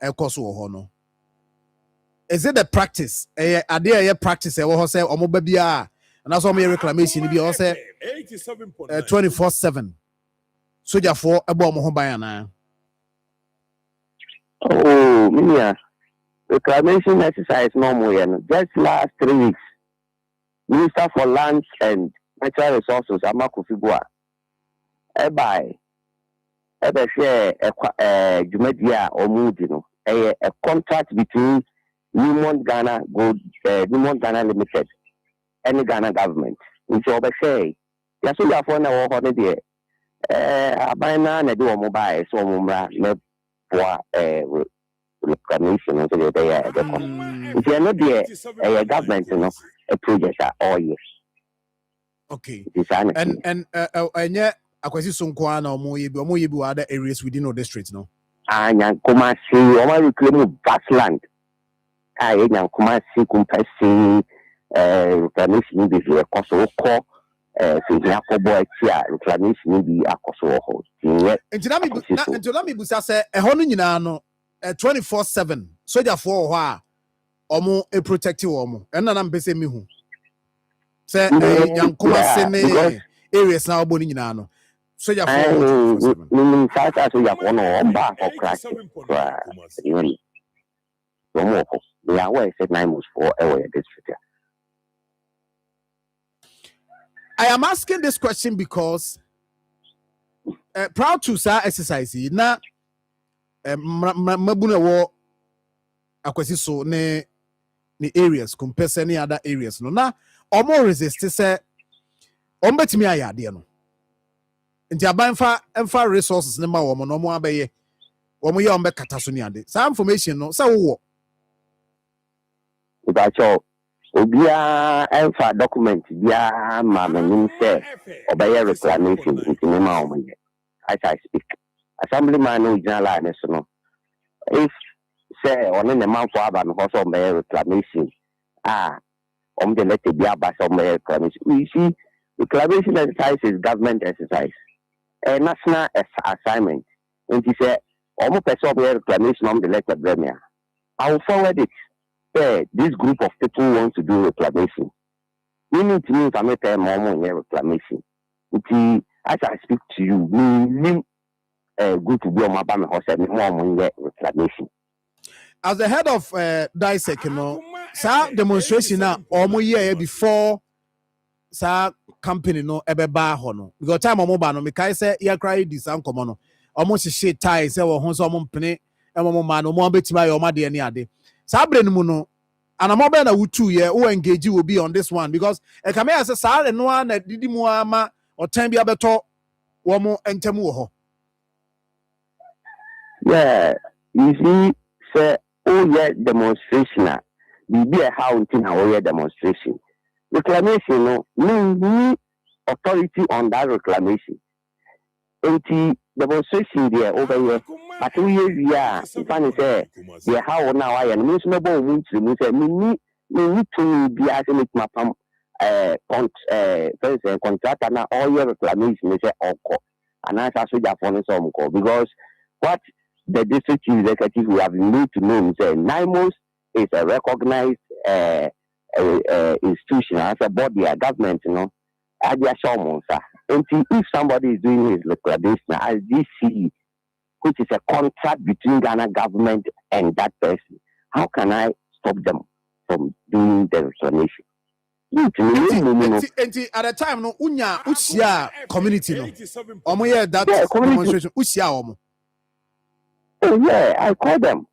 ekoso is it the practice are there practice e wo say omoba bia na so mo reclamation bi o say 24/7 soldier for ebo omo ho ban ana oh minia reclamation exercise no more just last 3 weeks Minister for Lands and Natural Resources Amakufigwa by share Jumedia or Mudino a contract between Newmont Ghana Limited and the Ghana government. Which say, yes, we are for now holiday. By now, I do a mobile so for reclamation until they are if you are not there, a government, a project all years. Okay. And yet, akwasi sonkwa na omo yebi other areas within our district, no? Akoma si omo reclaim vast land. Akoma si kumpasi reclamation bi so ekoso ko so ya kobo atia reclamation bi akoso ho. Ntina mi busa se ehɔ no nyina no 24/7 soldier for ho a omo e protect omo. Enna na mpese mi hu. Se yankoma se ne areas na obo ni nyina no. Soldier for soldier for no back or crack. We are where said 9 months for our district. I am asking this question because proud to sa exercise na mabuna wo akwasi so ne areas compare any other areas no na omo resist say ombetimi ayade no nti abanfa emfa resources ne ma wo no omo abeye omo ye ombe kata so ne ade sa information no sa wo ubacho obia emfa document bia ma menim say obeye reclamation nti me ma omo ye as I speak assemblyman no general ne so no if say on the man for aba no so obeye reclamation the letter be about some reclamation. We see reclamation exercise is government exercise, a national assignment. And he said, almost person reclamation on the letter premier. I will forward it. This group of people want to do reclamation. We need to know some time more reclamation. As I speak to you, we good to be on my banner horse and more reclamation. As the head of DISEC, you know, sa demonstration na omo year before sa company no ebe ba ho no because time omo ba no me kai say ya cry this an komo no omo hye tie say wo ho so omo mpene omo ma no omo betima ye omo de ne ade sa bre no mu no anamo be na wutu ye wo engage will be on this one because e ka me say sa re no na didi mu ama otan bi abeto wo mo entamu wo ho yeah you see say demonstration be a how in our demonstration. Reclamation, no authority on that reclamation. Demonstration there over here. But we are, funny say, the how now I am reasonable means to say, me need to be asking it my contract and all your reclamation is a and as I said, some call because what the district executive we have been made to know is 9 months is a recognized institution as a body, a government, you know. If somebody is doing his reclamation as DC, which is a contract between Ghana government and that person, how can I stop them from doing the reclamation? At the time, no, unya community, no, omo that demonstration, usia omo. Oh yeah, I call them.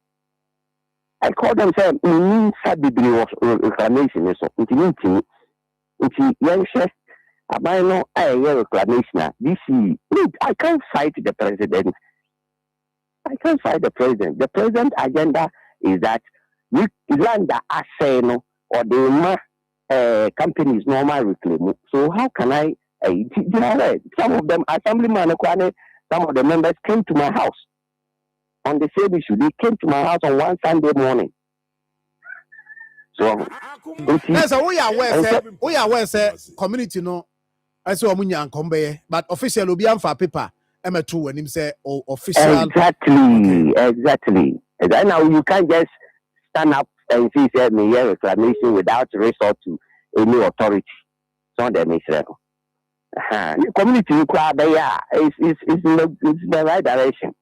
Say, mean sabibri was reclamation. So, it's young chef. I know I reclamation. This is, I can't fight the president. The president agenda is that we land the asset or the companies normal reclaim. So how can I? Some of them assemblyman, some of the members came to my house. On the same issue, they came to my house on one Sunday morning. So, we are aware, say, community no. I saw Munya and but official will be on for paper. M2 when him say official. Exactly. And then now you can't just stand up and say me here reclamation without resort to any authority. So that makes sense. The community crowd there is in the right direction.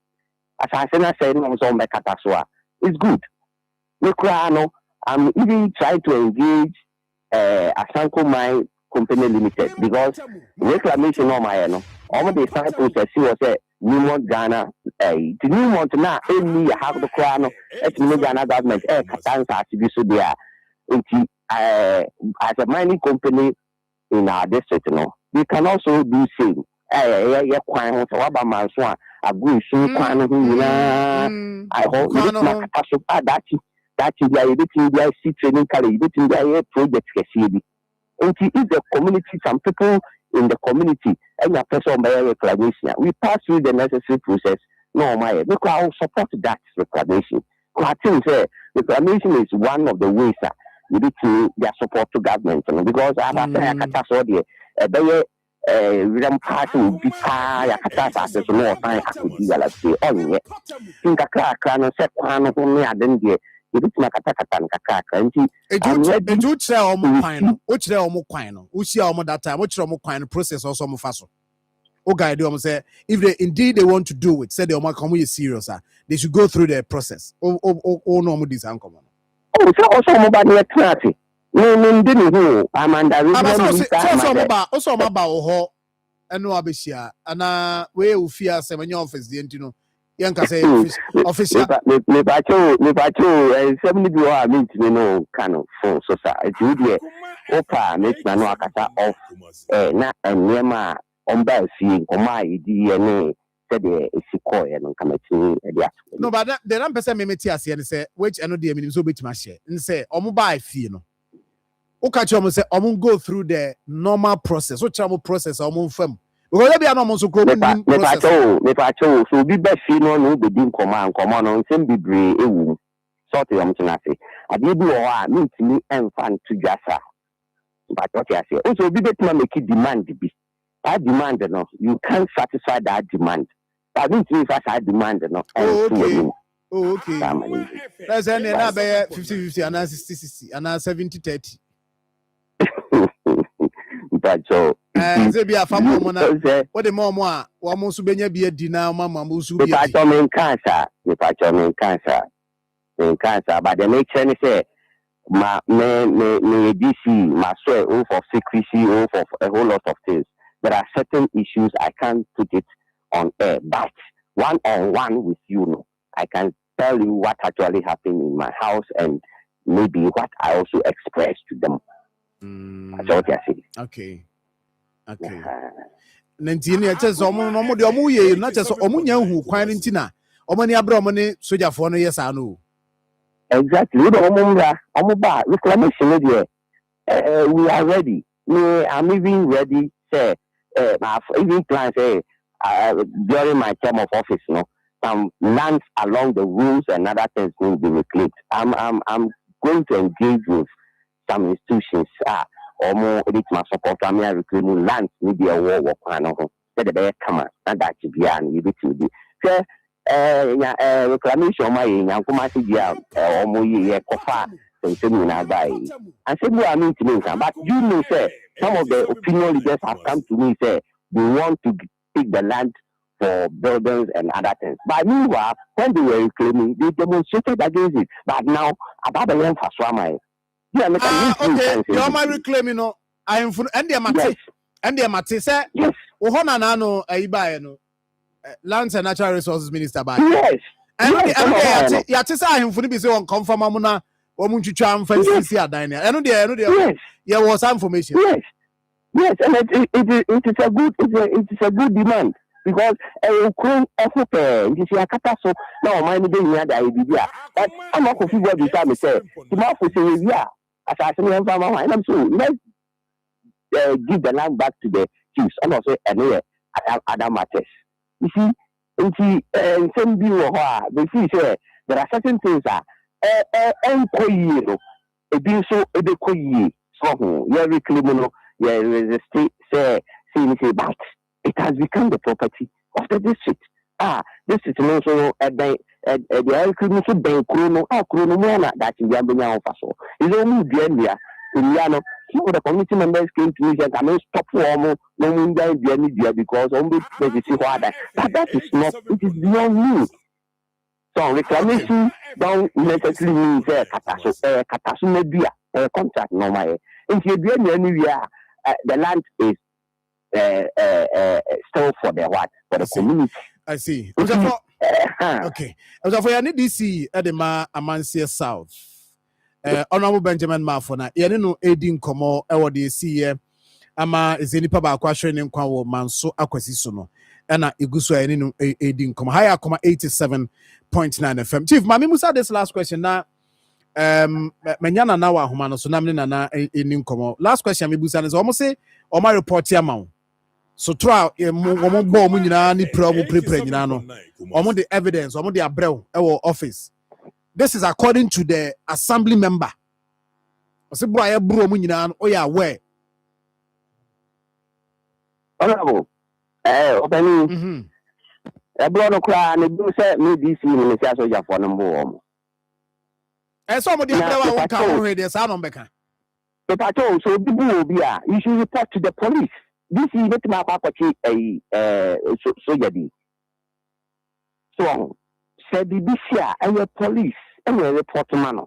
As I said, no so it's good. The crowd, I'm even trying to engage Asanko Mine Company Limited because reclamation on my own. All the start process was a Newmont Ghana. The Newmont now only have the crown as New Ghana government. Katans are to be so there. As a mining company in our district, we can also do same. Quite so about my swan. I go soon. I hope that is the everything they see training college, everything they project can. And if the community, some people in the community, and a person by reclamation, we pass through the necessary process. No, look, I will support that reclamation. I think reclamation is one of the ways you need to their support to government. Because I have to say, party will be tired, so no time I could be like say, oh, yeah. Think a crack, and set one of me, I didn't get. I'm ready to tell almost fine. Which they almost quine. We see almost that time. Which almost quine process or some faso. Okay, do say if they indeed they want to do it, say they almost come with serious, they should go through the process. Oh, no, this uncommon. Oh, so also nobody at traffic. No, didn't know. I'm under also about and no abesia and we will fear 7 office the you know. Yanka say official. Me bacho, 70 people are meeting no kind of phone society. You opa make na no akata off na enema omba fi koma DNA said the isiko no kamati e no but the ram person me meti ase and say which eno dey menim so betima share and say omo buy fi no o catch omo say omo go through the normal process which omo process omo fam because be no so go me pacho so bi be fi no be din koma no nsem bibre ewu sort yom tinase ade bi o a me ntimi enfan to dwasa but what you say also bi betima make demand bi that demand no you can't satisfy that demand that means if I demand no okay that's any na be 50-50 and 60-60 and 70-30 but so say be afa mo na what the mom a wo mo so benya bi adi na mama mo so bi me cancer but the nature ni say ma me DC my swear for secrecy for a whole lot of things. There are certain issues I can't put it on air, but one-on-one with you, I can tell you what actually happened in my house and maybe what I also expressed to them. That's what I say. Okay. Nantini e chese omo de omo ye na chese omo nya hu kwan ntina omo ni abra omo ni sojafo no yes anu. Exactly. Omo ba reclamation there. We are ready. I'm even ready. Say, even plan say during my term of office, some lands along the rules and other things will be reclaimed. I'm going to engage with some institutions. Or more edit my support. I'm reclaiming lands. Maybe a war plan. That the bear come and that should be an utility. Reclamation my young commander or more year cofa and seminar by. And said, no, I mean to me, but you know, sir, some of the opinion leaders have come to me, say they want to take the land for buildings and other things. But meanwhile, when they were reclaiming, they demonstrated against it. But now, about the land for Swama. Okay, you're my reclaiming, I am for and the Mate, sir. Yes. Ohana no, no. Lands and Natural Resources Minister by. Yes. And Yatisa, I am for the be so on confirm Amuna, or Munchucham, Fancy, Adina. I know there. There was information. Yes, and it is a good demand because Ukraine you see a catastrophe. No, my idea. But I'm not confused what you say. The Marfo say, yeah, as I say, I'm so let's give the land back to the chiefs and also anyway other matters. You see, in some view they see say there are certain things that so every criminal but it has become the property of the district. this is also a bank. The couldn't bank chrono, that in Yambia Faso. It's only the Indiana. Some of the committee members came to me and I may stop for almost no window because only they see what but that is not, it is beyond me. So reclamation don't necessarily mean catastrophe contract normal. If you do anywhere, the land is still for the what? For the community. I see. Okay. For your DC at the Amansia South. Honorable Benjamin Marfo na yene no edin komo e wo de see ama ezenipa ba kwahwe ne nkwa wo manso akwasi so no na iguso yene no edin komo high Akoma 87.9 FM. Chief mami musa this last question na menyana na wa homa no so na me na eni komo. Last question me busa ne so omo say omo report ya ma so try omo bo omo nyina ni prepare nyina no omo the evidence omo the abrew e wo office. This is according to the assembly member. Aware. Honorable, opening. A blood of cry and do say me this in the soldier for number one. And some of the other come already, the sound on Becca. If I told so, you should report to the police. This is not my papa, a soldier. So, said the BCA and your police and your report man.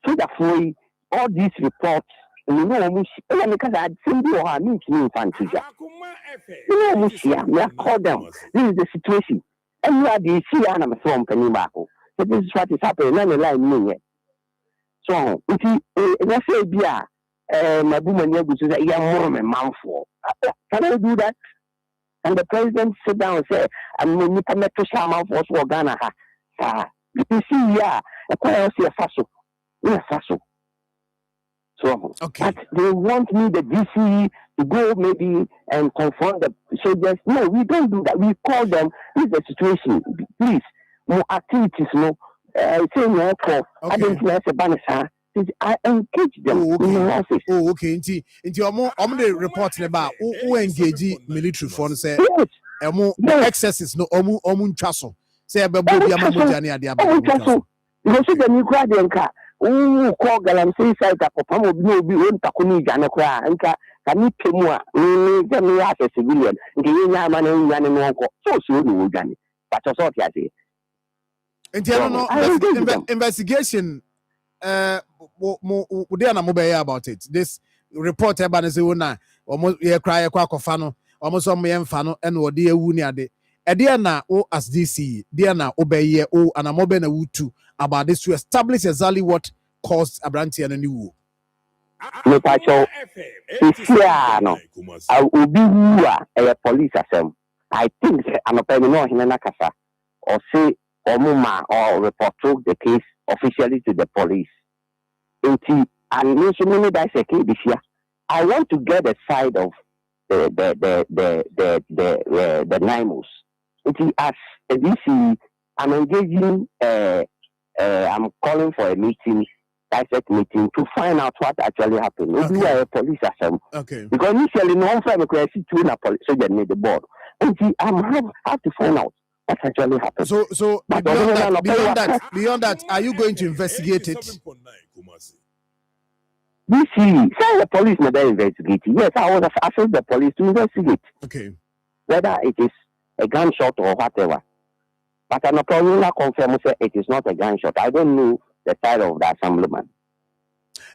So therefore, all these reports, you know, because I think you are meeting infantry. You know, we are called them. This is the situation. And you are the sea and I'm from Pennybaco. So this is what is happening. None line me. So, if you say, Bia, my woman, you're going to say, you're more Marfo. Can I do that? And the president sit down and say, I'm going to commit to Shama for Ghana. You see, a choir see a faso. So, okay. But they want me, the DC, to go maybe and confront the soldiers. No, we don't do that. We call them, this is the situation. Please, more activities, no. Say no for, I don't know, a banner, I engage them in the office. Okay. Into the reporting about who engage military funds, say, excesses, no, chasso. Say, about Bobby Amajani, you see the new graduate car. Call Galamsey side that Papa will be on Takuni Janakra and can you pay more? Me as a civilian, the young man and young so soon, Gani. But I thought, investigation. We are not about it. This report about the almost ye cry a quack of fano, almost some young fano, and what dear Wunia de. Ediana o as DC, Diana obey o and a mobile too about this to establish exactly what caused Abranti and a new. No, Pacho, I will be a police assembly. I think I'm a penny in Nakasa or say or Muma or report the case officially to the police. And so many that say this year. I want to get a side of the NIMOS. As a DC, I'm engaging. I'm calling for a meeting, dissect meeting, to find out what actually happened. Maybe we are a police assembly. Okay. Because initially, no one from a crisis to a police soldier need the board. And have to find out what actually happened. So beyond that, are you going to investigate it? DC, say the police never investigating. Yes, I was asking the police to investigate. Okay. Whether it is a gunshot or whatever. But I'm not confirm say it is not a gunshot. I don't know the side of the assemblyman.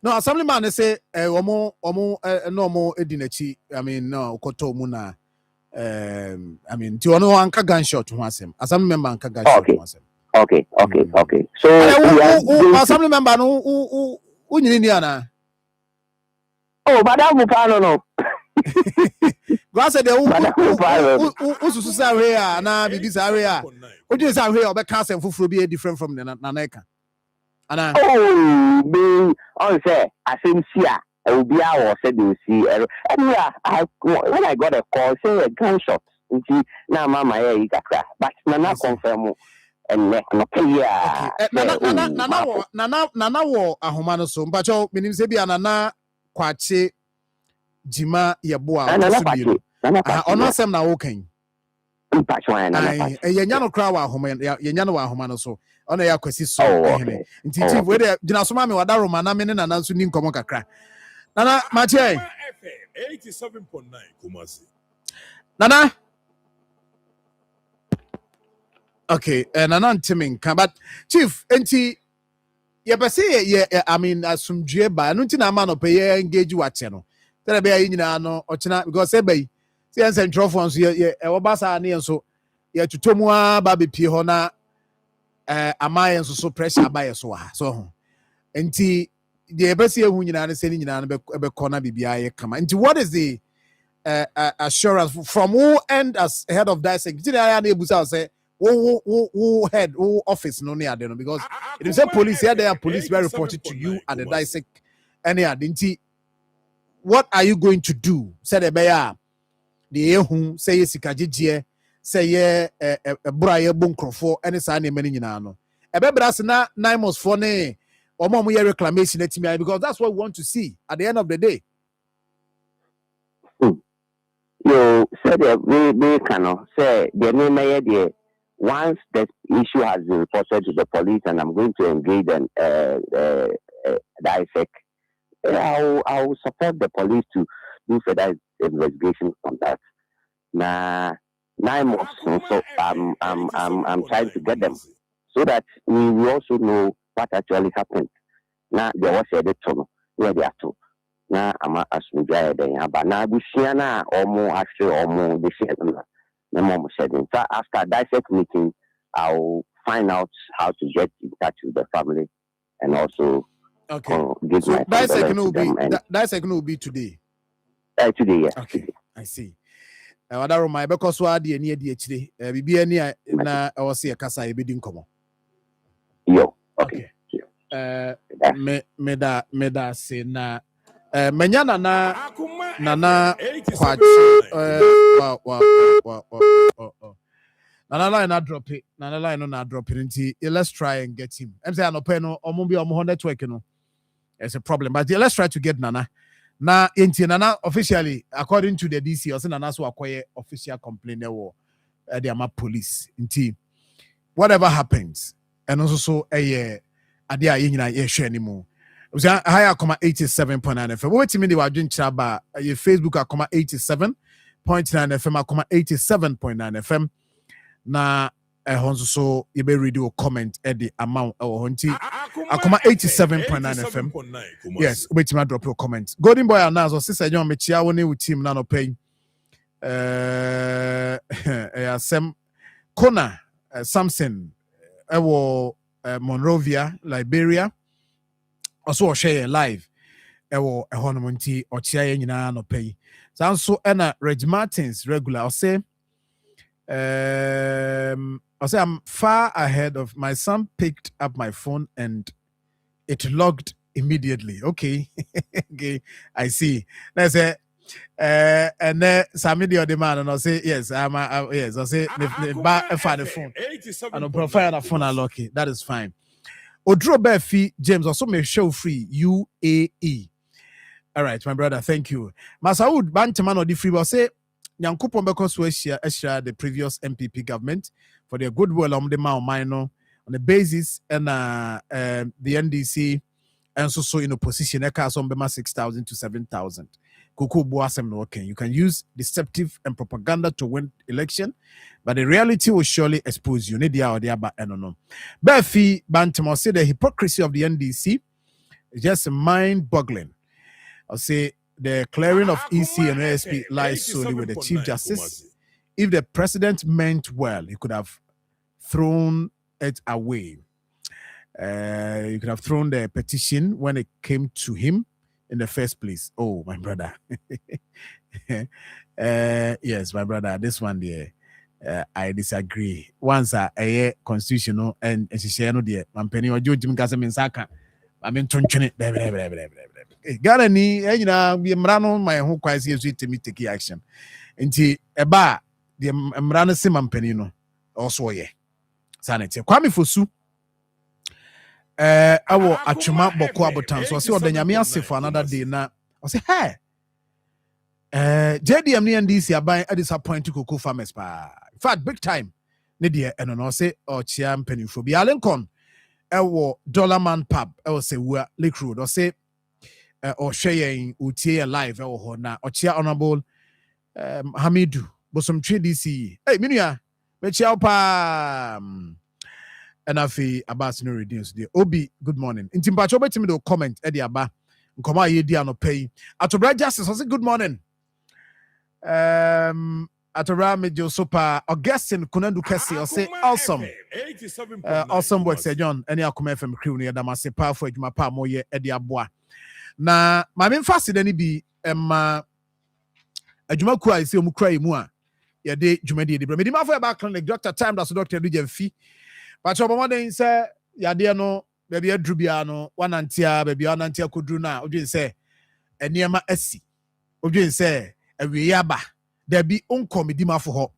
No, assemblyman they say omo no more edinechi. I mean no koto muna. I mean ti ono anka gunshot ho asem. Assembly member anka gunshot ho asem. Okay. So assembly member no who nyini ni ana. Oh, madam Mufano no. God said who say area na bibi say area. Who do say area obe cancel fufuro be different from the naneka. Ana. Oh, me on say asemsia obi a wo said you see. And when I got a call say a gunshot. Nti na mama e kakra. But na confirm and no pay ya. Nana wo ahoma no so. Mpacho minim se bia nana kwache jima yeboa ono sem na wokan impact one na ai yenya no kra wa homa yenya no wa homa no so ona ya kwesi so okay. nti chief we dey gina so ma me wada roma na me ne nana so ni nkomo kakra nana mache 87.9 Kumasi nana okay nana ntimin kan but chief enti ye be say ye I mean asumdue ba no nti na ma no pe ye engage wache no tell be ye nyina no ochina because say be say en central phone so ye e ba sa ne so ye tutomu a ba be pie ho na amaye so pressure ba ye so ha so ho enti the ebesi ehu nyina ne se ni nyina no be corner bibia ye kama enti what is the assurance from who end as head of dissect did I na ebusa say who head who office no near there because it is a police here there police were reported to you at the dissect any enti what are you going to do said the bear the ehu say sikagije say ye braye bunkrofo any sa na mani nyina no ebebra na 9 months for ne omo ye reclamation etimi because that's what we want to see at the end of the day. You said we cannot say the name here once the issue has been reported to the police and I'm going to engage and dissect, I'll support the police to do further investigation on that. Now 9 months, so I'm trying to get them so that we will also know what actually happened. Now there was a detonation where they are to. Now I'm asking but now this year now almost actually almost this year the mom said in fact after dissect meeting I'll find out how to get in touch with the family and also give so my dissect will be today. Today, yes. Okay, today. I see. Wada ro my because wa de ani adi akire bibi ani na o se kasa e bedi nkomo. Yo, okay. Meda say na menya nana kwachi wow. Nana line na drop it. Nana line na drop it. Let's try and get him. I'm saying no pay no omo bi omo network no. It's a problem. But let's try to get Nana. Na enti Nana officially according to the DC also Nana so acquire official complaint there the ama police. Enti whatever happens and also so ade a nyina ye hwe anymore. We say higher Akoma 87.9 FM. What you mean they were doing chaba your Facebook Akoma 87.9 FM Akoma 87.9 FM. Na so you be read your comment at the amount or Akoma 87.9 FM. Yes, wait till I drop your comment. Golden Boy announce sister John Mechia woni with team nano pay. Sam Kona Samson Monrovia, Liberia. Also share live ewo ehonomonti ochia ye nyina no pay sanso na Reg Martins regular I say I'm far ahead of my son picked up my phone and it logged immediately. Okay. Okay, I see. Let's say and then Samidi or the man and I say yes yes I say the phone and profile the phone unlocky. That is fine. Odro Befi James also may show free UAE. All right, my brother, thank you. Masaud Bantaman or the free will say Yankupon because we share the previous MPP government for their goodwill on the Mao Minor on the basis and the NDC and so in opposition Eka on Bema 6,000 to 7,000. Kuku Boasem okay. You can use deceptive and propaganda to win election, but the reality will surely expose you. Need the idea, but I don't know. Befi Bantamo say the hypocrisy of the NDC is just mind-boggling. I'll say the clearing of EC and ASP lies solely with the Chief Justice. If the president meant well, he could have thrown it away. You could have thrown the petition when it came to him in the first place. Oh, my brother. Yes, my brother. This one there, I disagree. Once a constitutional and share no dear. I'm penny or Jim Casaminsaka. I mean, Ghana ni be mrano my whole crisis to me take action. Nti eba the mrano sim penino also ye. Sanity. Kwame Fosu. Awo Achuma Boko Abotan. So I see what the Nyamia say for another day now. I say, hey, JDM and DC are buying a disappointing cocoa farmers. In fact, big time. Nidia and no say or chiam penifo be Lincoln. Ewo Dollarman Pub. I say we are Lake Road or say or sharing utie live or na or chia honorable Hamidu. But some 3DC. Hey, Minia, bet you pa. And I feel about no redeems the Obi. Good morning. In Timpacho, bet me do comment Eddie Aba. Nkoma ye dia no pay. Atobra Justice, I say good morning. Atobra me jo super Augustine Kunandu Kesi, I say awesome. Awesome work, Sir John. Any Akoma FM crew near Damase powerful my pa moye Eddie Abwa. Na my main fast any be adwuma ku a ise mu kra mu a ye de dwumadi de bra. Me di ma for back clinic Dr. Time that's Dr. Dujem Fi. But your mama then say yade no baby adru bia no wanantia baby wanantia kodru na odwen say eniema asi odwen say awie aba da bi onkom di ma for ho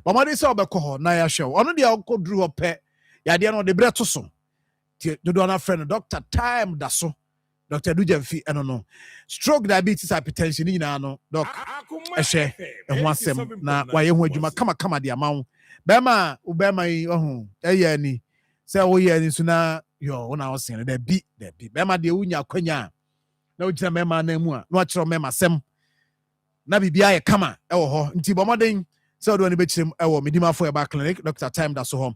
mama dey say obekọ ho na ya hwe ono de akodru ho pe yade no de bre to so do na friend Dr. Time da so Dr. Dujemfi eno no stroke diabetes hypertension ni na no doc ehwe ehwo asem na waye ho adwuma kama de amawo bema ubema yi ohun eye ni se wo ye ni suna yo wona wo sen da bi bema de wunya kwanya na ujira mema na mu a na akiro mema sem na bibia ye kama ewo ho nti bomoden se odo ni be kirem ewo medimafo eba clinic Dr. Time da so ho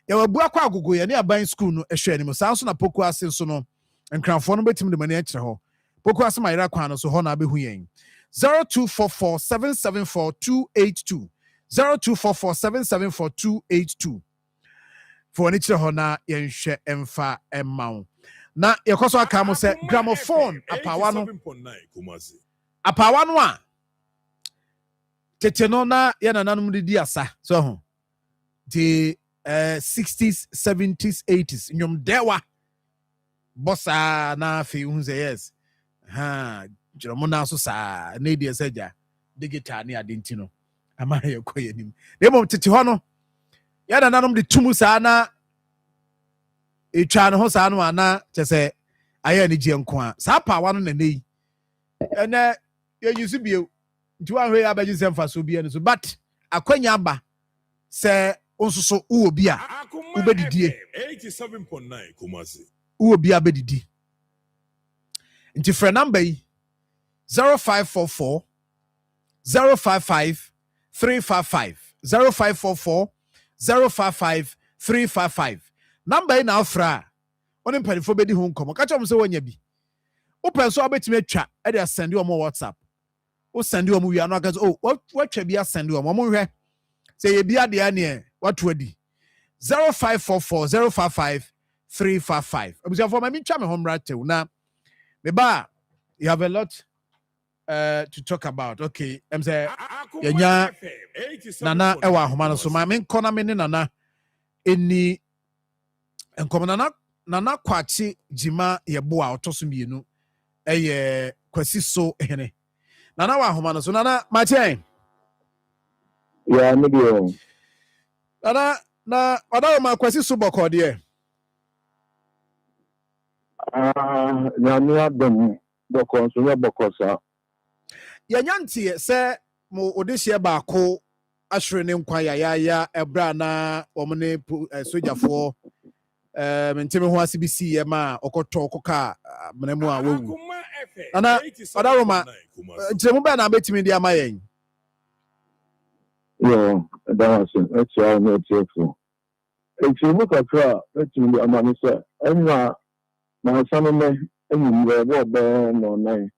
ye wabu akwa agogo ye ne aban school no ehwe ni mo san so na poku ase so no nkranfo no betim de mani akire ho poku ase mayira kwa no so ho na abehu yen 0244774282 0244774282 for any hona yenhwe emfa emma na yekoso aka mo se gramophone apawa no a tete no na ye nananum di asa so ho the 60s 70s 80s nyom dewa bossa na fe hu say yes ha jromo na so sa na di esaja digital ni adentino ama ye koye nim dem tete ho no ya da nanom de tumu sa na etwa no ho sa no ana chese aya ni gye nko a sa pa wa no na nei ene ye yusu bio nti wa hwe abaji semfa so bia no so but akwanya ba se onsoso uwo bia ubedidie 87.9 Kumasi uwo bia bedidi nti frɛ number yi 0544 055 355 0544 055 355 number na afra oni mpanifo bedi ho nkomo ka chom se wonya bi open so abetime atwa e dey send you on WhatsApp o send you on wi anu aka oh watwa bi send you on mo hwe se ye bia de ane watu adi 0544 055 355 abusia for me twa me home right na me ba you have a lot to talk about. Okay, I'm say yenya nana ewa ahoma no so ma me nkona me ne nana eni enkomana nana kwachi jima yebo a otoso mienu eye kwasi so ehene nana wa ahoma no so nana machen ya me dio nana na odawo ma kwasi so bokode na mi adom bokon so ya bokosa yanyantie se mo odehye baako ahwere ne nkwa ya ebra na omne sojafo menteme ho asibisi ye ma okoto okoka menemu a wawu ana odaroma ntiremu ba na betimi dia mayen yo that was it's all not true it's look at it's in the amanisa enwa na sanome enyi we bo no nine.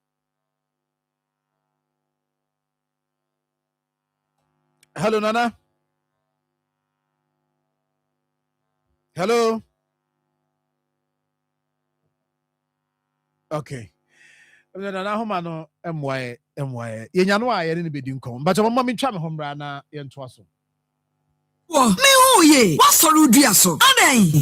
Hello, Nana. Hello. Okay. Nana homa no MY. Yenya no aye ne bedi nkom. But mama me twa me homra na ye ntoa so. Wo me hu ye. What sorrow dua so? Adan.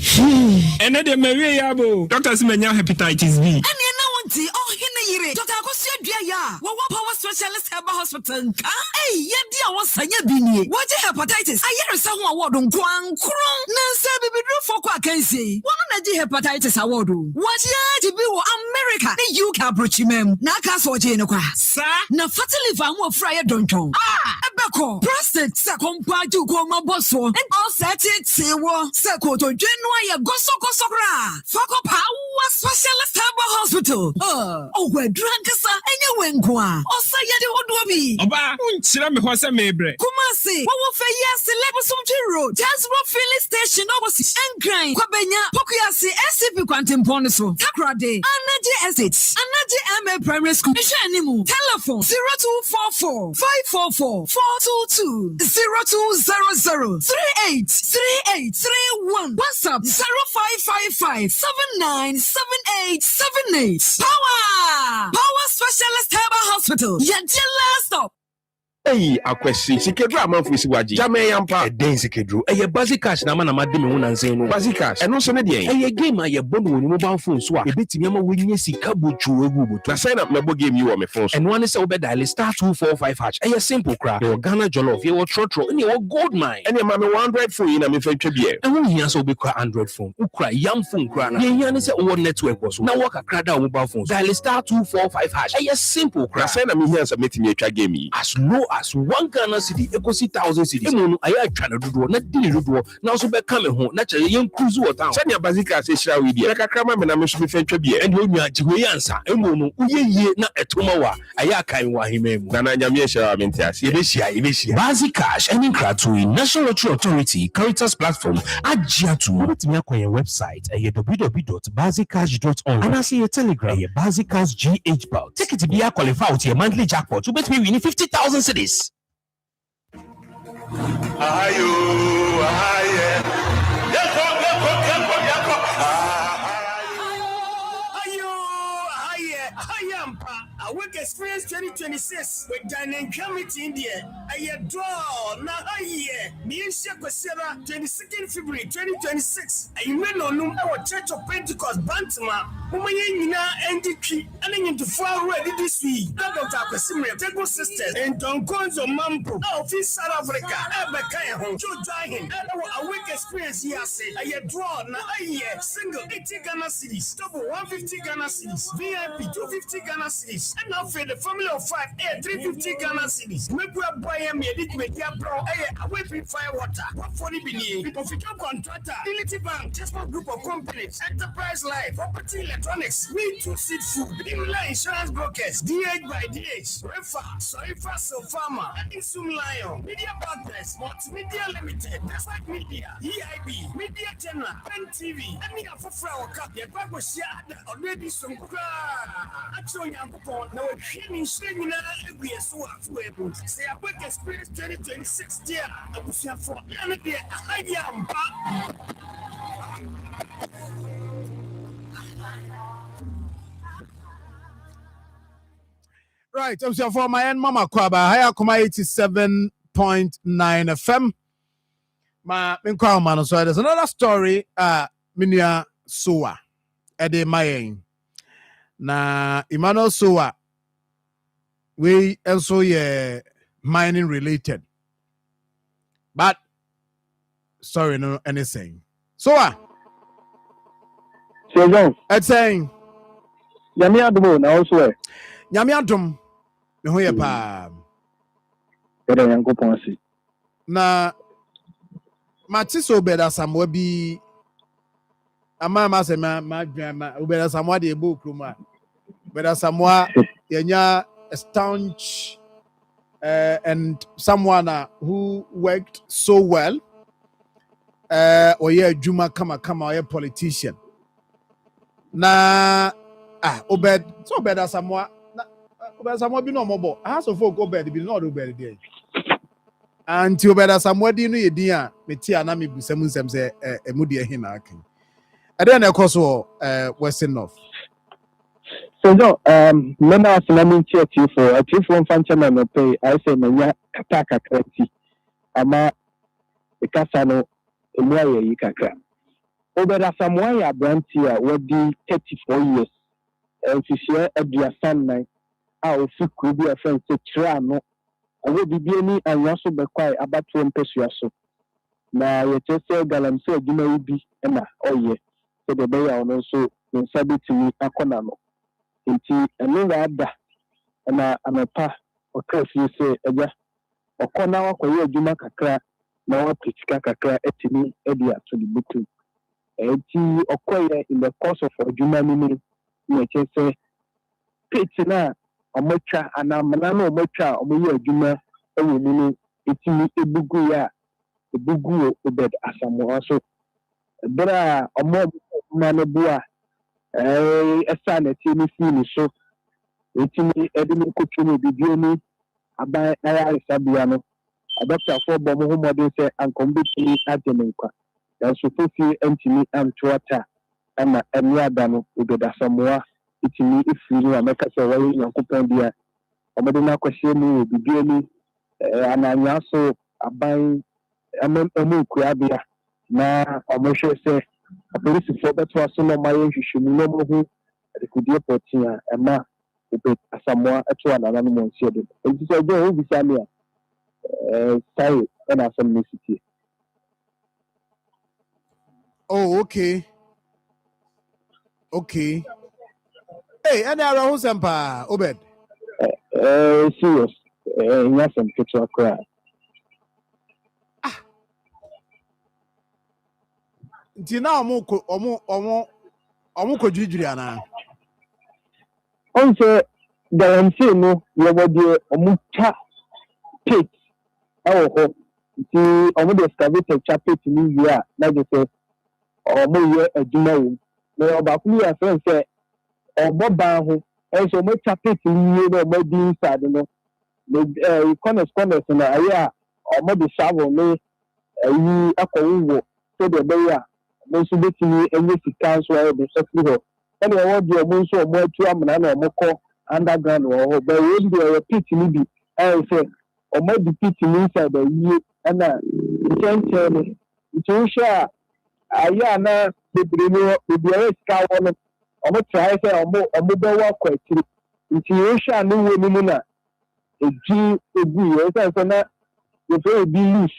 Ene de me we ya bo. Doctor si menya hepatitis B. Ene na auntie, oh, Hinayre, Dr. Akosia Dia, what power specialist have a hospital? Hey, yeah, dear, what's Sanya Bini? What hepatitis? I hear someone word on Kwang Kron. Nancy, baby, for what can say. One of the hepatitis award. What ya to be America? The UK Bruchimem, Nakas or Janoka. Sir, na fatally van fryer donjon. Ebeko, prostate, Sakompa, to go my boss, and all set it, say, Sako to January, Gosokosokra, Fako Power Specialist Hospital. Oh, we're drunk, sir, and you went qua. Oh, say you would be. Oba, Unchira was a mebre. Kumasi, what will say yes, the level some road. Just what filling station opposite and grind. Kwabenya, Pokiasi, SCP Quantum Ponaso, Takrade, Anaji Estates, Anaji MA Primary School, Shanimu, telephone 0244 544 422 0200 383831. WhatsApp 0555 797878. Power Specialist Herbal Hospital. Your last stop. Hey, akwesi sikedru amanfo siwaji jame yampa eden sikedru eye basic cash na mana made me wona nsen no basic cash eno so ne de eye game aye bono woni mobile phone so a ebetimi ama wenye sika bochu egu botu na sign up na bo game yi wo me phone so eno ane se wo be dial *245# eye simple cra e Ghana jollof ye wo trotro ene wo gold mine ene ma me 100 phone yi na me fa twabie eno hia so be kra Android phone ukra yam phone kra na ye hia ne se wo network so na wo kakra da mobile phone dial *245# eye simple cra sign up me hia se metimi atwa game yi as low as 1 Ghana cedi ekosi 1000 cedis emu aya atwa na dodo na dini dodo na so be ka me ho na chere yen cruise water se ne bazika se hira we die kakra ma me na me so be fa twabie ende onua jiwe yansa emu no uyeye na etoma wa aya kan wa himemu na nyame hira me ntiase yebehia basic cash any kratui National Lottery Authority Caritas platform agiatu mobetimi akwa website www.basiccash.org and see your telegram basic cash GH bout ticket be qualify with your monthly jackpot you bet me win 50,000 cedis. Ayo, Work Experience 2026 with Dining Committee India. I draw na aye. Miensha Kwesera 22nd February 2026. I may not know our Church of Pentecost Bantama. Umayina NDP and into far ready this week. Dr. Kwasimre, Tego Sisters, and Don Konzo Mampo, Office South Africa, Ebekaya Home, Joe Jahin, and our Work Experience Yase. I draw na aye. Single 80 Ghana cities, double 150 Ghana cities, VIP 250 Ghana cities. And now for the family of 5, 350 Ghana cities. Make we buy a media bro, away free fire water. What for the billion? Official contractor, Unity Bank, Tesla Group of Companies, Enterprise Life, Property Electronics, We to Seed Food, Dimla Insurance Brokers, DH by DH, Refa, Soifa Farmer, Insum Lion, Media Partners, Multimedia Limited, Desert Media, EIB, Media Channel, Pen TV, and me for Flower Cup, your bag was shared already some actually. Now, we're sharing every so say a Work Experience 2026 year. I was here for another idea. Right, I'm here for my end mama kwaba higher Akoma 87.9 FM. Ma minkwa man so there's another story minia soa ede mayen. Na Emmanuel Soa we also mining related, but sorry no anything. Soa it's saying Nyame adom na also Nyame adom me ho ye pa ede Yankopon ase na matiso beda samwa bi ama se ma ubeda samwa de ebo kroma beda samwa yenya a staunch and someone who worked so well or yeah juma kama or yeah politician na obed so beda samwa obeda samwa bi no mobo house of folk obed bi no obed there anti obeda samwa di no yedi a meti ana me busam nsem se emudi ehi na akin ade na ekoso Western North. So mena asinamin chief for fanchama no pay I say menya kata krati ama ikasa no emu aye yi kakra obeda samwa ya branti a wodi 34 years mfisia aduasan nan a ofi kuro bi a friend sɛ kyerɛ ano ɔwɔ biribi ani anwa so bɛkwae abatoɔ mpɛsua so na yɛkyerɛ sɛ galamsey adwuma yi bi na ɔyɛ sɛdeɛ ɛbɛyɛ a ɔno nso ne nsa bɛtumi akɔ n'ano nti ɛno waada na anɔpa ɔka fie sɛ agya ɔkɔ na wakɔyɛ adwuma kakra na wapɛ sika kakra atumi de ato ne butu nti ɔkɔyɛ in the course of adwuma no mu na ɛkyerɛ sɛ page na ɔmɔtwa anamana na ɔmɔtwa a ɔmɔyɛ adwuma wɔ mu no ɛtumi ebugu a ebugu obed asamoa so bere a ɔmɔ no bu a ɛsa na tie ne fii ne so ɛtumi ɛde ne nkotwo no bibio ni aban ayaresabea no adɔktafoɔ bɔ mo ho mmɔden sɛ ankɔmbɛtumi agye ne nkwa nanso fofie ntumi anto ata ama ɛmmeada no obed asamoa ɛtumi efiri no a mɛka sɛ wɔyɛ nyankopɔn bi a ɔmɔde no akɔhyɛ mu wɔ bibio ni ananya so aban ɛmu nkurabea na ɔmohwɛ sɛ apolisifoɔ bɛtoa so na ɔmayɛ nhwehwɛmu na ɔmohu adekodie pɔten a ɛma obed asamoa ɛtoa nananom ɔnhyɛ de nti sɛ ɔgya ho bisa me a sae ɛna asɛm no sitie. Oh, okay. Hey, ɛne ara ho sɛm paa obed serious ɛnya sɛm ketewa koraa. nti na ɔmo kɔdwidwiri anaa ɔn sɛ galamsey no yɛwɔ deɛ ɔmo twa page ɛwɔ hɔ nti ɔmo de excavator twa page no wie a na gye sɛ ɔmo yɛ adwuma wɔ mu na ɔbaako no yɛ afɛn sɛ ɔbɔ ban ho ɛnso ɔmo twa page no wie na ɔmo di inside no corners no ayɛ a ɔmo de shovel ne ayi akɔwowɔ sɛdeɛ ɛbɛyɛ a ɔmo nso bɛtumi ɛnyɛ sika nso ayɛ de ɛfiri hɔ ɛna ɛwɔ deɛ ɔmo nso ɔmo atu amena na ɔmo kɔ underground wɔ hɔ bɛn wɔn deɛ ɛyɛ pit no bi ɛyɛ sɛ ɔmo de pit no inside awie ɛna nkyɛnkyɛn no nti wohwɛ a ayɛ a na bebree ɛyɛ sika wɔ no ɔmo trae sɛ ɔmo bɛwɔ akɔ akyiri nti wohwɛ a ne wɔ no mu na egyi egu yɛ ɛsɛ sɛ na yɛfɛ ebi loose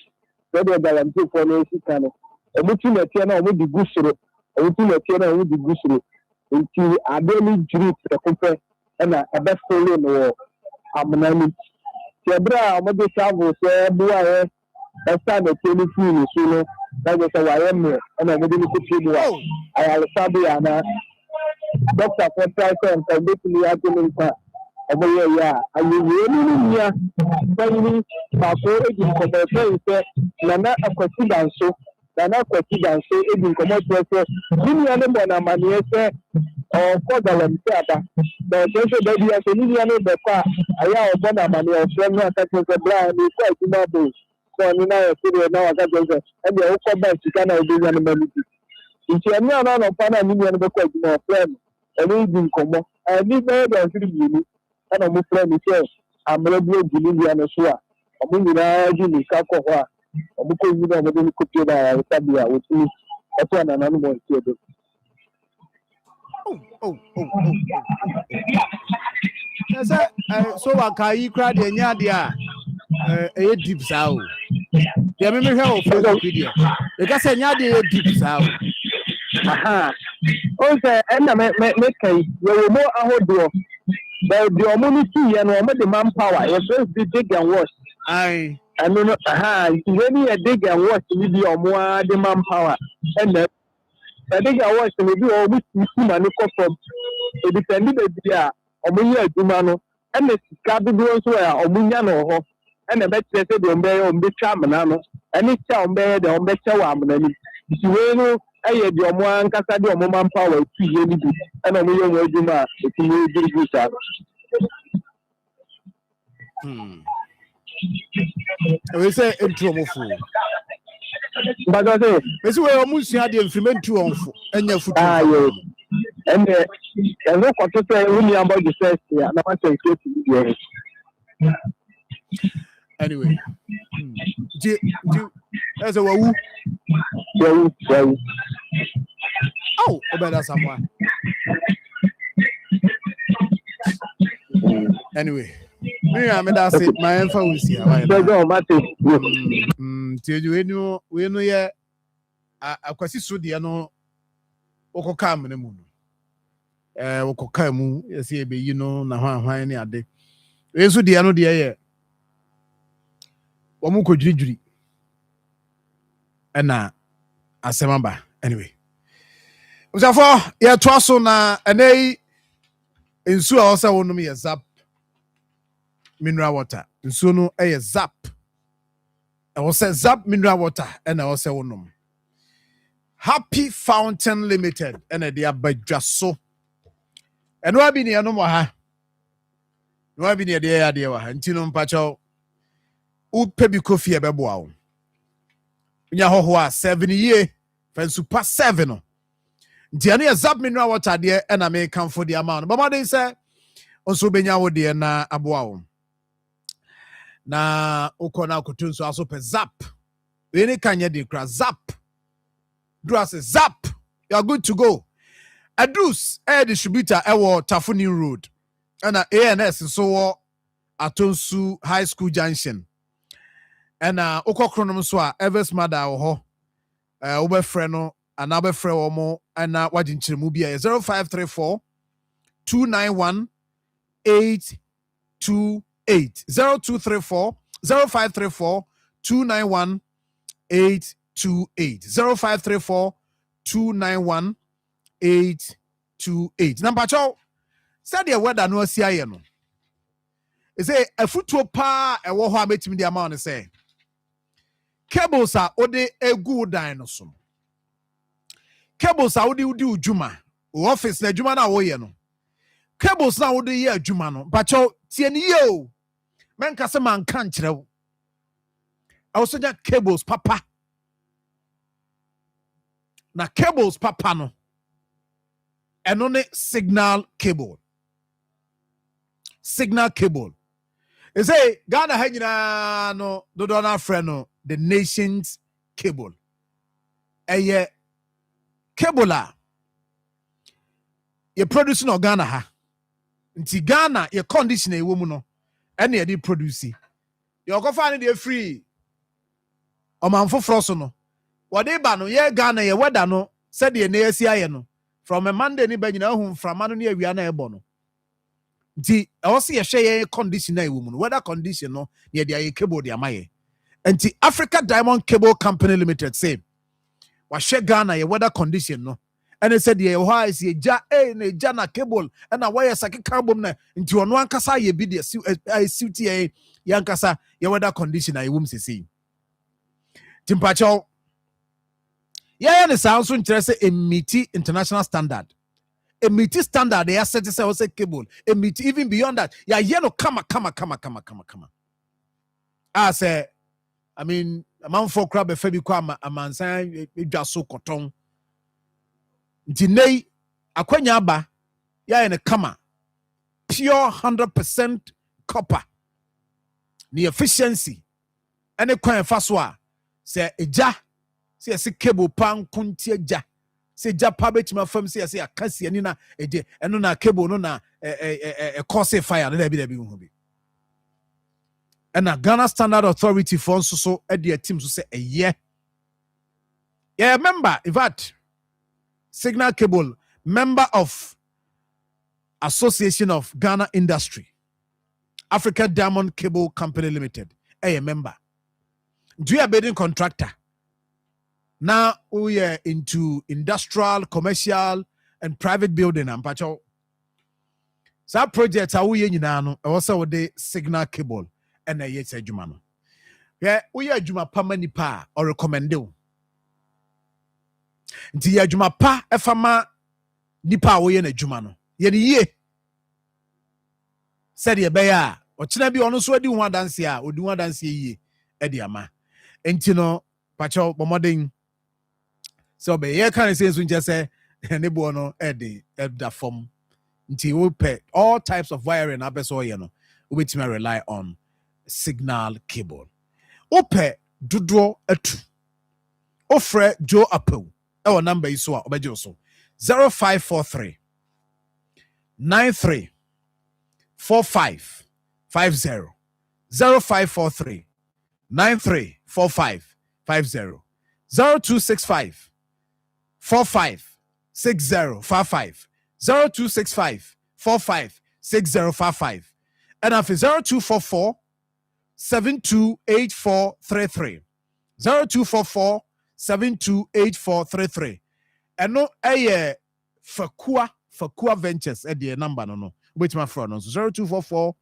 sɛdeɛ galamseyfoɔ no esika no ɔmo ti nɛteɛ na ɔmo de gu soro nti adeɛ no dwiri prɛko pɛ ɛna ɛbɛfolo no wɔ amena no nti ɛberɛ a ɔmo de shovel sɛ ɛboaeɛ ɛsa nɛteɛ no firi ne so no na gye sɛ wayɛ mmerɛ ɛna ɔmo de no kɔpie mu a ayaresabea na dɔktafoɔ trae sɛ nka mbɛtumi agye ne nkwa ɔmo yɛyɛ a ayɛwie no no nia panyini baako edi nkɔmmɔ ɛfɛn sɛ nana akwasi danso edi nkɔmmɔ kyerɛ sɛ ne nua no bɔ no amanneɛ sɛ ɔkɔ galamsey aba na ɔkyerɛ sɛ baabi a sɛ ne nua no bɛkɔ a ayɛ a ɔbɔ no amanneɛ ɔfrɛ no aka kyerɛ sɛ berɛ a mekɔ adwuma bɛi sɛ ɔne no ayɛ sedeɛ na waka kyerɛ sɛ ɛdeɛ wokɔ ba sika na wobɛnya no ma no bi nti ɛne a no anɔpa no a ne nua no bɛkɔ adwuma ɔfrɛ no ɛne di nkɔmmɔ ani bɛyɛ dansere mmienu ɛna ɔmo frɛ no sɛ amena bi agu ne nua no so a ɔmo nyinaa gye nika kɔ hɔ a ɔmo kɔ yi na ɔmo de no kopie no ayaresabea a wɔtumi ɛto anananom ɔnhyɛ do. Sɛ so waka yi kora deɛ nyɛ adeɛ a ɛyɛ deep saa o deɛ memehwɛ wɔ Facebook deɛ ɛka sɛ nyɛ adeɛ ɛyɛ deep saa o sɛ ɛna meka yi yɛwɔ mu ahodoɔ baabi ɔmo no siiɛ no ɔmo de manpower yɛfrɛ bi dig and wash ɛno no ihe ni yɛ dig and wash ni bi ɔmo a de manpower ɛna dig and wash no bi ɔmo si ma ne kɔ fam ebi sɛ ne baabi a ɔmo yɛ adwuma no ɛna sika dodoɔ nso a ɔmo nya no wɔ hɔ ɛna ɛbɛkyerɛ sɛ deɛ ɔmo bɛyɛ ɔmo bɛtwa amena no ɛne kyɛ a ɔmo bɛyɛ deɛ ɔmo bɛkyɛ wɔ amena no nti wei no ɛyɛ deɛ ɔmo ankasa deɛ ɔmo manpower etu yɛ ni bi ɛna ɔmo yɛ ɔmo adwuma a etumi edwiri saa. ɛwɛ sɛ ntu ɔmo fo mbadɔ sɛ ɛsi wɔ ɔmo nsua deɛ mfirima ntu ɔmo fo ɛnyɛ futu ɛnɛ ɛno kɔtɔ sɛ wuni abɔ de sɛ ɛsia na wasɛ nsuo ti bi yɛ. Anyway, ɛsɛ wawu. Wawu. Oh, ɔbɛda Samoa. Anyway, me I made say my info was here. Tell you we know yeah. Akwasi so de no okoka amene mu no. Okoka mu yesi ebe yi no na hwan ne ade. We so de no de ye. Wo mu kodwiri na asemamba anyway. Usafo ya twaso na enei nsu a osa wonum ye zap mineral water. Nsu no ye zap. E wo se zap mineral water na wo se wonum. Happy Fountain Limited and they are by just so. And no be near no more ha. No be near the idea and Tino Pacho would pebi coffee a beboa. Yahoa 7 year for super 7. Diania zap mineral water there and I may come for the amount. But what they say also benya wo de na aboa. Na ukona kutun so aso pe zap. We ne kanya de kra zap. Dress zap, you are good to go. Adus air distributor ewo Tafuni Road. And ANS so Atonsu High School Junction. And Oko Chronom so Evers Mother ho Obe Freno and Abe Freomo and Wajin Chimubia 0534 291 828 0234 0534 291 828 0534 291 828. Number 2 said the weather no see no. It say a footwo pa e wo ho ametimi the amount say cables are ode egu dinosaur. Cables are ode udi ujuma office na ujuma na wo ye no. Cables na ode ye ujuma no. But tie ni ye o. Men ka se man kan kire wo. I was saying cables papa. Na cables papa no. And only signal cable. Signal cable. They say Ghana hanyina no do na friend no the nation's cable. Eye cable a ye produce no Ghana ha. Nti Ghana ye condition e wo mu no. Ene ye di produce. Ye okofa ne de free. Omanfo froso no. Wade ba no ye Ghana ye weather no said ye na yesi aye no. From a Monday ni ba nyina hu from anu ne awia na ebo no. Nti also ye hwe ye condition na ewu mu no weather condition no ye de aye cable de amaye. Nti Africa Diamond Cable Company Limited say wa hwe Ghana ye weather condition no. And they said ye ho is ye ja na ja na cable na wire sake carbon na nti ono ankasa ye bi de suit ye ankasa ye weather condition na ewu mu sisi. Timpacho yeah, the sounds interested in meaty international standard. A meaty standard, they are set to say cable. A meaty even beyond that. Yeah, no come. I say, I mean, a man for crab a fabi kwama a man saying it just so cotton. Dinay Aquanyaba, yeah, in a kama. Pure 100% copper. The efficiency. And a coin faswa. Say a ja. See cable pan kuntie ja. Se ja pa betima fam se akasi ani na eje eno na cable no na cause fire na bi hu bi. And a Ghana Standard Authority for so e de team so say yeah. Yeah, member in fact Signal Cable, member of Association of Ghana Industry, Africa Diamond Cable Company Limited. A member. Do you a bidding contractor? Now we are into industrial, commercial, and private building. And pacho, so projects are we in also with the Signal Cable and a yes jumano. Yeah, we are juma pamani pa or recommend you. Nti ya juma pa efama nipa we na jumano. Ye ni ye. Said ye beya. Ochina bi ono so adi ho adanse a, odi ho adanse ye e di ama. Enti no pacho bomodin so be ye kan say so nje say ne bo no e da form nti we pay all types of wiring abeso ye no we betima rely on Signal Cable. Ope dodo atu ofre Joe Apple e wo number iso a obeje so 0543 93 45 0543 9345 50 0265 45 6055 0265 45 6055 and after 0244 728433 0244 728433 and no Fakua Ventures at the number no which my friend 0244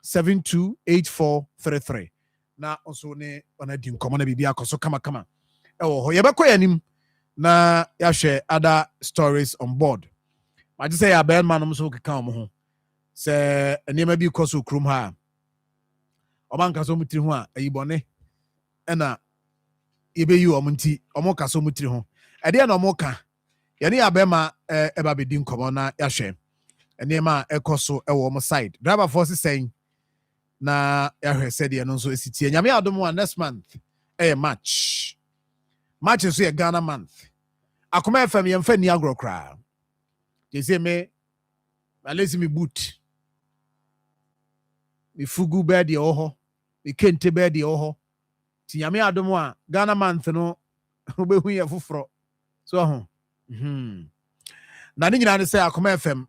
728433 na also ne on a dim common bibia koso kama yebekọ yanim na ya share other stories on board. I just say a bad man so ka mo ho se enema bi koso krum ha oman ka so mutiri ho a ayibone na ibe yi omunti omo ka so mutiri ho ade na omo ka ye ne abema eba bedi nkomo na ya hwe enema ekoso ewo omo side driver force saying na ya hwe said ye no so esitie nyame adom next month match so ye Ghana month Akoma FM ye mfa ni agro kra je say me lazy me boot mi fugu bed ye oho mi kente bed ye oho ti nyame adom a Ghana month no obehu ye foforo so ho na ni nyina ne say Akoma FM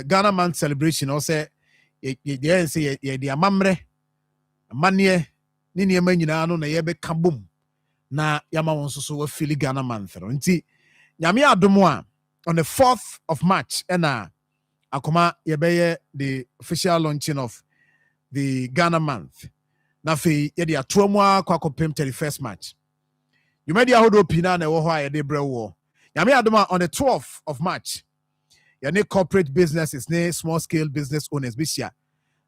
Ghana month celebration o say ye say ye di amamre mane ni niema nyina no na ye be kabom na yama won so wa fili Ghana month no nti nyame adom a on the 4th of March Akoma ye be the official launching of the Ghana month na fe ye dia to mu akwa 31st March you made ahodo pina na wo ho a ye de brewo nyame adom a on the 12th of March ye corporate businesses ne small scale business owners bishia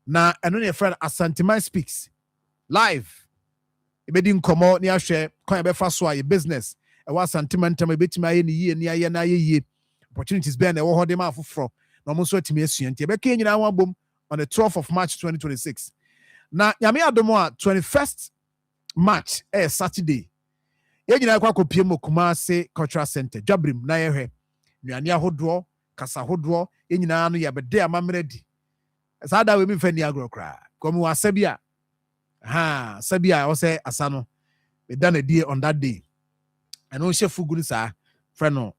na eno ne friend Asanteman speaks live ebedi nkomo ni ahwe kwan e be fa so a business e wa Asanteman tam ebetima aye ni yie ni aye na aye yie opportunities be na e wo ho de ma afoforo na mo so atimi asua nti e be ka nyina ho abom on the 12th of March 2026 na nyame adom a 21st March Saturday ye nyina kwa kopie mokuma se cultural center dwabrim na ye hwe nuane ahodo kasa ahodo ye nyina no ye bede amamredi sada we mi fani agro kra komi wa sabia sabia o say asano we done a day on that day and on chef gunu sa friend no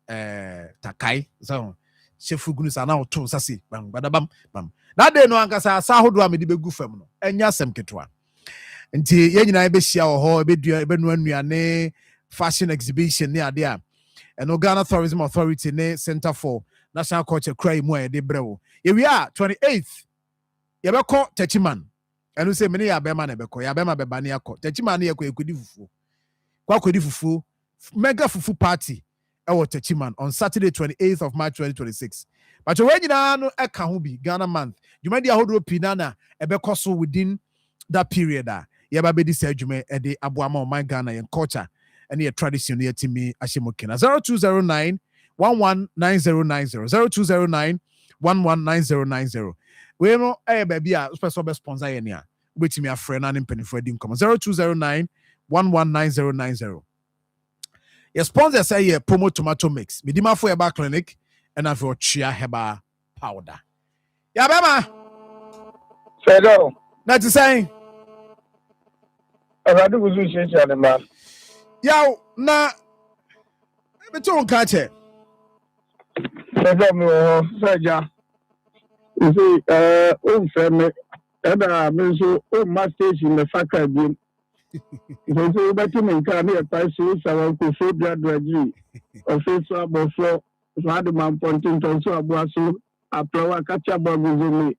takai so chef gunu sa na oto sase bam badabam bam that day no ankasa sa hodo a me de begu fam no enya sem ketwa nti ye nyina be hia wo ho be dua be no anuane fashion exhibition ne ade a eno Ghana Tourism Authority ne Center for National Culture cry mu e de brewo ye we are 28th yebeko Techiman enu se mene ya bema na beko ya bema beba ne yakọ Techiman ne yakọ ekodi fufu kwa kodi fufu mega fufu party ewo Techiman on Saturday 28th of March 2026 but we nyina no eka ho bi Ghana month jumadi ahodo pina na ebeko so within that period yeba be dis adwuma e de aboama o man Ghana yen culture and your tradition ye timi ashemokena 0209 119090 0209 119090 we no baby a special sponsor ye nia obetimi afre na mpanifo adi nkom 0209 119090 your sponsor say ye promo tomato mix midima for your clinic and have your chia heba powder ya bema Hello. na ti say Awurade buzu hyehyɛ ne ma. yaw na beton ka che Sɛsɛ mi wɔ hɔ sɛgya. Nti ɔmfrɛ me ɛda me nso ɔmma station ne fa ka biem. Nti wobɛte me nka ne yɛkwae so sa wɔnkɔfo biadoagye ɔfe so abɔfoɔ so ade mampɔnten so aboa so aplawa kacha bɔgozo me.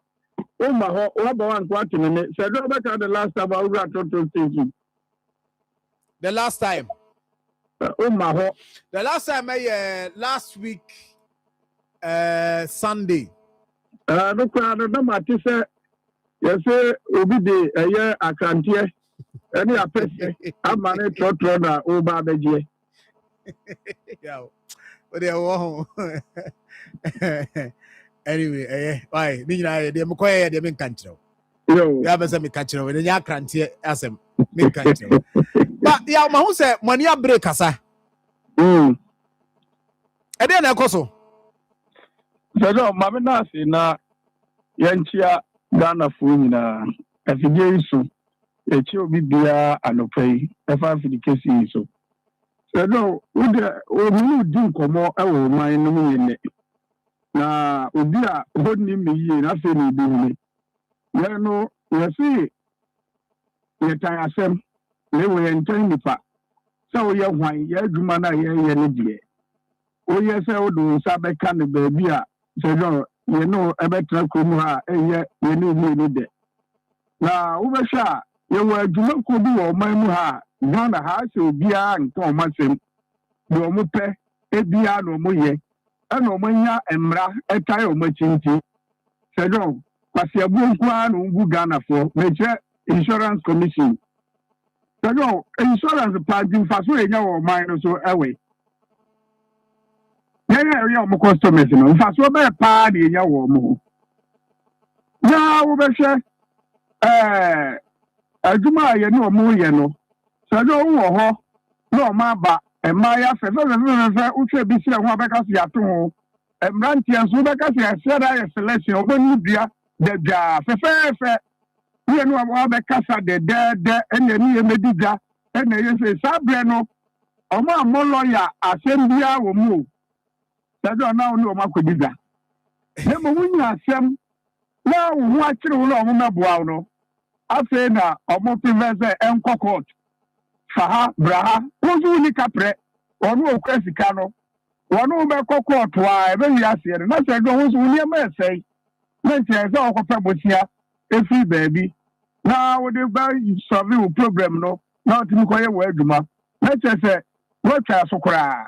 Ɔmma hɔ wɔaba wanko atene ne sɛ dɛ ɔbɛka the last time awura toto station. the last time The last time last week Sunday no crowd no matter say you say obi de akrantie any apese amane trotro na oba beje yeah but they wo anyway why ni nyina de me koye de me kanchiro yo ya be say me kanchiro we nya akrantie asem me kanchiro but ya ma hu say money a break asa e na ekoso so mama na si na yanchia Ghana for nyinaa afidie yi so echi obi bia anɔpa yi ɛfa afidie kesi yi so sɛdo wode ɔmu di nkɔmmɔ ɛwɔ ɔman no mu yɛ na obi a ɔni me yie na afei na ebi hune yɛn no yɛsi yɛtan asɛm na ɛwɔ yɛn nkyɛn nipa sɛ woyɛ hwan yɛ adwuma no a yɛyɛ no deɛ woyɛ sɛ wode wo nsa bɛka no baabi a sɛdo yɛno ɛbɛtena kurom ha a ɛyɛ yɛne mmienu dɛ na wobɛhwɛ a yɛwɔ adwumakuo bi wɔ ɔman mu ha a Ghana ha sɛ obiara nka ɔma sɛm deɛ ɔmo pɛ ebiara na ɔmo yɛ ɛna ɔmo nya mmara ɛtae ɔmo akyinti sɛdo kwasiabuo nko ara na ɔngu Ghanafoɔ mekyerɛ insurance commission sɛdo insurance paadi mfaso yɛnya wɔ ɔman no so ɛwɛ yɛn a yɛyɛ ɔmo customers no mfasoɔ bɛyɛ paa na yɛnya wɔ ɔmo ho na wobɛhwɛ adwuma a yɛne ɔmo yɛ no sɛdo wowɔ hɔ na ɔmo aba mmaayɛ fɛfɛfɛfɛfɛ wotwa bi si ho abɛka so yɛato ho mmeranteɛ nso wobɛka so yɛsɛ da yɛ selection ɔbɛnu dua dadwaa fɛfɛɛfɛ woyɛ no wabɛkasa dɛdɛɛdɛ ɛna ne yɛmɛdi dwa ɛna yɛ sɛ saa berɛ no ɔmo a mmɔ lɔya asɛm biara wɔ mu o sɛdo ɔna wo ne ɔmo akɔdi dwa na mmom wonya asɛm na wo ho akyere wo na ɔmo mɛboa wo no afei na ɔmo pevɛ sɛ ɛnkɔ court fa ha bra ha wo nso wo ni kaprɛ ɔno ɔkura sika no ɔno wobɛkɔ court a ɛbɛwi aseɛ no na sɛ do wo nso wo nneɛma ɛsɛe na nkyerɛ sɛ ɔkɔpɛ bosia ɛfiri baabi na wode ba sɔve wo problem no na ɔtumi kɔyɛ wɔ adwuma na kyerɛ sɛ woatwa so koraa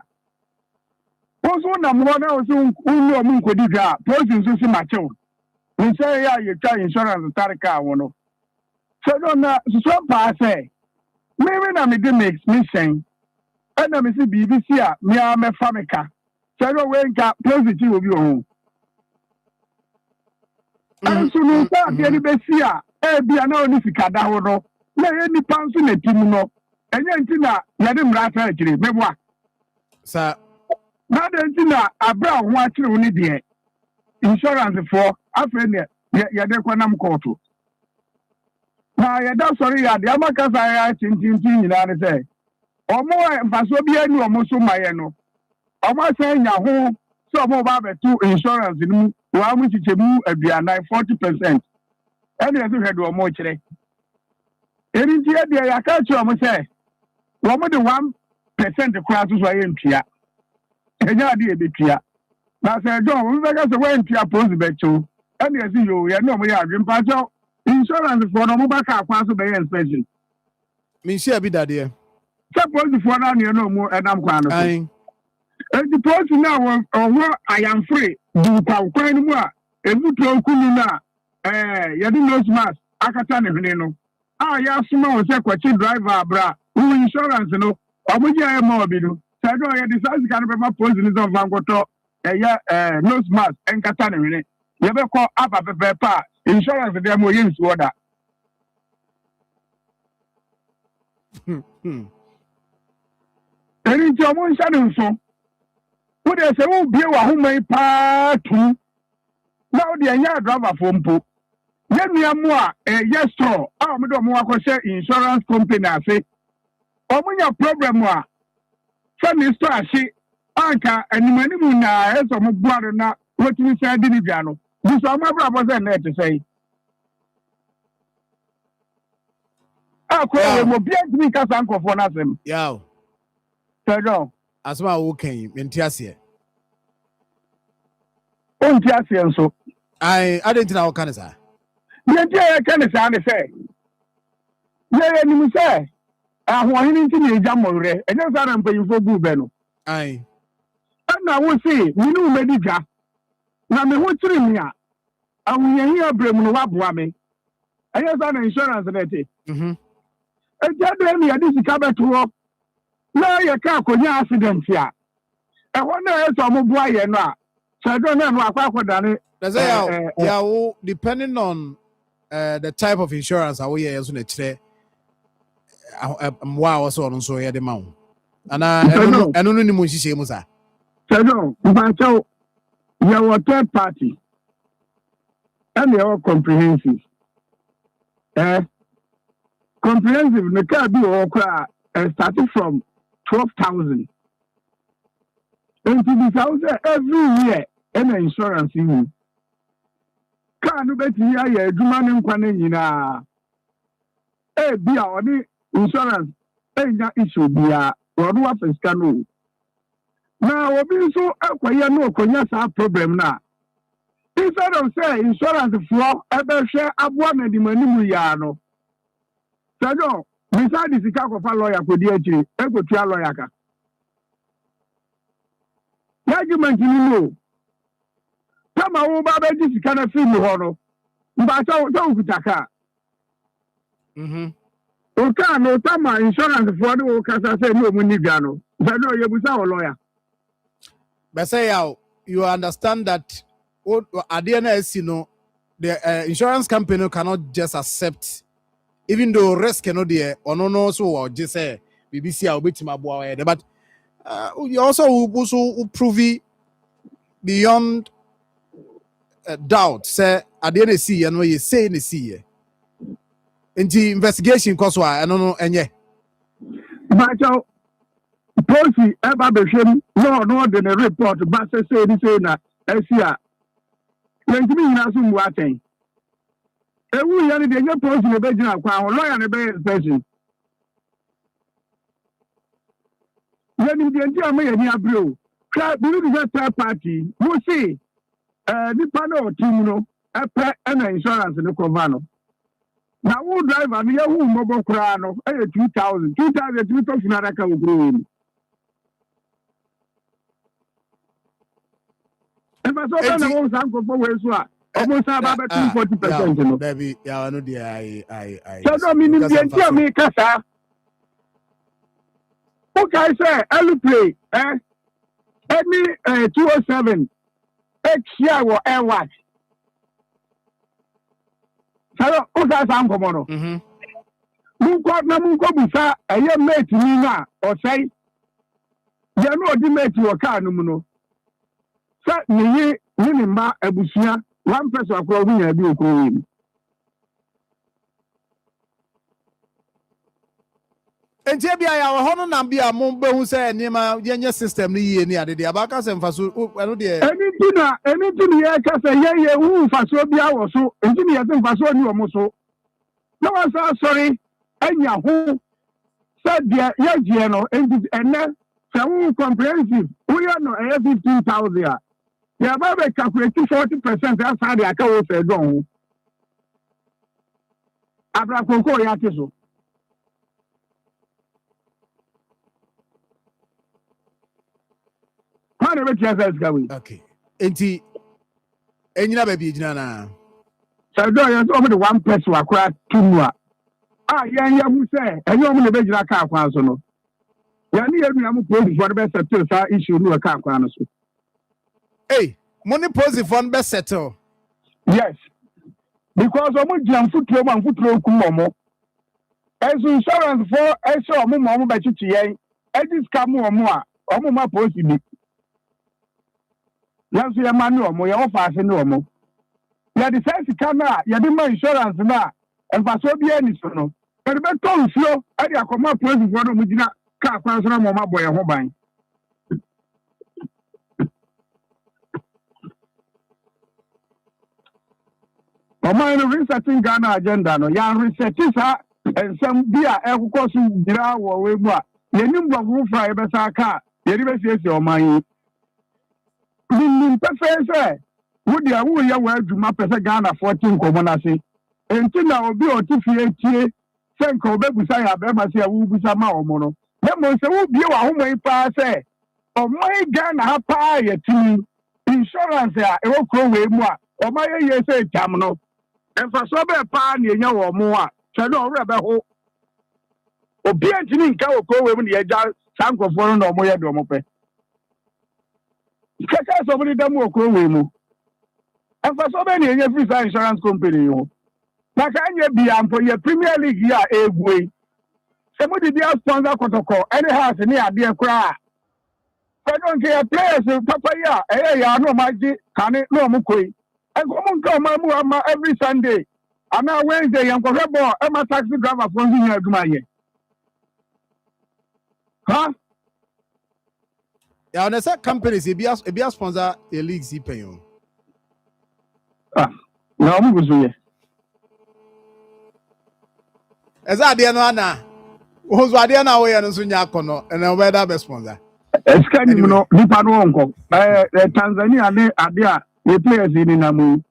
wo nso wonam hɔ na wo sɛ wonni ɔmo nkɔdi dwa a polisi nso si makyew nhyɛ yɛ a yɛtwa insurance tare kaa wo no sɛ do na susua paa sɛ meme na mede mehyɛn ɛna mesi biribi si a mea mɛfa me ka sɛ do wenka polisi wɔ bi wɔ ho ɛnso no sɛ adeɛ no bɛsi a ɛbia na ɔne sika da ho no na ɛyɛ nnipa nso na ti mu no ɛnyɛ nti na yɛde mmara asa akyire mɛboa sa na adɛ nti na aberɛ a wo ho akyere wo no deɛ insurancefoɔ afei ne yɛde kɔnam kɔɔto na yɛda sɔre yɛ adeɛ amakasa yɛ akyintintin nyinaa ne sɛ ɔmo mfasoɔ biara ni ɔmo so ma yɛ no ɔmo asan nya ho sɛ ɔmo ba abɛto insurance no mu wɔn mo kyekyɛmu 40%. ɛne yɛso hwɛ de ɔmo kyerɛ ɛni nti yɛdeɛ yɛaka kyerɛ ɔmo sɛ wɔn de 1% koraa so ayɛ ntua ɛnyɛ adeɛ yɛbɛtua na sɛ ɛdɔn wɔn bɛka sɛ wɔntua polisi bɛkyew ɛne yɛso yoo yɛne ɔmo yɛ adwe mpakyɛw insurance for no mobile car kwan so be inspection me share bi dadeɛ sɛ polisi for na ne no mu ɛnam kwan no so the polisi na wo ayamfre du kwan no mu a ebu to kunu na yɛde nose mask akata ne hwene no a yɛ asoma wo sɛ kwachi driver abra wo insurance no ɔmoji ayɛ ma obi no sɛ do yɛde sasika no bɛma polisi ni so fankɔtɔ ɛyɛ nose mask ɛnkata ne hwene yɛbɛkɔ aba pɛpɛpɛ insurance dem o yin suoda eri nti omo nsa ne nso wo de se wo bie wa homai pa tu na wo de anya driver fo mpo ye nua mo a yes store a omo de omo akɔhye insurance company ase omo nya problem a fa ni store ahye anka animanimu na eso mo buado na wotumi sɛ di ni bia no so amabra bɔsɛ na ɛte sɛ akɔ mo bia tumi kasa nkɔfo na asɛm yaw sɛdo asɛm a wo kan menti aseɛ onti aseɛ nso ai adentina wo kan sa menti yɛ kan sa ne sɛ yɛ nim sɛ ahoɔhene nti ne egya mmɔwerɛ ɛnyɛ sa na mpanyimfo gu bɛ no ai ɛna wo se mini wo medi dwa na me ho tiri mi a awuyehi abrem no waboa me ɛyɛ sa na insurance na ɛte ɛgya de me yɛde sika bɛto na yɛka akɔnya accident a ɛhɔ na ɛsɛ ɔmo boa yɛ no a sɛ do na no akɔdane yaw depending on the type of insurance awo yɛ so na kyerɛ mwa a wɔsɛ ɔno nso yɛde ma wo ana ɛno no ni mu nhyehyɛ mu sa sɛ do mpankyɛw yɛwɔ third party and they are comprehensive. Comprehensive, the car be starting from 12,000. And to this house every year, and insurance in car no bet here, do man in Quanina. Be our insurance, issue be a one of a scandal. Now, we be so acquire no cognac problem now. Instead of say insurance for ever share up one and the money we are no. So no, beside the Chicago lawyer could DH, echo to a lawyer. The argument you know. Come on, Baba, this kind of film horror. But I don't Taka. Okay, no time insurance for the workers. I say no money, Gano. So no, you was our lawyer. But say you understand that at the end, you know, the insurance company cannot just accept, even though risk cannot there or no so or just say BBC will beat my boy. But you also prove beyond doubt. Say at the end, see, and what you say in the sea. In the investigation, cause why I don't know, and yeah. But policy ever be him no the report but say this na esia when me na so mu aten ewu ya ne de nye policy ne be gina kwa lawyer ne be inspection when the entire me ni abro try believe the third party who see the panel team no epe na insurance ne cover no na who driver ne who mobile kra no 2000 to finara ka ogro. If I saw that, I was uncle for where you are. Almost about 40%. Baby, yeah, I know the I. So, I mean, the entire me, Casa. Okay, sir, I'll play. Any 207 X or Air Watch. So, okay, I'm coming. Munko Busa, a young mate, Nina, or say, you know, the mate to a car, no. Ni ma abusia one person akro wi na bi okro wi enti bia ya wo hono na bia mo be hu say ni ma yenye system ni yie ni ade de abaka se mfaso eno de anything ye ka say ye hu mfaso bia wo so enti ni ye se mfaso ni wo mo so no was sorry anya hu said ye je no enti ene se hu comprehensive we no 15,000. Yeah, about calculating 40% outside the account said don't. Abracoko Yakiso. How do you going? Okay. Enti, Enina baby, Jana. So, do you over the one person who acquired 2 more? Yeah, who say, and you're going to be a car council. Yani I'm going for the best issue no car council. Hey, money pose fund best settle. Yes. Because omo jam futuro man futuro kumomo. Esu insurance for eso omo ba chichi yen. Edis kamu omo a omo ma pose bi. Yanso ya manu omo ya ofa ase no omo. Ya the sense kana ya di ma insurance na enfaso bi ani so no. Ebe to nsuo e di akoma pose for no mugina ka kwan so na mo ma boye ho ban. Omo resetting Ghana agenda no ya reset sa ensem bia ekokoso dira wo we mu a yenim blogwu fra ebesa ka yeri be siesie oman nim pefese wo dia wo ya wa adwuma pese Ghana 14 komo na se enti na obi otifie tie se nka obegusa ya be ma se ya wo gusa ma omo no na mo se wo bie wa homo ipa se oman Ghana ha pa yeti insurance ya e wo kro we mu a oman ye se jam no enfaso be pa na enya wo mo a se no ore be ho obi antini nka wo kro we mu na ye ja sankofo no na omo ye do omo pe kaka so many dem wo kro we mu enfaso be na enya free insurance company yo na ka anya bi ampo ye Premier League ya egwe se mo di dia sponsor kotoko any house ni ade kra so don't care players papa ya ya no maji kane no mo koi Akoma come every Sunday. And now Wednesday, I'm going to I'm a taxi driver from here. Huh? Yeah, on the set companies, it be a sponsor a league CPU. No, I'm going to As I didn't know, who's what they are now, and Sunyakono, and then where that sponsor. Eskanimo nipa no onko Tanzania ne ade we players in namu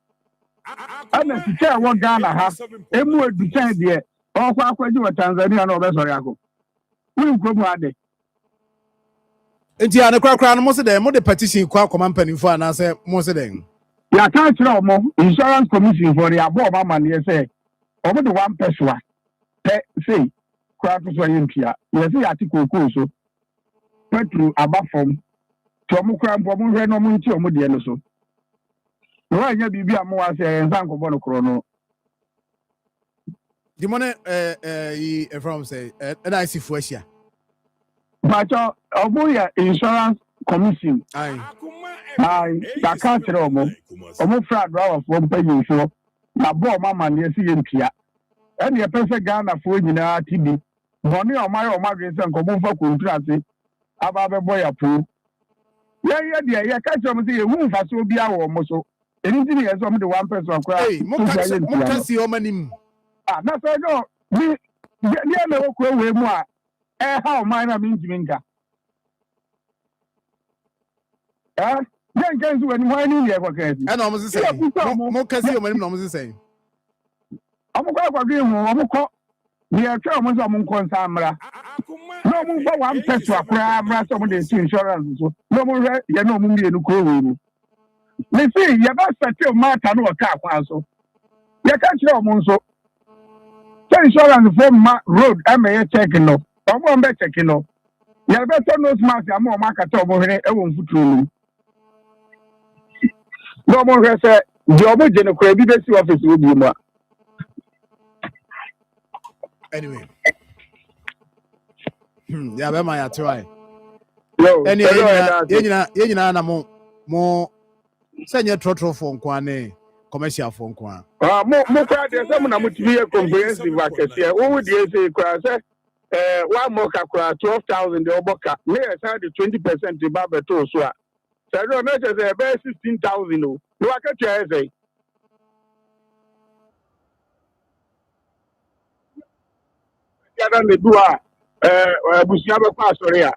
ana tike wo Ghana ha emu edukan de okwa akwaji wa Tanzania na obesori ako wi ko mu ade Enti ana kra no mo se dem mo de petition kwa Akoma mpanimfo ana se mo se dem ya ka kira omo insurance commission for the abo mama ne say omo de one person say kwa to so yempia ye say atikoko so Petro abafom to omo kra mbo mo hwe no mo nti omo de no so no anya bibi amo wa se nsan ko bono kro no the money from say and I see for Asia but omo ya insurance commission aye da ka kire omo fra driver from paying na bo mama ne si yempia ene e pese Ghana fo nyina tibi boni o ma gbe se nko mo fa contract aba be boy apu ye de ye ka kire mo se ye hu fa so bia wo mo so eni ti ye so mo de one person akwa hey mo ka si o manim na so no ni na wo ko we mu a ha o man na mi njiminka Then wani wani ne kwa kasi and I was say mo ka si o manim na mo say amukwa kwa bi hu amukọ ni atwa mo so mo nkọ nsamra no mo gba one person akwa amra so mo de insurance so no mo hwe ye no mo mienu ko we ni me see ye ba settle matter no ka akwa so ye ka kire mo nso so insurance for ma road am ye check no omo mbe check no ye be so no smart am o makata omo hwe e wo mfuturo ni no mo hwe se di omo je no kwa bi be si office wo bi mu a anyway yeah be my try yo ye nyina na mo senya trotro for nkwa ne commercial for nkwa mo kwa de se mo na mo tiri comprehensive akese wo de se kwa se one more kakura 12,000 de oboka me say the 20% ba beto so a say no na say be 16,000 o no akatua say ya na le duwa busia be kwa sori a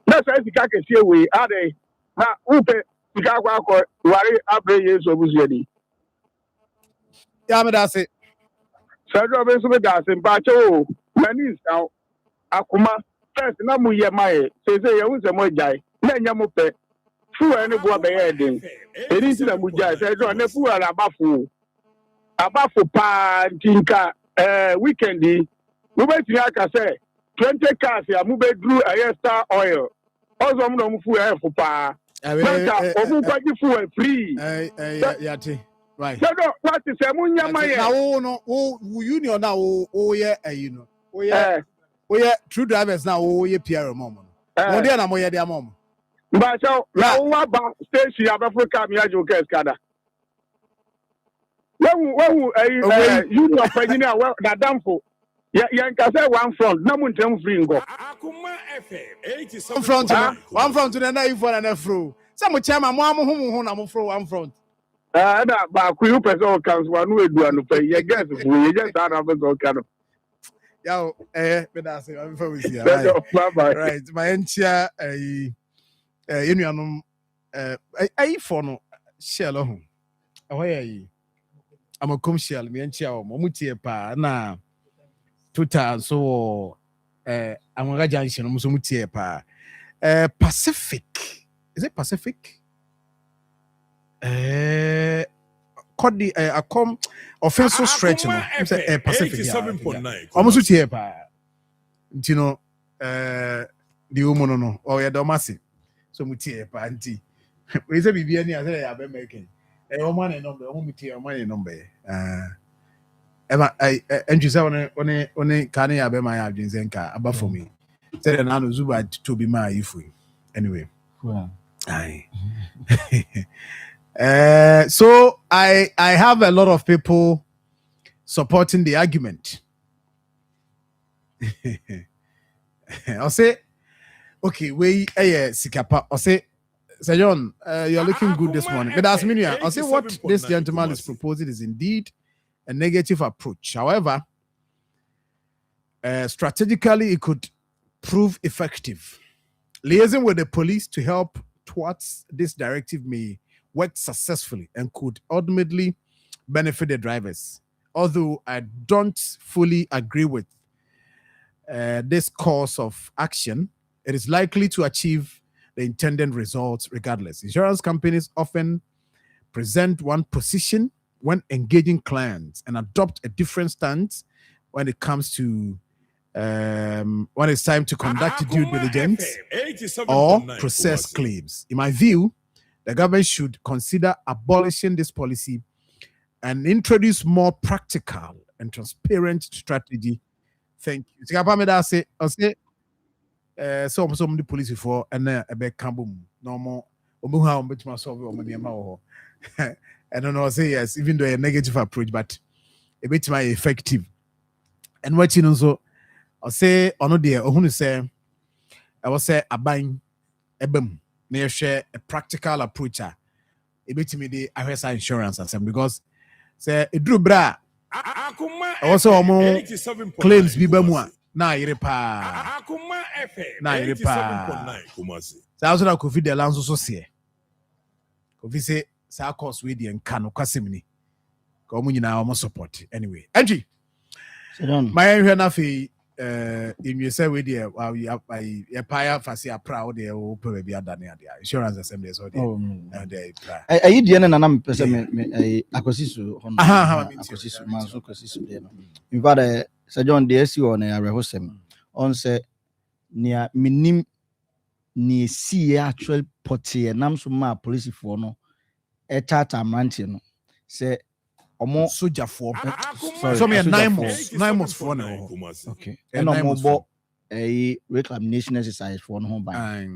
na say sika kese we ade na upe sika kwa ko wari abre yeso busia di ya me da se say do be so be da se ba cho manis now Akoma first na mu ye mai say ye hu se mo jai na nya mo pe fu ene bo be ye den eri ti na mu jai say do na fu ala abafo pa tinka weekend we be ti aka say 20 cars ya mu be dru Star oil ozo mu no mu fu e fu pa na obu kwaji fu e free ya ti right so do what say mu nya mai na wo no wo union na wo ye ayi no wo ye we true drivers now we PR mom no dey na mo ye dey mom ba so na wa ba station Africa mi ajo kes kada wo union pagina wa na damfo ya nka say one front na mu ntem free ngo Akoma FM 87 one front to na if one na fro say mo chairman mo ho na mo fro one front na ba ku you person council wa no edu anu pe ye guess fu ye just na person kan yo me da say I'm from here right my entia yenuanom for no shell ho ahoy amakom shell me entia o mo tie pa na total so amara junction mo so mutie pa Pacific is it Pacific Cody Akoma offensive stretch no Pacific 87.9 almost tie pa ntino the woman no o ya domasi so mutie pa anti we say bibia ni ase ya be making o man e number o mutie o man e number ema enju say one kan ya be my adwin zenka aba for me say na no zuba to be my ifu anyway Wow. ai So I have a lot of people supporting the argument. I'll say, okay, Sikapa. I'll say, Sir John, you're looking good this morning. But that's me. I'll say what this gentleman is proposing is indeed a negative approach. However, strategically, it could prove effective. Liaising with the police to help towards this directive may work successfully and could ultimately benefit the drivers. Although I don't fully agree with this course of action, it is likely to achieve the intended results regardless. Insurance companies often present one position when engaging clients and adopt a different stance when it comes to when it's time to conduct due diligence or process claims. In my view, the government should consider abolishing this policy and introduce more practical and transparent strategy. Thank you. I'll say some the police before and then a back cambum normal. I don't know. I say yes, even though a negative approach, but a bit more effective. And what you know, so I say, on the who say, I will say a buying a boom. May share a practical approach. A bit me the RSI insurance and some because say it drew bra. Also, more claims be bemwa. Na irepa. Na irepa. So I was not could the lands also say. Could say, sa course with the and cano casimini. Come you now almost support. Anyway, Angie. My Renafi. In you say with the a paya fancy a proud they open be done insurance assembly so they I eat the end and I'm acquisition in fact Sir John the SU on a rehosem on say near minim ni see actual potty and nam so police for no a tata mantian say omo soldier for so me 9 months for now. Okay. And omo a reclamation exercise for no by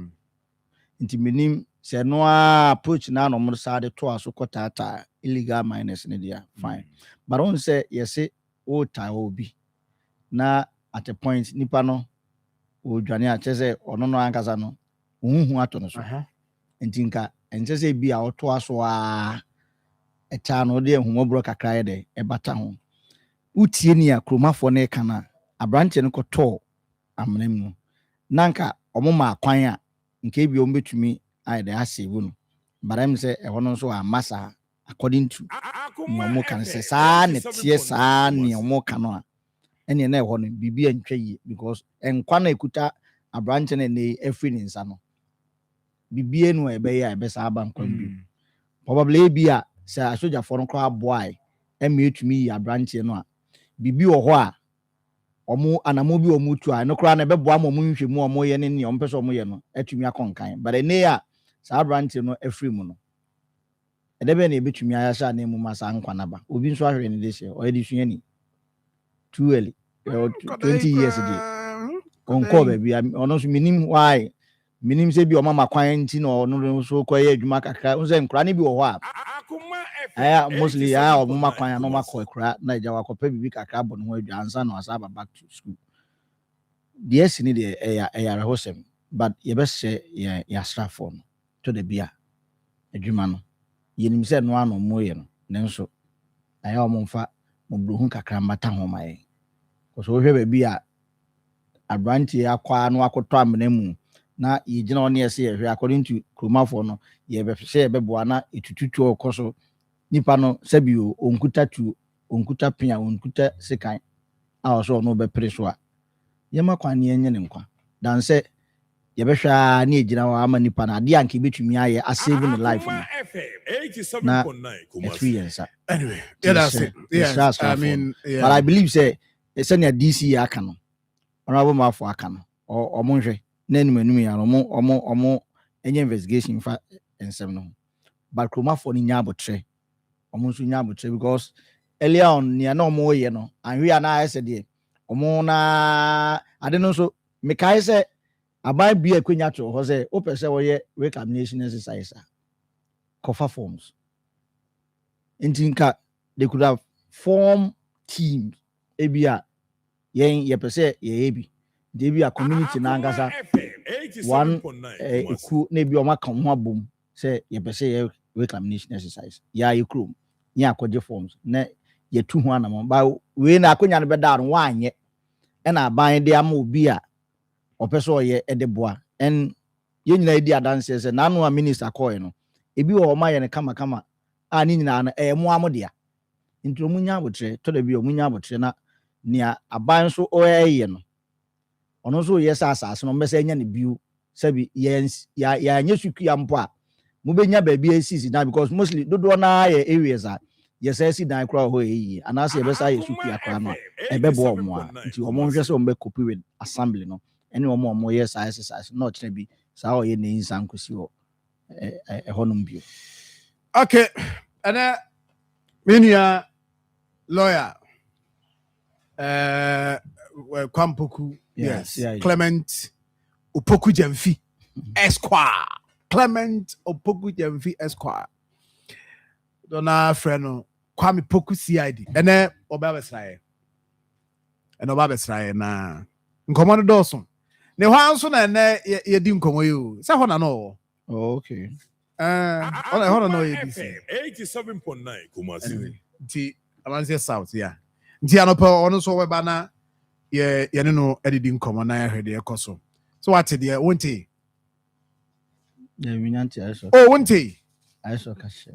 inti minim say no approach na no mo side to aso kotata illegal miners in there fine but on say yes say o tie obi na at a point nipa no o dwane a chese ono no ankasa no huhu ato no so inti nka enche say bi a oto aso a eta no de ehumobro kakra de ebata ho utie ni akromafo na kana abranche no koto amnem no nanka omoma akwan a nke bi ombetumi ai de asebu no baram se ehwo no so amasa according to ni omo kan se sa ne tie sa ni omo kan no a ene na ehwo no bibi antwaye because enkwa na ekuta abranche na ne efri ni nsa no bibi enu ebe ya ebe sa abankwan bi probably bi a sa soja for no kwa boy emetumi ya branch no a bibi wo ho a omo anamo bi omo tu a no kra na bebo am omo nhwemu omo ye ne ne omo pese omo ye no atumi akonkan but ene a sa branch no afri mu no edebe na ebetumi ayasha na emu masa nkwana ba obi nso ahwere ne dese o ye disunya ni too early 20 years ago onko ba bi ono so minim why minim se bi o mama kwan nti no no so koye adwuma kakra unse nkra ne bi wo ho a aya mostly ya o mama kwan no makọ kra na ja wakopa bibi kakra bo no ho adwa ansa no asaba back to school the sini de eya rehosem but ye be se ya strafo no to the bia adwuma no yenim se no ano moye no nenso aya o momfa mo brohu kakra mata ho mai ko so hwe ba bia abranti akwa no akoto amnemu na yigina on yesi ehwe according to kromafo no ye be hye be boa na etututu okoso nipa no sabio onkuta pia onkuta sekan a oso no be preso a ye makwa ne enye ne nkwa dan se ye be hwa na yigina wa ama nipa na ade anke betumi aye a save in life no 87.9 years anyway yeah that's it yeah I mean yeah. But I believe say senior DC aka no honorable Marfo aka no o monhwe nenu ya omo enye investigation fa ensem no but kromafo ni nya abotre omo nso nya abotre because earlier on near no omo ye no anhwe na ase de omo na ade no so mekai se aban bia kwenya to ho se opese wo ye reclamation exercise kofa forms Intinka, they could have formed teams. Ebia, yen yepese ye they be a community nangasa. One ku nebi oma kamwa boom. Say yepese reclamation exercise. Ya you crew. Ya koje forms. Ne ye 200 amount. But we na kunya be down one ye. And I buy the amu beer. Or person ye edeboa. And ye idea dances and nano a minister coin. Ebi o my and kama. Ani na mo amodia. Into munya wotre to the bi munya wotre na nia aban so oyeye no ono so yes asase no mbese nya ne biu sabi yes ya nyesuku ya mpo a mu benya ba bi asisi na because mostly dodo na ye areas a yes asi dan kra ho eyi anase ye besa yesuku ya kra no ebebo omo a nti omo hwe se ombe copy with assembly no ene omo yes exercise no kire bi sa o ye ne insan kosi ho honum biu. Okay, and Minia lawyer Kwampoku, yes, Clement Opoku Jemfi Esquire, Clement Opoku Jemfi Esquire. Dona Freno Kwame Poku CID, and then Obabesraye, and Obabesraye na Nkomodo Dawson. Ne Hanson and ye dim komo you. Say hona no. Oh, okay. Hona no ye 87.9 Kumasi. Nti amanse South, yeah. Nti anopo ono so weba na ye no edidi nkomo na hwede ekoso. So what dey wonte? Yeah, we nyanti aso. Oh, wonte. Aso kashe.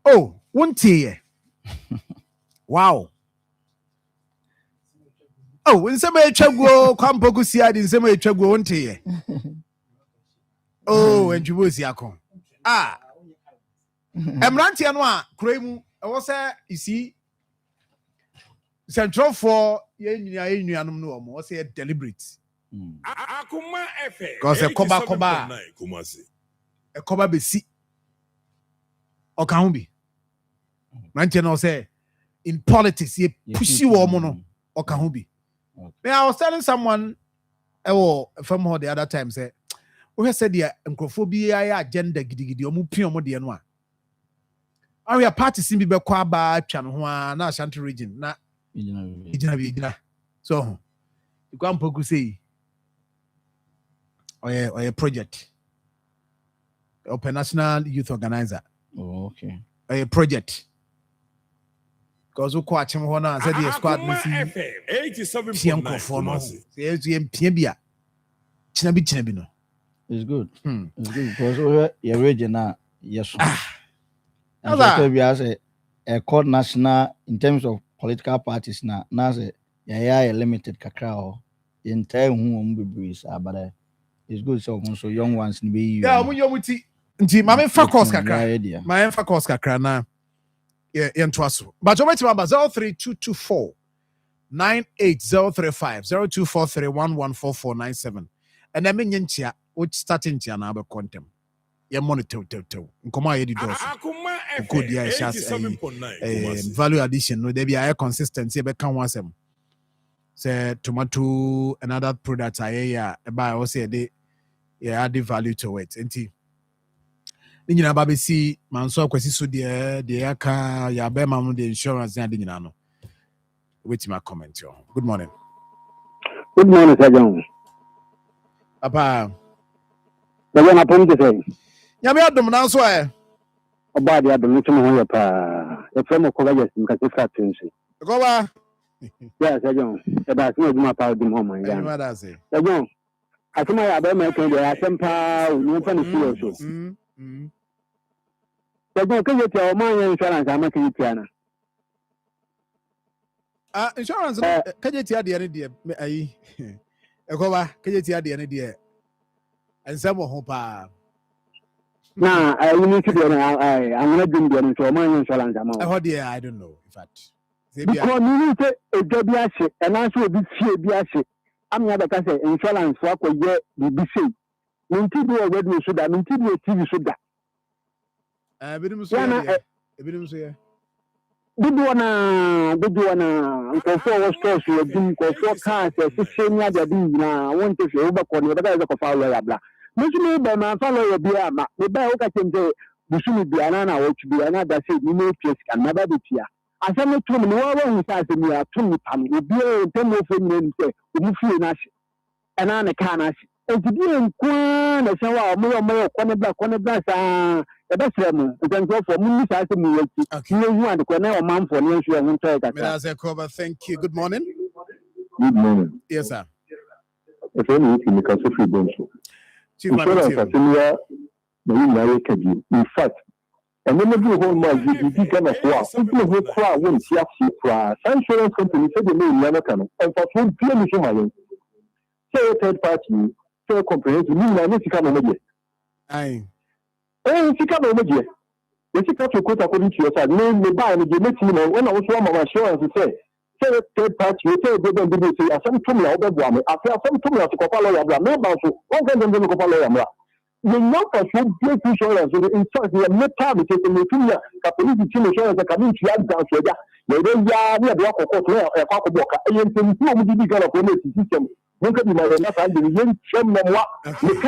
Oh, wonte. Wow. Oh, nsema etwaguo Kwampoku siade nsema etwaguo wonte. Oh, entwibosi akon. Ah. Emrantie no a kuremu e wo se isi Central for ye nuanom no omo say deliberate. Akoma FM. Because koba e koba besi. Oka hu bi. Manche no say in politics ye push you omo no oka hu bi. I was telling someone from the other time say we said the encrophobia agenda gidigidi omo pin omo de no a. Our party sim be kwa ba twa no ho a na Ashanti region na Ijina. So, you go and Poku say, or a project, Open National Youth Organizer. Oh, okay. Or a project. Because we watch him one and said the squad missing 87.9. Chinabi. It's good. It's good because you're ready now. Yes. And so we have a core national in terms of political parties now say yeah limited kakra or entire who be breeze but it's good so young ones be yeah muti nti mama focus kakra my focus kakra na yento aso but you meet number 03224 98035 0243114497 and then menyentia which starting tia na be contem ye monitor nkomo ayedi dos good yeah value addition no there be a consistency be kan wasem say tomato another product aye buy also dey add value to it enti ni nyina ba be si manso akwasi so de aka ya be ma the insurance na de nyina no wait my comment yo good morning Sir John. Papa Baba na pom say ya me adom na so Obadi adom nti mo ho pa e frem ko ba yes mka se fatin si go ba yeah Sir John e ba se oduma pa odum ho man ya ma Sir John atuma ya ba ma kan de asempa ni fa ni so so Sir John ke yeti o man insurance ama ke yeti na insurance ka yeti ade ne de ayi e go ba ka yeti ade ne de ensemo ho pa na you need to be I'm not doing the so man insurance am I don't know in fact because you need to a job yache and also be fee bi ache am ya beka say insurance for akoye bi say minti do already so that minti do TV so that ebinim so ya bidu na nkofo was stores we dim nkofo cars e senya da bi na won te hwe wo ba ko ne ba ga ko fa lo ya bla Musu be man follow your beer ma. Me ba o ka chemje busumi bi anana wo tu bi anada say ni no case kan na ba betia asem to me wo hu say asem ya to me pam obi o ntemo fo nyina ni say omu fie na hye ana ne ka na hye ntidi nkwa na se wa mo kone bla sa e be sere mu ntanso fo mu ni sa asem ni wati ni hu ade ko na o manfo ne nhwe hu ntai ka Akoma, thank you. Good morning. Good morning. Yes, sir. If any you can so free bonso. Chief Insurance Madam. asemia na you na make you. In fact, and when you go home you can afford. People who cry won see after insurance company say they may never can. And for one pay me so money. Say third party, say comprehensive, you na make come on. Aye. You come on. You see what you quote according to your side. No, buy and you make you know when I was one of my insurance say third party, you say they don't do say some to me over one. I feel some to me to copy lawyer, no bounce. One can do copy lawyer. The number should be insurance. In fact, we are not time to take the two police team insurance that come into your down to that. They don't have a block of court, a cock of walker. I am saying, who would be kind of system? Look at my enough and the show me what.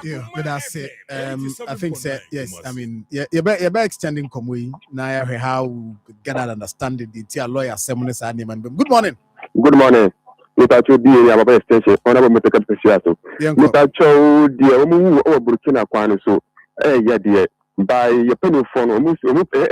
Yeah, but that's it. I think that yes. I mean, you're by extending comwe now. How get that understanding the tier lawyer seminars and man. Good morning. Good morning. Mr. Cho di ya baba extension honorable Mr. Kapesiato. Mr. Cho di omu o Burkina Faso so ya di by your penny phone omu e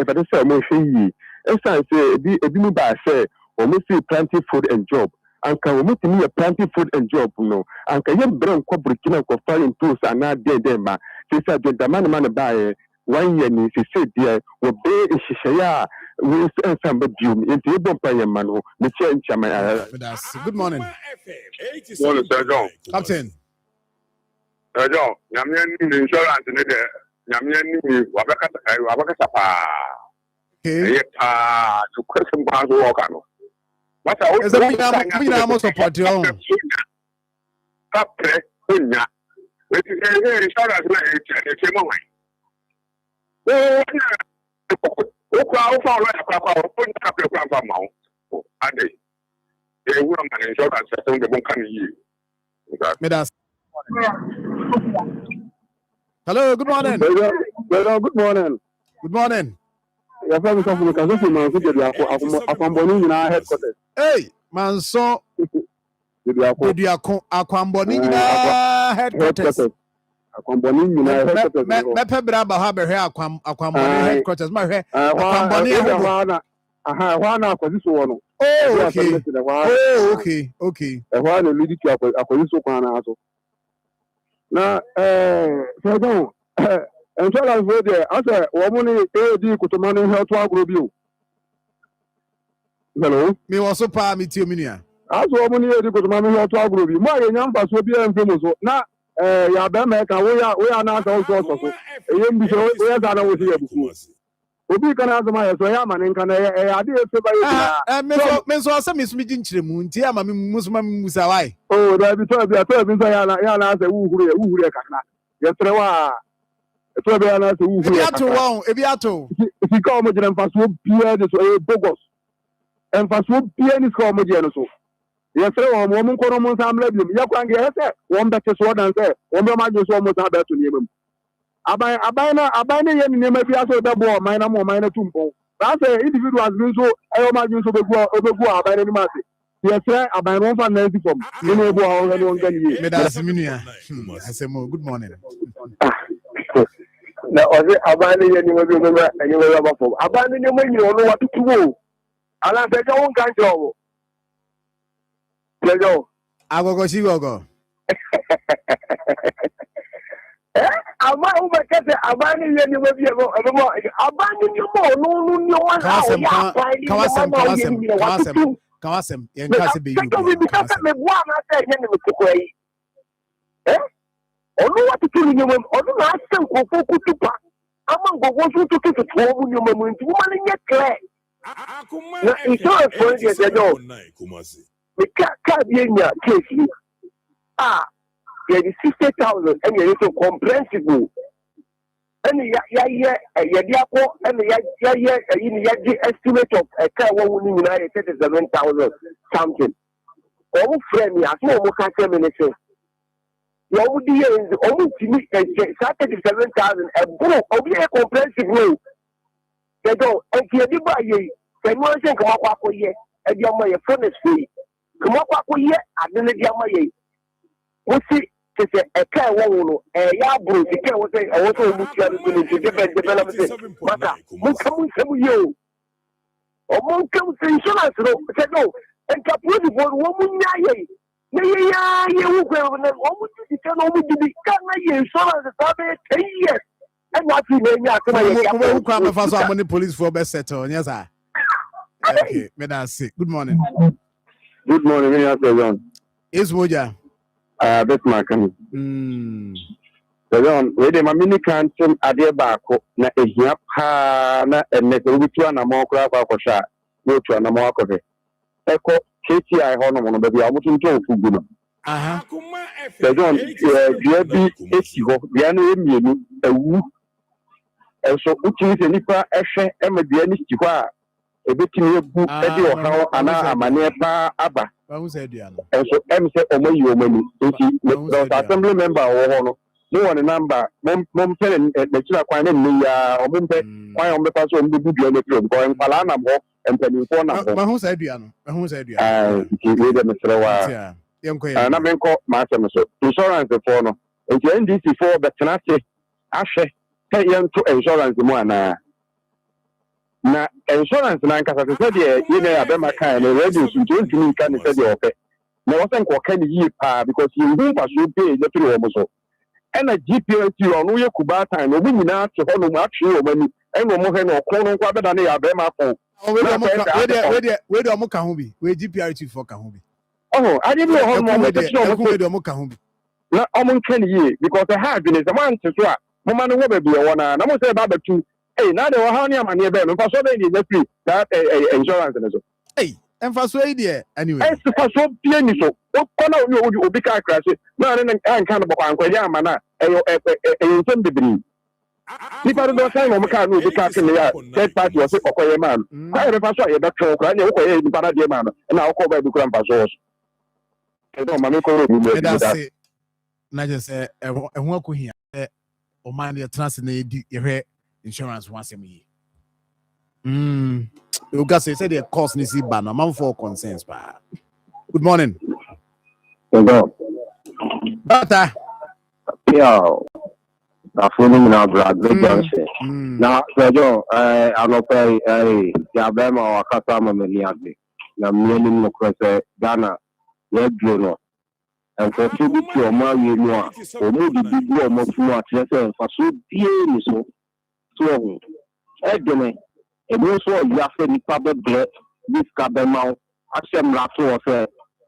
fa say omu hwe yi. Esan say ebi mu ba say omu see plenty food and job. Anka omu timi ya plenty food and job no. Anka ye brand ko Burkina ko foreign tools ana de ma. Say say the man ba 1 year ni say there wo be hihya we some bedroom into Bompire Manu, the change. Good morning. Morning, Sir John. Captain. Sir John, Yamian insurance in the Yamian Wabakasapa. To question pass Wakano. What I almost support your own. Capre, Punya. Which is a insurance like a came away. How far away a couple of amount? And they would have insurance on the Bunkan year. Hello, good morning. Good morning. Good morning. Your family come from the country, man. Akwamboni in our headquarters. Hey, man, so did you Akwamboni in our headquarters? Akwamboni in our headquarters. Mepebra Bahaber here, Akwamboni headquarters. My hair, Akwamboni. Aha, this one. Oh, okay. Oh, okay. One lead to Akwadiso Kwana. Now, so don't. And tell us where there, as a woman, AD Kutumani help to agro view. Hello, me was so pa me tio minia. As a woman, AD Kutumani help to agro view. My young pass will be famous. Now, ya Bemeka, we are not also. A young bishop, we are not with you. Obi kana azuma so ya manen kana ade efe ba yi me so asa me sumi ginchire mu nti ama me musuma musa wai oh da bi to bi ya na asa wuhure kakra ye tre wa to be ya na asa wuhure ebi ato si ka mo jira mfaso bia de so bogus mfaso bia ni ka mo jira no so ye tre wa mo mun kono mun samla bi ya kwa nge ese won be te so dan se won be ma je so mo sa be to ni emam Abana ye ni nema bi aso be bo man na mo man na tumpo that say individuals bin so ayo ma bin so obegu abana ni ma se ye say abana won fa 90 form ni no bo awon ni won gan yi me da siminua asemo good morning na oze abana ye ni mo bi mo ani wo ba form abana ni mo ni ono wa tutuwo ala be ka won kan jowo lejo agogo si gogo ama ubekete abani ye ni webi ebo abani ni mo no ni wa kawasem ye nkase be you kawasem me bua na say ye ni me kokoyi onu wa tutu ni mo onu na asen kokoko kutupa ama ngogo so tutu tutu mu ni mo nti wo ma nye clear na insurance for the job me ka bi nya case there is 60,000 and you need comprehensible. And ya and the estimate of a car winning United States 7,000 something. All friend me as no more can say What would you almost to me 37,000 a book of a comprehensive rule? They go and you buy ye. Can you say come up for ye? And your money phone is free. Come up for ye, I didn't get my ye. What's it? To say a car won't a yaboo, the car was saying, I also look at the development. But come with you. Or won't come to insurance. Said no, and Capri for woman. Yeah, you will almost tell me to be insurance 10 years. And not in police for best settle. Yes, sir. Okay, good morning. Good morning, Is Moja? Best market. So, where the mini canton at the back, na a yap, na and let the weekend a more crap for shot, go to an amount of it. Echo KTI Honor, but we are looking to Fuguno. So, don't be 80 go, the enemy, a woo. And so, which is a nipper, Eshe, and the Anistiqua, a bit in your book, Eddie or how Anna, Manepa, Abba. And so, M said, oh, you money, assembly member or no one number, Mom telling the children, or Mumpe, why on the person would be on the room, going Palana and penny for now. But who said you? Who said you? And I'm called Master Insurance the phone. And you end this before, but can I say, Ashe, hey, young to insurance the one. Now, insurance, and I can say, you know, Abema kind of ready to do me can say, okay. No one can year because you don't pay the three almost. And a GPS on Uya Kubata and winning out to Honor actually when and no more no corner rather than a Abema phone. Where do Mokahubi? Where GPRT for Kahubi? Oh, I didn't know how much. Not almost 10 years because the hard been is a man to swap. Woman will be a one, and I must say about the two. Hey, now they were honey, and you're better. For so many, that insurance and so. Hey, and for so idea anyway. As for so plain, so what corner you will be car crash? No, then I can't about Uncle Yamana, a send the breed. People don't say, I'm can't move the car in the third party or a man. I have a sorry, that's all. I know a Paradigm, and I'll call by the grandpa source. I don't know, not just a walk here or mind your transit insurance once a year. You got to say the cost is ban a month for concerns. Good morning. Butter. Yeah, I'm feeling now, Brad. Now, I'm not paying a Yabema or Katama Mediati. I'm meaning to Ghana, Red Juno. And for two weeks, your man, you know, or maybe big or more too much, for so dear, so, Edgene, and also you have any public blood, this cabin, Asham Rato of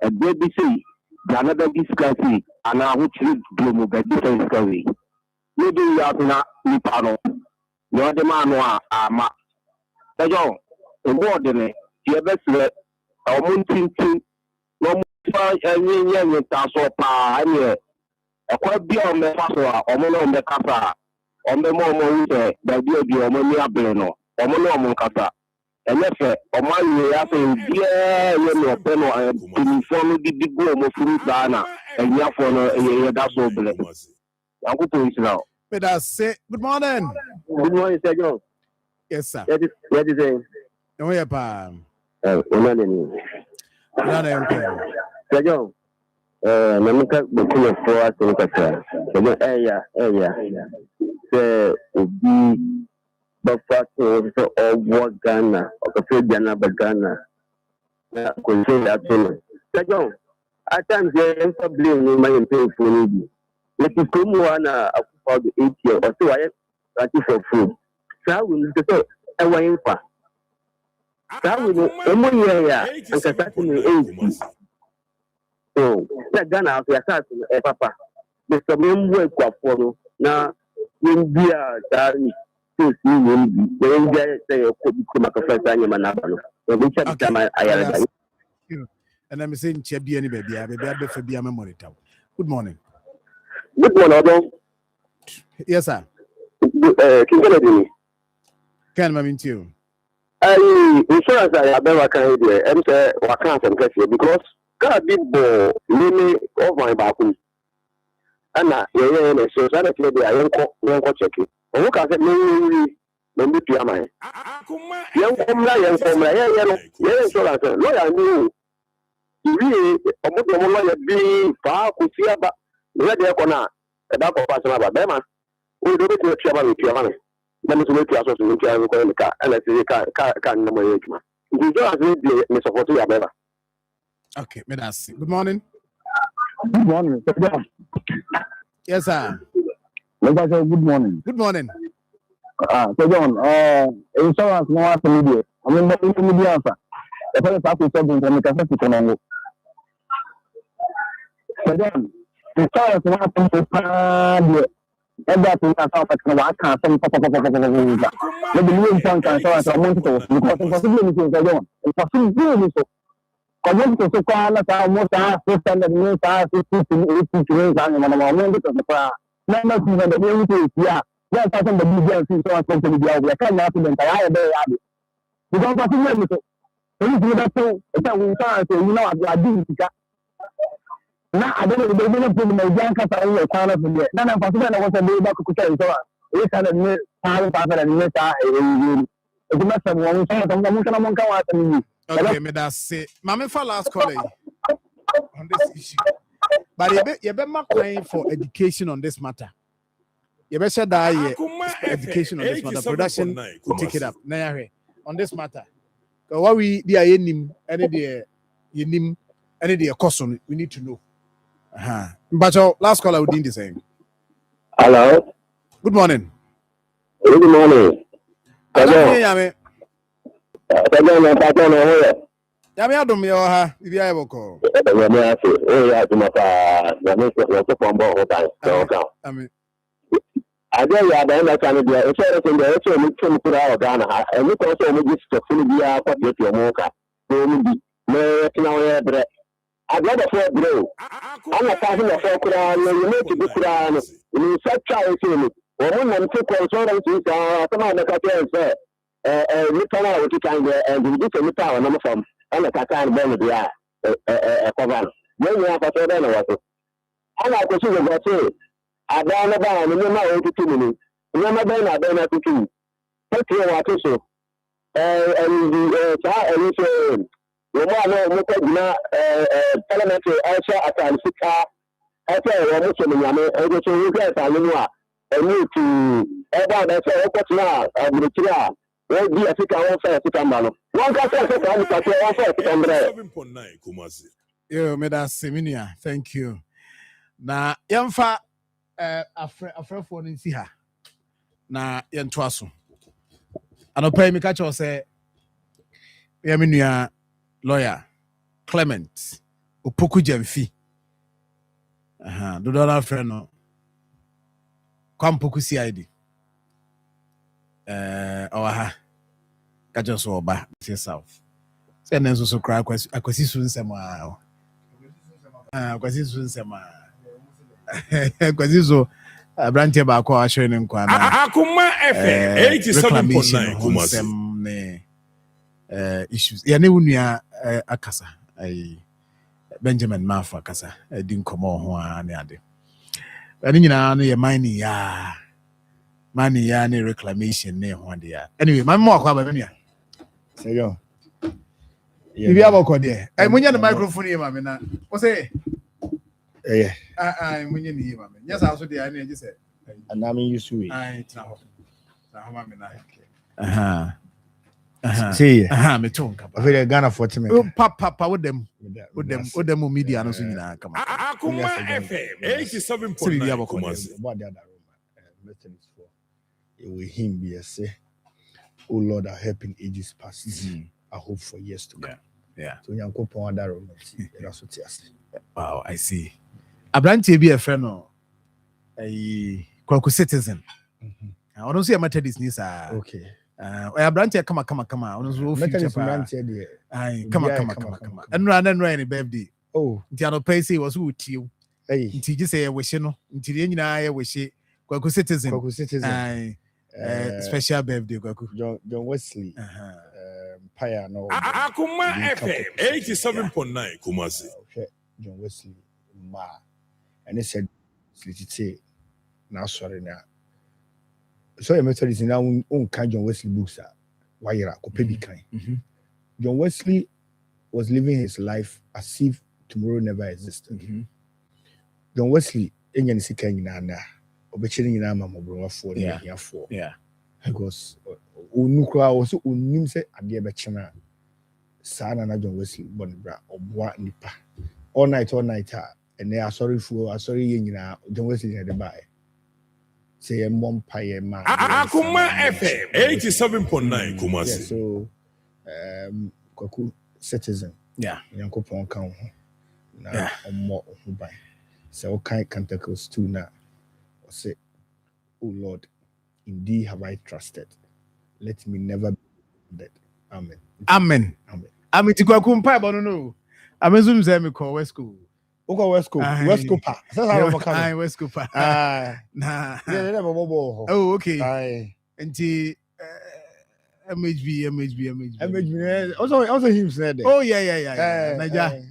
a baby sea, another discovery, and I would treat Bloom by different discovery. Maybe you have not Nipano, no other man or Ama. Tajon, a word in it, your best let, or mountain to no. Any tasso pa any a quite be on the Fasoa or Mono on the Casa on the Momo that be a Monia Bleno or Mono Moncata. And if a man you have a dear yellow penno and follow the big go of fruit dana and ya for that's all blend. I'll go to it now. But I say good morning. Good morning, Sergio. Yes, sir. That is saying. No, yeah, pa. Sergio, Mamma Bukula for us to look at her. Area. Say, be Buffalo or what Ghana or the Fediana Bagana. Could say that. Sergio, at times they end up blaming my pay for me. If you come one about the 8 year or so, I have for food. So we say, I want for. So we know, and Cassatini 80. So, that Ghana, we are Papa. The same work for now, India, Dari, to see when India say, come a first time, and I'm saying, Chebi, any baby, I will be a memory town. Good morning. Good morning. Yes, sir. Can I mean to you? Insurance, I have never carried there. I'm saying, I can't because God did the limit of my back. ana yeye so sana kile dia yenko check o ka se ni no tu amai yenko mra ye insurance lawyer ni wi omo mo lawyer bi fa ku fiaba le de ko na e da ko pa se ba be ma o do be tu fiaba mi fiaba me na mi so me tu aso so mi fiaba ko ni ka ala se ka na mo ye kuma insurance ni support ya be ba. Okay, Medasi. Good morning. Good morning. Yes, sir. Good morning. Good morning. So John, insurance no one media. I mean, what is media answer? The first half is something to make a set to know. So John, insurance no one to plan. Everything that's out of the can't some maybe you insurance I want to because impossibility is John. Impossibility so. Community so called almost system that means 50 to 80 and one bit of the prayer. Never see the community, yeah. Yeah, person the BJ insurance company, we can't have the entire day. Because of the when you do that, it's a insurance, you know, I do. Now, I don't know, they didn't put my young cat away a corner from there. Then I'm possible I was a day back to Kuka. So, we can admit, time and miss it's a matter of one time. Okay, me that say, Mammy for last call on this issue. But you better not claim for education on this matter. You better say that education on this matter. Production will take it up. On this matter. Because what we the any the cost on we need to know. But your last call I would the same. Hello. Good morning. Good morning. Yami Adam Yoha, if you ever call. I mean, I don't have any kind of idea. It's everything that actually makes them put out of Ghana. And we also make this to Philipia, what get your mocha. I'd rather for bro. I'm not talking of for Kuran, you need to be Kuran. You said child to me. Or when took control of come on, the Katan Little out to kind and we did a little number from and a Katan Benedia, a cover. Then you have a third anyway. I like to see what I say. I don't know about the number 82 minutes. Remember, I don't have to do. Take care of what so. And the child and you say, parliamentary also at Alfika. I tell you, I just you guys are new to about that. What's now? I'm the clear. Where the Africa one first to come down. One guy says, I'm first to come down. You made us seminar. Thank you. Now, Yamfa. A friend for Ninsiha. Na Yantwaso. And pay me catch or say, Yaminia lawyer Clement Upuku Jemfi. Do not friend no. Come Puku CID. Catch us over South. Send us also cry acquisition sema. Acquisition sema. Kwazizo branch ba kwa ashwe ne nkwa na Akoma FM 87.9 Kumasi issues ya ne wunua akasa Benjamin Marfo akasa di nkomo ho ane ade ani nyina no ye mani ya ne reclamation ne ho ade ya anyway man mo akwa ba menua seyo bibi aboko de munya the microphone ye ma me na o say munye ni ye ma me yes also dey ani je say anami yusuwe tina ho ma me na see me too kapa very Ghana 40 minutes papa with them media no so nyina kama Akoma FM 87.9 Kumasi about the other room meetings for with him be say oh Lord are helping ages past I hope for years to come so yankopon other room that's what yes wow I see Abrantie be a friend no kwaku citizen I don't see a matter this news okay Abrantie come on so future pa come and any birthday Tiano Pacey was who you nti just say we no nti de nyina ya we kwaku citizen special birthday kwaku John Wesley Paya no Akoma FM 87.9 Kumasi John Wesley ma and he said Slitite. Now sorry now. So a Methodist now own kind John Wesley books are why you're a kind. John Wesley was living his life as if tomorrow never existed. John Wesley, Indian Sikan Nana, obeying in Amma for here for. Yeah. Because Unukra also unimse at the Bechana, Sana John Wesley, Bonbra, or Bois Nipa. All night, and they are sorry for, sorry, John Wesley at the buy. Say a mom pie man. Akoma FM 87.9 Kumasi. So, Kwaku citizen. Yeah. Yankopon count. Now, more of buy. So, kind canticles too now. Or say, oh Lord, indeed have I trusted. Let me never be dead. Amen. Amen. Amen. Amen. Tikwaku mpa bono no. Amen zoom say me call West School. Oko West School. West School pa. That's how I'm coming. West School pa. Nah. Yeah, never bobo. Oh, okay. Aye. Enti MHB. Also him said. Oh yeah. Naja.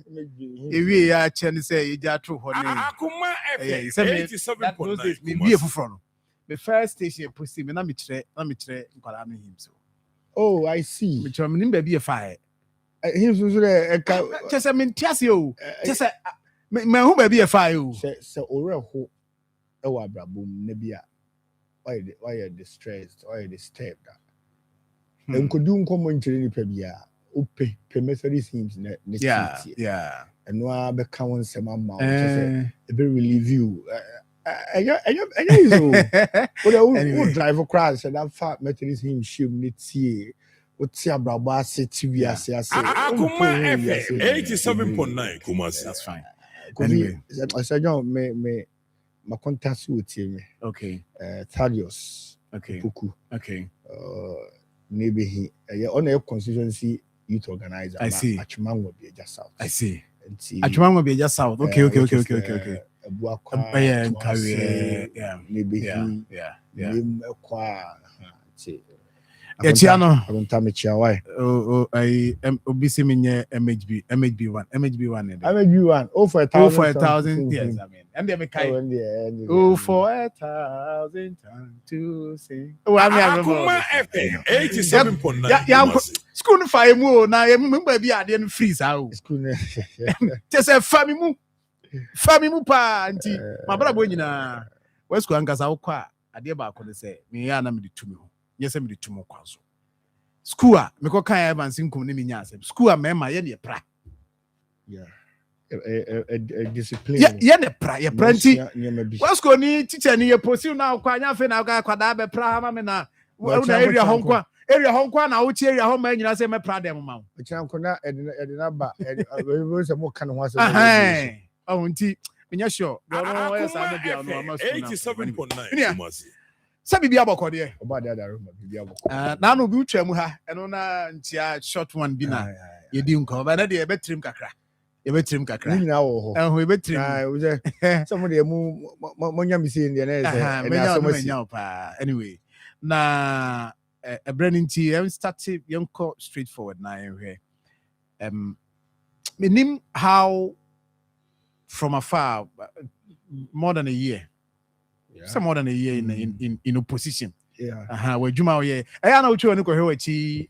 Ewie ya chen say you ja true honey. Akoma FM 87.9 me be fufro no. The first station post me na me kire nkwala no him so. Oh, I see. Me tell me nim ba be fire. Him so the Chese me ntiase o. Chese me hu ba be fire o. Se ore ho e wa brabom na bia. Why you distressed? Why you disturbed? Enkodu nkomo nkyere ni pa bia. Ope Methodist hymns ne yeah. And no be ka won sem amma. Chese e be relieve you. Anyway, drive across and that fat Methodist hymn shim netie. What's your braba city? We are say Akoma FM 87.9 Kumasi. That's fine. Anyway, I said, no, me my contact with me. Okay. Thaddeus. Okay. Puku. Okay. Maybe he on a constituency youth organizer. I see. Achuman will be just south. I see. Achuman will be just south. Okay. Maybe Etiano. I don't tell me why. Oh, I obviously mean MHB1. MHB1. Oh, for 1,000. Yes, I mean. And they make oh, for 1,000 times to sing. Oh, I mean, Akoma FM 87.9. Yeah, school fire mo na remember be at the freeze out. School. Just a family mu pa anti. My brother boy nyina. West school ankasa wo kwa ade ba ko say me ya na me de tumi ho. Yes, me de tumo kwa so. School a me ko kan Evans nkum ne me nya asem. School a me ma ye ne pra. Yeah. A discipline. Yeah, ne pra, ye pranti. West school ni teacher ni ye posi na kwa nya fe na kwa da be pra ha ma me na. Na area honkwa na wo chi area hon ma nyina say me pra dem ma. E chan ko na edina ba we say mo kan ho asem. Oh, nti menya sure. Akoma FM 87.9 Kumasi. Sabi bia boko de. Oba de ada room bia boko. Na no bi utwa mu ha. Eno na ntia short one bi na. Ye di nko ba na de e betrim kakra. Ni na wo ho. Ho e betrim. We say some de mu monya mi say de na say. Menya pa. Anyway, na e branding ti em start yenko straightforward na ehwe. Menim how from afar more than a year. Some more than a year in opposition. Yeah. Where Juma yeah. I know which one you go here.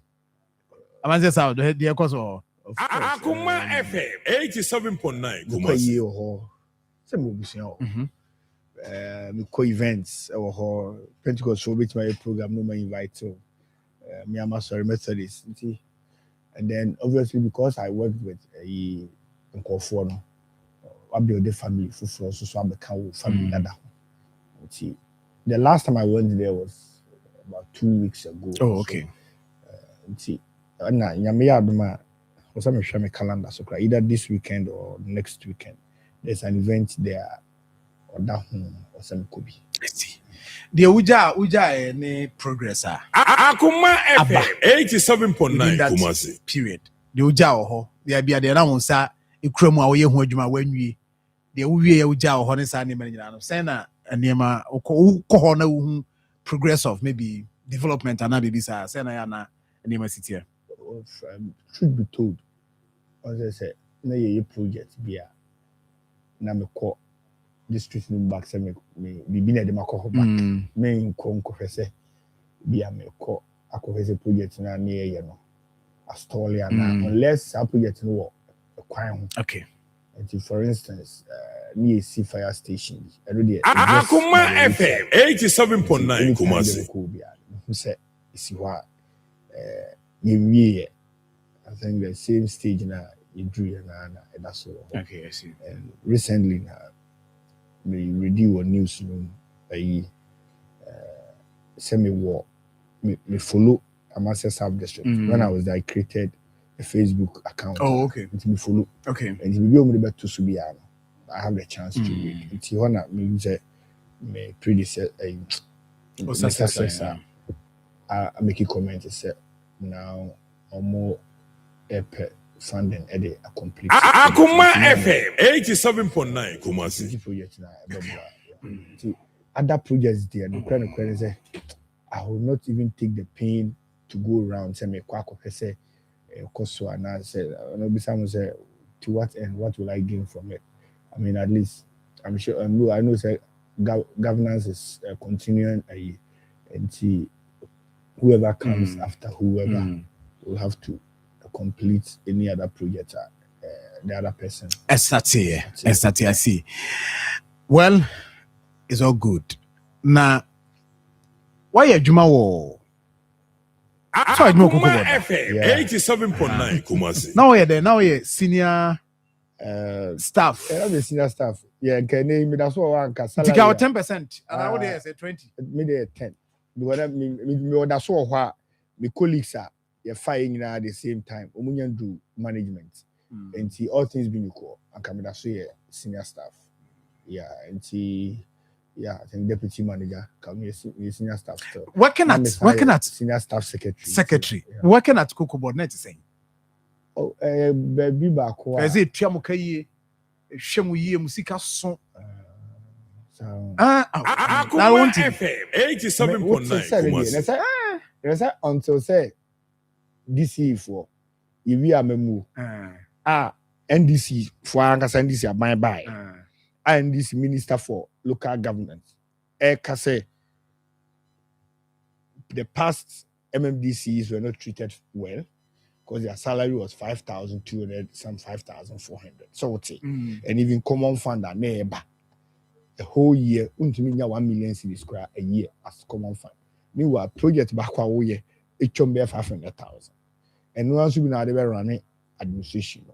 I'm just out the cause of Akoma FM 87.9 Kumasi. Ho. Some movie. Me co events or Pentecost so bit my program no my invite to me am sorry Methodist. And then obviously because I worked with a Nkofo no I build the family for so I become family ladder. See, the last time I went there was about 2 weeks ago. Oh, okay. See, na nyame aduma was am share my calendar so either this weekend or next weekend. There's an event there or that home or some could be. I see. The uja any progress Akoma FM 87.9 Kumasi. Period. The uja ho. The be there na wonsa ekuramu a wo ye ho adwuma wanwie. The uwie ya uja ho ne sa ne manyina no. Say na anema ko na hu progress of maybe development and maybe say na ya na anema city. Truth be told, as I said, na ye project bia na me ko district no back say me bibi na de makọ back me nko nkofese bia me kọ akofese project na na ye no Astoria na unless a project no wo kwan ho. Okay. And for instance, near sea fire station, Akoma FM 87.9 Kumasi. Who said, see what you I think the same stage now you drew and that's all. Okay, I see. And recently we review a news room semi war me follow a master sub district. When I was there, I created a Facebook account. Oh, okay. And me follow. Okay. And if you be back to Subiano, I have the chance to read. It's one me say me predecessor successor. I make a comment say now or more funding at a complete. Akoma FM 87.9 Kumasi. Project now. Other projects there, the credit say I will not even take the pain to go around say me kwako say so and I said someone say to what end, what will I gain from it? I mean, at least I'm sure I know say governance is continuing and see whoever comes after whoever will have to complete any other project the other person. Exactly. I see. Well, it's all good. Now, why are Juma war? Akoma FM 87.9 Kumasi. Now you're senior staff. The senior staff. Yeah, can name that's what one can salary. Take out 10%, and I would say 20. Maybe 10. Because me that's what my colleagues are. You're fighting at the same time. Omunyan do management, and see all things being equal. And come that's senior staff. Yeah, and see. Yeah, I think deputy manager, come here, senior staff. Working at senior staff secretary. Yeah. Working at Cocoa Board, net saying. Oh, baby back. Is it Tiamukaye? Shamuye Musika song. Akoma FM 87.9 Kumasi. Until say this year for if we are memu. NDC for Ankasa NDC are by. And this minister for local government. Say the past MMDCs were not treated well because their salary was 5,200, some 5,400. So what's it? And even common fund are neighbor. A whole year, 1 million cedis a year as common fund. Meanwhile, project back a year, it should be 500,000. And no one should be now running administration.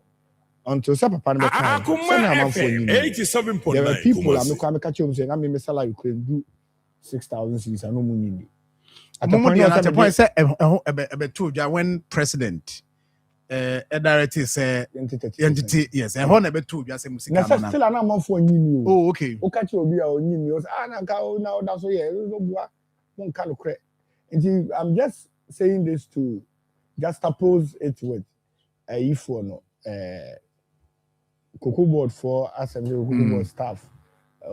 Until some papa number time, there were people I'm catch you saying, I mean, salary could do 6,000 cities. I know money. At the point, say, when president, director say, entity, yes, I want to two just still an amount for you. Oh, okay. O catch you be our new now that's one kind of credit. And I'm just saying this to just oppose it with if or no. Cocoa board for assembly Cocoa board staff. I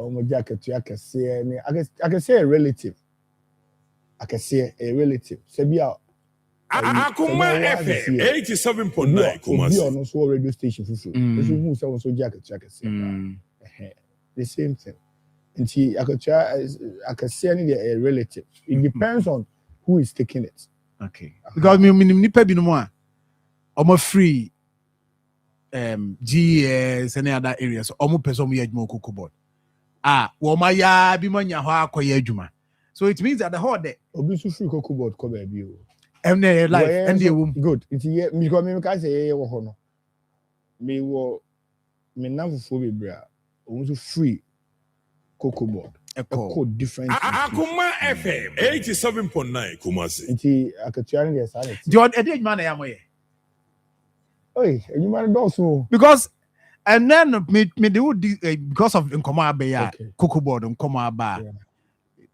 can say a relative. Sebia. Akoma FM 87.9 Kumasi. On also radio station for the same thing. And see, I can say a relative. It depends on who is taking it. Okay. Because me pay no more. I'm free. GS any other areas almost person we more Cocoa Board. Woma ya bi manya ho akoye adwuma. So it means that the whole day obi su free Cocoa Board come be o. And life and the womb good. It's here me go me ka say wo ho no. Me wo me namfo be bra. O su free Cocoa Board. A code different. Akoma FM 87.9 Kumasi. Nti akatuan dey silent. The one adwuma na ya moye. Hey, you might also because and then me because of Nkoma Abeya Cocoa Board Nkoma Aba.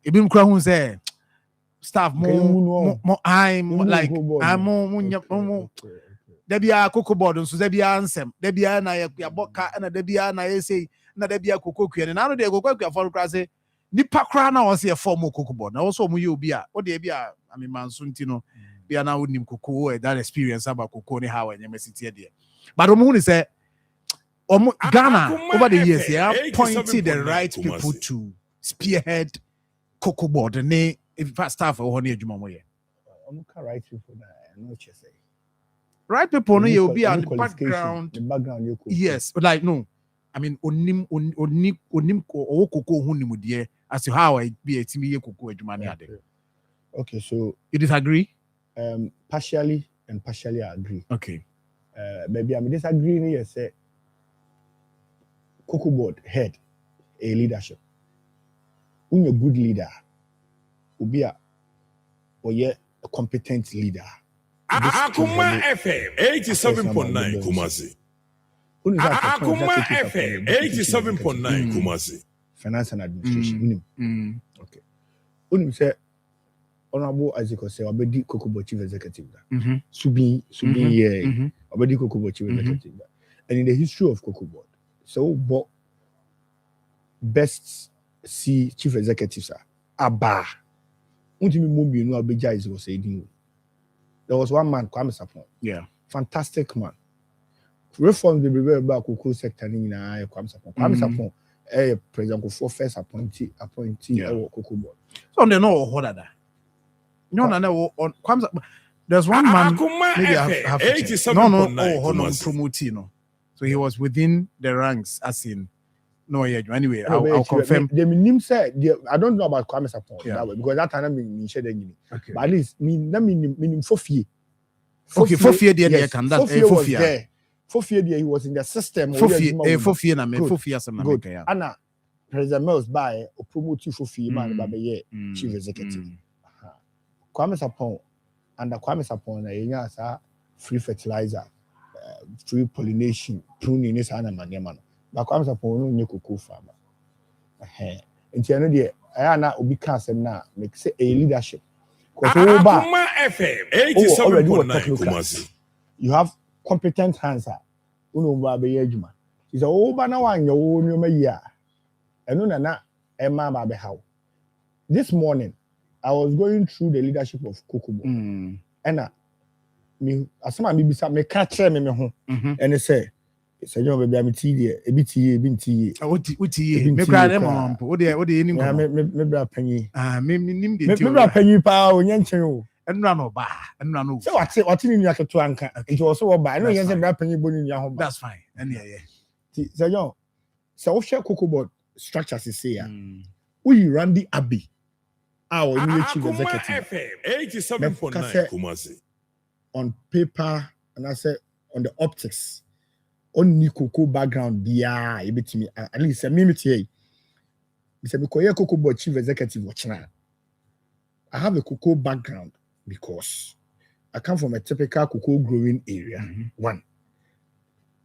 Even kura hu say staff more I'm like I'm more there be a Cocoa Board so there be ansem there be na ya boka na there be na say na there be a Cocoa Queen na no dey go kwa for kura say nipa kura na o say form Cocoa Board na also mu ye obi a o dey be a I mean mansunti no be na wonim Cocoa that experience about Cocoa ni how and city there but omo hu say Ghana over the years they have pointed the right people to spearhead cocoa board and they in fact staff or honey jumamoye. Right people now, I know what you say. Right people no you will be on the background. Yes, but like no. I mean onim cocoa hunimu dear as to how I be a timmy cocoa jumani ade. Okay, so you disagree? Partially and partially I agree. Okay. Maybe I'm disagreeing here say cocoa board head a leadership. When you're a good leader, will be a competent leader. Akoma FM 87.9 Kumasi. Akoma FM 87.9 Kumasi. Finance and administration. Okay. When you say Honorable Isaac say Obedi Cocoa Board Chief Executive. Subi yeah. Obedi Cocoa Board Chief Executive. And in the history of Cocoa Board, so best see chief executives are bar. There was one man, Kwame Sapon. Yeah. Fantastic man. Reform the river about cocoa sector in Kwame Sapon. Kwame Sapon, President for first appointee Cocoa Board. So they know what that. No, on Kwame. There's one man. Maybe I have to check. No, promoting. So he was within the ranks, as in. No, yeah. Anyway, I'll confirm. The minimum said, I don't know about Kwame Sapon that way because that time I mean share the okay. But at least minimum 4 years. Okay, 4 years there. Yes, 4 years was there. 4 years there he was in the system. 4 years, 4 years na me 4 years na me kaya. Ana President Mills by or promote 4 years man ba be chief executive. Kwame Sapon under Kwame Sapon na yenya sa free fertilizer, free pollination, pruning is ana manema. But Kwame Sapon no nye cocoa farmer. Nti ano de aya na obi ka asem na make say a leadership. Akoma FM 87.9 Kumasi. You have competent hands. Uno ba be adwuma. Is a oba na wan yo wo nyoma yi a. Eno na ema ba be how. This morning I was going through the leadership of Cocoa Board. And me asema me bisa me ka kire me ho. And say Sejon baby am ti there e bi ti e bi nti e uti me kra dem on po de enim ko me bra panyi me nim de me bra panyi pa onye nchen o enura no ba enura no se wate ni nua keto anka nti wo so wo ba eno yen se bra panyi bo ni nua ho ba that's fine ene ye ti Sejon se wo share Cocoa Board structure se say ya we Randy Abbey our new chief executive 87.9 Kumasi on paper and I say on the optics on cocoa background bia ebetimi at least me here say me koye Cocoa Board chief executive watchna I have a cocoa background because I come from a typical cocoa growing area. One,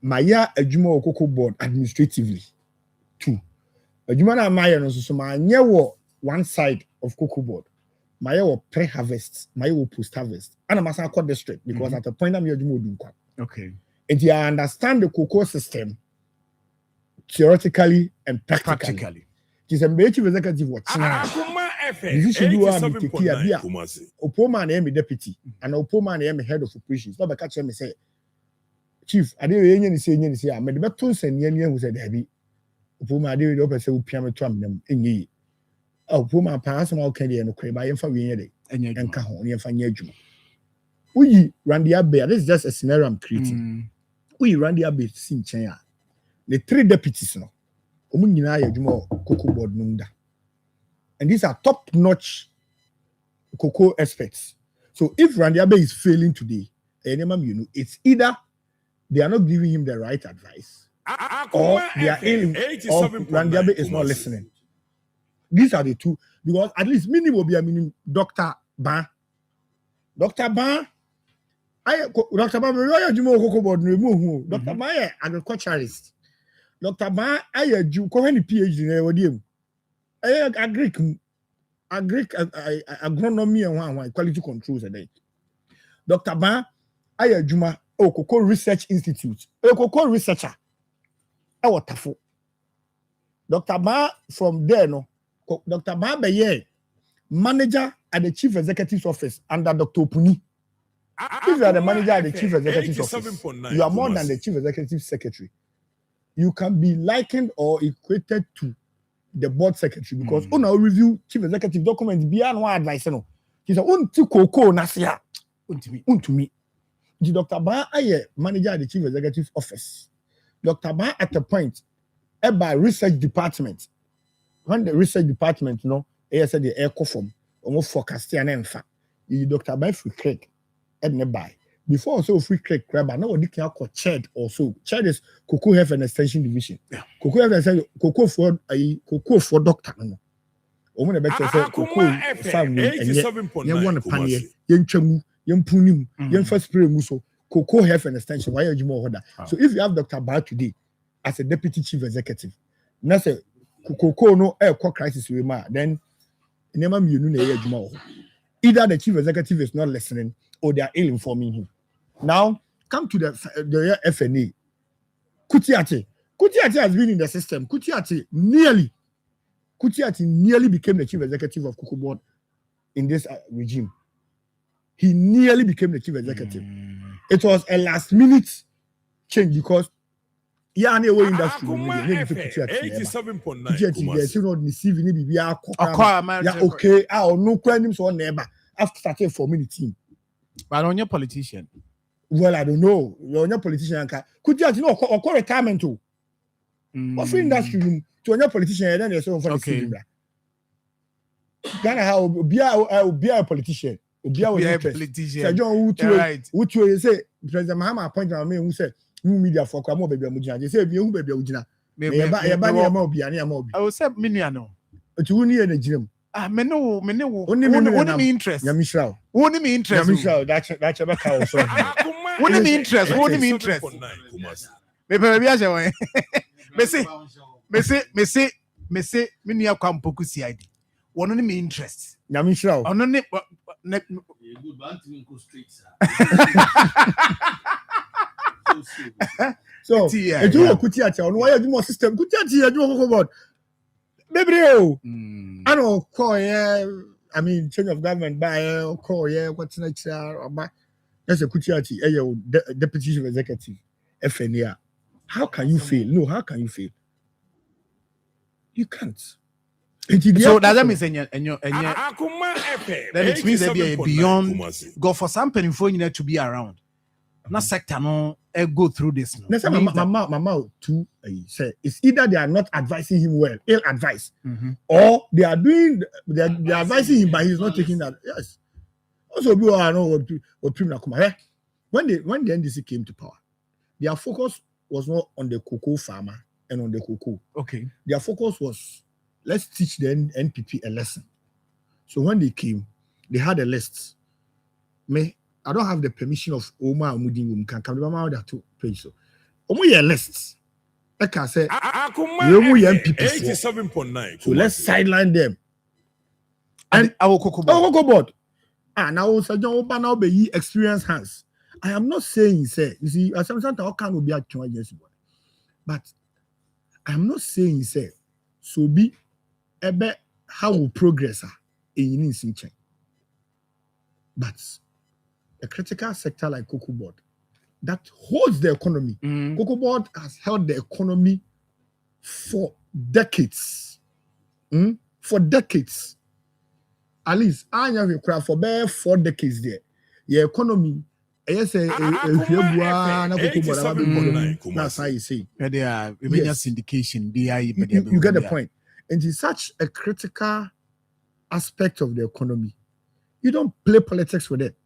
my adwuma Cocoa Board administratively. Two, adwuma na my no so my nyewo one side of Cocoa Board. My pre-harvest, my post-harvest. And I'm a district because at the point I'm doing. Okay. And I understand the cocoa system theoretically and practically. It is a chief executive watching. This is you are Opoma and deputy, and Opoma and head of operations. Not by catch me say, Chief, I didn't say, I made the bettons and Yen who said, heavy. Opoma did open say, Piano Trump in ye. Oh, Opoma pass on all Candy and Crab by Infamy and Cajon and Fanyaju. We Randy Abbey, this is just a scenario I'm creating. We Randy Abbey sin Chenya. The 3 deputies no. Omunina yajumo Cocoa Board nunda. And these are top-notch cocoa experts. So if Randy Abbey is failing today, it's either they are not giving him the right advice, or they are ailing, or Randy Abbey is not listening. These are the two, because at least minimum will be a minimum Dr. Ban. Dr. Ban, Dr. Ban, Cocoa Board, Dr. Ban, agriculturalist. Dr. Ban, I do PhD in Odium. Agronomy and quality controls a day. Dr. Ban, I Juma, Cocoa Research Institute, a cocoa researcher. Our Tafo. Dr. Ban from there, no. Dr. Ban Baye, manager at the chief executive's office under Dr. Puni. If you are the manager at the chief executive's office, you are more than the chief executive secretary. you can be likened or equated to the board secretary because on our review chief executive documents beyond one advice no he said unti koko nasia untumi the Dr. Ba aye manager at the chief executive office. Dr. Ba at the point by research department when the research department said the air form almost forecast and enfa Dr. Ba free crack and by before also free crack grab now what can call chaired also chaired is cocoa health and extension division cocoa health and cocoa for doctor no omo na better say cocoa family and one panier yentwamu yempunim yemfa spray mu so cocoa health and extension why you more order so if you have Dr. Ba today as a deputy chief executive na say cocoa no crisis we ma then nema mienu na adwuma either the chief executive is not listening or they are ill informing him. Now, come to the FNA. Kutiati has been in the system. Kutiati nearly became the chief executive of Cocoa Board in this regime. He nearly became the chief executive. It was a last minute change because industry. 87.9. Okay. No crime so never after starting forming the team. But on your politician. Well, I don't know. You're not politician. Could you or retirement too? What for industry to your politician and then you're so funny. Ghana how be a politician. Be a politician. What you say, President Mahama appointed me who said, "New media for Kwamo baby Mujina." They say, "You baby Mujina." I will say, Miniano. To win in the gym. Menu. Only me interest. Yamishao. Only me interest. Yamishao. That's a cow. Only me interest. Only me interest. Messi. Many have come pokusi ID. One only me interest. Yamishao. Only. So, if you look at on why you more system, Kutiati, you go about. Baby, I don't call I mean, change of government by call what's next year. That's a Kutiati, deputy chief executive, FNA. How can you fail? No, how can you fail? You can't. So that means then it means there be a beyond go for some penny you need to be around. Not sector no go through this. No. Mama too say it's either they are not advising him well, ill advice, or they are doing they're advising him, but he's not taking that. Yes. Also, we are know what Akoma. When the NDC came to power, their focus was not on the cocoa farmer and on the cocoa. Okay. Their focus was let's teach the NPP a lesson. So when they came, they had a list. I don't have the permission of Oma Mudin can come to that to page. So, Omo lists. I can say, NPP 87.9. So let's sideline them. And our Cocoa Board. Now, Sir John Oba now be experienced hands. I am not saying, say, you see, as I'm saying, how can be a choice, but I am not saying, say, so be ebe how we progress in Insinchen. But a critical sector like Cocoa Board that holds the economy. Cocoa Board has held the economy for decades. For decades. At least I have a craft for bare 4 decades there. The economy, yes, that's how you say. Syndication. You get the point. And it's such a critical aspect of the economy. You don't play politics with it.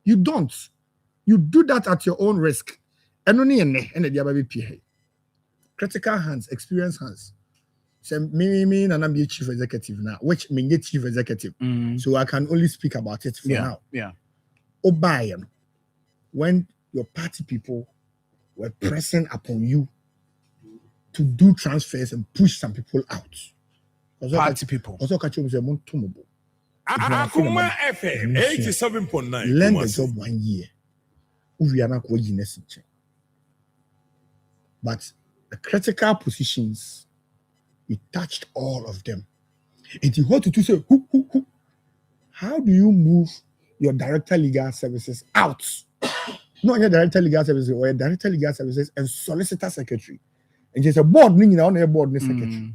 You don't. You do that at your own risk. And only critical hands, experienced hands. So me, and I'm the chief executive now, which means the chief executive. So I can only speak about it for now. Yeah. Obayan, when your party people were pressing upon you to do transfers and push some people out. Party people. Also, catch you with a Akoma FM 87.9. Learn the job 1 year. We are not going to. But the critical positions, we touched all of them. And you want to say, who? How do you move your director legal services out? Not your director legal services or your director legal services and solicitor secretary. And just a board meaning on a board secretary.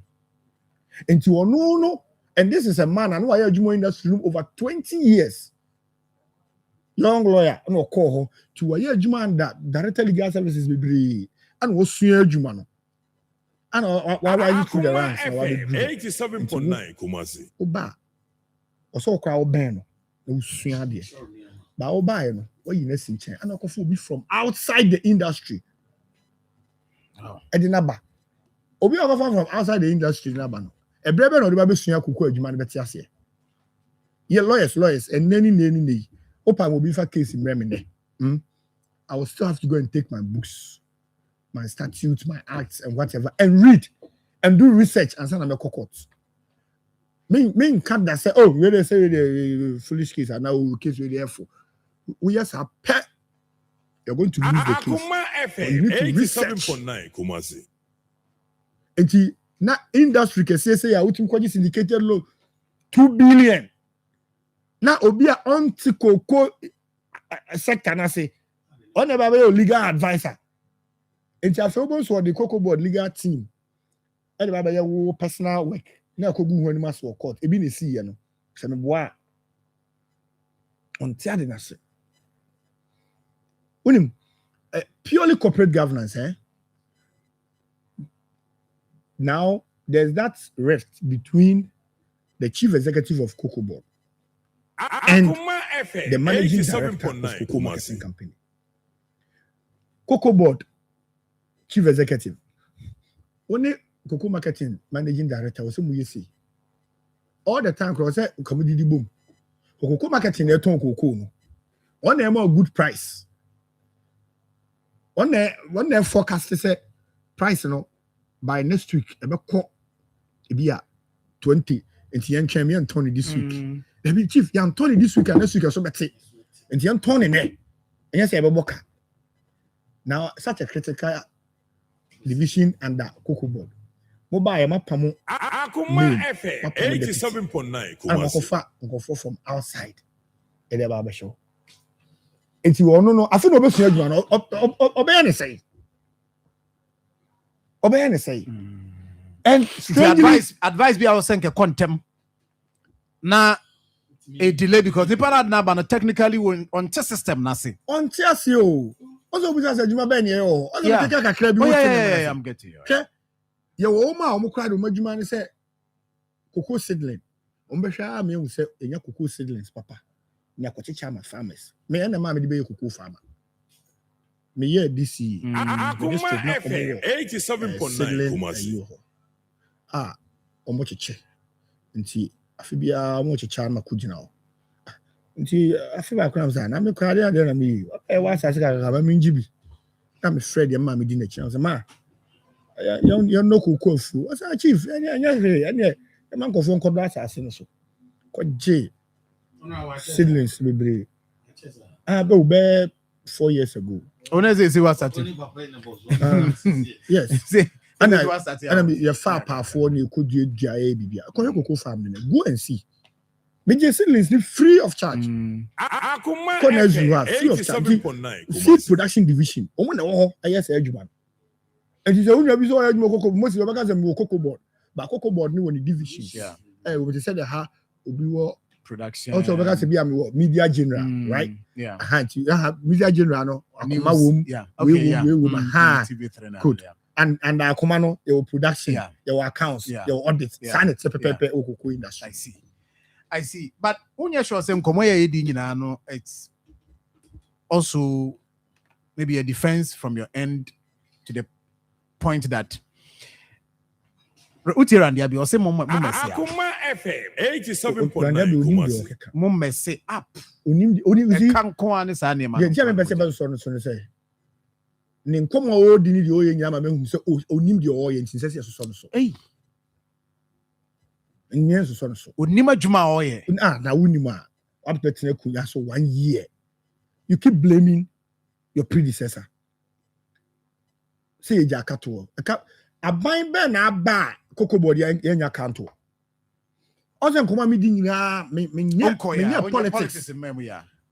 And you no, and this is a man I know I have in industry room over 20 years. Young lawyer, no call to a year Juman that director legal services will be and was senior Jumano. And why you through the ranks? 87.9 Kumasi. Oba. Also crowd ban. No sooner there. But Oba, no, what you next in chair? And I be from outside the industry. Edinaba. Obi from outside the industry, Nabano. A brother or the baby senior kuku, Juman Betiasia. Yeah, lawyers, and nanny. Opa will be for case in Remini. I will still have to go and take my books, my statutes, my acts, and whatever, and read and do research and send them a cocotte. Me can't that say, oh, we say the foolish case and now case really helpful. We just have pet. You're going to lose the case. Akoma FM 87.9 Kumasi. And na industry can say I would think syndicated loan 2 billion. Now Obia on Coco sector na say on a legal advisor. And you almost for the Cocoa Board legal team. And the personal work. Now could go when mass work court. Ebi ne see no. Se me boa. On tiade na se. Unim purely corporate governance, Now there's that rift between the chief executive of Cocoa Board and the managing director of Cocoa Marketing Company. Cocoa Board chief executive. Only Cocoa Marketing managing director was say all the time cross comedy boom. Cocoa Marketing they turn cocoa no. On a more good price. One day forecast say price no by next week e be 20 and yen champion Tony this week. Be chief yan Tony this week and next week so better. And yen Tony ne. And yes e be boka. Now such a critical division under Cocoa Board. Mobile mapamo Akoma FM 87.9 Kumasi. From outside. E dey ba show. Enti wo no afi no obesua adwuma no obey ne say. Obey ne say. And advice be our senke contem na a delay because the parad na ba technically on test system na say. On test yo. Also we say adwuma be ne o. Also take kakra bi yeah, I'm getting you. Okay. Ye wo ma o mo kra do madwuma ne say cocoa seedling. Ombehwa me hu say enya cocoa seedlings papa. Nya kochicha ma farmers. Me na ma me de be cocoa farmer. Me here this year. Akoma FM 87.9 Kumasi. Omo cheche. Nti afi bia omo checha na kugina o. Nti afi ba kram za na me kwade ade na me e wa asase ka ba me njibi. Na me Fred ya ma me di na chi. So ma you no cocoa fu. I say chief, anya man ko fon ko do asase no so. Ko je seedlings bebre. Be 4 years ago. Honestly, what started? Yes. And you're far powerful, you could do GIA. Cocoa farm. Go and see. Major seedlings free of charge. Akoma free of charge. Seed production division. Yes, Edgeman. And it's only a result of most of the Cocoa Board. But Cocoa Board knew the divisions. Yeah. We said that we production. Also, because to be a media general, right? Yeah. You have media general, no. Yeah. Okay. Yeah. Good. And Akoma no, your production, your accounts, your audits, sign it, Cocoa industry. I see. But when you're sure saying no, it's also maybe a defense from your end to the point that Utiran Yabi or say Akoma FM 87.9 Mumma say up. Only can't go on this animal. Yeah, German Bassabas son say. Ninkom o dini di oye nyama me hu se onim di oye ntinse se so so. Hey. Nyen so so. Onim adwuma oye. Na wonim a abetena kunya so 1 year. You keep blaming your predecessor. Say jakato. Aban be na aba Cocoa Board yenya kanto. Also nkoma me di nyina me politics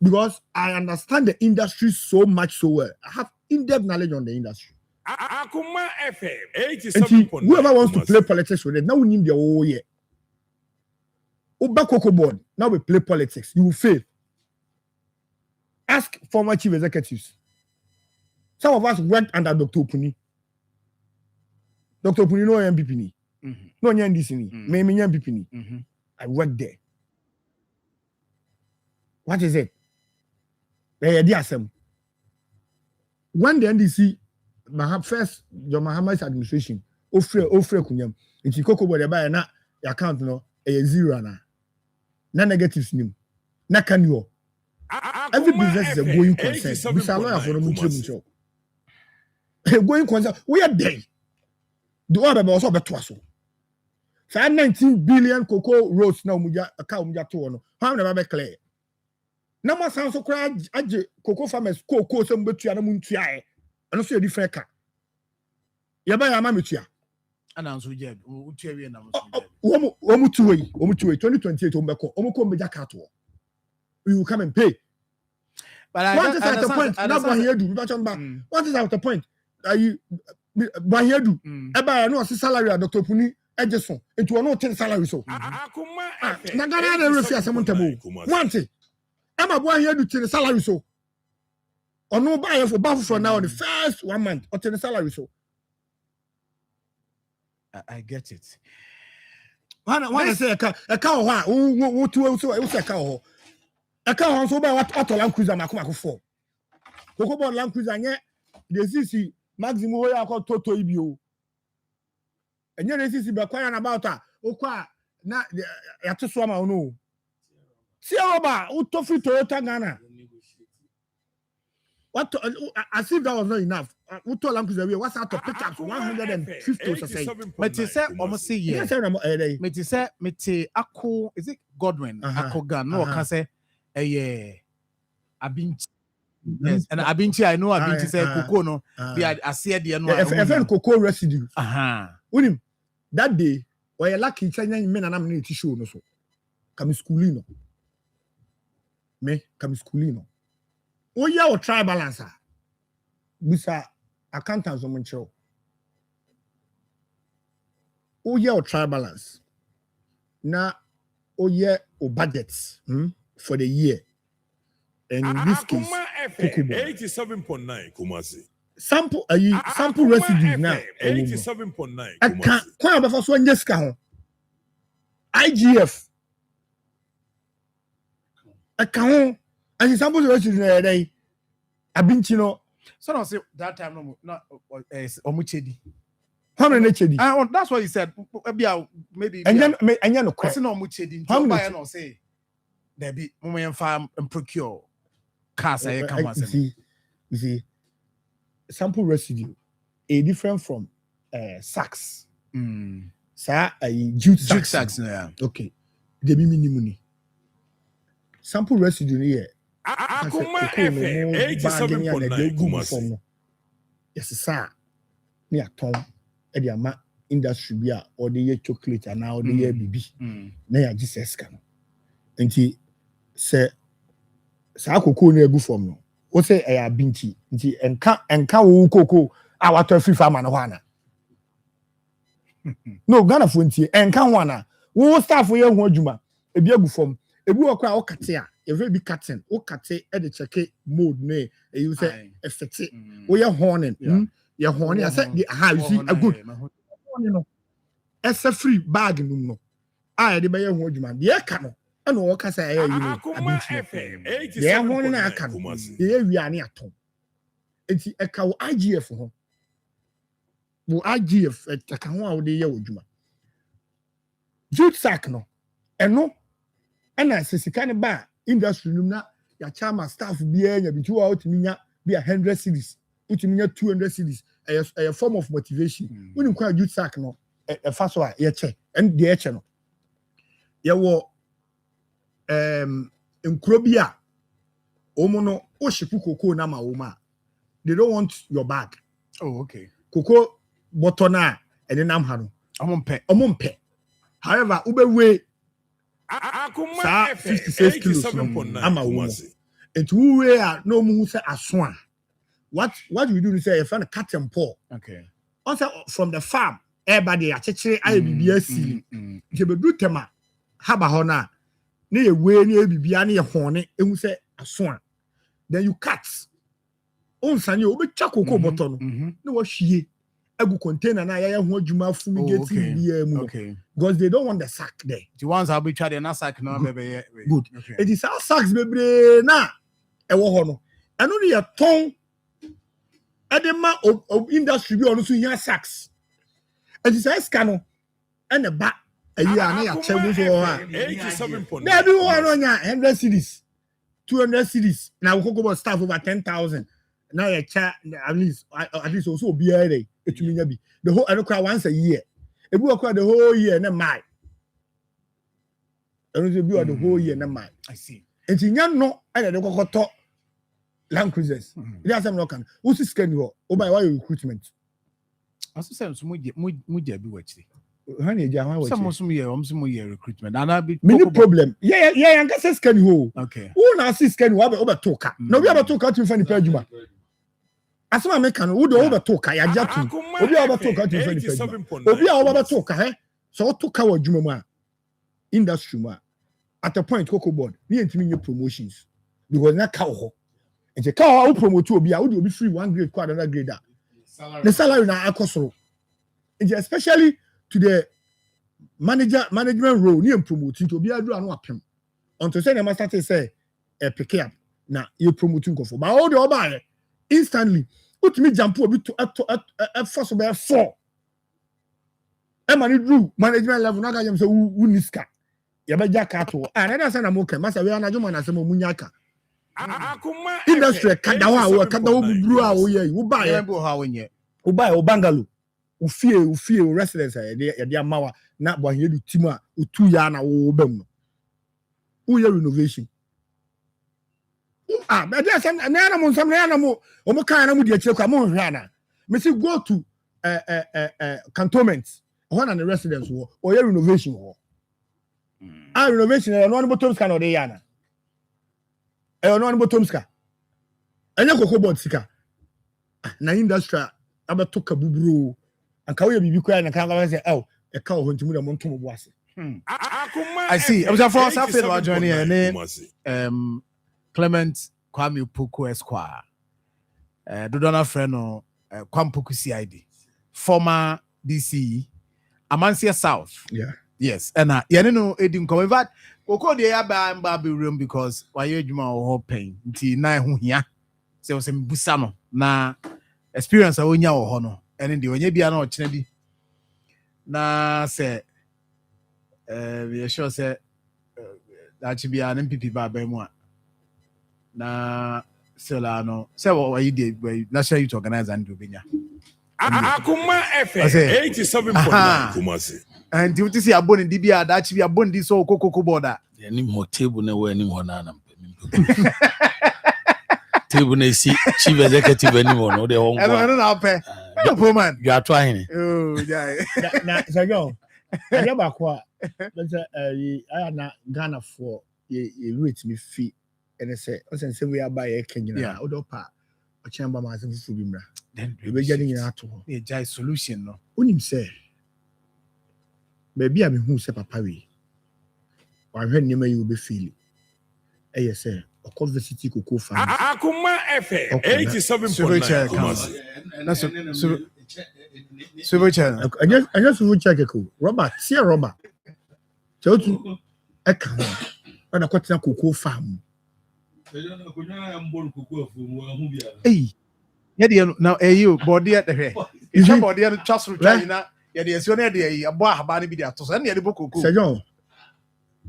because I understand the industry so much so well. I have in-depth knowledge on the industry. Akoma FM And 87.9. whoever wants to play politics with it, now we need the whole year. Oba Cocoa Board, now we play politics. You will fail. Ask former chief executives. Some of us worked under Dr. Opuni. Dr. Opuni, no MPP. No NDC. Maybe MPP. I worked there. What is it? When the NDC, first John Mahama's administration, offer kunyam. It's Cocoa Board by na account no a zero na negatives nim. Na can you? Every business is a going concern. We shall not have a going concern. We are there. The other was over to us. 19 billion cocoa roads now. Muja account muja to one. How never clear. No more sounds so cry. Cocoa farmers cocoa some betu and muntia. And also a different car. Yaba yamamutia. Announce we get. Omu 2028 ombeko. Omoko meja kato. We will come and pay. But what is at the point? What is at the point? Are you by here do? Eba no salary at Dr. Puni Edison. It will not 10 salary so. Nagana na refi asamontabo. Want it? Ema boy here do 10 salary so. Or no buy for baff for now the first 1 month or 10 salary so. I get it. One say a car who to so a car. A car so by what Land Cruiser Makuma for. Cocoa Board Land Cruiser, the CC maximum way I call Toto Ibio. And yet, this is about her. Oka, not at the swammer, no. See about Utofi Toyota Ghana. What as if that was not enough. Uto Land Cruiser, what's out to pick up 150 or say. But you say, almost say, yes, but you say, Ako, is it Godwin? Ako Gan, no, can say. Yeah, I've been yes, and I've been I know I've been to say cocoa no. I said the no. If cocoa residue. Unim that day where lucky China men and I'm show no so. Come schoolino. Me come schoolino. Oh yeah, or try balancer. Bisa accountants on Montreal. Oh yeah, or try balance. Na oh yeah, or budgets. For the year, and in this case, 87.9 Kumasi. Sample residue now. 87.9. I can't quite about one yes count. IGF. I can't. And sample residue day. I've been to know. So I say that time no not Omuchedi. How many chedi? That's what you said. Maybe. And then no question Omuchedi. How many say? There be moment farm and procure cars. You see, sample residue a different from sacks. Sir, jute sacks. Yeah. Okay. The minimum. Sample residue here. Akoma FM 87.9 Kumasi. Yes, sir. Me a ton. Ediama industry bia or the year chocolate and now the year BB. Na ya Jesus can. Nti se sa akoko na egu fom no wo se e ya binti nti enka wo koko a wato free farmer na hwana no Ghana fo nti enka hwana wo staff ye ho adwuma ebi egu fom ebi wo kwa wo kate a e very big cutting wo kate e de check mode na e you say effect wo ye horning ye horning say you see a good no essa free bag no a e de be ye ho adwuma de e ka no and what I say, Akoma FM 87.9 Kumasi. We are near Tom. It's a cow IGF for him. Well, IGF at the Kawa of the Yawjuma. Jute sack no, and no, and I say, kind of bar industry, not your charmer staff be a bit too out to me, be 100 cities, put me 200 cities, a form of motivation. When you call jute sack no, a fast one, check, and the channel. You were Nkrobia Omono Oshipu Cocoa Nama Oma. They don't want your bag. Oh, okay. Cocoa Botona and then Namhano. Omompe. However, Ubewe Akoma FM 56 kilos. 87.9 And who are no moose as swan. What we do is say, I find a cut and paw. Okay. Also from the farm, everybody actually I BBS. You be do tema. Haba hona. Ne we ne bibia ne hone. Ehu say aso. Then you cut. On sanye obi chakoko bottle no. No wa hwie. Egu container na ya ho adwuma fumigate bia mu. Because they don't want the sack there. The ones I'll be trying na sack no bebe. Good. It is our sacks bebre na e wo ho no. Eno ne ya ton edema of industry bi onu so hia sacks. And this is cano and a back a year and I tell you so. Now do one 100 cities, 200 cities. Now we go about staff over 10,000. Now you chat at least also be a day. It will be the whole I don't cry once a year. If we acquire the whole year, never mind. I don't be the whole year, never mind. I see. And you know, I don't go talk Land Cruisers. There's some local. What's the schedule? Oh, by why recruitment? Aso say so mo je bi wachi. Hani je han wachi. Some year recruitment. And I be many problem. Yeah, I can say scan ho. Okay. Who na see scan wo be toka. No be aba toka to fani pajuma. Asema make no wo do wo be toka ya ja tu. Obi aba toka to fani pajuma. Obi aba toka he. So toka wa djuma mu a industry mu a at a point cocoa board. Ni entimi nye promotions. Because na ka ho. Ente ka ho promote obi a wo do obi free one grade kwa another grade. The salary na akosoro. Especially to the management role, ni promoting to be a do anu apem. Until say the master say pick up na you promoting go for. But all the oba instantly put me jump obi to first by 4. E mani do management level na ga jam say wu niska. Ya be jaka to. And na say na mo kan master we anajo man asem omunyaka. Industry kadawa wo buburu a wo ye wo ba ye wo ba ye wo bangalo wo fie residence ye de amawa na bo he du timu a otu ya na wo bam no wo ye renovation be dey say na na mo o mo kan na mo de akire kwa mo hwe na me say go to cantonment ho na the residence wo o ye renovation wo renovation na no bottom scan o de ya na no one bottom ska. Anya koko board sika. Na industry abatoka buburu. Anka we bibi kwa na kan ga say e ka ho ntimu da mo ntomo bo ase. I see. I was for us after our journey and Clement Kwame Puku Esquire. Dodona friend no Kwampuku CID. Former DC Amansia South. Yeah. Yes, and no edim come. In fact, Koko de ya ba mba be room because why you adwuma wo pain. Nti na ho hia. Se wo se mbusa no na experience a wonya wo ho no. Ene de wonya bia na o kene bi. Na se we sure say that should be an MPP ba ba mu a. Na se la no. Se wo you dey national youth organizer and do benya. Akoma FM 87.9 Kumasi. And you see a bone in DBA that should be a bone so cocoa border. Any more table no any more na table na see chief executive anymore no they won't go. I don't know pay. No man. You are trying. Oh yeah. Na so go. Anya ba kwa. But I na Ghana for you rate me fee and say say we are buy Kenya na odo pa o chamba ma se fufu bi mra. Then we be getting in ato. E jai solution no. Unim say baby am hu say papa we wa hwe nyema yi obe feel e ye say okọ city koko fan Akoma FM 87.9 Kumasi na so channel anya so check ko Robert see Robert so tu e kan na kwatena koko farm eh ye de now you body at the hair is your body at trust return na ya de esio na de abo ahaba ne bi de ato so na de bokoko sejon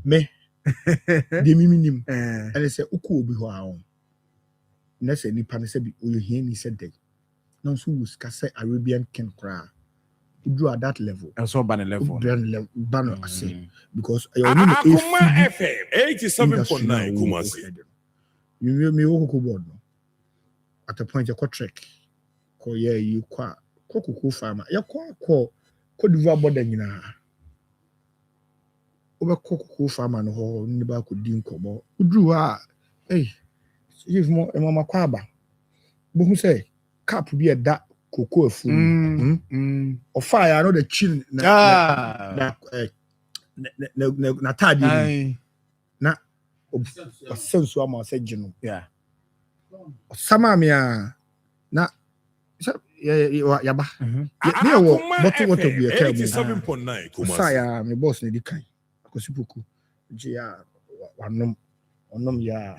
me de miminim and say uko obi ho a na say nipa ne say bi o hia ni say dey na so wus ka say Arabian king kra do at that level and so ban level ban I say because Akoma FM 87.9 Kumasi me wo koko board no at a point you go trek ko ye you kwa koko farmer ya kwa Cote d'Ivoire border nyina obe koko farmer no ho ni ba ko din kobo udru ha if mo e mama kwa ba bo hu say cap bi e da cocoa food. Or fire, I know the chin. Na tadi na sensu ama say gino. Yeah. Sama mia na yaba. Ne wo bottle water bi e ka mu. 87.9 Saya me boss ne di kan. Akosipuku. Je ya onom ya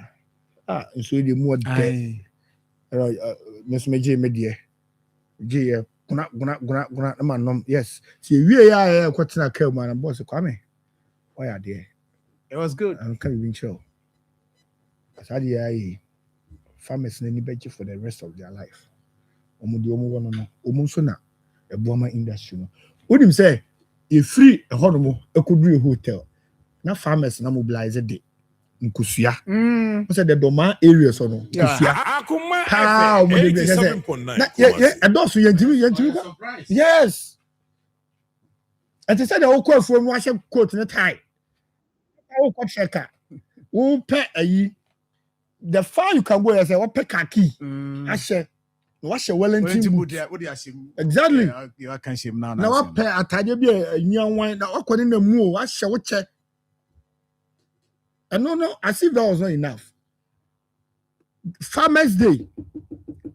nso di mu ode. Mesmeje medie. Je ya guna na manom. Yes. See wie ya kwatena ka mu na boss kwame. Why are there? It was good. I can't even show. As I did, farmers need budget for the rest of their life. Omusona a bomber industry. What him say? If free a honomo, a could be a hotel. Now farmers na mobilize a day. Nkusia. What's the Doma areas or no? Nkusia. How would they say? Yeah, and those yes. And they said the whole quote from Russian quote in the tie. Oh, checker. Who pay the far you can go and say, what pay kaki? I said, what's your Wellington? Exactly. You can see him now. Now, what pay a tidy be a young wine that walk in the moon? What shall we check? And no, as if that was not enough. Farmers' Day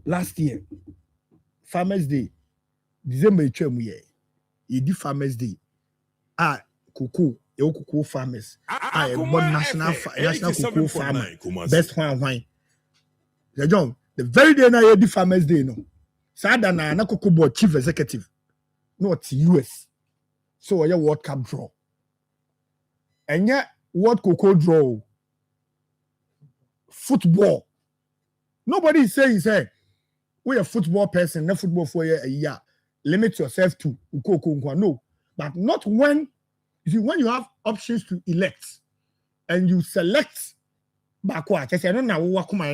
last year, Farmers' Day, December, you did Farmers' Day. Cocoa. Cocoa farmers. National cocoa farmer. Best wine. The very day now the Farmers Day no. Sada na cocoa board chief executive. Not US. So a World Cup draw. And yet what cocoa draw? Football. Nobody is saying say we a football person, not football for a year. Limit yourself to cocoa. No, but not when. You see, when you have options to elect and you select backward, I say, I don't know what my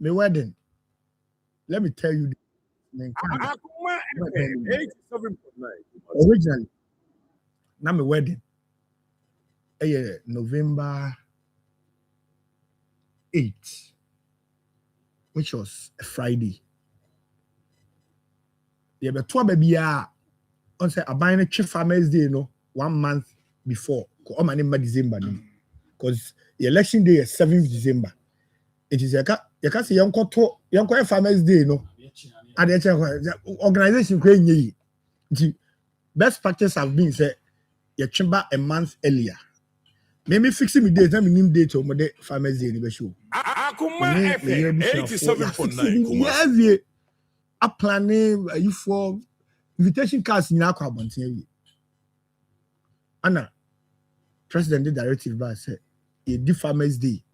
wedding. Let me tell you originally, now my wedding. November 8th, which was a Friday. Yeah, but 2 baby on say I buy a chief Farmers Day, 1 month before. Because December, because the election day is 7th December. It is you can see young Farmers Day, and the organization creating the best practice have been say you chamber a month earlier. Maybe fixing me date, I'm in date on my Farmers Day in the show. Akoma FM 87.9. A planning you for invitation cards in our cabin. Anna, President the directive by said, "A did Farmers Day,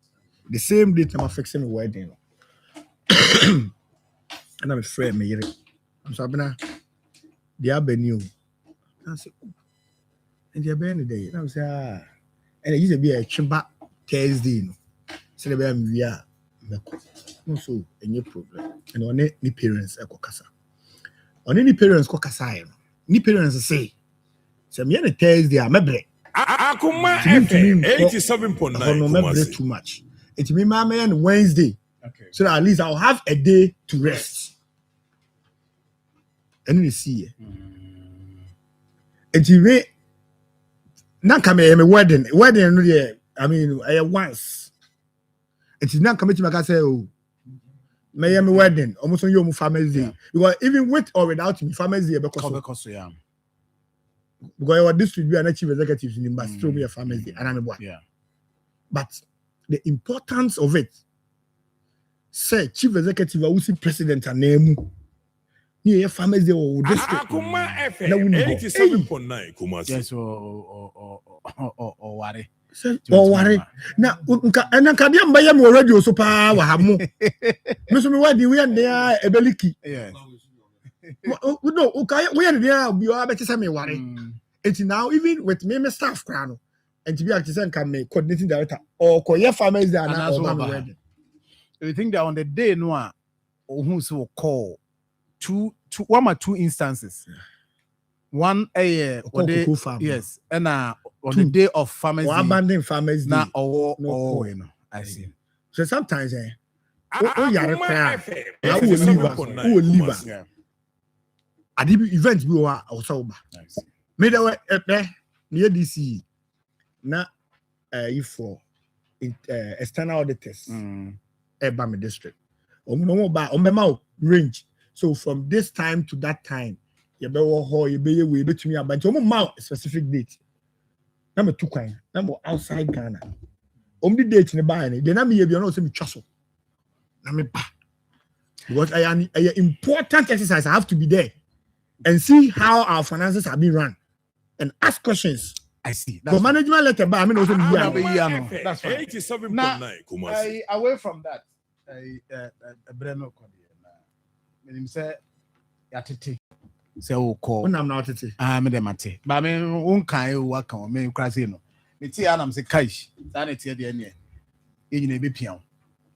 the same date I'm fixing a wedding." And I'm afraid me. I'm Sabina. The avenue. I said, and the avenue day. And I'm saying, and it used to be a chamber Thursday. So the we are so any problem. And on any parents ekokasa. On any parents kokasa ni parents say me a Thursday amebre. Akoma FM 87.9 too much. It me mama on Wednesday. Okay. So that at least I'll have a day to rest. And you see it me now come a wedding no there. I mean once. It is not coming to my say, oh, my wedding, almost on your Farmers Day. Because even with or without me, Farmers Day, because our district, we are not chief executives in the still be a Farmers Day, and I'm a But the importance of it, say, chief executive, I will see president and name. Near Farmers Day or district. Akoma FM 87.9. Yes, or worry. Oh, worry. Now, and I can't buy them already. So, power, have more. Mr. Wadi, we are there, a beliki. Yeah. No, okay, we are there. You are better than me, worry. It's now even with me, staff crown, and to be active can make coordinating director or Korea Farmers Day. You think that on the day, no, or who's will call one or two instances. One a yes, and on the day of Farmers Day, abandoned Farmers Day. Now, I see. So sometimes Oh, yare cry. Now who liver. Adibi event bi wa osoba. Me da near DC na for external auditors Ebama district. No ba ombema range. So from this time to that time, you be ho you be we betumi about omo specific date. Number 2 kwan. Number outside Ghana. The date in the buy ni. Then me be no say me twaso. Na me ba. Because I am important exercise. I have to be there and see how our finances are being run and ask questions. I see. But management letter, but I mean also that's fine. 87.9. Away from that, Breno Kodi. Say yatete. Say oko. When I'm not tete. Me de mate. But me won kan e work on me krase no. Me ti anam say cash. That na tie de ne. E nyina be pian.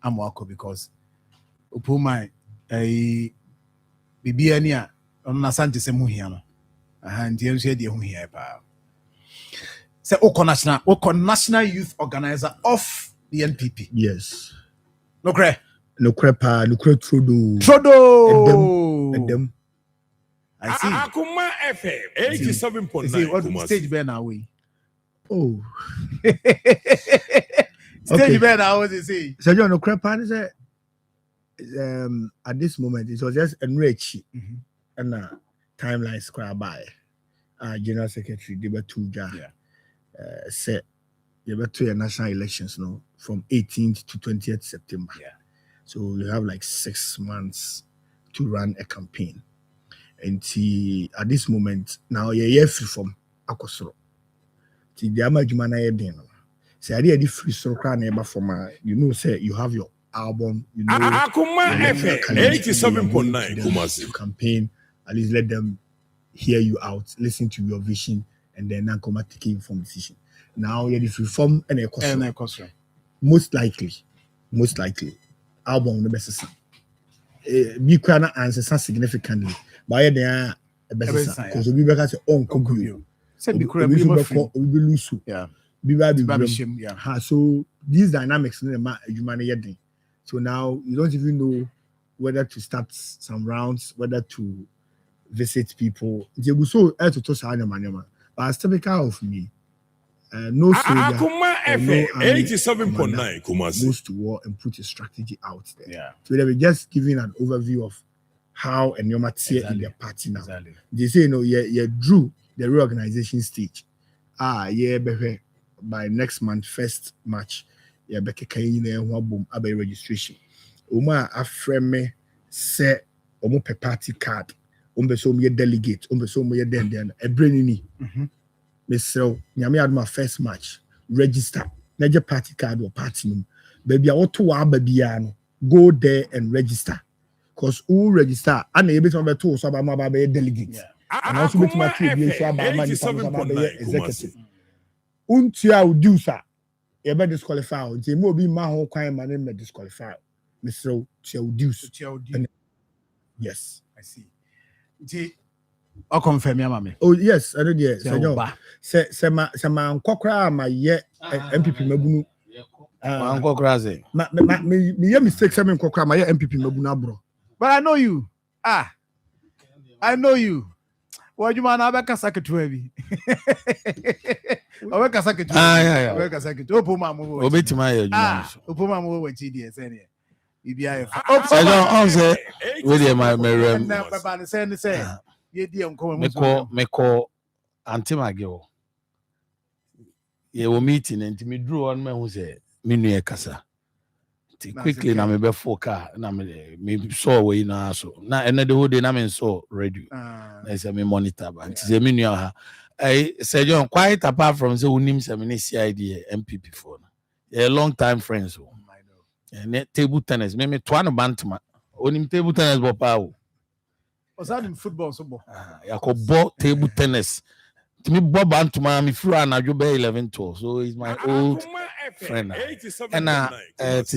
Am wako because opo my bibi ani a on asante se mu hia no. Nti enso de hu hia pa. Say Oko National Youth Organizer of the NPP. Yes. No cre Trudeau. Edem. I see. Akoma FM 87.9. See what stage bear now we. Oh. Stage bear now what they say. So you no crepa is at this moment it was just enriched and timelines square by General Secretary Deba Tuja. Yeah. Set you better your national elections from 18th to 20th September. Yeah. So you have like 6 months to run a campaign. And at this moment, now you're free from Akosoro. The Amajumana Edin. Say I did free so from say you have your album, Akoma FM 87.9 Kumasi campaign. At least let them hear you out, listen to your vision. And then Akoma taking from decision. Now you if reform and a cost. Most likely, album the best song. Be can answer significantly. But there a best song because we better say on Kogu. Say be lose. Yeah. Yeah. So these dynamics in so now you don't even know whether to start some rounds, whether to visit people. So but as typical of me, no soldier, Akoma FM 87.9 goes to war and put a strategy out there. Yeah. So they were just giving an overview of how and your in their party now. Exactly. They say you drew the reorganization stage. By next month, first March, boom registration. Uma afreme say omo party card. So me delegate, so me then a brainy. Mr. Nyame adma first match, register, major party card or party num. Baby, I want to baby go there and register. Because who register, and able to be told about my delegate. And also make my executive. Untia would do sir. You better disqualify. The more be my whole crime and then disqualify. Mr. Deuce. Yes, I see. I'll confirm your mommy. Oh yes, I know. Yes, say my kokra my MPP mabunu. Uncle Crazy. Me mistake say me kokra my MPP mabuna bro. But I know you. I know you. What you man abeka secretary? Abeka secretary. Yeah. Abeka secretary. Opoma mo. Obetima ye. Opoma mo we TDS any. BBI. I don't say William my rem. Baba say ye di enko me call Auntie Magio. Ye wo meeting and me drew on me who say me nu e kasa. Quickly na me be foka na me saw we na so. Na ene the whole day na me saw radio. Na say me monitor ba. Nti say me nu ha. Say John quite apart from say unim say me CID MPP for. A long time friends. And table tennis, me twan bantama. Onim table tennis bo pa o. Was that in football so bo? Ya ko ball table tennis. To me bo bantama me flew an ajo be 11-12. So he's my old friend. And to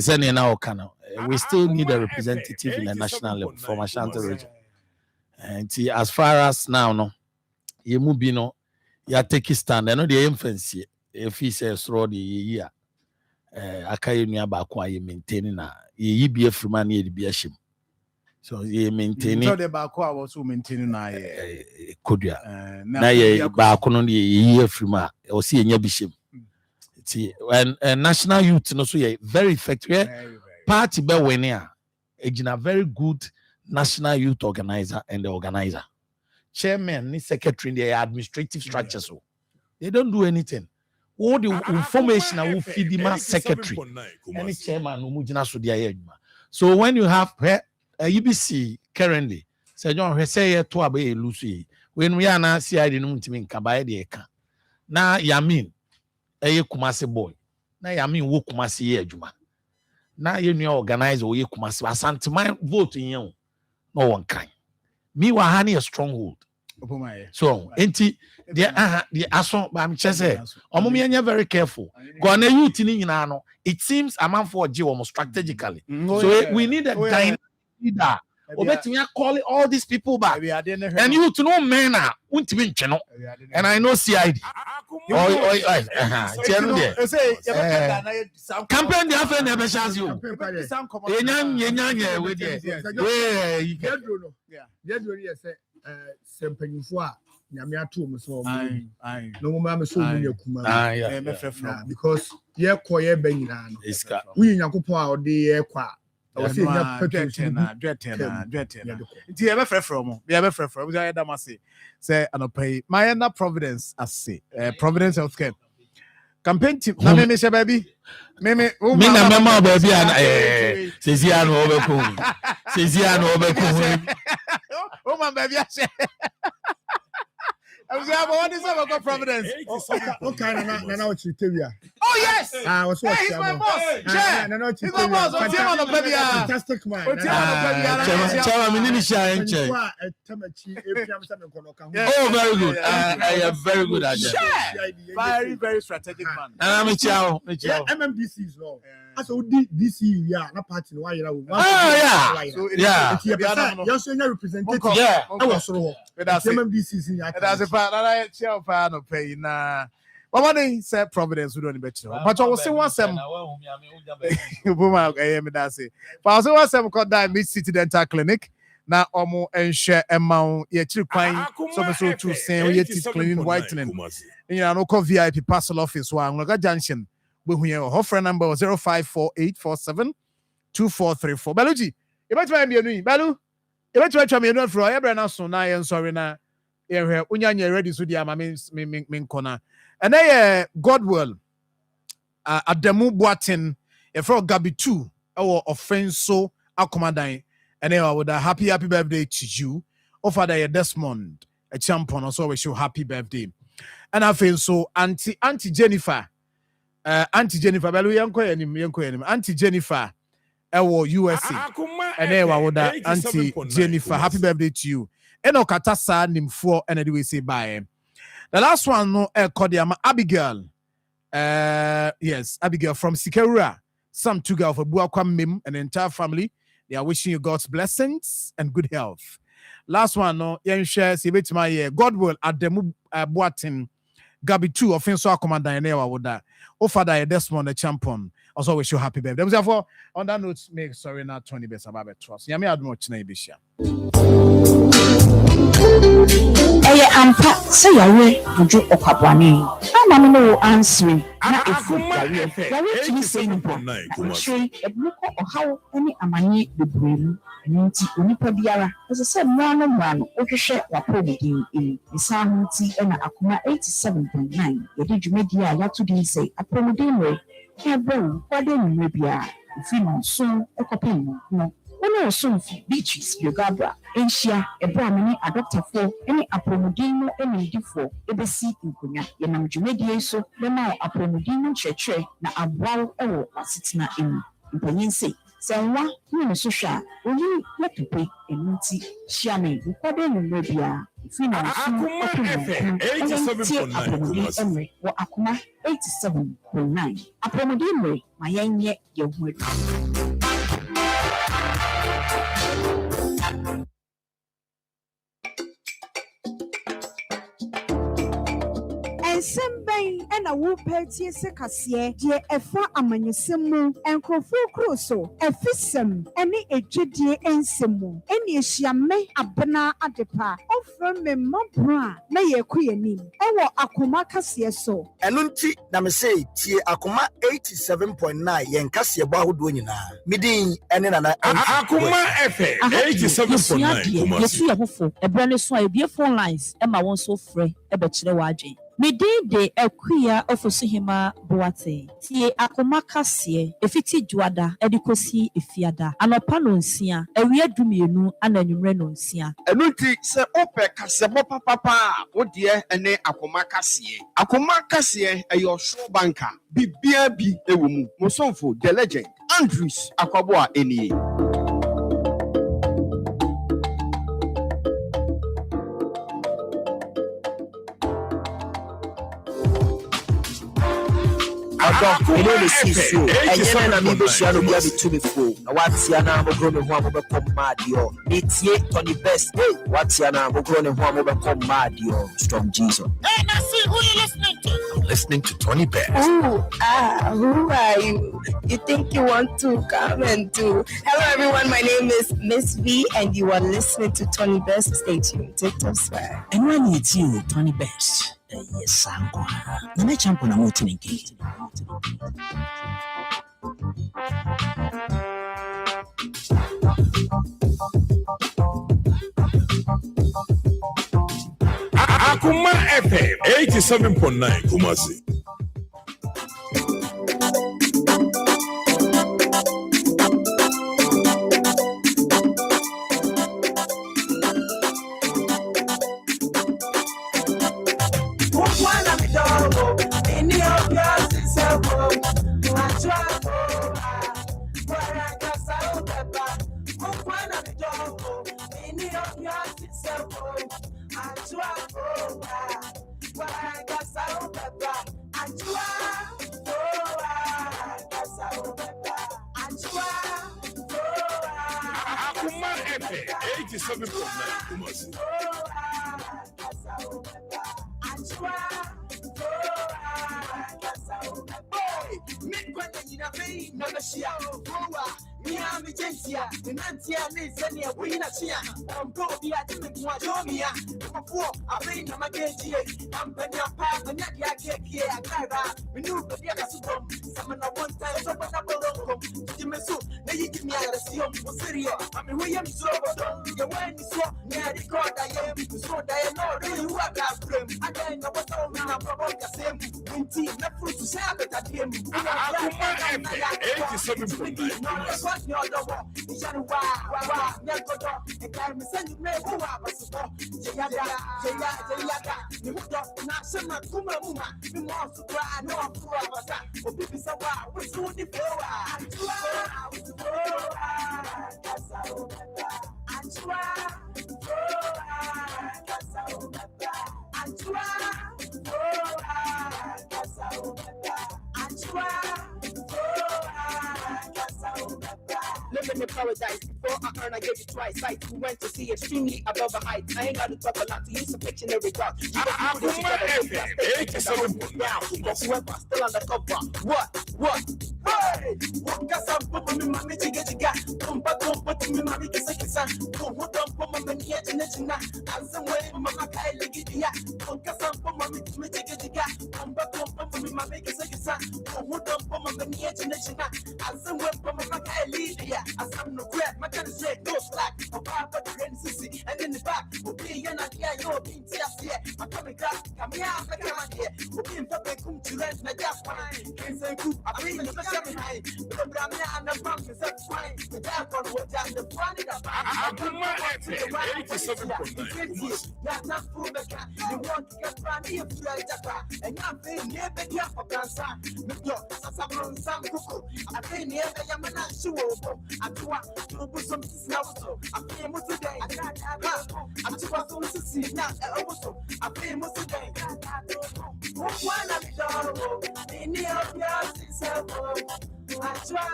say na okana. We still need a representative in the national level from Ashanti region. And as far as now no, you move no, you take a stand. I know the infancy if he says throw the year. Akaye nua ba kwa ye maintaining na ye be a free man, ye be a shim. So ye maintain it. So the back I was maintaining Could ya? Na ye back on the year free man, or see a bishop. See, when national youth, no, so ye very effective. Party be winning. A very good national youth organizer and the organizer. Chairman, ni secretary, in the administrative structure. So they don't do anything. All the information I will feed the mass secretary. Any chairman who mujina so dia. So when you have UBC currently, say John say to abe Lucy. When we are now CID no mutimin kabaye de eka. Na Yamin Kumasi boy. Na Yamin wo Kumasi ye adwuma. Na you know organize or ye Kumasi asante my vote in you. No one kind. Me wa hani a stronghold. So enti the aso ba me chese omo me very careful. Go na youth ni nyina no. It seems a man for G almost strategically. So we need a dynamic leader. Obetimi call all these people back. And you to know men are untimi ncheno. And I know CID. Campaign the affair never shows you. Because ye koye benina we nyankopon a ode ye kwa o se nya dwetena nti ye be frefro we da mase say anopai my na Providence ase Providence Healthcare campaign team na me she baby me na mema baby an sezi an obeku o man baby ase I was what is about Providence? Okay, na what you tell you. Oh yes. I was watching. He's my boss. He's my boss. Fantastic man. Oh, very good. I am very good at that. Very strategic man. And I'm a chow. MMDC is law. As DC, yeah, not party. Why you yeah. You're saying representative. Yeah. I was so. MMDC that's a part that I shall fan of pay na. But what they say Providence we don't bet you. But I will say one sem. Buma me that say. But I will say one sem called that Mid City Dental Clinic. Na omo enhwe emma ye chiri kwan so to say ye teeth cleaning whitening. You know no VIP parcel office wa Ngoga Junction. We hu ye ho phone number 0548472434. Baluji, you bet me anu. Balu, you bet me anu for your na so na ye sorry na ye hwe unyanya ready so dia ma me nkona. And then Godwell Ademu Boatin e for Gabi 2 our offenso Akoma. And then I would happy birthday to you. Oh, Father Desmond, a champion, also wish you happy birthday. And I feel so Auntie Jennifer, Auntie Jennifer, Auntie Jennifer, our USA. And then I would Auntie Jennifer, happy birthday to you. And Okatasa Nimfo, and anyway say bye. The last one, no, Kodiama Abigail. Yes, Abigail from Sikerura. Some two girl for Buakwa Mim and the entire family. They are wishing you God's blessings and good health. Last one, no, share see bit my Godwell Ademu Boatin Gabi 2 offense Akoma Danewa with that. Oh, Father Desmond the champion. Also wish you happy birthday. Therefore, on that note, make sorry not 20 best about trust. Yami Admo Chinabisha. Eye ampa say yawe buju okwabwane ama no answering na efu yawe timi say no shey ebuko ohawo ani amanye bebremu nti onipa biara ese say mwano ohwehwe wapodin isa hunti na Akoma 87.9 yedi dwumedi a yato din say apomodin we ebe kwade nwe bia ifi no so ekopin no Ono sunfu beaches yogabra enhia ebramani adoptafo ene apomodin no enidifo ebesi nkonya yenam dwumedie so bema apomodin no chechre na abwaw ewo asetina emu mpanyense sanwa ni so hwa oyi letupe enuti hiame kwade no bia fina Akoma FM 87.9 emre wo Akoma 87.9 apomodin me mayenye yehu ensem bɛn ɛna wopɛ tie sɛ kaseɛ deɛ ɛfa amanyɔsɛm mu nkurɔfoɔ kuro so ɛfisɛm ɛne edwidie ensɛm mu ɛne ahyia me abena adepa ɔfrɛ me mmaboro a na yɛkɔ yɛnim ɛwɔ akoma kaseɛ so ɛno nti na me sɛ tie akoma 87.9 yɛn kaseɛ bɔ ahodoɔ nyinaa medin ɛne nana Akoma FM 87.9 yɛsu yɛ hofo ɛberɛ no so a yɛbie phone lines ɛma wɔn nso frɛ ɛbɛkyerɛ wɔ adwen medin de akuya ofosuhima boate tie akoma kaseɛ efiti juada ɛde kosi efiada anɔpa no nsia awia dumienu ana anwummerɛ no nsia ɛno nti sɛ wopɛ kasɛbɔ papapa a wodeɛ ɛne akoma kaseɛ ɛyɛ ɔsoro banka bibia bi ɛwɔ mu mosomfo the legend Andrews akwabo a ɛnie my name is Sisu. And you know, I'm able to share to me for. What's your name? We're going to come mad, yo. It's yet Tony Best. Hey, what's your name? We're going to come mad, yo. Strong Jesus. Hey, Nancy, who are you listening to? I'm listening to Tony Best. Who are you? You think you want to come and do? Hello, everyone. My name is Miss V, and you are listening to Tony Best. Stay tuned. TikTok swear. And when it's you, Tony Best. Yes, I'm going to. I'm champion. I'm going Akoma FM 87.9 Kumasi. Living in paradise, before I earn, I gave you twice. Sight who went to see extremely above the height. I ain't got to talk a lot to use some pictionary route. Now, whoever still undercover. What? Hey! What got some put me, mommy, to get you got. Don't put me, mommy, to say, don't put my money yet in it. I'm somewhere, Mama, I like it. Don't got some put mommy, to me, to get you got. Don't put me, mommy, to say, don't put my money yet in it. I'm somewhere, Mama, I leave here. As I'm no crap, my kind of straight, no slack. A papa, the grand sissy, and in the back, will be an idea, you're being tears here. I'm coming back, come here, I come here. We'll be in public, come to rent, my just fine. Can't say good, I bring the special behind. But I'm here, and the pump is up fine. The dark on what I'm the funny that I'm that's not food, the cat. You want to get funny if you like that. And I'm being near the gap for cancer. Look, some cuckoo. I've been near the Yamana show. I do put some now. I pay more today. I'm too far to see now. I pay more today. One of the dog, in the office, I try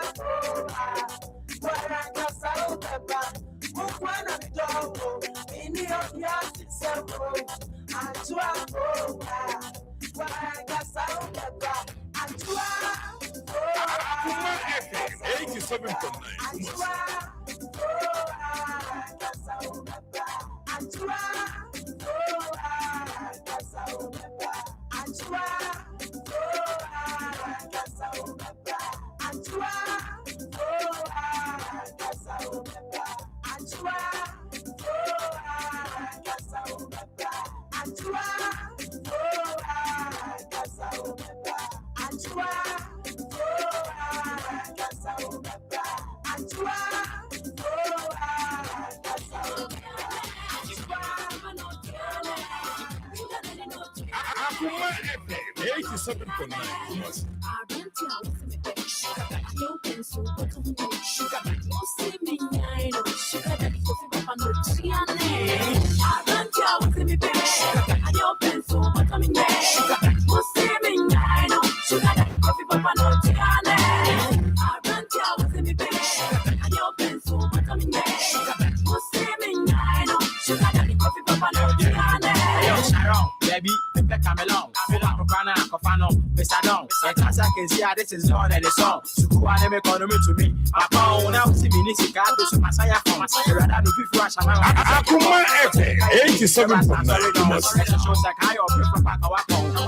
but I got so bad. One of the dog, in the office, I try Akoma FM 87.9. Baby, come along. Mr. Don, this is on and it's on. So I never economy to me. My phone now see me Nisika, so my saya from my saya rather than before Akoma FM 87.9. Shows like I open for Pakawa.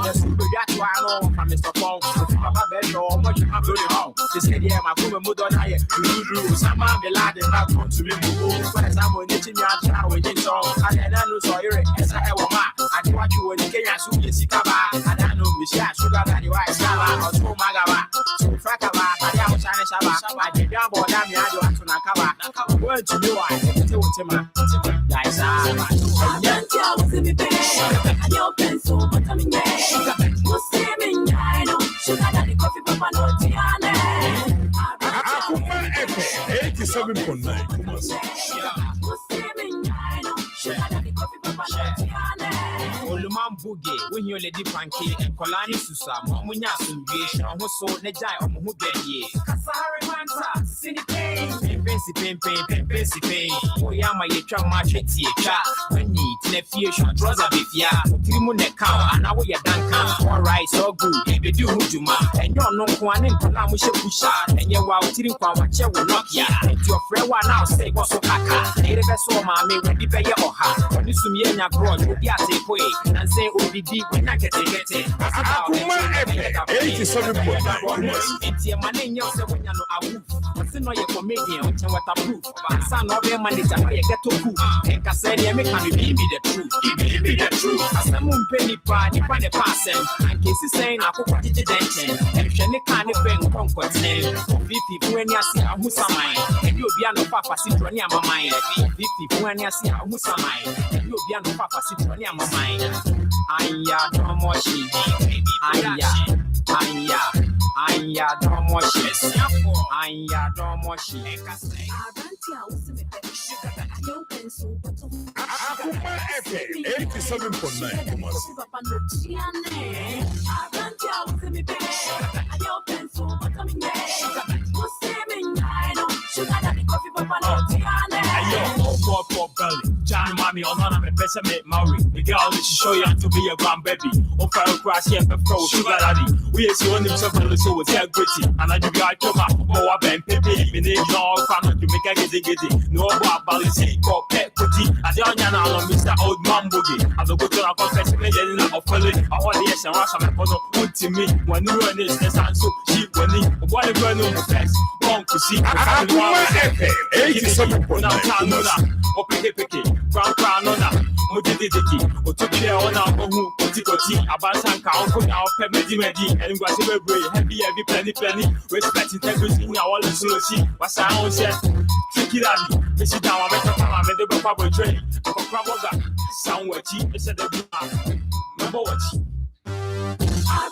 Yes, we got to know from Mr. Pong. Papa Bello, much of my bloody home. This idea, my woman, Mudon, you some of the lad and not going to me. When someone knitting your child with this song, I don't know, sorry, as I have I do what you in Kenya, so you see Kaba, and I know Michelle Sugar Daddy White Saba, or so Magaba, so Frakaba, I am China Saba, I did down board, I'm the other one to Nakaba. Word to you, I say to Tima, guys, I can't tell me, and your pencil, but I'm in there. What's saving? I know, Sugar Daddy Coffee, Papa, no Tiana. Akoma FM 87.9. What's saving? I know, Sugar Daddy Coffee, Papa, no Tiana. Oluman Boogie, when you lady Panky and Colani Susa, Munya Sundiation, also Nejai or Muhugay. Kasari Manta, City Pain, Pensy Pain, Oyama Yatra Macheti, when you Nefiation, Droza Bifia, Trimuneka, and now we are done. All right, so good, if you do Mujuma, and you're no one in Palamusha Pusha, and you're out in Kwawacha will knock ya, and your friend one now say what's so kaka, they never saw my when you pay your ha, when you sumiana broad, you'll be at a and say ODD when I get it. Akoma FM 87.9. It's your money, you're when you know I move. What's in your comedian, which what I prove. Son of your manager, I get to cook. And Cassania make me be the truth. Give me the truth. As a moon penny party, find a person. And Casey saying, I put what it attention. And Shani can't even conquer name. 50 when you see a Musamai. And you'll be on the Papa Citronia, my mind. 50 when you see a Musamai. And you'll be on the Papa Citronia, my mind. Aya, no more she. Aya, no more she. Aya, no more she. Akoma FM 87.9. John Mommy, on a better mate Maori. The girl that she show you to be a grandbaby. Or for a crash here for Sugar Daddy. We are seeing him several so with their gritty. And I do got Akoma, more than Pepe, Minnie, no, fan to make a giddy. No about Balisi or Pet Kuti. I don't know Mr. Old Man Boogie. I don't go to a confession of Philly. I want the yes and Russia and Pono to me. When you run this, and so she winning. What a brand new face. Won't you see? Akoma FM 87.9. Open Crown on that, Mudidiki, Otopia on our own, Potikoti, Abansanka, our Pemedi, and Guasibe, heavy penny, respect integrity in our solution. What's our own said? Tricky Daddy, Missy Down, I met a time, I made the Papa Trade, Kramoga, somewhere cheap, I said the remember what? I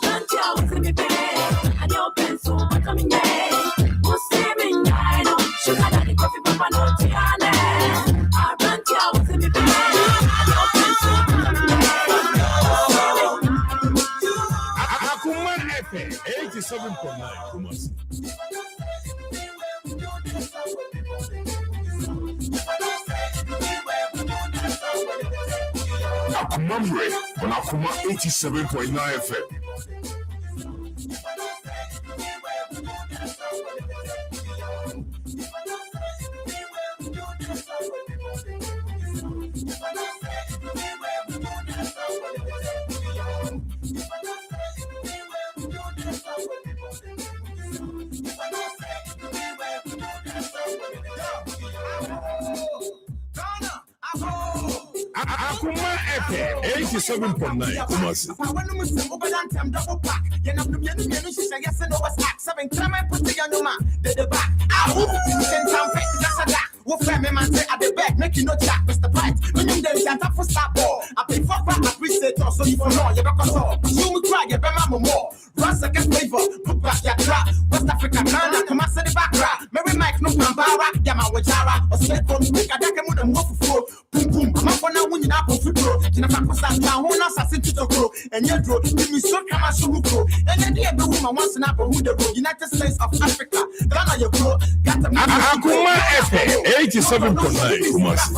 can't tell what's in the bed, and your pencil, but coming there. What's saving? I know, Sugar Daddy Coffee, Papa, no Tiana. I can't tell what's in the bed. Akoma FM 87.9. Kumasi. Akumamre on Akoma 87.9 FM. Akoma FM 87.9 Kumasi. What family man say at the back, make you no chat, Mr. Bright. When you there, you for start ball. I pay for appreciate us, so you for more, you back us all. You will cry, you better more. Run second flavor, look back your trap. West Africa, Ghana, come on, say the background. Mary Mike, no Pambara, Yama Wajara, or State from Quick, I can't move them off for boom boom. I'm up for now winning up on foot road. Jennifer Costa, who knows I sent you to grow. And your road, give me so come as you go. And then the other woman wants an apple who the road, United States of Africa. Ghana, your grow, got the Akoma FM 87.9 Kumasi.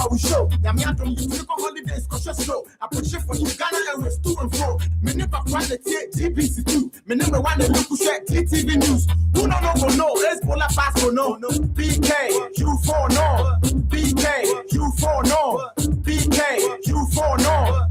Holidays, cause you're slow. I put shit for you, Ghana Airways, to and fro. Me never find the GBC2. Me never want the local shit, TTV News. Who don't know, no, let's pull up fast for no. BK, you for no. BK, you for no. BK, you for no.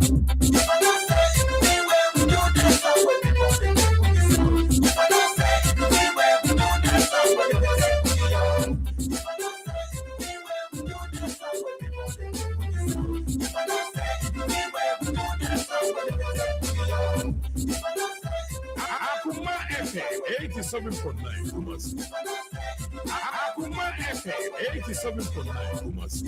Akoma FM 87.9 Kumasi. Akoma FM 87.9 Kumasi.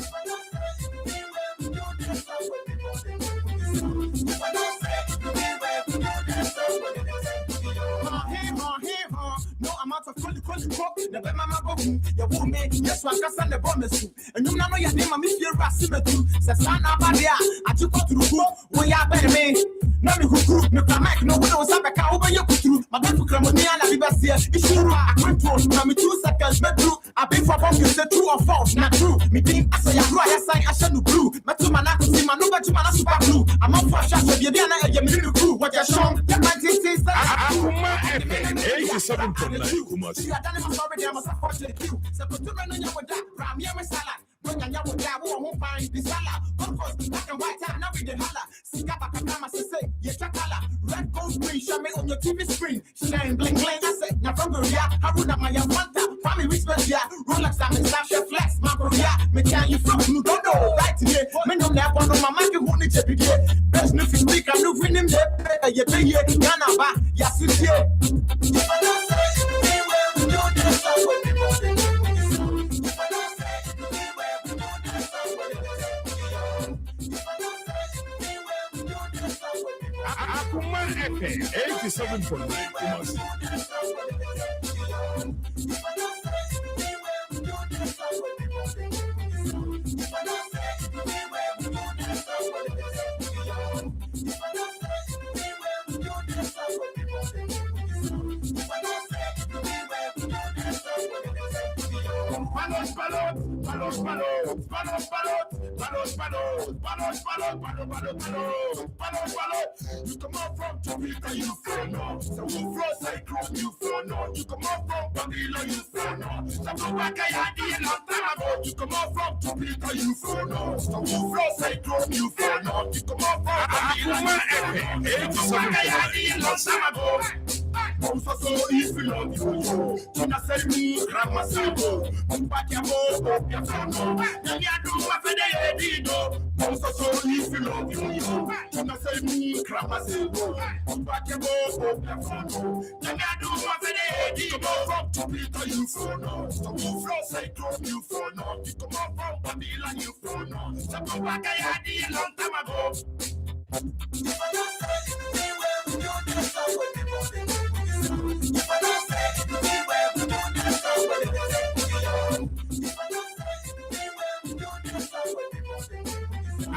No amount of cold cook. Never mama boom. Your woman, yes, one can the bomb is. And you know your name, I'm if you're Rassimetu. Sasana Badia, I took out to the book. We are better me. No, who no Kamak, no one was up a cow over your crew. Madame Cramonia, I be here. It's true. I went to 2 seconds, but true. I been for bomb, you said true or false, not true. Me think I say I sign, I shall blue. Matumana, Simano, Tumana, super blue. I'm up for a shot of Yadiana and your crew. What you're showing, your man is Akoma FM 87.9 Kumasi. I'm a support you. So put on your Ram Yamasala. When you know that we won't find the salad. Of course, black and white, now we the holla. Singapore, Kama say, yes, color. Red, gold, green, show me on your TV screen. Shine, bling, bling. I say, now from Korea, Haruna, my Fanta, Family Respect, yeah. Rolex, I'm in Sasha Flex, my Korea. Me can you from, you don't know, right today. Men don't have one on my mic, you won't need to be there. Best new speak, I'm moving him there. You pay here, Ghana, ba, yes, it's here. Akoma FM 87.9 Kumasi. You come up from Jamaica, you from no. So who flows like cross, you from no. You come up from Babylon, you from no. So go back a long time ago. You come up from Jamaica, you from no. So who flows like cross, you from no. You come up from Babylon, you from no. So go back a long time ago. So if you love you, Tina say me, grandma say go. Back your boat, your phone, then you do what they did. So if you love you, Tina say me, grandma say go. Back your boat, your phone, then you do what they did. Come on from Topeka, you phone. So you flow say go, you phone. You come on from Babylon, you phone. So go back a long time ago.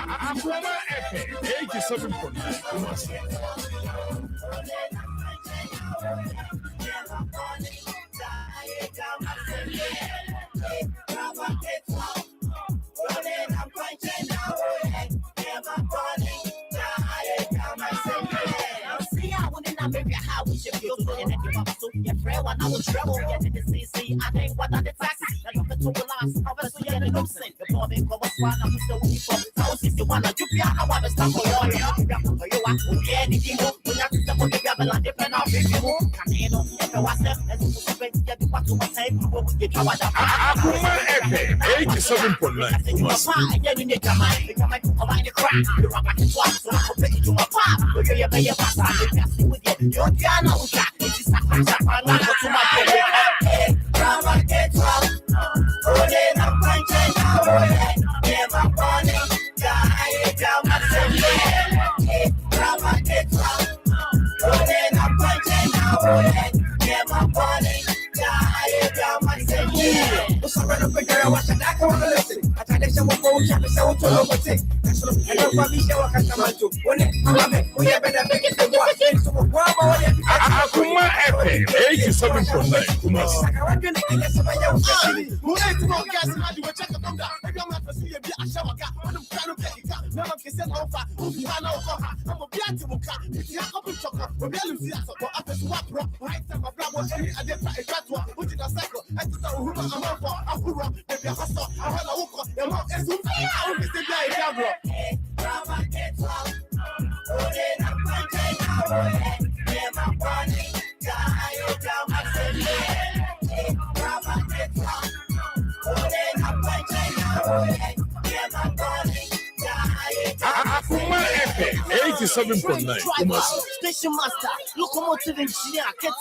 Akoma FM 87.9 Kumasi. Baby, how we should feel to and you want to your friend when I was trouble. Yeah, the CC, I think what on the taxi. I don't to the last, I was so yeah, no sin. Akoma FM 87.9 Kumasi. Akoma FM 87.9 Kumasi. Station master, locomotive engineer, get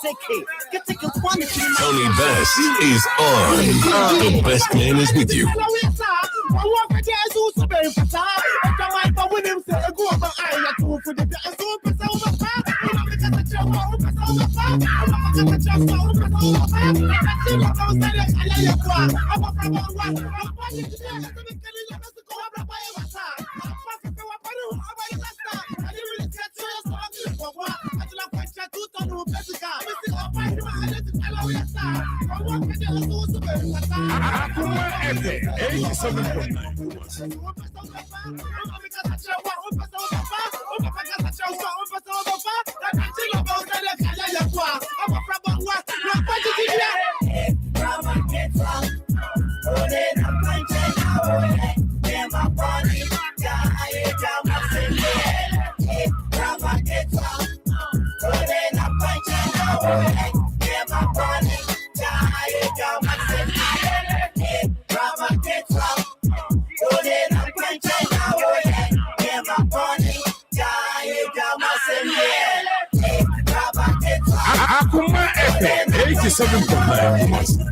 quantity. Tony Best is on. The best man is with you. Akoma FM 87.9 Kumasi. Akoma FM 87.9 Kumasi.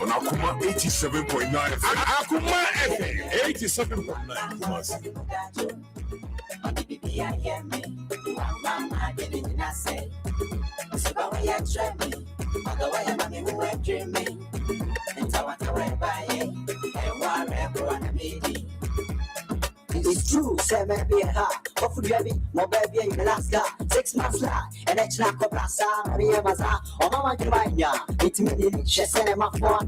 On Akoma 87.9 Akoma FM 87.9 Kumasi. It's true, say maybe a ha. Hopefully, baby, my baby in Alaska. 6 months lie, and it's not Cobrasa, Maria Maza, or Mama Grimania. It's me, she said, Marfo,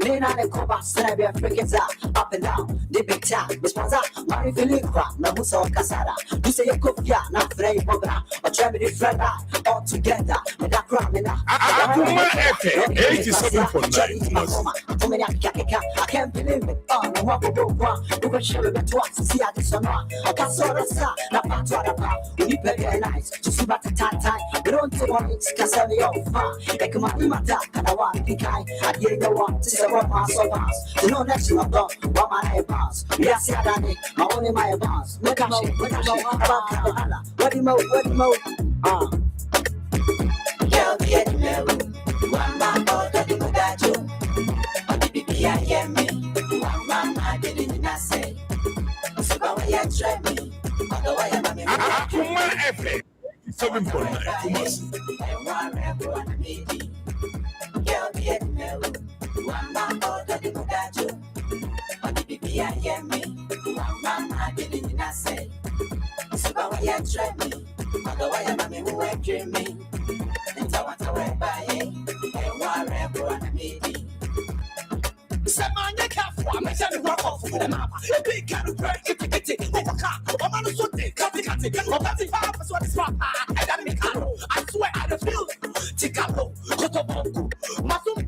Lena and Coba, Sarabia, Frigates up and down. The big time, Miss Maza, Mari Filipa, Namusa Casada. You say a cook, yeah, not Frey Pogra, or Tremedy Freda, all together, and that crowd in Akoma FM 87.9 I can't believe it. Oh, no one will do one. You can share it twice. See, I just know. I can't saw the sun. Not part of the power. You need very nice. To see about the time. You don't take one. It's because I'm your fan. I come out in my dark. And I want to be kind. I didn't know what to say. What pass or pass. You know, next to my dog. What my pass. Yes, I done it. My only my pass. Look at me. Look at me. What do you know? What do you know? Girl, be at the one man, but I didn't got you. I hear me. One man, I didn't say. So, why you try me? Akoma FM 7.9 Kumasi. Girl, be at Wamba order the Mudajo. On the BB, I hear me. Wamba, I didn't say. So, why you try me? Otherwise, I'm a who are dreaming. And I want to wear by it. And whatever I'm meeting. Samanya Cafu, I'm a shabby walk off with a map. A big kind of break, it's a car. I'm on a Sunday, cutting, or cutting half as what is papa. And I'm Mikano. I swear I feel Ticalo, Cotoboku, Masum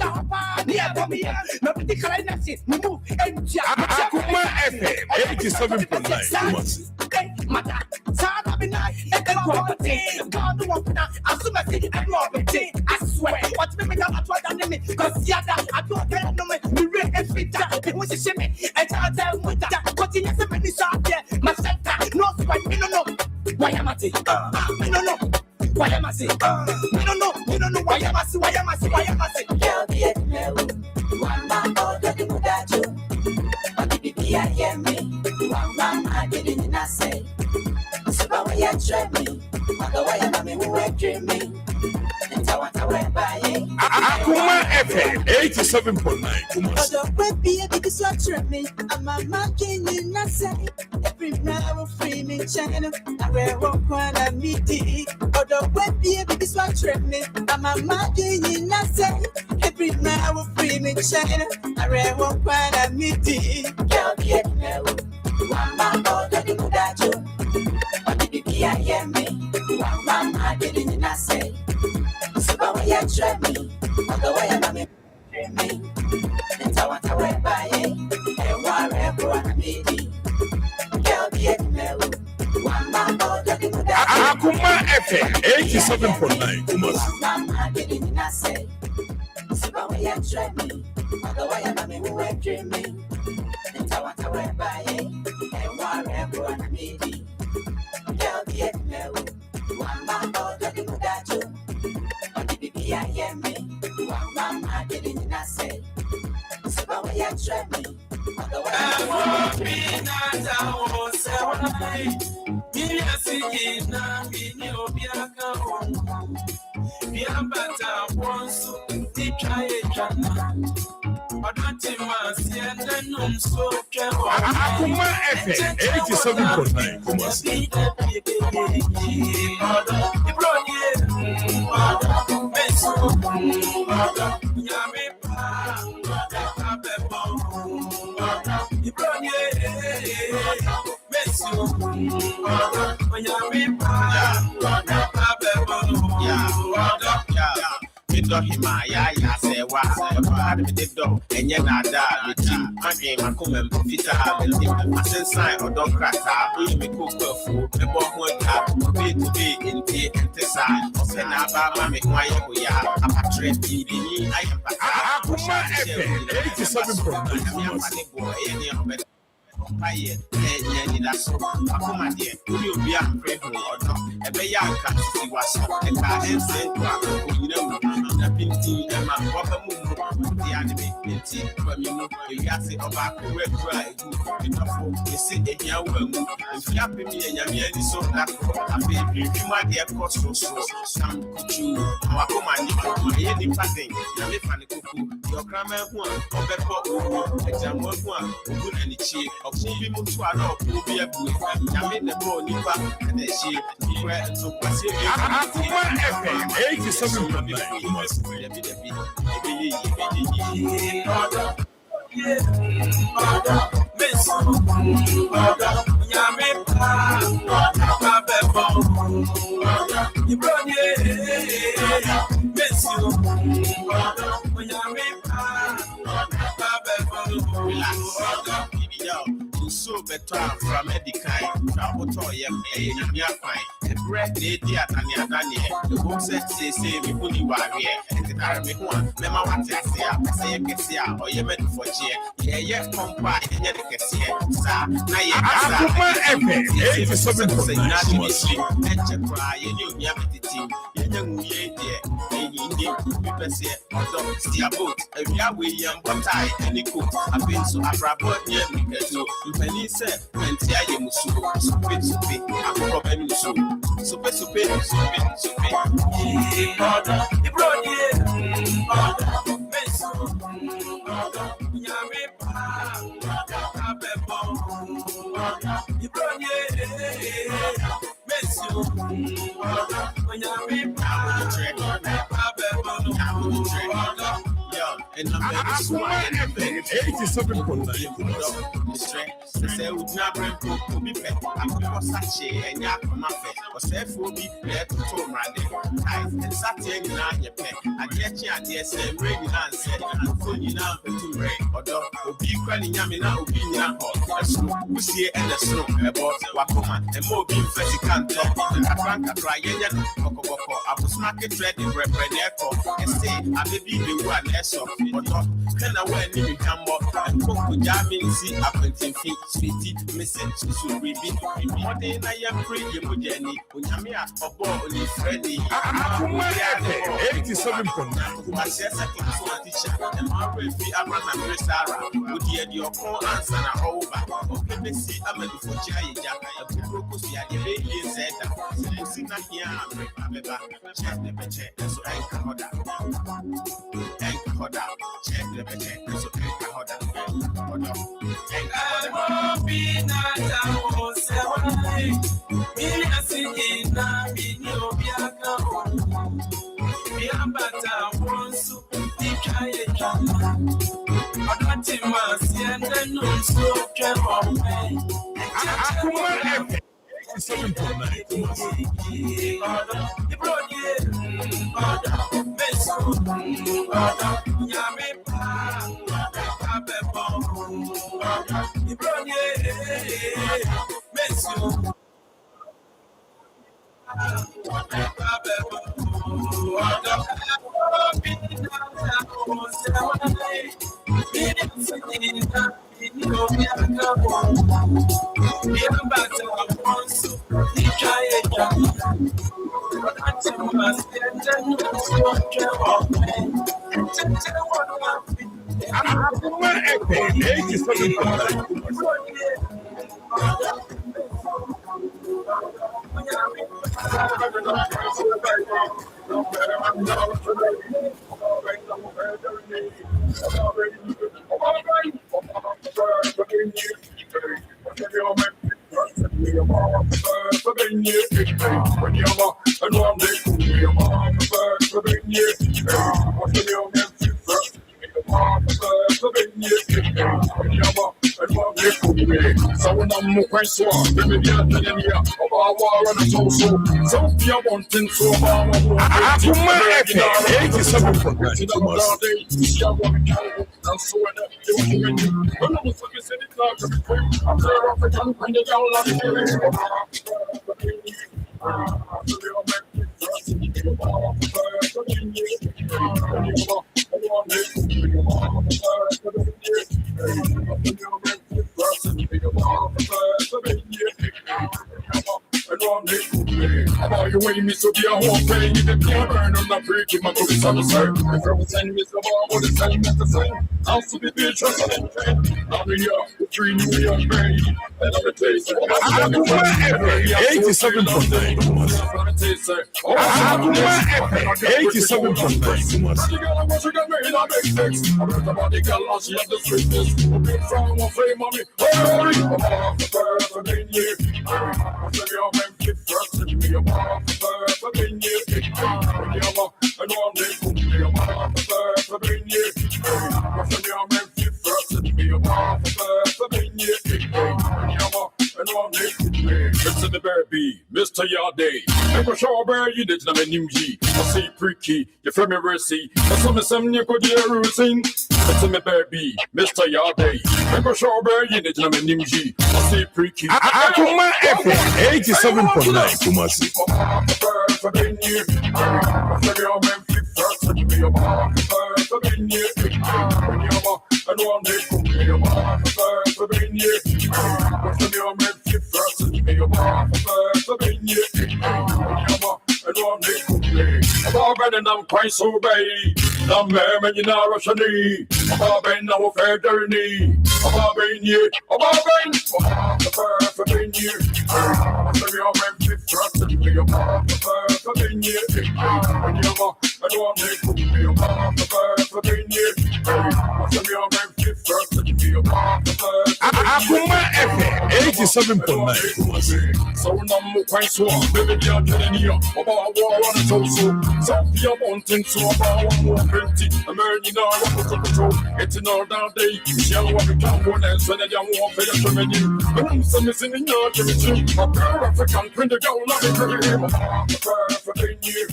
near me. Nobody can I see. Move and Akoma FM 87.9. Mata, Sada Binai, and then property. God, the one I assume I see and Robert. I swear, what's me not what I name it? Because Yada, I don't get no man. And fit that, it was a shimmy, and I'll tell with that. Continue to many shot there, my center, no sweat, we don't know. Why am I saying? We don't know. Why am I saying? We don't know. Why am I saying? Why am I saying? Girl, the one man order the Mudajo. On the BB, I hear me. One man, I didn't say. So, why you try me? Otherwise, I'm who are dreaming. And I want to wear by it. Akoma FM 87.9. Although we're being because you're me, I'm a marking in a say. Every now free me channel, I wear one corner meeting. Although we're being because you're me, I'm a marking in a say. Every now free me channel, I wear one corner meeting. Girl, get me, one man order the Mudajo. On the BB, I hear me, one man I didn't say. So, why you try me? Otherwise, I'm a dreaming. And I want to wear by it. And whatever I'm meeting. Girl, get me. One man order the Mudajo. Akoma FM 87.9. One man I didn't say. So, why you try me? Otherwise, I'm a who are dreaming. And I want to wear by it. And whatever I'm meeting. Girl, get me. One man order the Mudajo. On the BB, I hear me. One man, I didn't say. So, why you try me? Otherwise, Akoma FM 87.9. Hima ya say wa me did do enye na da me team adwen makomam fita me asensan odon krata me kokwafu me bo ho ta be to be inti tesa se na ba ma me ho aye ho ya apatre bi ni aye pa Akoma FM 87.9. Paye ni da so akoma de uri obi a pray ho odo e be ya nka si waso e ka ense to akonyina mu na pinti e ma waba mu di ade be pinti kwa mi mu e ya se oba ko we kura egu inafo e se e ya wa mu e fi ape mi e nyame ani so na ko ape bi ma de ko so sam kuchu akoma ni ko e ni paden na me fa ne kuku yo krama hu a obepo owo e jamwo hu a ogu na ni chi Obi mutu ano obi abu nyame ne bo nipa na echi kwe so kwase Akoma FM 87.9. So better from medical travel to your fine. The bread lady at the book say we put you warrior and the army one. Never want to say a Kessia or you meant for cheer. Yeah, compare and yet a Kessia. Sir, Akoma FM 87.9. Let you cry and you have the team. Young ye, dear, people say, although steer boat, a real William Bottai and the cook. I've been so abrupt near me. Penny said, when Tia Musu, Supe, Akoma Musu, Supe, Supe, And I'm 87.9. Say would not bring to be pet. I'm going such a and yak on my face. Or say for me, let to told my day. And Saturday night, your pet. I get you at the same rain and said, and so you now to rain. Or dog will be crying Yamina, will be in a snow. We see and the snow about Akoma and more being physical talk. And I drank a cry, I was market ready, bread, and say, I may be the one less of or dog. Can I wear any camera and cook with Jamin see up until feet, sweetie, message to be more than I am free, you Jenny, Unyamia, or Bonnie Freddy. 87.9. My second teacher, and Marfo, Abraham, Sarah, would hear your call answer over. Okay, they see I'm a before Jaya, a people see a baby said that. See, not here, check the check, so anchor order. Anchor order, check the check, so anchor order. You wait me to be a whole pain, you can burn on the freak, my booty on the side. If I was sending me some more, what is saying at the same? I'll see the bitch on the train. I'll be here, the 3 New York baby. And I'm a taster. 87.9. Mr. Yardé, I'm a strawberry, you did not a nimji. I see pricky, you from me mercy. I saw me some new good year routine. It's me baby, Mr. Yardé. I'm a strawberry, you did not a nimji. I see pricky. Akoma FM 87.9 Kumasi. And I'm quite so baby. I'm man, you know, Russian. I'm been no fair journey. I'm been here. I'm been the first for being here. I'm your man, trust me. I'm the first for being here. And you're the first for being here. I'm your man, trust me. I'm Akoma FM 87.9. So no quite so baby you're telling you about war on so some you wanting to about more plenty American control it's an all down day shall what become one and so that you won't pay your menu some is in your Jimmy African print the gold love it for the year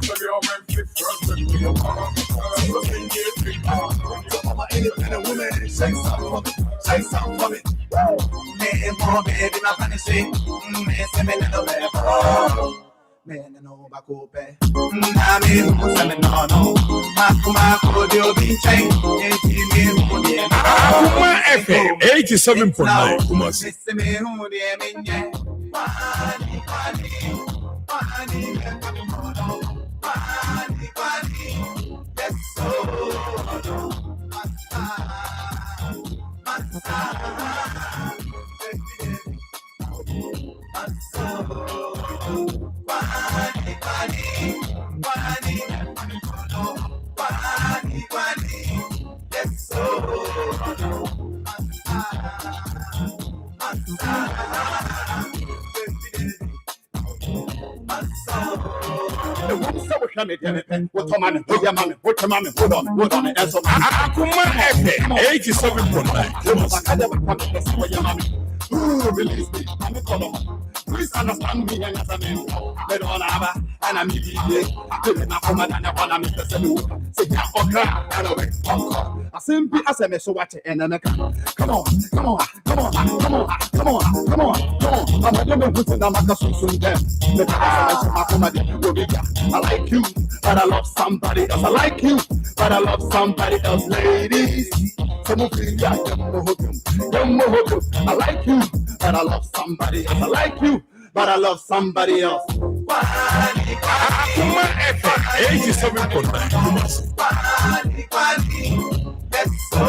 so you're man fit for independent woman say something for me man more baby not funny say man say me no better man no back up na me say me no makuma dio bin chain Akoma FM 87.9 Kumasi. say me who dey me nye pani yes so Akoma FM 87.9. Release me, I'm a color. Please understand me and as a name. They don't have and I'm immediate. They not come and I want to make the same. Say, yeah, okay, and away. I simply as a mess of what and then come on. I'm a devil putting down my soon them. I like you, but I love somebody else. I like you, but I love somebody else, ladies. Some of you, I like you, but I love somebody else. I like you, but I love somebody else. Akoma FM 87.9. Yes, so.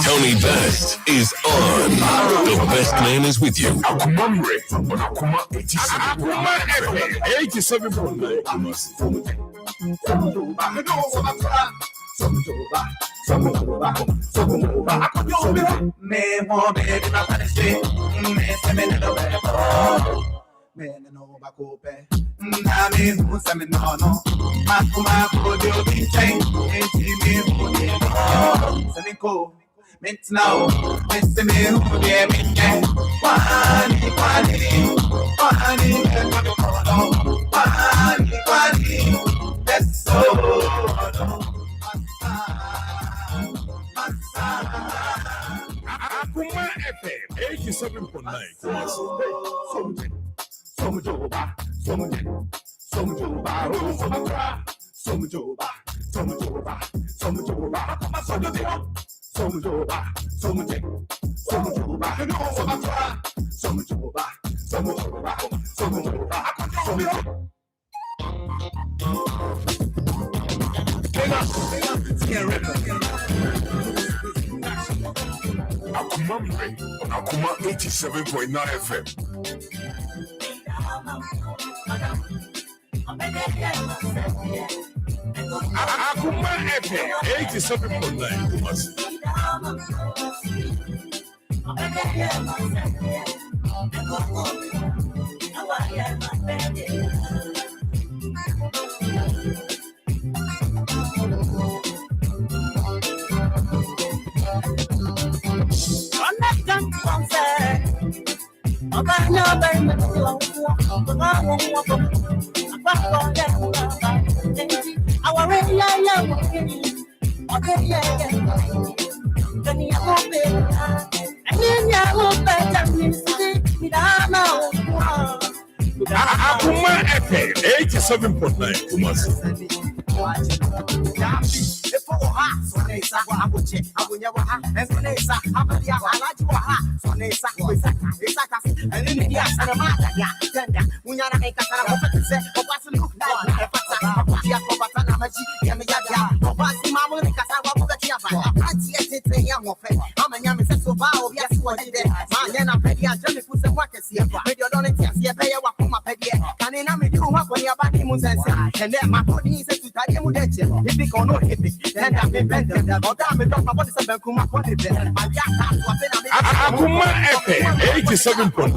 Tony Best is on. The best man is with you. Akoma FM 87.9. Me want baby not gonna say me say me no better me no back up na me who say me no makuma ko dio bin chain me who dey say me ko me now me say me who dey me nye pani let's so Akoma FM 87.9. Akoma 87.9 FM. Akoma FM 87.9 Kumasi. Akoma FM 87.9 Kumasi. Waha, Sonesa, Abuche, Abunya Waha, and Sonesa, Abadia, Alaji Waha, Sonesa, Isaka, and in the Yas and Amada, Tenda, Munyana make a say, or what's look down, and Fatana, Fatana, Machi, Yamaya, or what's Mamma, Casawa, I see a young of it. I'm a young so bow, yes, what did it? Manana Pedia, Johnny put some workers here, but you don't see a pay a Wakuma Pedia, and I may do what when your body moves and then my body is to tell you that if you can not hit me, then I'm a vendor, or damn it, my body is a Bakuma, what is it? My Akoma FM 87.9.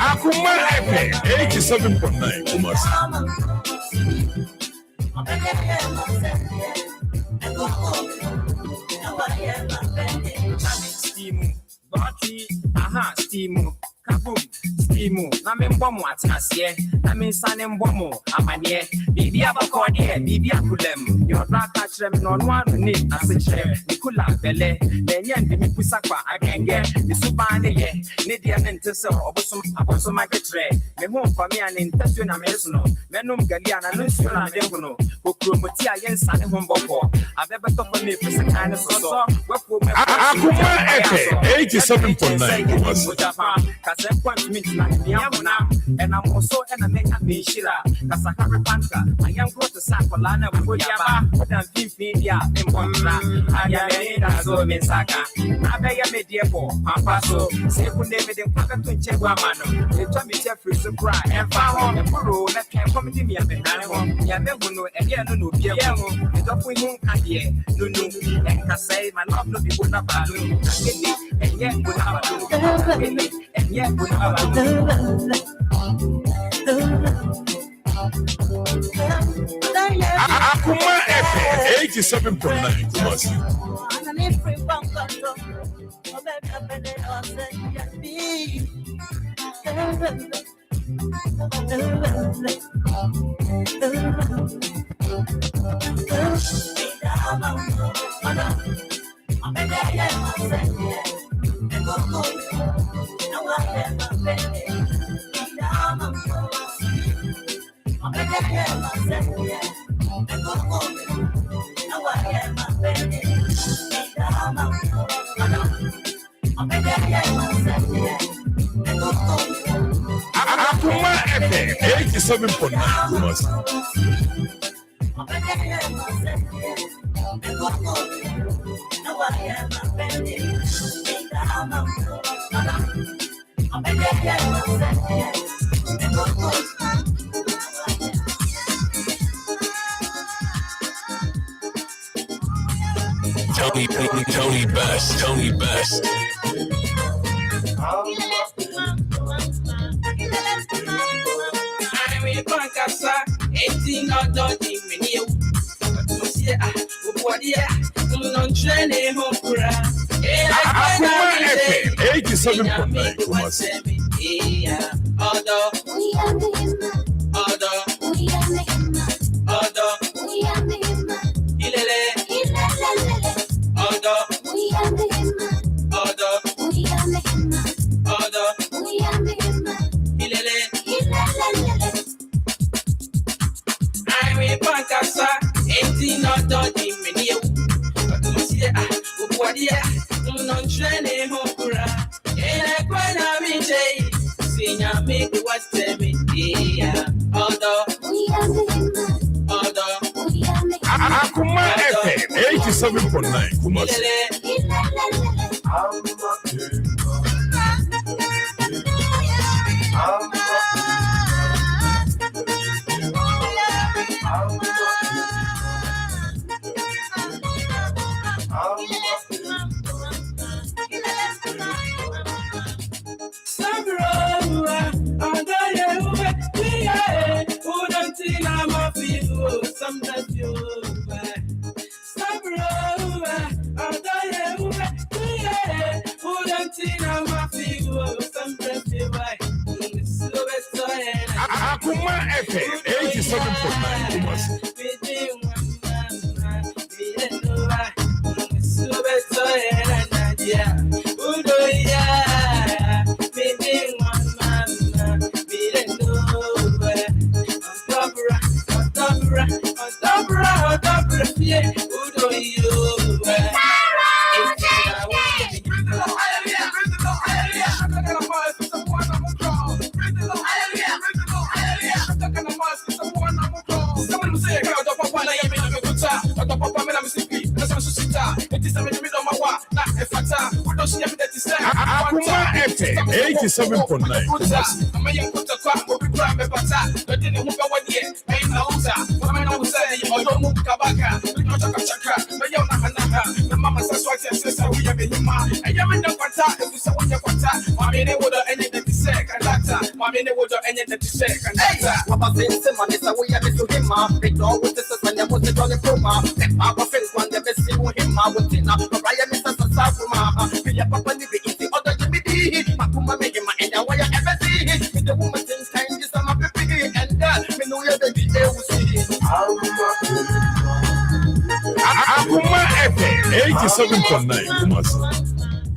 Akoma FM 87.9 Kumasi. Steam, kaboom, steam, Namin Bomo at Nasia, Namin Sanem Bomo, Amania, Bibia Bacordia, Bibia Kulem, your black catch them on one need as a chair, Nikula Bele, then Yan Dimipusaka, I can get the Subane, Nidian and Tessa, or some market tray, the home for me and intention Amesuno, Menum Galiana, Luciana Devono, who Krumotia Yen San Hombo, I've ever thought of me for some kind of so, what will Akoma FM 87.9 Japan, Casemquant means Yamuna, and I'm also an American Mishira, Casacari Panka, I am close to Sakolana, Yaba, and Pimpidia, and Pomra, Ayameda, so Misaka, Abaya Mediapo, Pampaso, Seku David and Paka to Cheguamano, the Tommy Jeffrey Supra, and Faho, and Puru, that can come to me and Yamebuno, and Yanu, Yamo, and Dopuin Kadia, Nunu, and Kasay, my love no be good about and yet would have and yet would have Akoma FM 87.9 Kumasi. Akoma FM 87.9 Kumasi. Tony Best. I'm in Pancasa, 18 or 30 minutes. Training home Akoma FM 87.9 Kumasi. I'm in Pancasa, 18 or 30 minutes. Non training home cura, and I quite have been saying, Senior, make what's me, Akoma FM 87.9 Kumasi. Sabra, FM 87.9 Kumasi. Akoma FM 87.9 Kumasi. Akoma FM 87.9 Kumasi. Akoma FM 87.9 Kumasi.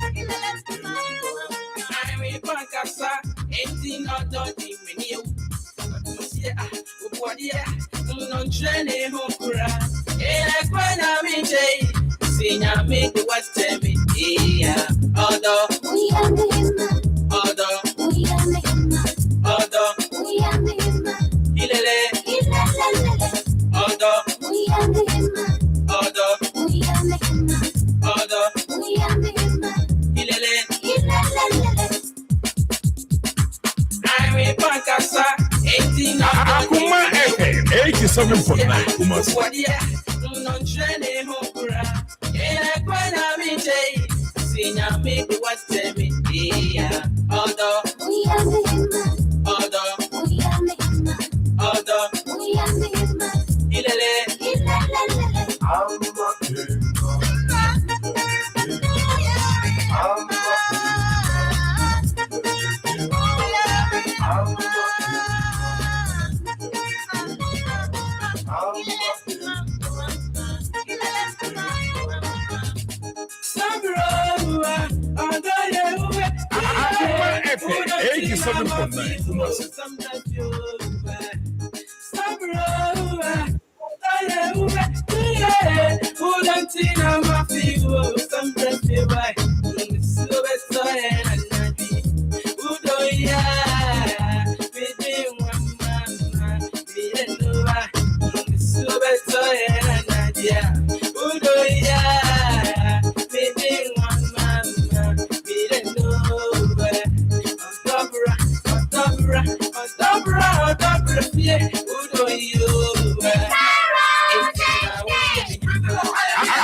Akoma FM 87.9 Kumasi.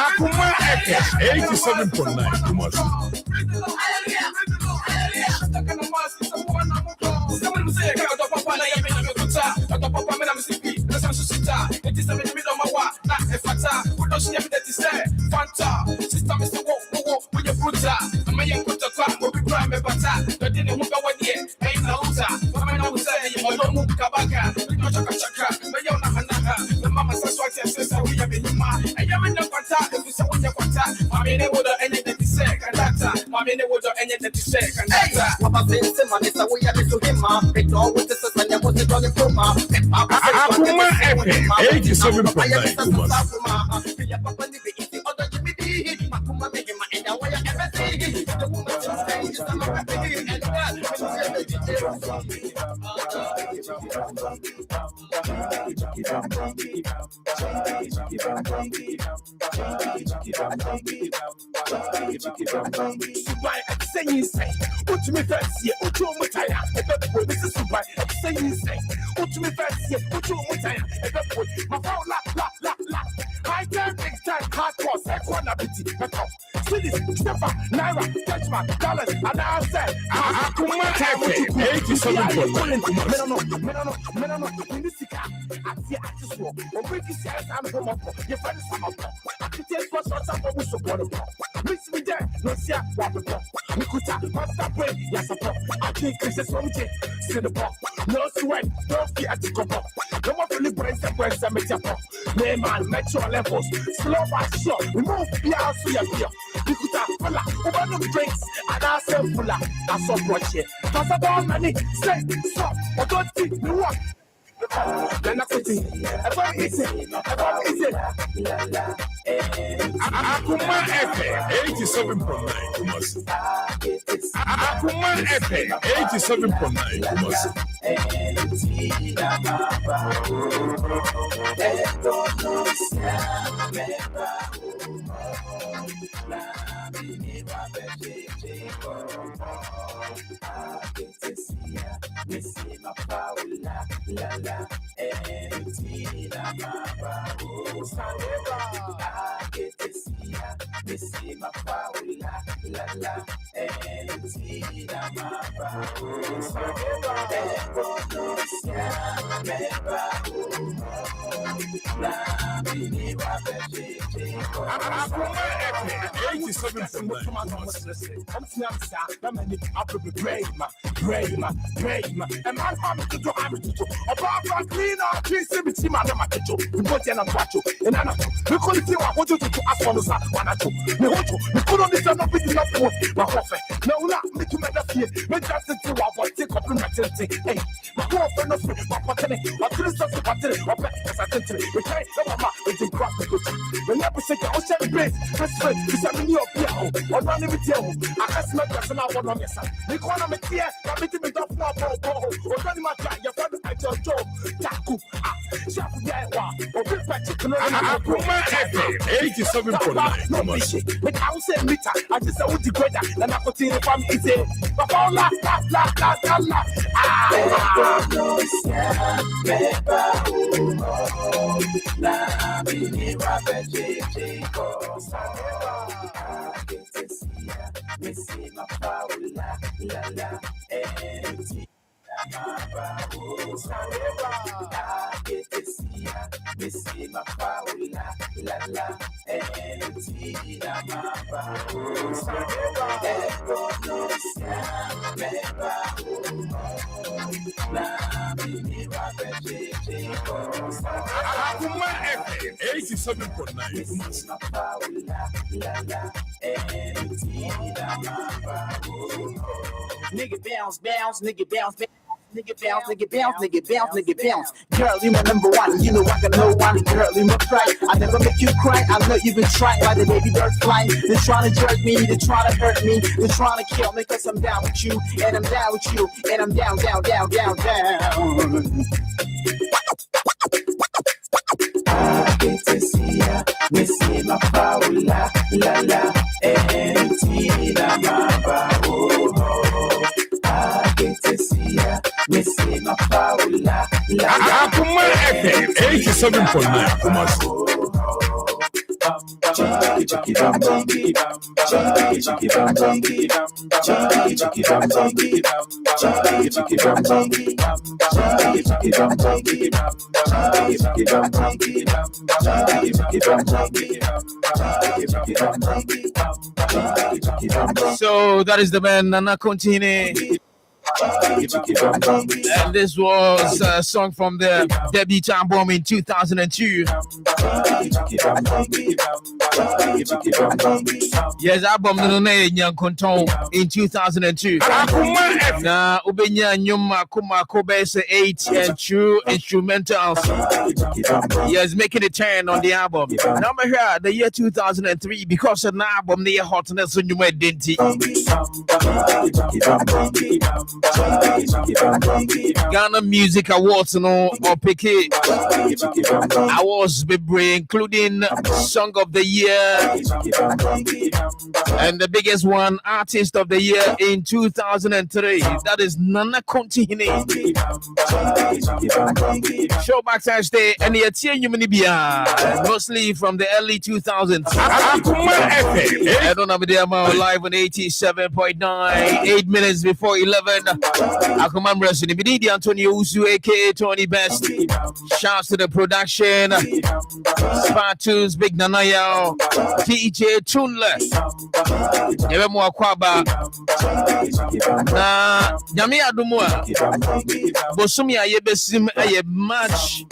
Akoma FM 87.9 Kumasi. Akoma FM 87.9 Kumasi. Akoma FM 87.9 Kumasi. No sweat, no fear to come up. No more feeling brains and make up. Name man, metro levels. Slow but sure. We move beyond fear. You could have full of one drinks and I say full of. That's so much here. Toss about money, say stop, or don't think me what. Then I put it. Everybody eat it. Everybody eat it. Akoma FM 87.9 Kumasi. Akoma FM 87.9 Kumasi. Akoma FM 87.9 Kumasi. Nigga bounce, bounce, nigga bounce, bounce. Nigga bounce, nigga bounce, nigga bounce, nigga bounce. Girl, you my number one. You know I got no one. Girl, you my pride. I never make you cry. I know you've been trying. Why the baby birds flying? They're trying to jerk me. They're trying to hurt me. They're trying to kill me because I'm down with you. And I'm down with you. And I'm down, down, down, down, down. I get to see ya. We see my power. La, la, la. And my power. I get to see ya. We see my power. La, la, la. Akoma FM 87.9 Kumasi. So that is the man Nana Contine. And this was a song from the debut album in 2002. Yes, album in 2002. Now, Ubenya Nyuma Kuma Kobese 8 and 2 instrumentals. Yes, making a turn on the album. Number here, the year 2003, because of the album, the hotness on your identity. Ghana Music Awards, or pick it. Awards be including Song of the Year and the biggest one, Artist of the Year in 2003. That is Nana Contine. Show back Thursday and the Atiya mostly from the early 2000s. I don't know, live on 87.9, 8 minutes before 11. Akoma Mresu, the Bidi Antonio Usu, aka Tony Best. Shouts to the production. Spatus, Big Nanaya, DJ Tunle. Yevemo Akwaba. Na Yami Adumua. Bosumi Ayebesim Aye Match.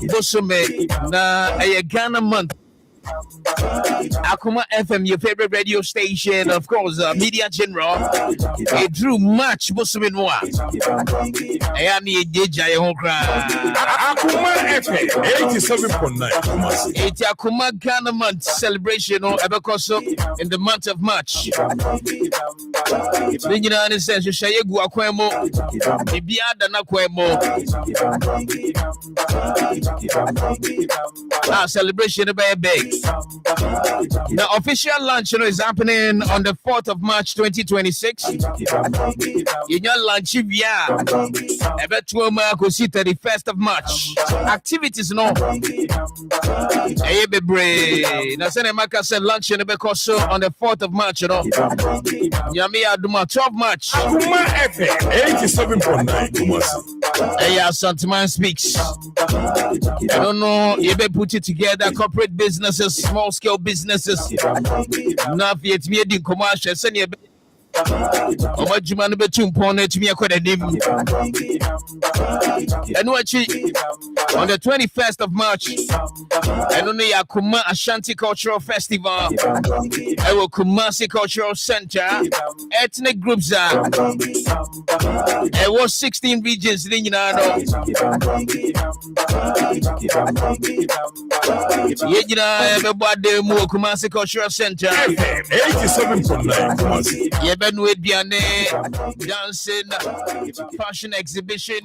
Bosume na Aye Ghana month. Akoma FM, your favorite radio station, of course, Media General. It drew much Muslim Noir. I need DJ Akoma FM 87.9. It's Akoma Ghana month celebration or Abakoso in the month of March. The United States, Shayagu Aquemo, Ibiada Naquemo. Our celebration by a big. The official launch is happening on the 4th of March 2026. In your lunch, yeah, about 31st of March. Activities no. Nasenemaka said lunch in the Bekoso on the 4th of March. Yami Aduma 12 March. Akoma FM 87.9. Hey, Santiman speaks. I don't know. You better put it together. Corporate businesses, small scale businesses. Now, if it's me, the commercial, send you. What you man betum ponet me a name. And what on the 21st of March, and only Akoma Ashanti Cultural Festival, I will Kumasi Cultural Center, ethnic groups are. There was 16 regions in Yinano. Everybody more Kumasi Cultural Center. 87.9. Yeben with Biane, dancing, fashion exhibition.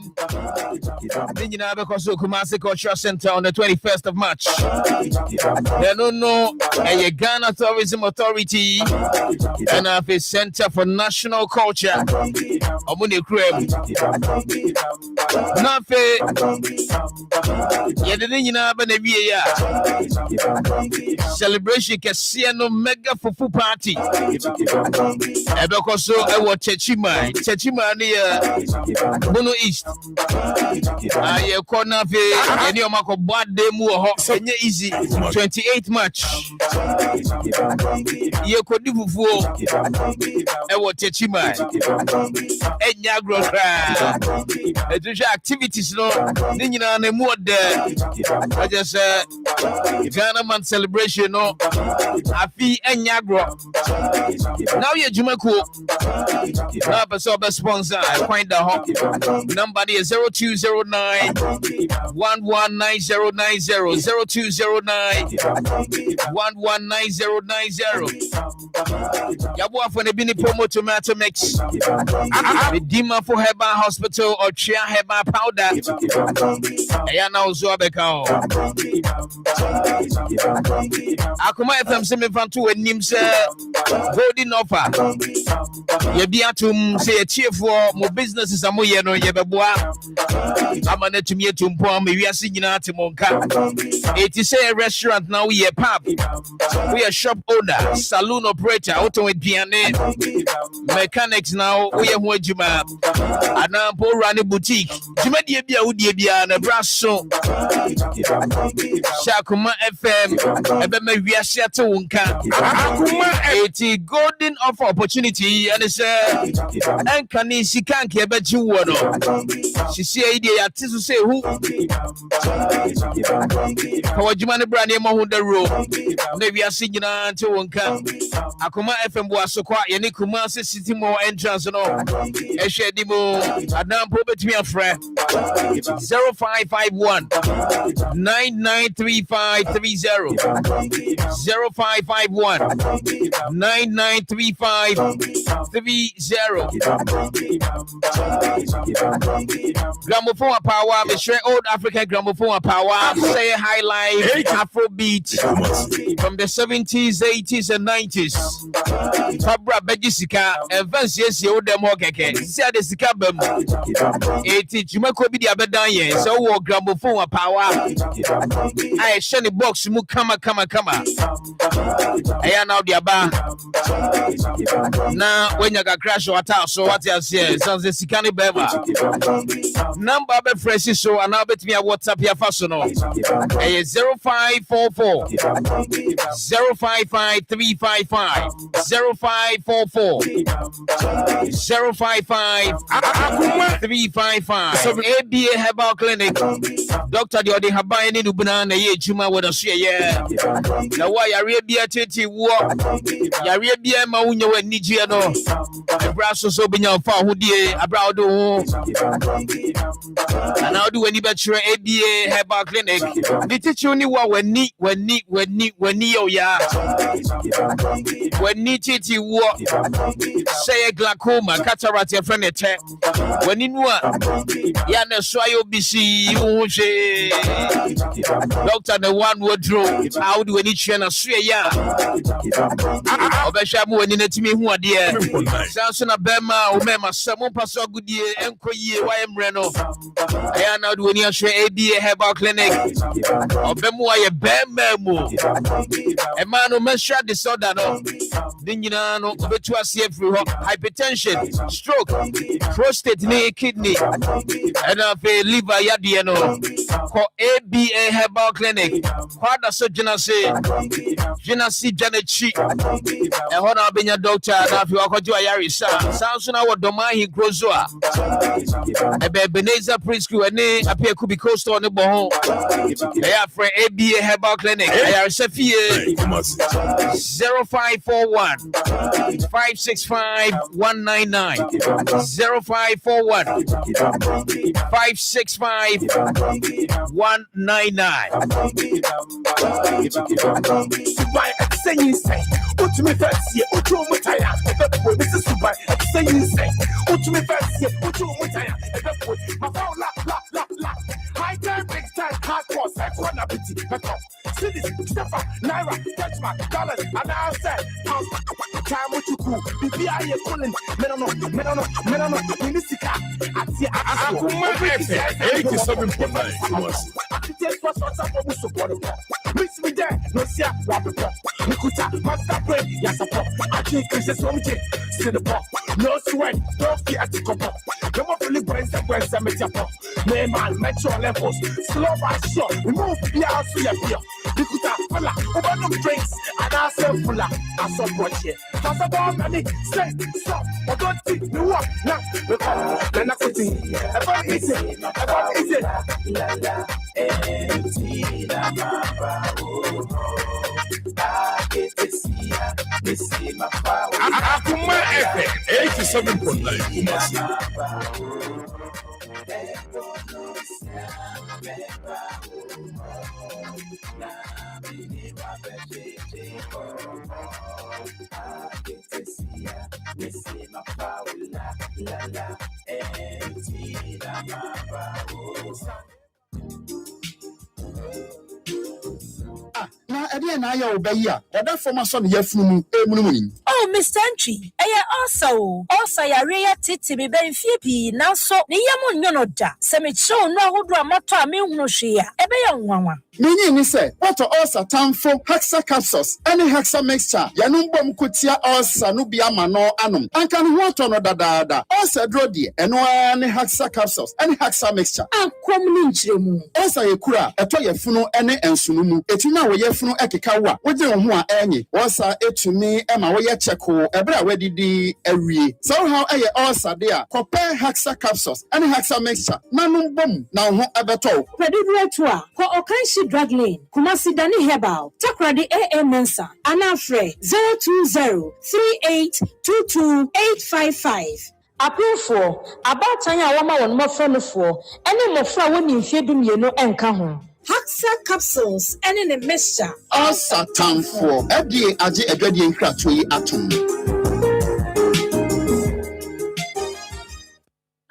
Because Kumasi Cultural Center on the 21st of March. They don't know a Ghana Tourism Authority and have a Center for National Culture. Omuni Krem. Nafe. Yedina Benevia. Celebration Kasiano Mega Fufu Party. Because I was Chechima near Bono East. I corner any of my bad demo easy 28 March. You could do for I was Chechima and Yagro. Activities no, then you know, more there. I just said Ghana man celebration no, I feel and Yagro. Now you're Jumaku. Now, a sponsor, I find the hot number is 0209 119090 0209 119090. Yabua for the Bini Pomo tomato mix. Dima for Heba Hospital or Chia Heba powder. Ayana Zobekao. Akoma FM Semifantu and Nimsa Golden Offer. Yabiatum say a chief for more businesses are more no yababua. I'm an etumiatum poem, we are singing out Monka. It is a restaurant now, we are pub. We are shop owner, saloon operator, auto with piano, mechanics now, we are Wajima. And I'm poor running boutique. Jimedia Udia and a brass song. Shakuma FM, and we are Shatunka. It's a golden offer opportunity. And it's and can she can't care about you. She say, I to say who how you man brand name on the road. Maybe I sing to Wonka. Akoma FM was so quiet. Any Kumasi City more entrance no. I share the more. I don't put me a friend 0551 993530 0551 993530. Gramophone power, me share old African gramophone power. Say highlight Afrobeat from the 70s, 80s, and 90s. Fabra Bejisika, advance yes, you demo keke. See the Sikabem. 80, you might be the Abedan, so what gramophone power. I share the box, mu kama. Aya now the aba. Now when you got crash or attack, so what you say? Sounds the Sikani Beva. Number be fresh so and now bet me a WhatsApp here fast no. 0544 055355 0544 055 355 ABA Herbal Clinic. Doctor the odi haban ni nubuna na ye juma wo da so ye. Na wa yare bia tete wo. Yare bia ma unye wani gie no. Abra so benya fa hodie abra odo ho. Na odo wani be chere ABA Herbal Clinic. Di teach ni wa wani yo ya. Wani tete wo. Say glaucoma cataract your friendete. Wani nuwa ya na so ayo bisi Doctor the one who drew how do any trainer swear ya Obeshamu when in it me who are dear Samson Abema or Mema Samon Paso good year and Koye YM Reno I now do any share ABA Herbal Clinic Obemu I a Bemo a man who measure disorder no Dinginano Betua CF hypertension stroke prostate knee kidney and a liver yadiano call ABA Herbal Clinic. Father so Genasi Janechi and Hona Benya doctor and you are called Yarisa. Sounds now what Domahi Grozoa. A Beneza preschool and a appear could be coast on the Bohon. They are for ABA Herbal Clinic. They are Sophia 0541 565 199 0541 565 199. Subai, say you say, what me first year, what you mutaya, this is Subai, say you say, what me first year, what you mutaya, my phone la. High time, big time, hardcore, sex, one ability, cities, Stefan, Naira, Dutchman, dollars, and I said, time what you cool, BBI, calling, Menano, Minisika, Akoma 87.9. Miss me there, no see Wabba. Nikuta, master brain, yes, a pop. I think it's a song, see the pop. No sweat, don't fear at the cup. No more really brains and brains and make your pop. Name man, metro levels, slow by short. Remove the house to your beer. Nikuta, fella, over no drinks, and I say fuller. I saw what here. Toss about money, say, stop, or don't think me walk. Now, we come, then I could see. About easy. Akoma FM 87.9 Kumasi. Na ade na ya obayi a oda forma so ne yafunu emunumuni. Oh, Mr. Entry, also yare ya titi me ben fie pi nanso ne yemu nyono da. Se me show no ahodo amato a me hunu hwe a ebe ya nwanwa. Menyi ni se water ulcer tamfo hexa capsules any hexa mixture yanum bom kotia ulcer no bia ma no anom. Anka ne water no dadaada. Ulcer dro de eno any hexa capsules any hexa mixture. Akom ni nchiremu. Ulcer yekura eto yefunu ene ensunumu. Etima wo yefunu ekeka wa. Woje wo ho a enyi. Ulcer etumi ema wo ye cheko ebra wedidi awie. So how eye ulcer de a kope hexa capsules any hexa mixture nanum bom na ho ebeto. Predibure to a ko okanshi drug lane Kumasi Dani Herbal Takradi AA Mensa Anafre 02038228855 Approve about Tanya Wama on more friend for any more fra when you feed me no enka ho Haxa capsules any a mixture ulcer tamfo FDA age edwade nkrato yi atom.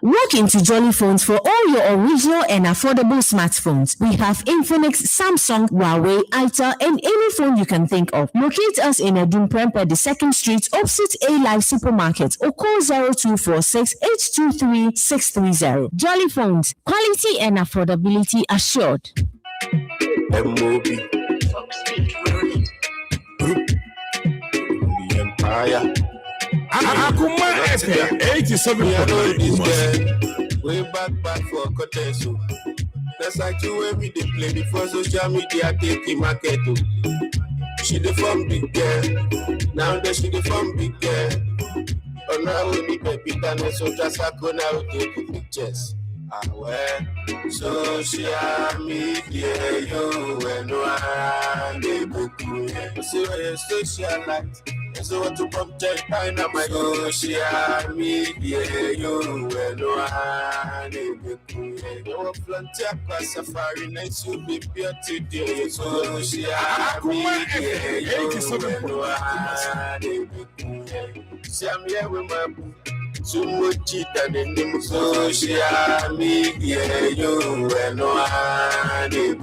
Walk into Jolly Phones for all your original and affordable smartphones. We have Infinix, Samsung, Huawei, Itel, and any phone you can think of. Locate us in Edumprempe, the 2nd Street, opposite A-Life Supermarket, or call 0246-823-630. Jolly Phones, quality and affordability assured. fire. Akoma FM 87.9. Way back for Koteso. That's like you when we they play before social media take market. She the from big girl. Now that she the from big girl. Oh now we need baby dance so just go now take pictures. Ah well, social media you and one they book you. See where your social life. So what to pump check time on my social media you and one they book you. You flaunt your safari nice to be pure today. Social media you and one they book you. See I'm here with my boo. Too much than in the social media, you and one, you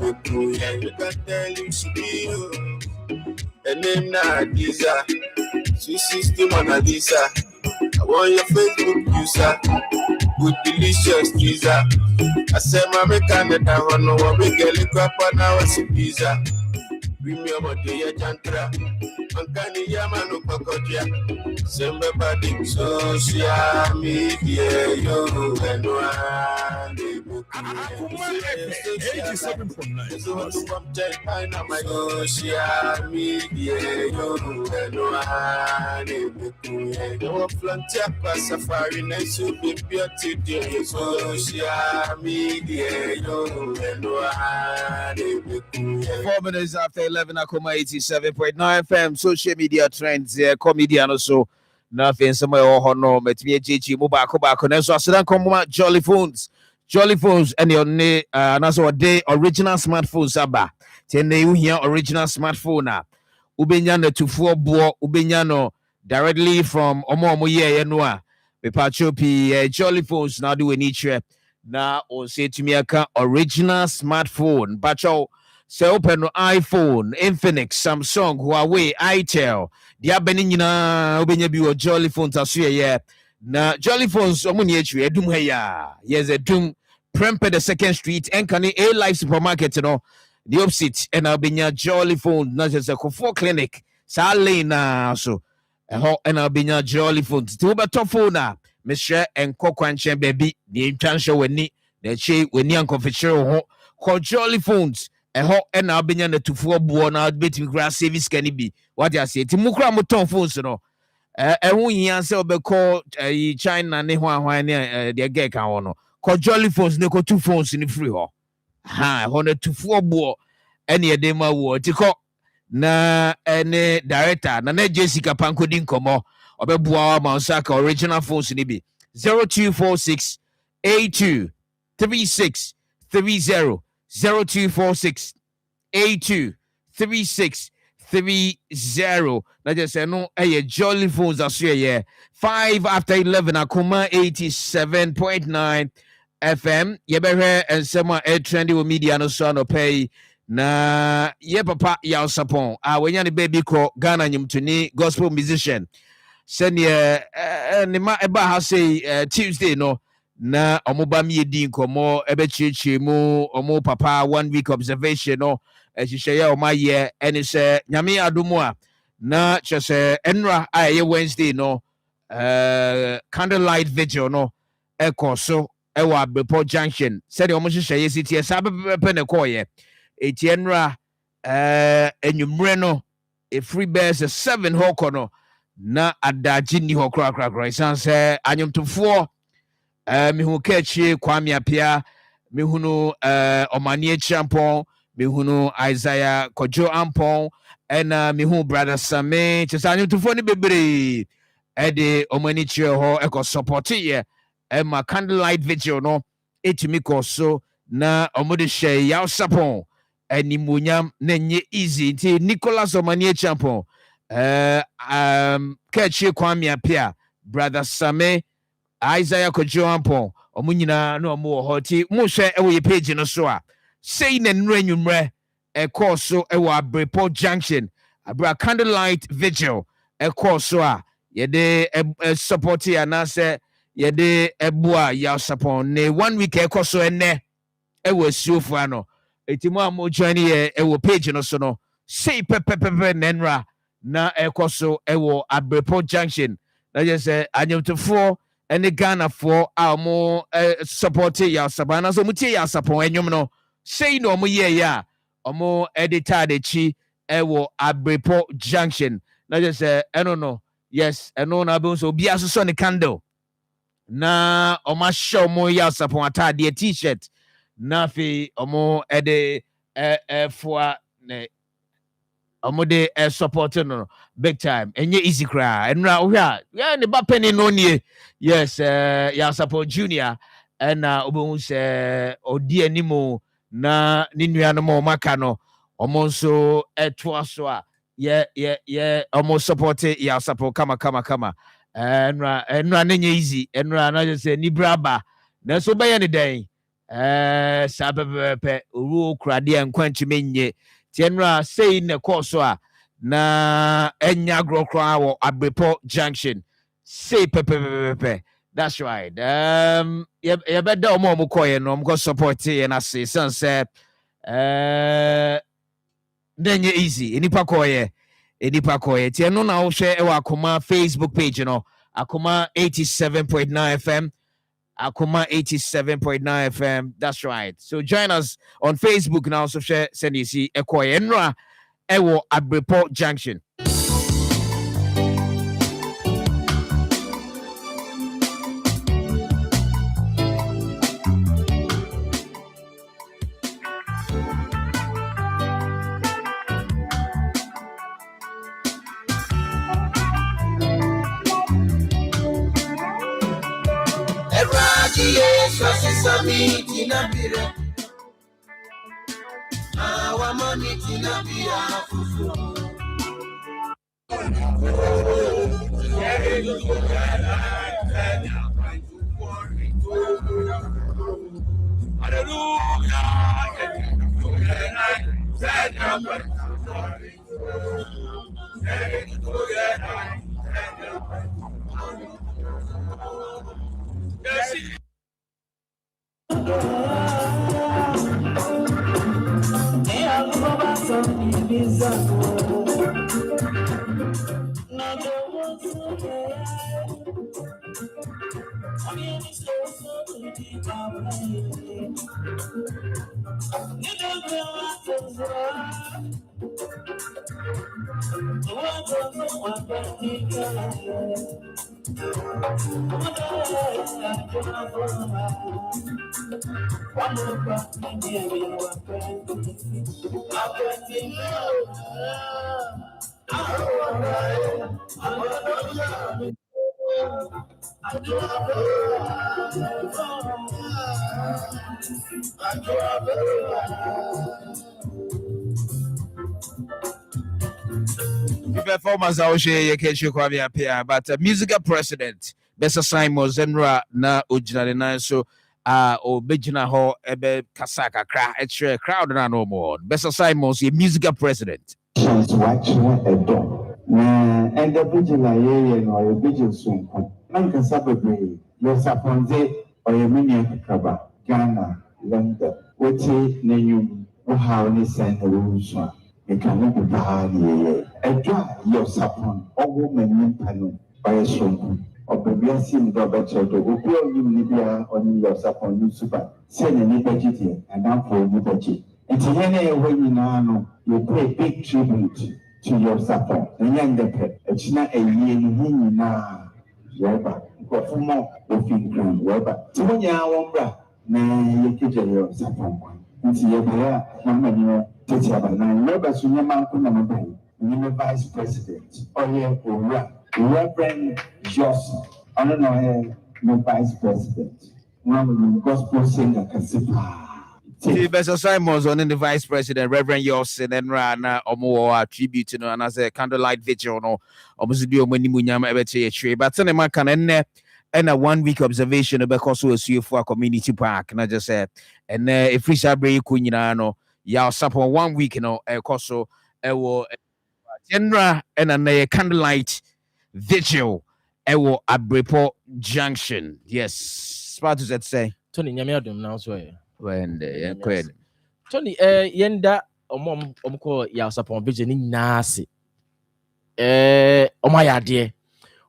can tell you she be you. And then Nadiza, sweet sister Mona Lisa. I want your Facebook user, with delicious teaser. I said, Mamma Canada, I know what we get a crap on our pizza. Premium of the Jantra, Ankani Yamano Pakodia. Send body social media, you and one. Akoma FM 87.9. So what to pump check time on my social media, you and one. You flaunt your safari nice to be pure today. Social media, you and one. 4 minutes after 11, Akoma 87.9 FM, social media trends, comedian also. Nothing somewhere or no, met me, JG, Mobile, so I said, come Jolly Phones, and your name, and also a day original smartphones, Abba. 10 you here, original smartphone. Ubenyano to 4 boa, Ubenyano, directly from Omoye, Noa. Pepachopi, Jolly Phones, now do an each now, or say to me, original smartphone, Bacho. So open iPhone, Infinix, Samsung, Huawei, Itel. Dia benina obenya bi o Jolly Phones aso ye. Na Jolly Phones omuni echi edum heya. Yes edum Prempeh the Second Street Enkani A Life Supermarket no. The opposite and obenya Jolly Phones na just a for clinic. Sa lane na so. Eho and obenya Jolly Phones. Ti obeto phone na me share enko kwanchen baby. The intensho weni. The che weni ankofechero ho. Call Jolly Phones. Eho and abenya na tufuo buo na beti gra service can be what you say timukra moton phones no ehun yin say obeko China ne hwan ne de get kan ho no call Jolly Phones ne ko two phones ni free ho ha ho na tufuo buo ene de ma wo tiko na ene director na Jessica Pankodi nkomo obebua ma nsaka original phones ni bi 0246 82 36 30 0246 82 36 30. Now just say no, Jolly Phones are here. 5 after 11, Akoma 87.9 FM. Yebere and some trendy with media no so no pay. Na ye papa ya sapon. When you baby call Ghana nyumtuni gospel musician. Send ye nima eba ha say Tuesday no. Na omoba mi edi nkomo ebechichi mu omo papa 1 week observation no ehihye oma ye eni se nyame adomu a na chese enra aye Wednesday no candlelight vigil no ekoso ewa Bepo Junction said omo hihye city sabepe ne koye eti enra enwumre no e free bears 7 hoko no na adaji ni hokra isanse anyomtofo mihu kechi Kwame Apia mihunu Omanie Champon mihunu Isaiah Kojo Ampon ena mihu brother Same chisanyu tufoni bebre ede omani chie ho eko support ye ema candlelight vigil no etimi koso na omode share yaw sapon animunyam na nye easy nti Nicholas Omanie Champon kechi Kwame Apia brother Same Isaiah Kojo Ampon omunyina no mo hoti mo hwe ewo ye page no so a sei na nrenwumre e course so ewo Bepo Junction abra candlelight vigil e course so a ye de support ya na se ye de ebua ya support ne 1 week e course so ene ewo asuofu ano etimo am join ye ewo page no so no sei pepepepe nenra na ekoso ewo Abrepo Junction na je say anyomtofo ene Ghana for mo support ya sabana so mutie ya sapon enyom no sei no mo ye ya omo editor de chi ewo Abrepo Junction na je say eno no yes eno na be so bia so ne candle na omo show mo ya sapon atade t-shirt na fi omo ede for ne omode support no big time enye easy cry enra ohia ya ne ba penny no nie yes ya support junior and obo se odi animo na ne nuano mo maka no omo nso eto aso a ye omo support ya support kama enra ne nye easy enra na just say ni braba na so be ye ne den sabebepe oru krade enkwanchi menye tienra say ne course na enya grokra wo Abrepo Junction say pepe that's right ye beda omo koye no mko support ye na say sense denye easy enipa koye tieno na wo hwe e wa Akoma Facebook page no Akoma 87.9 FM Akoma 87.9 FM. That's right. So join us on Facebook now. So share send you see Ekoye Enra Ewo Abrepo Junction. Our money tinabira fufu. The performance I share you can show kwame appear but musical president Bessa Simon Zenra na original na so o bejina ho ebe kasaka kra etre crowd na no more Bessa Simons ye musical president na enda bejina ye no ye bejin sunku man kan sababe yo saponze o ye mini akaba Ghana London wote nenyum wo ha ni sen wo so ekanu bu baani edwa yo sapon owo manim pano by sonku obebiasi ndo bechedo obi onyim ni bia oni yo sapon ni super say ni budget and now for ni budget ntiyene ye ho nyina no you pay big tribute to your support nyandepe echina eyi ni nyina yeba ko fumo ofin ground weba timonya wombra na yekeje yo sapon nti yeba na manyo tete abana weba sunya manko na mabai ni vice president oye owura Reverend Johnson I don't know no vice president one gospel singer kasipa Bessa Simons on the vice president Reverend Yosin and Rana Omo tribute no and as a candlelight vigil no almost do many munyama ebete but then man can and a 1 week observation because we see for community park and I just said and if we shall bring kunyina no ya support 1 week no koso ewo general and a candlelight vigil ewo Abrepo Junction yes Spartus that say Tony nyame adom now so when Tony yenda omko ya sapon beje ni nyase Omayade,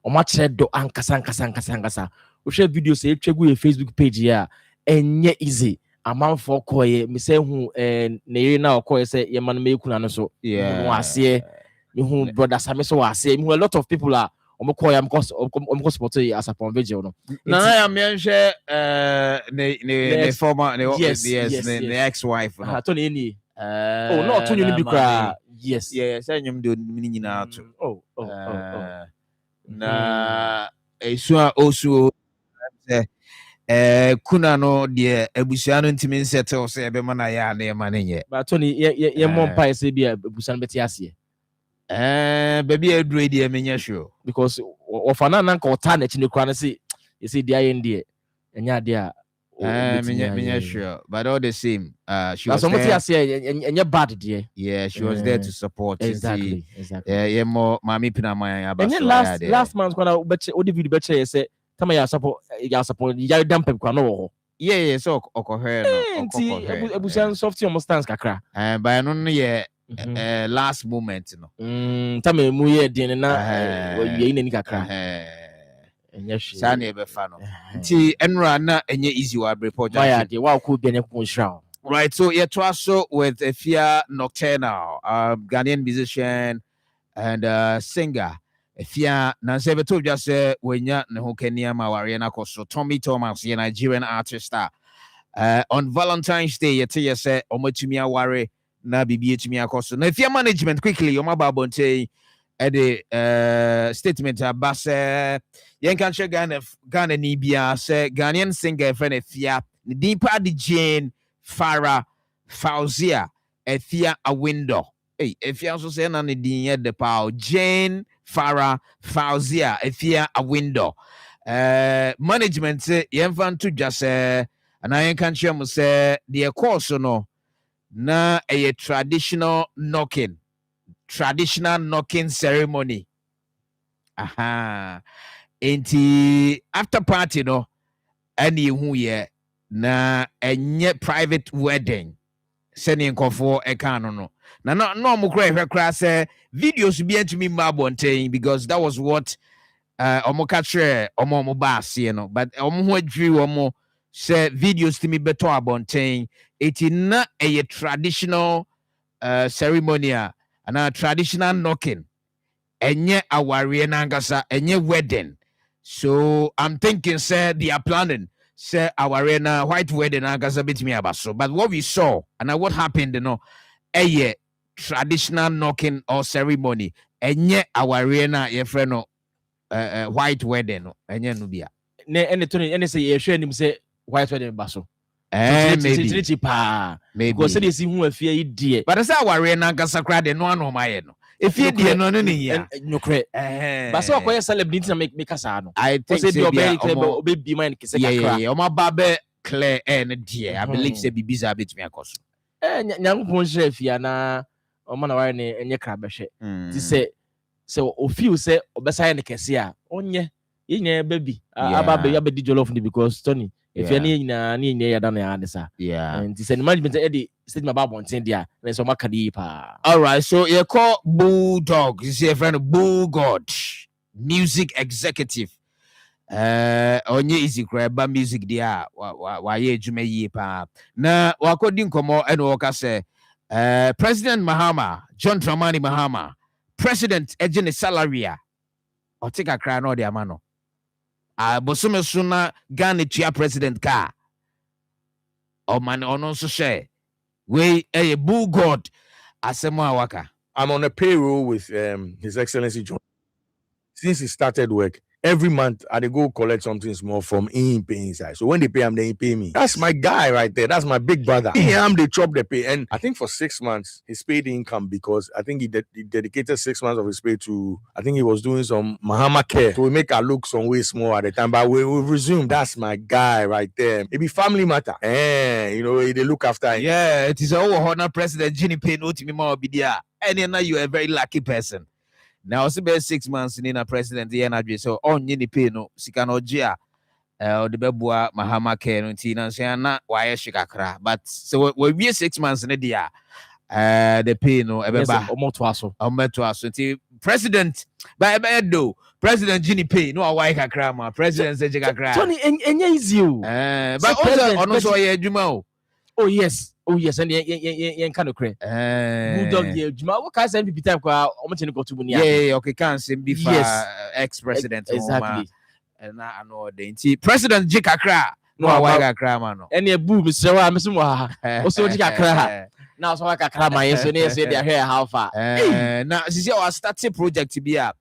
Omache do ankasa. We share videos say check your Facebook page here. Enye easy. Marfo koye, me say who ne na okoye say ye man me kuna no so. Yeah. No ase. Me who brother Sami so ase. Me who a lot of people are omokoye am support as a vigil no. Na ya mention ne former the ex-wife no. Tony any. Oh no, Tony ni bi kra. Yes. Yeah, say nyum de ni nyina to. Oh. Na esua osu say kuna no de abusua no ntimi nsettle say ebe ma na ya na ema ne But Tony ye monpa say bi abusua no beti ase. Baby edure de emenya sure because ofana na nka ota na chine kra na say you see dia yen de enya de a menya sure, but all the same she was there. Enya bad de. Yeah, she was there to support. Exactly. Yeah, more mami pina maya aba so last month when I the video beche you say tama ya support ya damp kwa no ho. Yeah, so okohe no okohe ebusan soft almost stands kakra by no yeah last moment no tama mu ye din na ye ni kakra enya shi sa na ebe fa no nti enra na enye easy wa report ya de wa ko bi ne ko shra. Right, so yeah, also with Efia Nocturnal, Ghanaian musician and singer. Efia Nansebe told just when ya no Kenya Mawariana Koso, Tommy Thomas, a Nigerian artist. On Valentine's Day, you say Omotumia Ware na BBHMia Koso. Now, if your management quickly, your mababonte at the statement about Yankanche Ghana Nibia, say Ghanaian singer friend Efia, Deepa the Jane. Farah Fauzia Efia a window. Hey, Efia also say na din yet the power Jane Farah Fauzia Efia a window. Management say yemfan to just and I can share mo say the course no na a traditional knocking ceremony. Aha. Enti after party no any who ye na enye private wedding sending nkofo ekano no na no mo kra say videos bi antumi mabonten because that was what omo catch omo baase no but omo ho adwiri omo say videos timi beto abonten eti na a traditional ceremony and traditional knocking enye aware na ngasa enye wedding. So I'm thinking say they are planning say our arena white wedding agaza bit me abaso. But what we saw and what happened, a traditional knocking or ceremony, and yet our arena your friend white wedding, and yet nubia. And say you him say white wedding baso. Maybe because they see who fear dear. But as our arena gasakra de no one my no. If you did no credit, but so I celebrity to make casano. I think say be mind yeah, my babe clear and dear. I believe say be busy a bit me across. Young one chef ya na o man wa ne enye krabehwe. Ti say so o feel say obesa ne kese a onye ye baby aba be ya be di jollof ni because Tony if you any na ya da na ya yeah and ti say management e dey state my baba bonten dia na so makadi pa. All right, so you call Bulldog, you see a friend Bull God, music executive. Onye easy grab music dia wa ye jume yi pa. Na wako din komo eno waka say President Mahama, John Dramani Mahama, President Ejene Salaria. O tika kra no de amano. Bosume suna Ghana tia president ka. O man ono so share. We a Bull God asema waka. I'm on a payroll with His Excellency John. Since he started work, every month I go collect something small from him paying side. So when they pay him, they pay me. That's my guy right there. That's my big brother. They chop the pay. And I think for 6 months, his paid income because I think he dedicated 6 months of his pay to, I think he was doing some Mahama care. So we make our look some way small at the time. But we resume. That's my guy right there. It be family matter. They look after him. Yeah, it is our honor President Ginny Pay no to me more be there. And now you are a very lucky person. Now, it's about 6 months in a president, so on Yini Pino, Sikanogia, the Bebua, Mahama Ken, Tina, Siana, why Shikakra. But so we 6 months in a year, the Pino, Ebeba, Omotuaso, Ometuaso, president by do president Ginny Pay no why kakra ma president say kakra Tony enye easy o but also ye adwuma oh yes and yen kind of cray bulldog ye adwuma what can say people time kwa omotene ko tumu ni yeah okay can say be ex president exactly and I know the president J kakra no why kakra ma no ene bu mi srewa me so mo ha o so J kakra now so kakra ma yeso ne say they here how far now this is our starting project to be a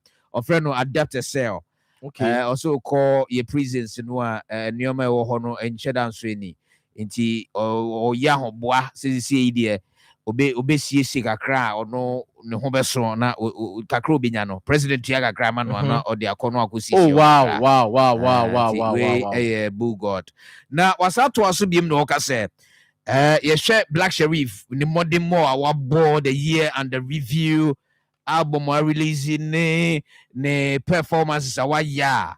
friend no adapt a cell okay also call your prisons no nioma wo ho no enche dan so ni nti o ya ho boa sisi ide obesie kakra ono ne ho beso na kakra obinya no president ya kakra ma no na odi akono akosi oh wow eh bull god na wasato aso biem no ka say you share Black Sheriff the modern more our board the year and the review album are releasing ne performances our year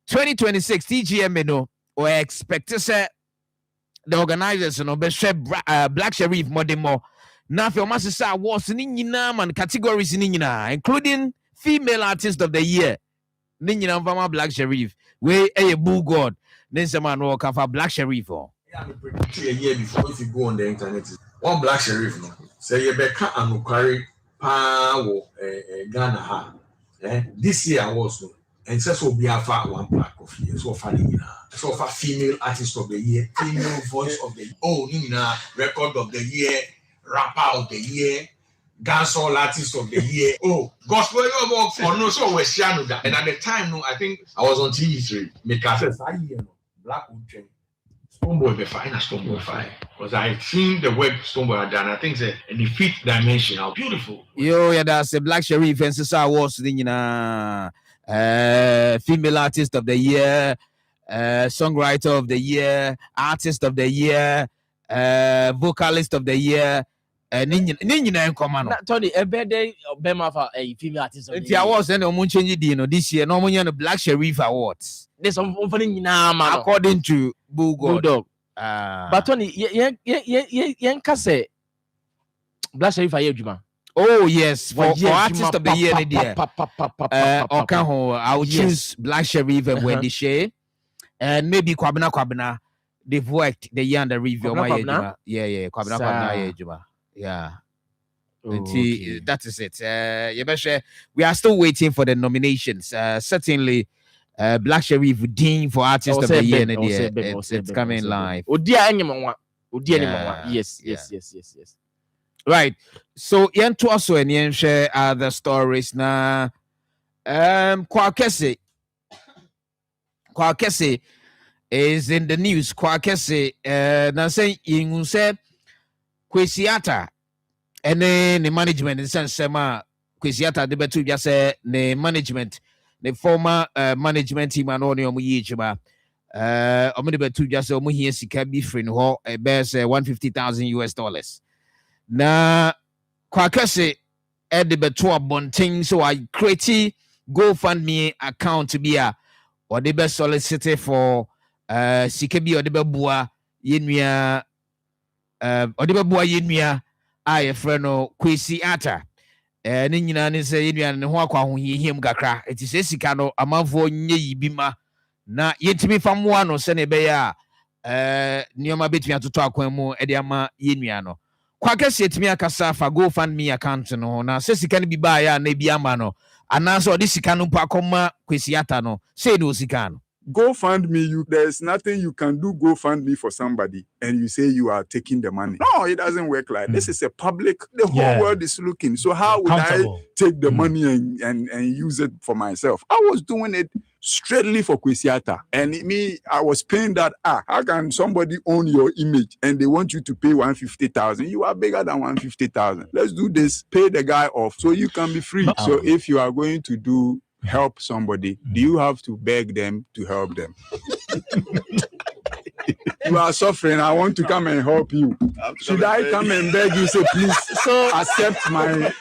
2026 TGM no or expect to say the organizers no be share Black Sheriff modern more now for masses awards ni nyina man categories ni nyina including female artist of the year ni nyina mfama Black Sheriff we bull god then some man no ka for Black Sheriff Yeah, I'm predicting a year before if you go on the internet. One Black Sheriff, no. Say you better and carry power Ghana ha. This year I was no. And so be a far one black of year. So far, so far female artist of the year, female voice of the year. Oh, Nina, record of the year, rapper of the year, dancehall artist of the year. Oh, gospel for no so we share that. And at the time, no, I think I was on TV3. Make I said, I hear no black would change. Stoneboy be fine as Stoneboy fine because I've seen the work Stoneboy had done. I think it's in the fifth dimension. How beautiful. Yo, yeah, that's a Black Sheriff and Sisa Awards. Female artist of the year, songwriter of the year, artist of the year, vocalist of the year. Nina and Command. Tony, a birthday Bema for a female artist. The awards and Omunchen this year, no money on the Black Sheriff Awards. There's some opening now, according to Bulldog. But Tony, yen kase Black Sheriff Ayejuma. Oh yes, for artist of the year, I will choose Black Sheriff and Wendy Shea, and maybe Kwabena. They've worked the year under review. Yeah, Kwabena. Yeah. Okay. That is it. We are still waiting for the nominations. Certainly, Black Sheriff Dean for Artist of the Year. It's coming live. Yes. Right. So, yen to also and yen share other stories na. Kwakese is in the news. Kwakese na say in say Kwesiata and then the management in sense sema Kwesiata de betu just say the management the former management team and only omu yichima omu de betu just omu here sika bi free no best $150,000 na Kwakese at the betu abonting so I create GoFundMe account to be a or the best solicitor for sika bi or the bua yenua Odebabua yenua a friend no Kwesi Ata ne nyina ne se yenua ne ho akwa ho hiem kakra eti se sika no amanfo nye yibima na yetimi famoa no se ne be ya nioma betumi atoto akwan mu e de ama yenua no Kwakese etimi akasa fa GoFundMe account no na se sika ne bi ba ya na bi ama no anaso odi sika no pa akoma Kwesi Ata no se no sika no GoFundMe, there's nothing you can do GoFundMe for somebody and you say you are taking the money. No, it doesn't work like this. Is a public, the whole world is looking. So how would I take the money and use it for myself? I was doing it straightly for Kwesi Ata. And I was paying that. How can somebody own your image and they want you to pay 150,000? You are bigger than 150,000. Let's do this. Pay the guy off so you can be free. So if you are going to help somebody, do you have to beg them to help them? You are suffering. I want to come and help you. Should I come and beg you? Say, please accept my.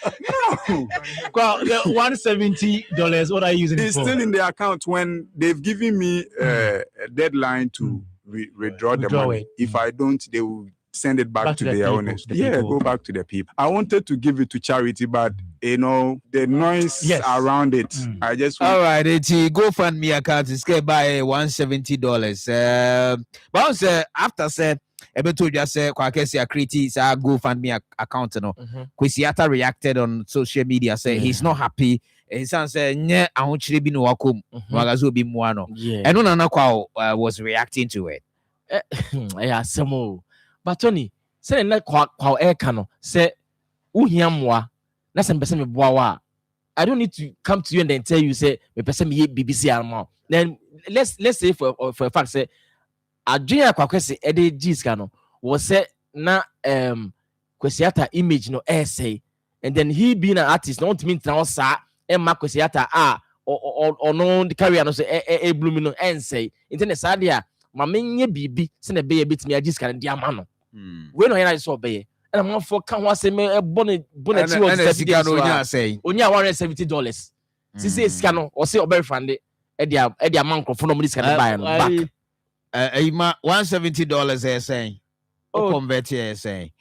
No. Well, the $170. What are you using? It's still in the account. When they've given me a deadline to withdraw the money. If I don't, they will send it back to their owners. Go back to the people. I wanted to give it to charity, but the noise around it. I just want... All right, it's GoFundMe account is get by $170. But also after said, able to just say Kwakesi Akriti GoFundMe account no. Kwesiata reacted on social media say he's not happy. His son said nye ahunchire bi no wakom wagazo bi mu ano. Eno nana kwa was reacting to it. Yeah, samo. But Tony, say na kwa eka no say uhia mwa na se mpese me boa wa. I don't need to come to you and then tell you say me pese me BBC alma. Then let's say for a fact say adwene Kwakwesi ede giska no was say na Kwesiata image no say, and then he being an artist not mean now sa Emma Kwesiata or no the career no say blooming no say internet sadia ma menye bibi se na be bit me giska ndi amano we no here so be and I'm for can was say me bonnet ti was $70 onya $170 si say sika no o say obe refund e dia microphone no mo sika buy no back $170 saying convert here saying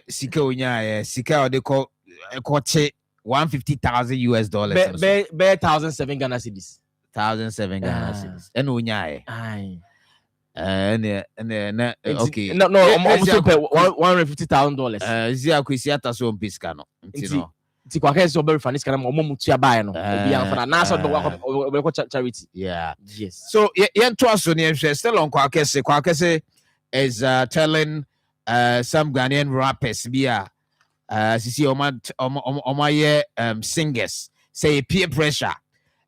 sika onya sika they call $150,000 be 1,007 Ghana cedis 1,007 Ghana cedis and onya and okay no almost pay $150,000 zia Kwesiata so mpiska no ntino ti Kwakesi obe refund sika na mo mutua buy no obi amfa na so be charity yes so yen to aso ne still on Kwakesi is telling some Ghanaian rappers bia sisi omaye singers say peer pressure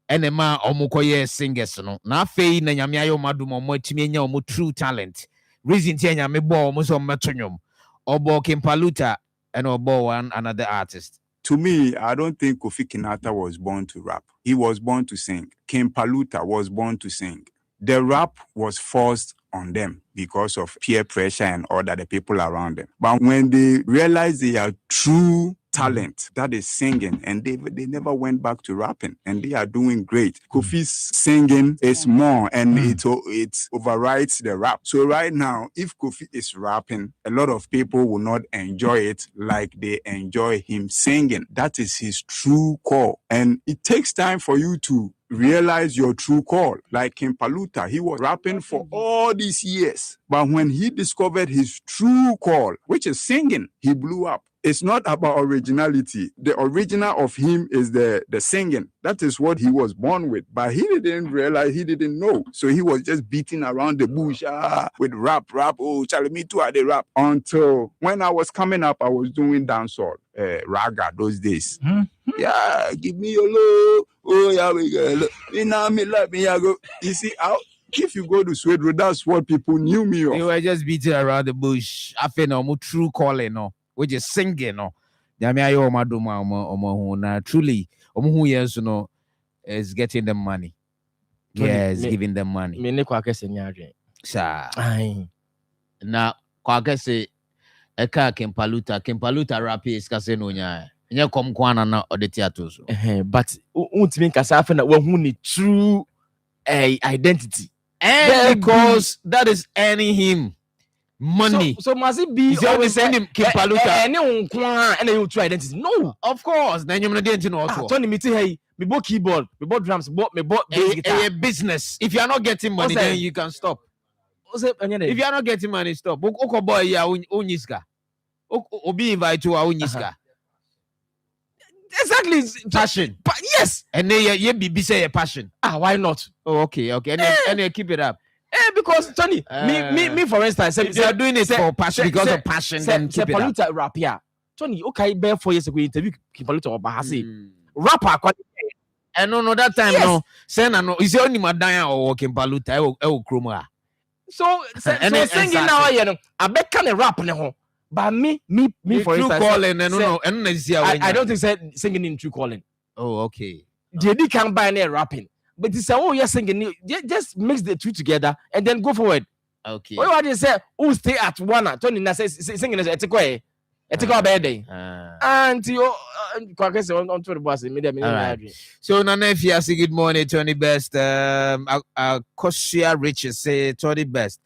enema omukoye singers no na afei na nyame ayo madum omatimi enya omo true talent reason ti nyame bo omo so metonyom obo Kimpaluta and obo one another artist. To me, I don't think Kofi Kinata was born to rap. He was born to sing. Kimpaluta was born to sing. The rap was forced on them because of peer pressure and all that the people around them. But when they realized they are true talent, that is singing, and they never went back to rapping, and they are doing great. Kofi's singing is more, and it overrides the rap. So right now, if Kofi is rapping, a lot of people will not enjoy it like they enjoy him singing. That is his true call, and it takes time for you to realize your true call. Like Kimpaluta, he was rapping for all these years, but when he discovered his true call, which is singing, he blew up. It's not about originality. The original of him is the singing. That is what he was born with. But he didn't realize, he didn't know. So he was just beating around the bush with rap. Oh, Charlie, me too, I did rap. Until when I was coming up, I was doing dancehall, raga those days. Yeah, give me your love. Oh, yeah, we go. Me like me, I go. You see, if you go to Sweden, that's what people knew me of. You were just beating around the bush. I feel no true calling, no. Which is singing, no. Truly, who yes, no, is getting them money. Yes, giving them money. Me ne Kwakesi nyaje. Sa. Na Kwakesi eka Kimpaluta rap is kase no nya. Nya kom kwana na odeti atoso. But untimi kasa afa na wahu ni true identity. And because that is earning him money. So must it be always send him Kimpaluta? Any unkwa and you true identity. No, of course. Then you didn't know also. Tony me hey, me bought keyboard, me bought drums, me bought bass guitar. A business. If you are not getting money, then you can stop. If you are not getting money, stop. Oko boy ya unyiska. Obi invite to unyiska. Exactly. Passion. Yes. And then you be say a passion. Why not? Oh, okay. And then keep it up. Because Tony, me for instance, if they are doing it for passion because of passion, then keep it up. Kimpaluta rap here. Tony, okay, bear 4 years ago interview Kimpaluta or Bahasi. Rapper and no that time no. Say no, is only Madaya or Kimpaluta or Chroma. So singing now, you know, I bet can rap now. But me for instance, calling and I don't think singing in true calling. Oh, okay. JD can't buy any rapping. But it's you're singing, just mix the two together and then go forward. Okay. What do you say? Who stay at one? Tony says singing is a bad day. And you on to the boss. So Nana, if you say good morning, Tony Best. Kosia Riches say Tony Best.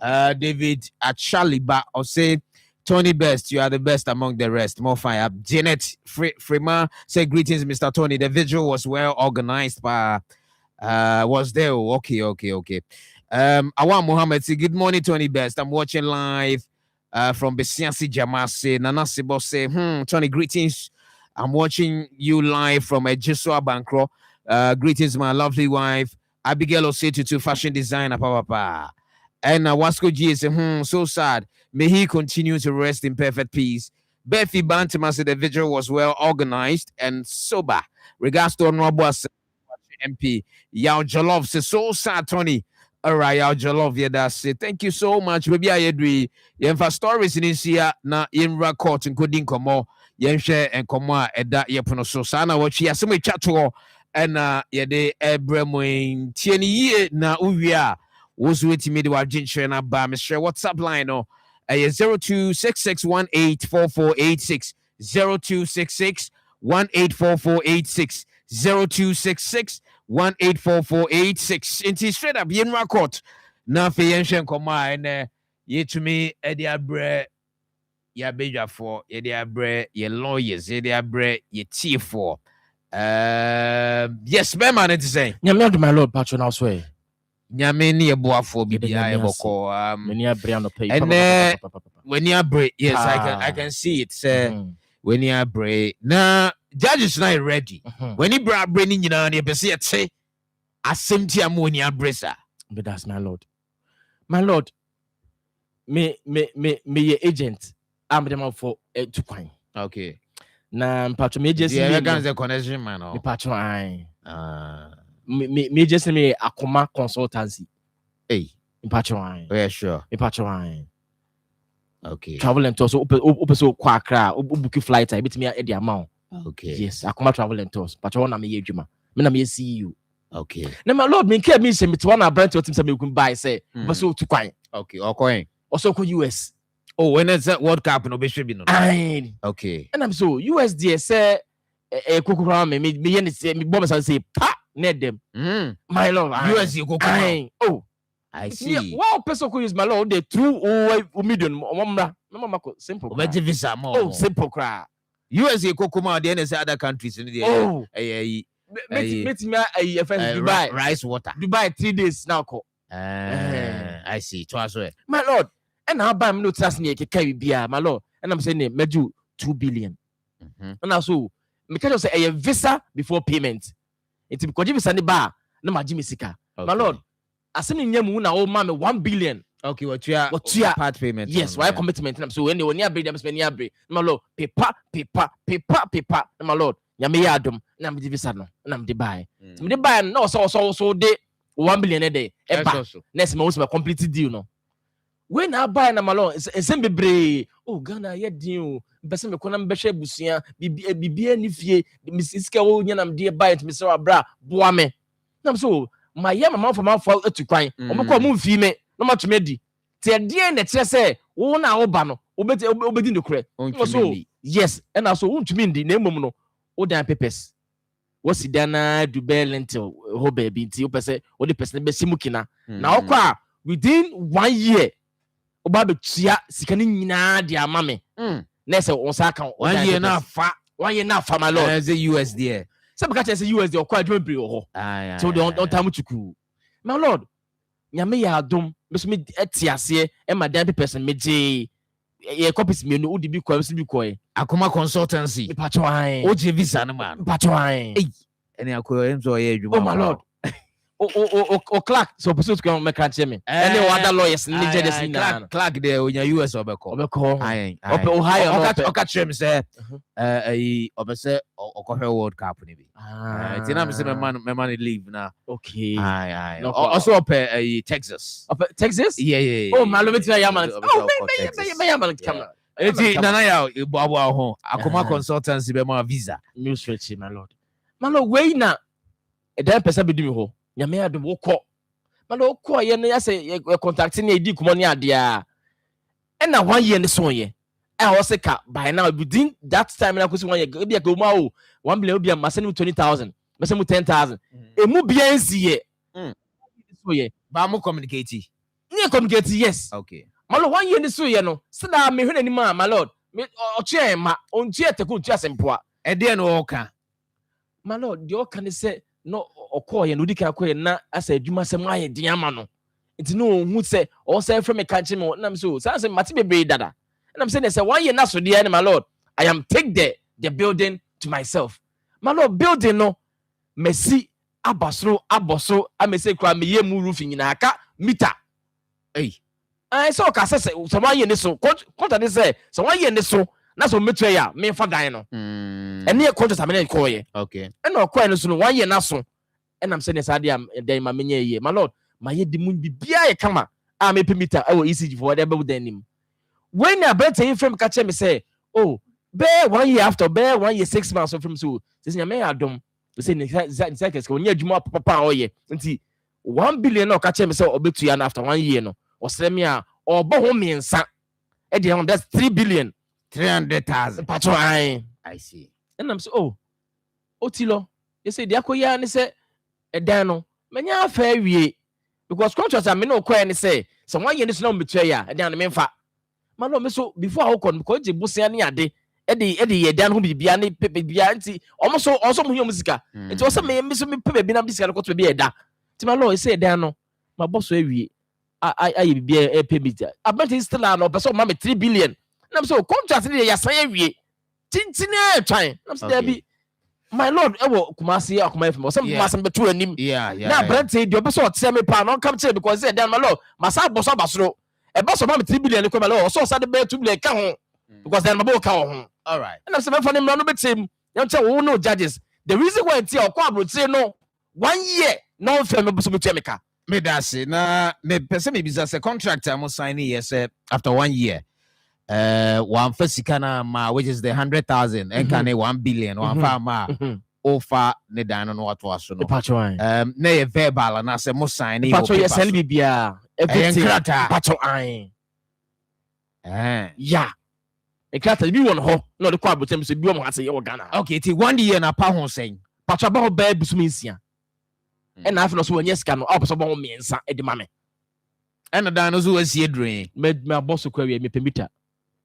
David Achaliba or say Tony Best, you are the best among the rest. More fire. Janet Frema said, greetings, Mr. Tony. The vigil was well organized by was there. Okay. Awan Muhammad say, good morning, Tony Best. I'm watching live from Besiansi Jamase. Nana Sibo say, Tony, greetings. I'm watching you live from Ejiswa Bankro. Greetings, my lovely wife. Abigail Osetutu, fashion designer, papa. And Wasco G say, so sad. May he continue to rest in perfect peace. Bethy Bantima said the vigil was well organized and sober. Regards to Honorable MP. Yao Jolov says, so sad, Tony. All right, Yao Jolov, yeah, that's it. Thank you so much. Maybe I agree. Yenfa stories in this year, na in court and couldn't come more. Yenshare and come at that yepono so sana what she has so much chat to and yede ebremwin tieni ye na uwia was waiting me to our ginger na ba Mr. WhatsApp line no 0266184486 0266184486 0266184486 inti straight up yen record na fe yenshen koma and ye to me ediabre ya beja for ye diabre ye lawyers ye diabre ye tea for yes me man it say nyame do my lord patron elsewhere nyame ni eboafo bibia eboko many abre no pay and when you break yes I can see it say when you break na judges not ready when you break ni nyina na pese yete assemti am when you break sir but that's my lord me ye agent I'm the man for to coin. Okay. Na mpacho me just me the connection man. Me patcho ai. Me just me Akoma consultancy. Hey. Me patcho ai. Yeah, sure. Me patcho ai. Okay. Travel and tours so so kwa Accra, book flight I bit me at the amount. Okay. Yes, Akoma travel and tours. Patcho na me adwuma. Me na me see you. Okay. Na my lord me care me say me to one brand to say me kun buy say but so to coin. Okay, or coin. Also ko US. Oh, when is that World Cup no be should be no. Okay. And I'm so USD say kokura me yen say me bomb say pa net them. My lord, USD kokura. Oh, I see. Wow, person could use my lord the true million mama simple. Visa more. Oh, simple cry. USD kokuma the NS other countries in the meet me Dubai rice water. Dubai 3 days now ko. I see. My lord. And how buy me no trust me carry beer, my lord. And I'm saying meju 2 billion. And also me can just say a visa before payment. It's because visa ni ba na ma jimi sika. My lord, asem nyam wu na o ma me 1 billion. Okay, what you part payment. Yes, why commitment. And so when you near bread, I'm spending near bread. My lord, paper. My lord, nyame ya adom na me visa no na me buy. Me buy no so de 1 billion a day. Next me also complete deal no. When I buy na malon ensemble bre oh Ghana ye din o bese me kona mbehwe busia bibia ni fie misiska wo nya nam de buy it me so abra boa me nam so my ye mama for atu kwan omko mu mfi me no matomedi te de na kire se wo na wo ba no obedi no kure so yes and also untumi ndi na emom no wo dan papers wo sidana Dubai lentil ho baby nti wo pese wo de person be simukina na wo kwa within 1 year oba tia sikani nyina de ama me na se on sa kan 1 year na fa my lord as a USD se baka che se USD okwa adwuma bre ho so de on tam chuku my lord nyame ya adom me so me etiase e madan person meje ye copies me no udi bi kwa so bi kwa Akoma consultancy pacho ai o je visa no man pacho ai eni akoyo enzo ye adwuma oh my lord o Clark so pursuit come make catch me any other lawyers ni judges ni na Clark there onya US obeko ai Ohio o catch him say obese okohwe World Cup ni bi ti na me say me man leave na okay ai also up Texas yeah oh malo metina yaman me yaman camera eti nana ya abo ho Akoma consultancy be ma visa new stretch my lord we na e dan pesa be dimi ho nyame adom wokọ malo wokọ ye no yase ye contact ni edi kumo ni ade a e na 1 year ni so ye e ho se ka by now within that time na kwesi 1 year e bia ka o ma o 1 billion bia ma se ni 20,000 ma se mu 10,000 e mu bia nsi ye so ye ba mu communicate ni communicate yes okay my lord 1 year ni so ye no sada me hwena ni ma my lord me oche ma onti eteku ntu asempoa e de no oka my lord the oka ni say no okoye no dika koye na asa adwuma sem aye den ama no nti no hu say o say from me kanche me na me so say mate bebre dada and I'm saying say 1 year na so de my lord I am take the building to myself my lord building no Messi abasro aboso amese kwa meye mu roof nyina aka meter I so ka say so 1 year ni so contract ni say so 1 year ni so na so metre ya me fa dan no ene e contract amene ko ye okay ene okwa ni so no 1 year na so and I'm saying say dem ma menye ye my lord my ye di mu bibia ye kama a me meter e wo ECG for whatever with them when na better in frame catch me say oh be 1 year after be 1 year 6 months from so say nyame adom say ni cycles ko nya adwuma papa oye nti 1 billion no catch me say obetu ya after 1 year no osere me a obo ho mensa e dey on that's 3 billion 300,000 patro I see and I'm say oh otilo you say dia koya ni say e dan no menya afa wie because contract am no kwa ni say 1 year ni so na metu ya e dan no memfa malo me so before I kon ko je busia ni ade e ye dan ho bibia ni bibia nti omo mo hiom sika nti o se me so me pe bibia na sika ko to bibia da nti malo e say dan no ma boss awie aye bibia e pe meter abati still no person ma me 3 billion na so contract ni ya san awie tintin e twan na so there be my lord e wo kumasi akoma FM so ma san betu anim na brante di obeso o tse me pa no come tell because say dan my lord masa boss abasoro e boss ma me 3 billion ko my lord so sa de be 2 billion ka ho because then mabo ka ho all right and I'm saying for them no betem you tell we no judges the reason why tie okwa abrotre no 1 year no fair me so betu emeka me da se na me pese me bisa se contract am sign yes after 1 year one fasika na ma which is the 100,000 and can 1 billion one fa ma offer ne dan no wato aso no na ye verbal na se mo sign e patro yes send bibia everything patro yeah e krata bi won ho no de kwa abotem so bi o mo ase ye wo Ghana okay ti 1 year na pa ho sen patro ba ho ba busumi nsia e na afno so won yes ka no o so bo ho miensa e di ma me e na dan no so asie dren me aboso kwa wi me pemita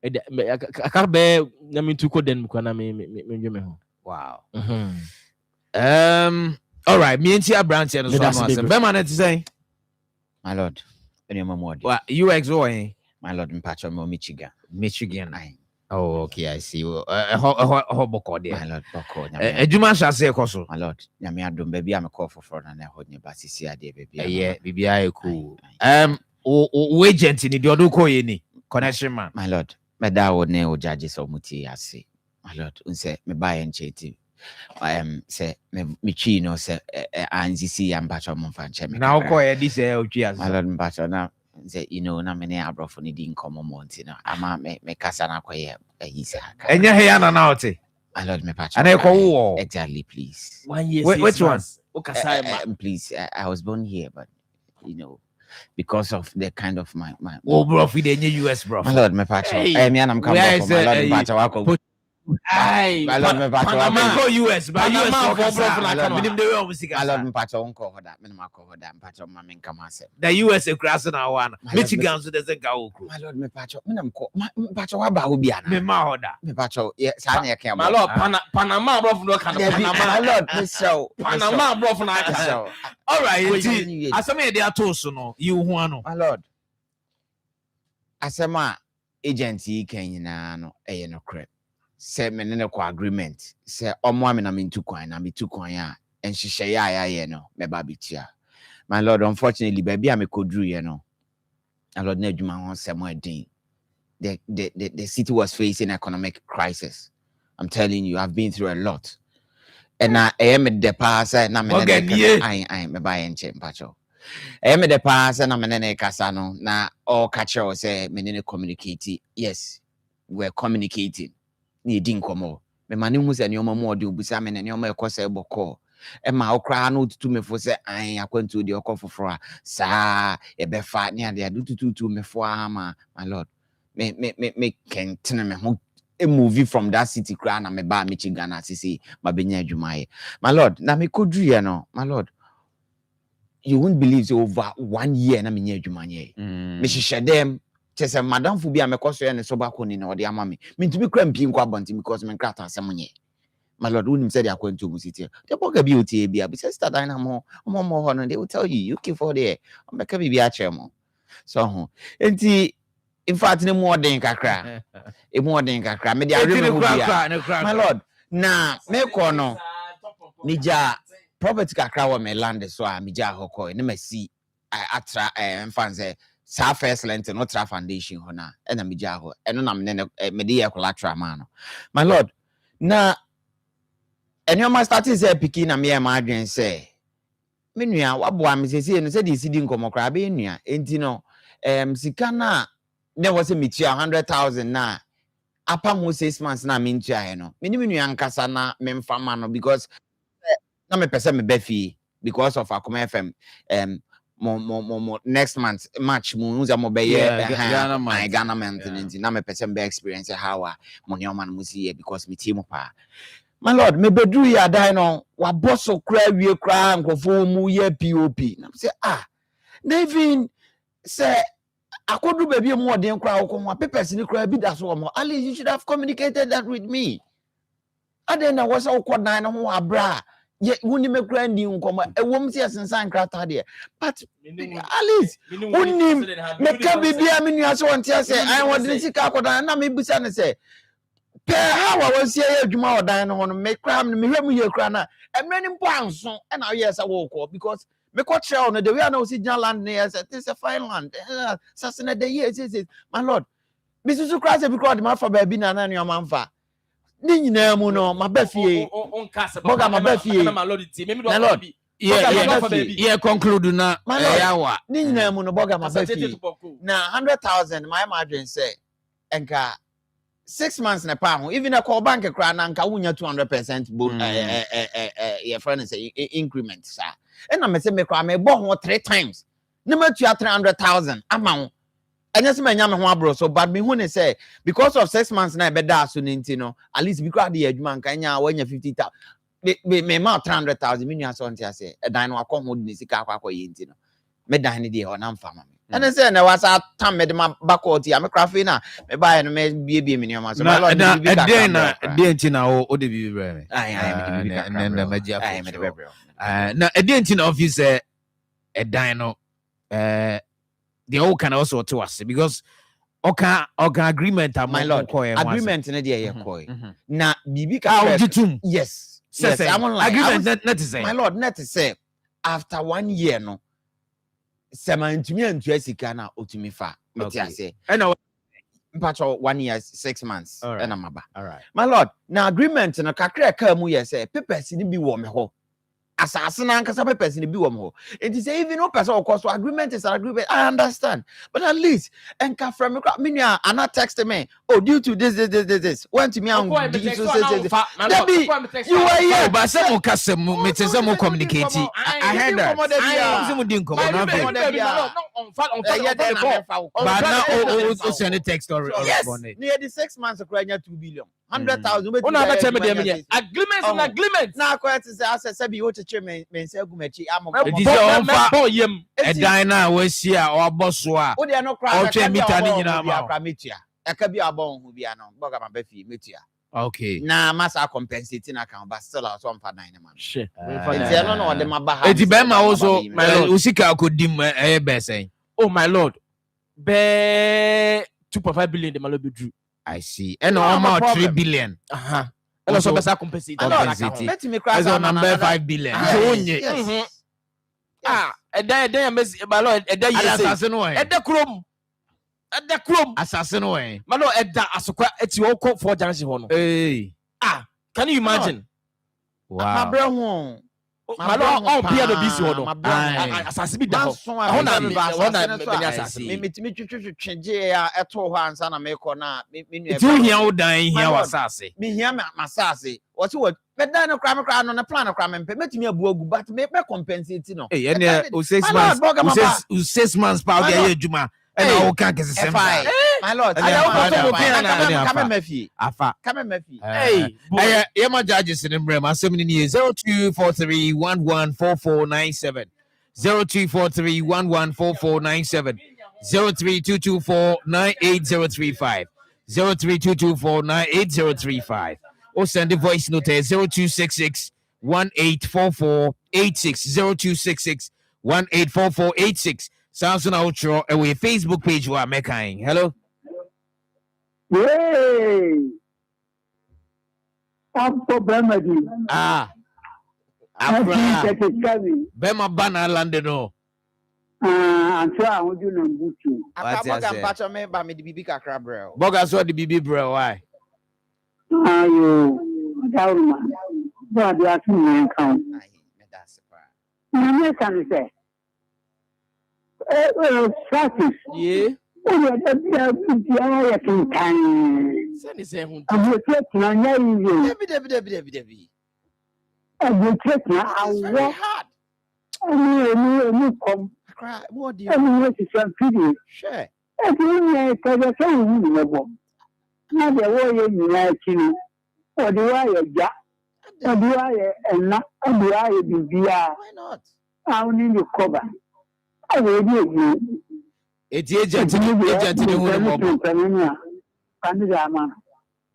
e aka be na me tu ko den kwa na me ndwe me ho wow all right me enti abranch no so no ase be man ti say my lord any more UX or my lord mpacho me Michigan I oh okay I see ho boko there my lord boko adwuma shase ekoso my lord nyame adom ba bia me call for na ho nye ba sisi ade ba bia bibia e cool o agent ni de odo ko ye ni connection man my lord me da wo ne o judges o muti ase my lord unse me ba ye ncheti say me chi no say anzisi ya mpacho mo fa nche me na ko ye di say o twi ase my lord mpacho na say you know na me ne abrofo ni di nkomo monti na ama me kasa na kwaye ayisa enya he ya na oti my lord me mpacho and ko wo exactly please 1 year which one please I was born here but you know because of the kind of my bro fi the US bro my lord me mpacho me and I'm coming from my lord mpacho wako ai Panama go US but US for bro na kan minim de we music I love mpacho unko hoda me ma ko hoda mpacho ma me nkama ase the US cross na one Michigan so there's a go my lord me mpacho me nam ko mpacho wa ba obi ana me ma hoda me mpacho sa na yake my lord Panama bro no kan Panama my lord me so Panama bro na kan all right asema dey atoso no you hu ano my lord asema agency kan nyina no eye no crap say me ne ko agreement say omo ame na me ntu kwan na me tu kwan a enhihye ya ye no me ba bitia my lord unfortunately baby am kodru ye no my lord na adwuma ho semo adin the city was facing economic crisis. I'm telling you, I've been through a lot. And I am the pass and I'm I me buy and check pacho. I am the pass and I'm an casano na all catcher say me communicate. Yes, we're communicating. Ni din komo. Me mani hu se nyoma mo de obusa me ne nyoma ekose boko. E ma okra no tutu me fo se an akwantu de okofoforo a sa e be fa ne ade tutu me fo ama my lord. Me kentene me ho a movie from that city cry na me ba Michigan asisi mabenya adwumaye. My lord, na me kodru ye no. My lord, you won't believe so over 1 year na me nya adwumaye. Me hihye dem Chese madam fu bia mekoso ye ne so ba ko ni na ode ama me ntumi kra mpi nkwa bonti because me nkrata asem nye my lord unim said ya kwento musiti the boga bi otie bia bi sister dynamo mo ho no they will tell you keep for there o meka bi a chemo so ho enti in fact ne mo den kakra e mo den kakra me dia remember bia my lord na me ko no me ja property kakra wo me land so a me ja hokoi ne masi atra mfanze sa first lent no tra foundation ho na e na me ja ho eno na me de collateral man no my lord na enyo ma start say pikin na me ma adwen say me nua waboa me sese no say di sidi nkomokra be nua enti no sika na ne was me tia 100,000 na apa mo 6 months na me ntia he no me ni me nua nkasa na me mfama no because na me pese me befi because of Akoma FM mo next month match mo unza mo be Ghana maintenance na me pese me experience how mo ne man mo see because me team pa my lord me bedru ya dan no wa bosso kra wie kra nkofo mu ye pop na say Nevin say akodu baby mu odin kra wo papers ni kra bi da so mo ali you should have communicated that with me aden na was dan no ho abra ye woni me kra ndi nkomo ewom se sensan krata de but alice woni me ka bibia me nua so wontia say I want ni sika akodan na me busa ne say how I was here adwuma odan no no me kra me hwemu ye kra na emre ni mpo anso e na yes I will call because me ko trail no the way I know see land near this a fine land sasena the year says my lord bisusu kra say because the Marfo baby na na nua manfa ni nyina mu no mabafie boga mabafie my lord ti me my lord yeah conclude na yawa ni nyina mu no boga mabafie na 100,000 my margin say enka 6 months na pa ho even a call bank kra na nka wunya 200% your friend say increment sir and na me say me kra me bo ho 3 times na matua 300,000 ama ho anya se manya me ho abro so but me hu ne say because of 6 months na be da so ninti no at least because the adwuma nka nya wanya 50,000 me ma 300,000 me nua so ntia say dan no akọ ho ni sika akọ yenti no me dan ne de ho na mfa and say na wasa tam me de ma bakoti am craft na me buy no me bie me nneoma so my lord na enti na o de bi bre me na magia na enti na office dan no they all can also to us because okay agreement my lord agreement na dey here koi na bibi ka yes I'm on agreement not to say my lord not to say after 1 year no Samantumi and Jessica na otumi fa. I say. I know. Mpacho 1 year 6 months. All right. My lord, na agreement na kakra ka mu ye say papers ni bi wo me ho. Asase na nkasa papers ni bi wo me ho. It is even no person of course agreement is an agreement. I understand. But at least enka from me nua ana text me. Oh, due to this. Went to me and you were here. But some custom me some communicate. I heard that. I am didn't come on. But now o send a text or respond. Near the 6 months of 2 billion. 100,000. Agreement. Now quite say I be what me say gumechi am. It is on yem. A dina was here or boss wa. O they are not crying. I can be a bone who be no boga ma befi metia. Okay. Na masa compensating account but still out on for 9 months. Shit. No de mabaha. Eti be ma also my lord usika ko dim be say. Oh my lord. Be 2.5 billion the malo be drew. I see. And almost 3 billion. And also besa compensate. Let me cry on number 5 billion. Yes. And then my lord, and then you assassin way. At the chrome. Assassin way. My lord, at that asokwa eti woko for jansi hono. Hey. Can you imagine? Wow. My brother. My lord, all Pierre the busy hono. Assassin be down. Me change eto hands na me ko na me tu hia udan hia wasase. Me hia masase. What bedan no kra no na plan no kra me metimi abu agu but me compensate no. Hey, any 6 months. 6 months pa dey adwuma. And I will can't get the same. My lord, come Murphy. Hey, my judges in the room. I'm 7 years 0243114497. 0243114497. 03224-98035. 03224-98035. Or send a voice note at 0266-184486. 0266-184486. Sounds on outro and we Facebook page where I'm making. Hello. Hey. I'm for Bemadi. Bema Bana Landeno. I'm sure I would do no good too. Boga saw the BB bro. Why? You down, but you are too many count. I'm can say. Practice. Yeah. I'm what do you share? Now the warrior united. Or do I a jack? Or do I and not? Or do I be via? Why not? I will need to cover. I will give you. It's agent.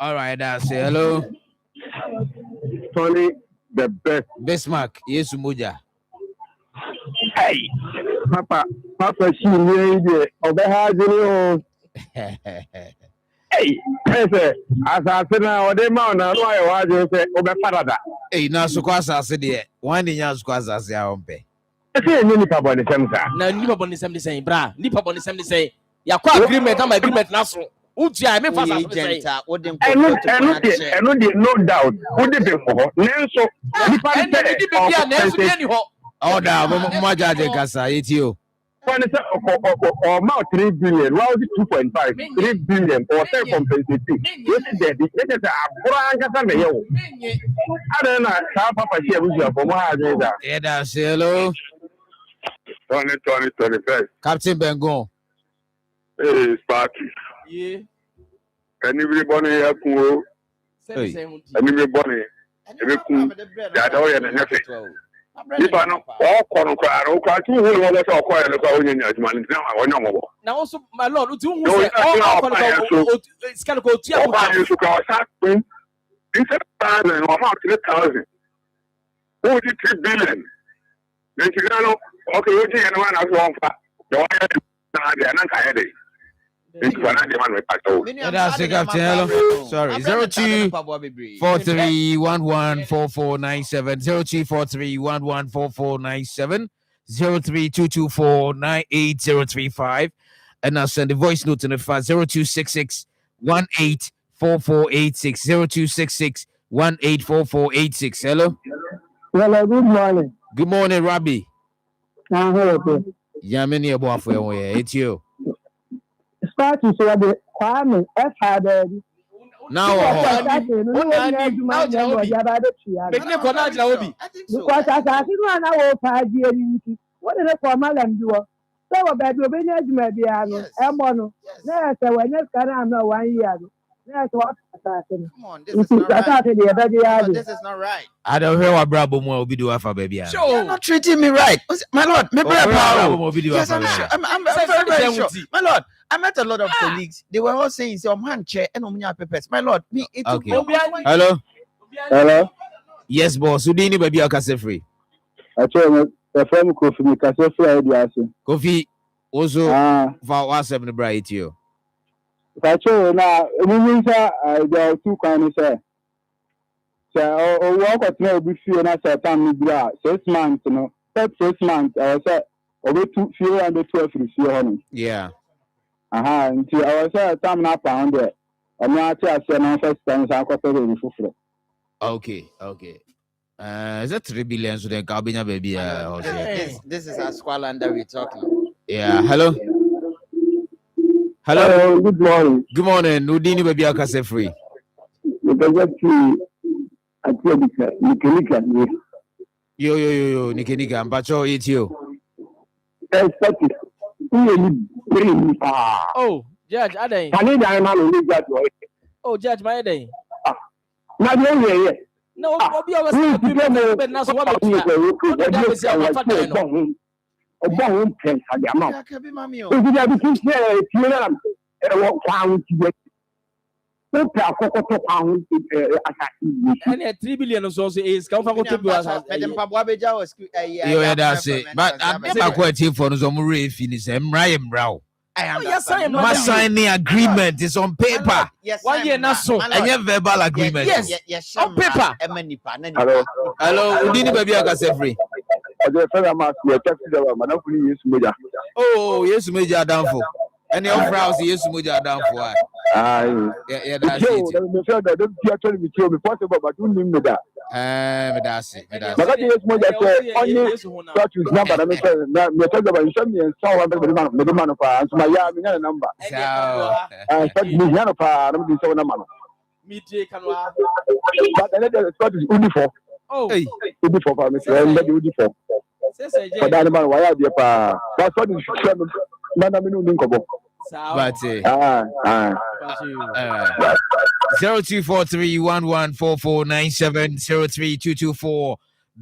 All right, that's it. Hello. Tony, the best. Bismarck, yes, Muja. Hey, Papa, she made it. Hey, as I said, now, the man, I was say, Obefarada. Hey, now, so Quasa said, one in your squads as their own pay. Nipa bɔ ne nsɛm de sɛn bra nipa bɔ ne nsɛm de sɛn yakɔ agreement ama agreement na so utia me fa sa so sɛn ɛno de no doubt wode be hɔ nanso nipa de de be bia nanso de ni hɔ order mo judge kasa etio when it's amount 3 billion, why was it 2.5? 3 billion or 10 compensating. This is the brand of the yo. I don't know how Papa here was your from that. Yeah, that's hello. 2025. Captain Bengo. Hey, Sparky. Yeah. Can everybody here cool? And everybody. That all and nothing. If I know all corner cry, oh, cry 200 was all quiet. Now, also, my lord, who it's kind of go to you. Instead of 3,000. Who did 3 billion? Then you know, okay, you see anyone else wrong for the one I had. Sorry, 0243114497, 0243114497, 03224-98035, and I'll send a voice note to the file 0266-184486, 0266-184486. Hello. Hello, good morning. Good morning, Robbie. Yamini abo for you. It's you. Start to say the Kwame F. Now, what did the formal and do? So, about the Benjamin Mediano, Emono, there's a when you can know 1 year. That's what come on, this is not right. This is not right. I don't hear what Brabo will be doing for baby. You're not treating me right. My lord, yes, I'm very sure. My lord, I met a lot of colleagues. They were all saying, "So man chair and papers." My lord, me it okay. Hello. Yes, boss. Who didn't baby a cassette free? I told you the firm Kofi me cassette free idea. Kofi also for WhatsApp the bright you. I told you now, we there are two kinds of so work at no be few na time be 6 months, you know. 6 months I said over 2 few and 12 free. Yeah. Until I was time now pound there. I'm not saying my first time I got to okay. Is that 3 billion so then Kabina baby? This is a squalor we're talking. Yeah. Hello. Good morning. Good morning. Udini baby akase free. Yo, Nikinika, Mpacho, it's you. Oh, Judge, Ade. Oh, Judge, my day. No, I'll be always but now so what about you? ọgbọ́n òun pẹ̀ nsàdé àmà òkúta bí kí n ṣe tiẹ̀ náà ẹ̀wọ̀ kwáhùn ti bẹ̀ ó pẹ̀ àkọ́kọ́ tó kwáhùn àtàkì yìí. ẹni ẹ 3 billion nso so is kan fa ko to bi wa sa. Mede mpaboa beja o yo ya da say but ade ko ati for no so mo re fi ni say mra ye mra o. My signing agreement is on paper. 1 year na so. Any verbal agreement. Yes. On paper. Hello, udini baby akase free. Oh, yes, Major Danfo. Any of house, yes, Major Danfo. Yeah, that's it. That's it. Oh, but 0243114497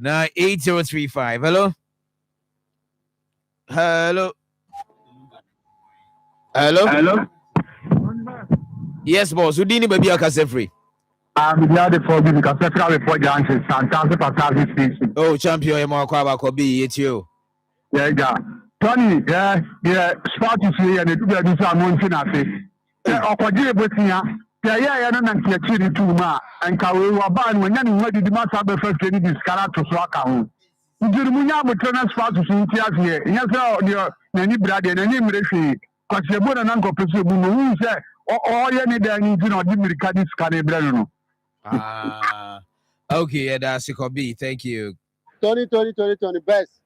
0322498035. Hello. Yes, boss. Udini baby akase free. I'm glad for you because that's how we put Jansen. Oh, champion, you're more quite about be it you. Yeah. Tony, yeah, spot you see, and it will be some one thing I say. Or with me, yeah, and I'm here too much, and Kawi were banned when you ready to master the first lady this character to swap out. You do Munya with turn spot to see here. Yes, your any brother and any mercy, because you're more than Uncle Pussy, who said, or any day you do not give me the caddies can okay, yeah, that's it. Be. Thank you. Tony, best.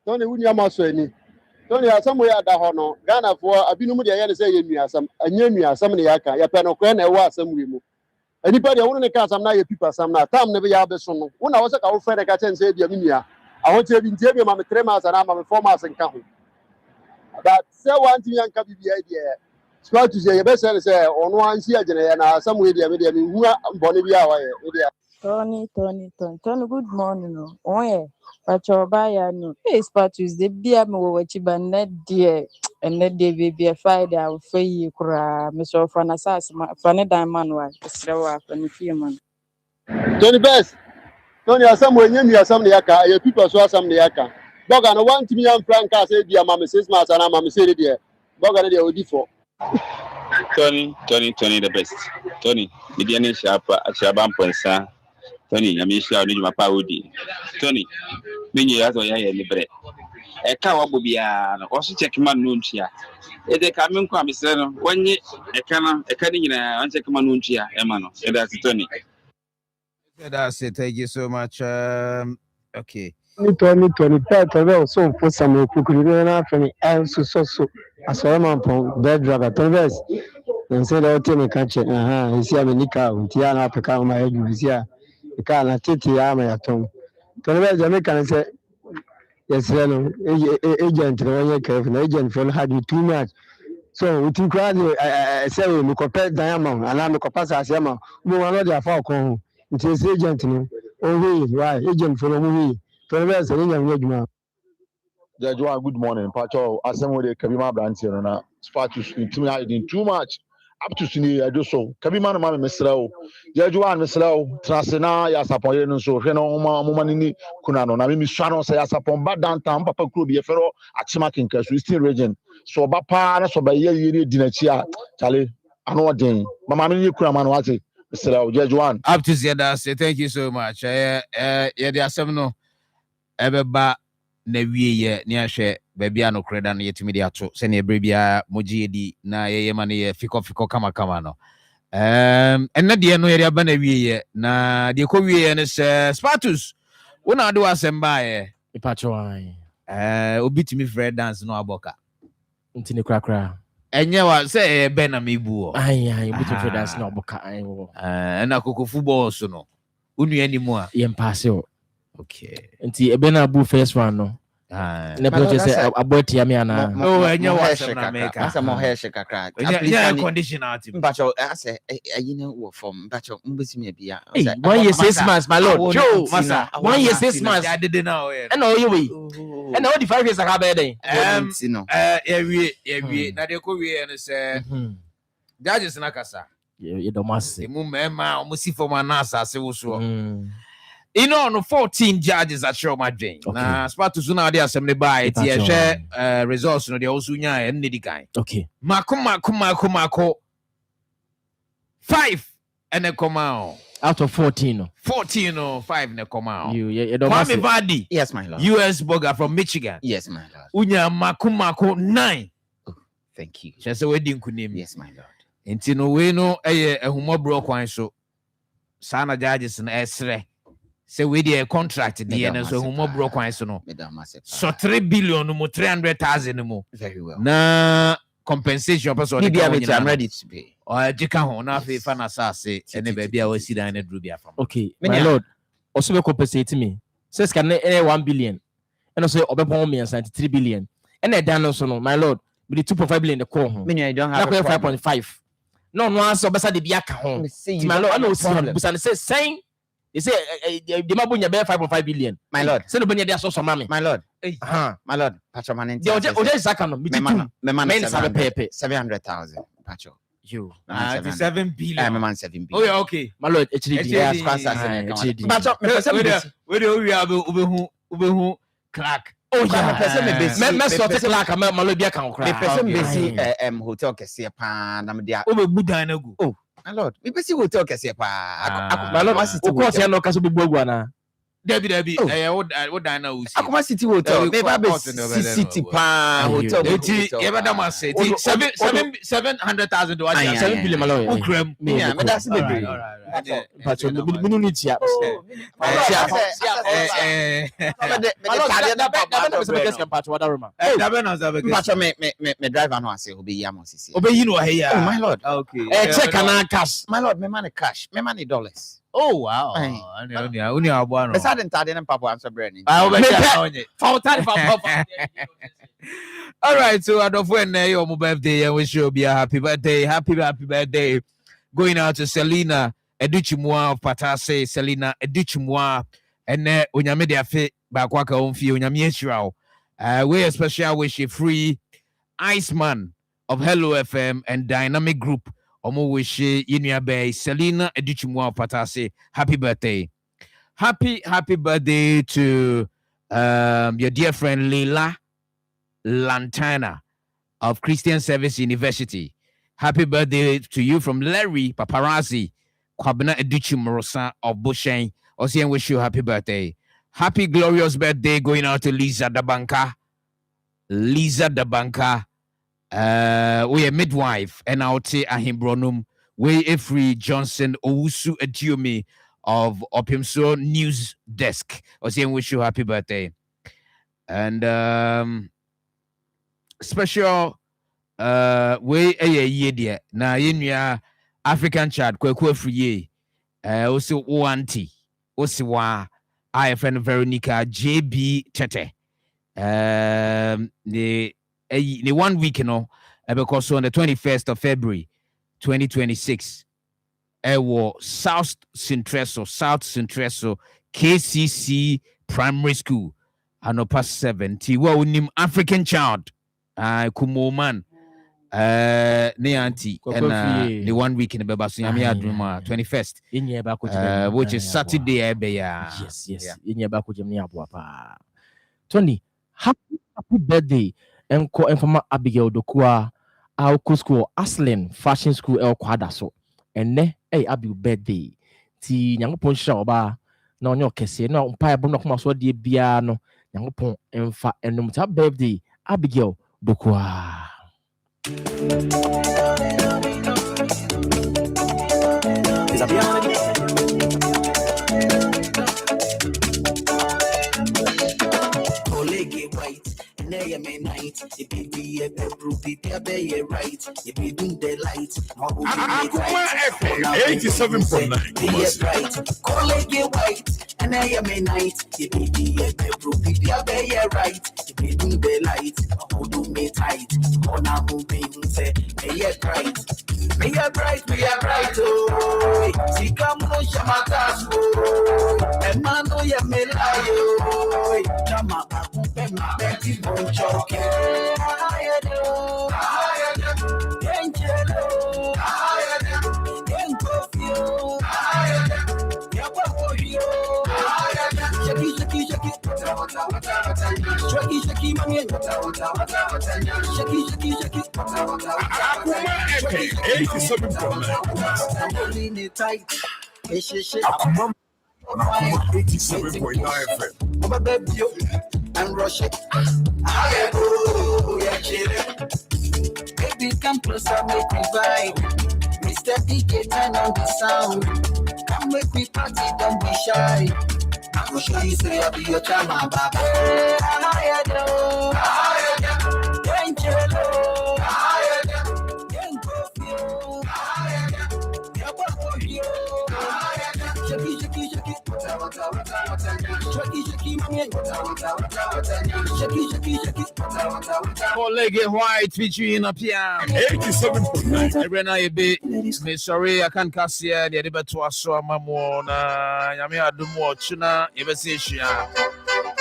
Tony, wouldn't you must say Tony, somewhere at the honor, Ghana for a binum, the say you some, and you some of the Yaka, your penocran, and was some remove. Anybody, I want to cast some night people, some now, Tom never have the son. When I was a old friend, I can say, Yaminia, I want to have been Jamie, Mamma 3 months, and I'm 4 months and come. But so one thing, young can be the idea. Squad to say, your best say, on one sea, and some way, the media, who are Bolivia. Tony, good morning. Oh, yeah. But your buyer, no. Hey, Spatus, the beer mo wachiba net dear, and net de baby a Friday, I'll free you, Mr. Fanasas, Fanada Manuel, Srawa, and Fiaman. Tony Best, Tony, somewhere near me, some Yaka, your people saw some Yaka. Bogan, I want me and Frank, I said, dear Mamma 6 months, and I'm say, dear. Bogan, they will default. Tony, the best. Tony, the DNA sharp at Shabam Ponsa. Tony, I'm sure you my powdy. Tony, many as I am libre. A cow will be also check man nuntia. If they come in, come, 1 year, a cannon, and check man nuntia, Emano, and that's Tony. That's it. Thank you so much. Okay. 2023 so for some procurement from also so as a man from bed driver Tonves and said out in the country you see America Tiana Peka my you the car na titi ama ya tom Tonves Jamaican say yes agent one year careful agent for had you too much so we think I say we compare diamond and I'm a pass as yama we want to for con it is agent no oh why agent for movie Judge, good morning. Pacho, Assembly Kabima Branch, and Spatus intimidating too much. Up to Sini, I do so. Kabima, Mr. Judge, Mr. Trasena, Yasapoyan, so Reno, Momani, Kunano, Nami Shano, say Asapon, but downtown, Papa could be a fellow at Smaking Cash, we still region. So, Bapa, so by ye dinner, Charlie, I know what day. Mamma, you could Mr. Judge one. Up to Zeda, say thank you so much. Yeah, there are some no. Ebeba na wiye ni ahwe baby ano kreda no yetimi de ato se na ebrebia moji edi na yeye ma ne fiko kama no enna de no yere aba na wiye na de ko wiye ne se Spatus wona ade wasemba ye ipacho an obitimi free dance no aboka ntini krakra enye wa se be na mebu o ai obitimi free dance no aboka ai wo na koko football so no unu animu a ye mpase o. Okay. Nti ebe na bu first one no. ne pɛ sɛ abɔ tia me ana ɛnyɛ wasɛm na meka asa mo hair shake kakra ɛnyɛ condition out mbacho asa ayine wo form mbacho mbesi me bia 1 year 6 months my lord Joe 1 year 6 months I did now and all you we and all the 5 years aka be den ewie na de ko wie no sɛ judges na kasa ye do mase emu mema omusi form na asase wo so no 14 judges at show my dream na Spartus na dey asem ne ba eti e hwɛ results no dey also nya en ne di kan okay mako 5 and a come out of 14 or 5 ne come out you Kwame Vardy yes my lord US burger from Michigan yes my lord unya mako 9 thank you just wedding kunim yes my lord enti no we no eye ehumobro kwan so sana judges na esre say we dey contract the na so ehumobro kwan so no so 3 billion no 300,000 no very well na compensation person I'm ready to pay jika ho na fe fa na sase ene ba bia wasi dan na duru bia fam okay my lord also be compensate me says can 1 billion and also obepon me 3 billion and e dan no so no my lord with the 2.5 billion the call ho me I don't have 5.5 no answer obesa de bia ka ho my lord I know busan say saying they say the mabunya be 5.5 billion my lord say no bunya dey so mama my lord my lord patron the Isaac no me man 700,000 patron you 7 billion man 7 billion oh yeah okay my lord HDD patron me ubehu crack oh yeah person me besi me sort of crack my lord bia kan kra me person besi hotel kese pa na me dia obebu dan na gu oh my lord me besi hotel kese pa my lord o ko no kaso bebu agua na Debbie what dan na usi Akoma City Hotel me ba be city pa hotel you better must say 700,000 do 7 billion my lord ukram me that's the baby but we no need tia me driver no ase obi yam osisi obeyi no he ya my lord okay check and cash my lord me money cash me money dollars oh wow uni abo no esa den tade papa answer bread all right so adofo en your birthday and wish you be a happy birthday going out to Selena Educhimwa of Patase Selena Educhimwa and onyame de afe ba kwa ka onfie onyame ehira we a special wish free Iceman of Hello FM and Dynamic Group omo wish yinua bay Selena Educhimwa Patase happy birthday to your dear friend Leila Lantana of Christian Service University. Happy birthday to you from Larry Paparazzi Kwabena Educhimorosa of Bushen. Also wish you happy birthday. Happy glorious birthday going out to Lisa Dabanka. We a midwife and out Ahimbronum. We a free Johnson Owusu Etiumi of Opimso News Desk. Also wish you happy birthday. And special we a year dear. Na yenua African child kwaku free also wanti osiwa I friend Veronica JB Tete. The 1 week because on the 21st of February 2026 South Centreso KCC Primary School anopa 70 wa unim African child kumoman ne auntie and the 1 week in the Bebasu Yami Adruma 21st which is Saturday yes in your back with Papa Tony happy birthday enko informa Abigail Dokua our school Aslen Fashion School El Quadaso and Abigail birthday ti Yankopon Shaba na onyo kese na mpa ebo no koma so de bia no Yankopon emfa enum ta birthday Abigail Dokua and I am a night. It be a proof, it be right. It be doing the light. Akoma FM 87.9. Be right. Call it get white, and I am a night. It be a proof, it be right. It be doing the light. Oh, do me tight. Oh, now moving, say, be a bright. Be a bright, oh. See, come on, Shamatas, oh. And man, oh, yeah, me lie, oh. Chama, my Betty, bon choke. I do. Thank you. Thank you. And rush it. Baby, come closer, make me vibe. Mr. DJ, turn on the sound. Come make me party, don't be shy. I will show you, say I'll be your time, Baba. Thank you, Four-legged white featuring a piano. 87.9. Every night a bit. Me sorry, I can't cast here. The other two are so mamona. Yami adu mo chuna ebesishia.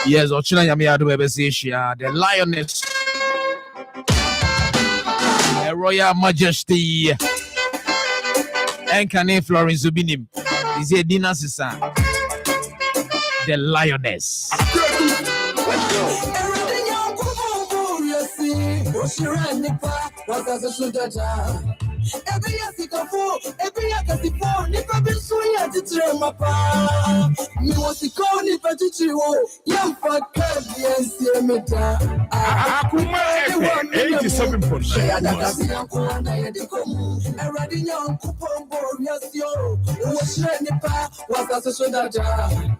Yes, or chuna yami adu ebesishia. The Lioness. A Royal Majesty. Enkane Florence Zubinim. Is a dinner sister. The Lioness. Akoma FM 87.9. Akoma FM 87.9.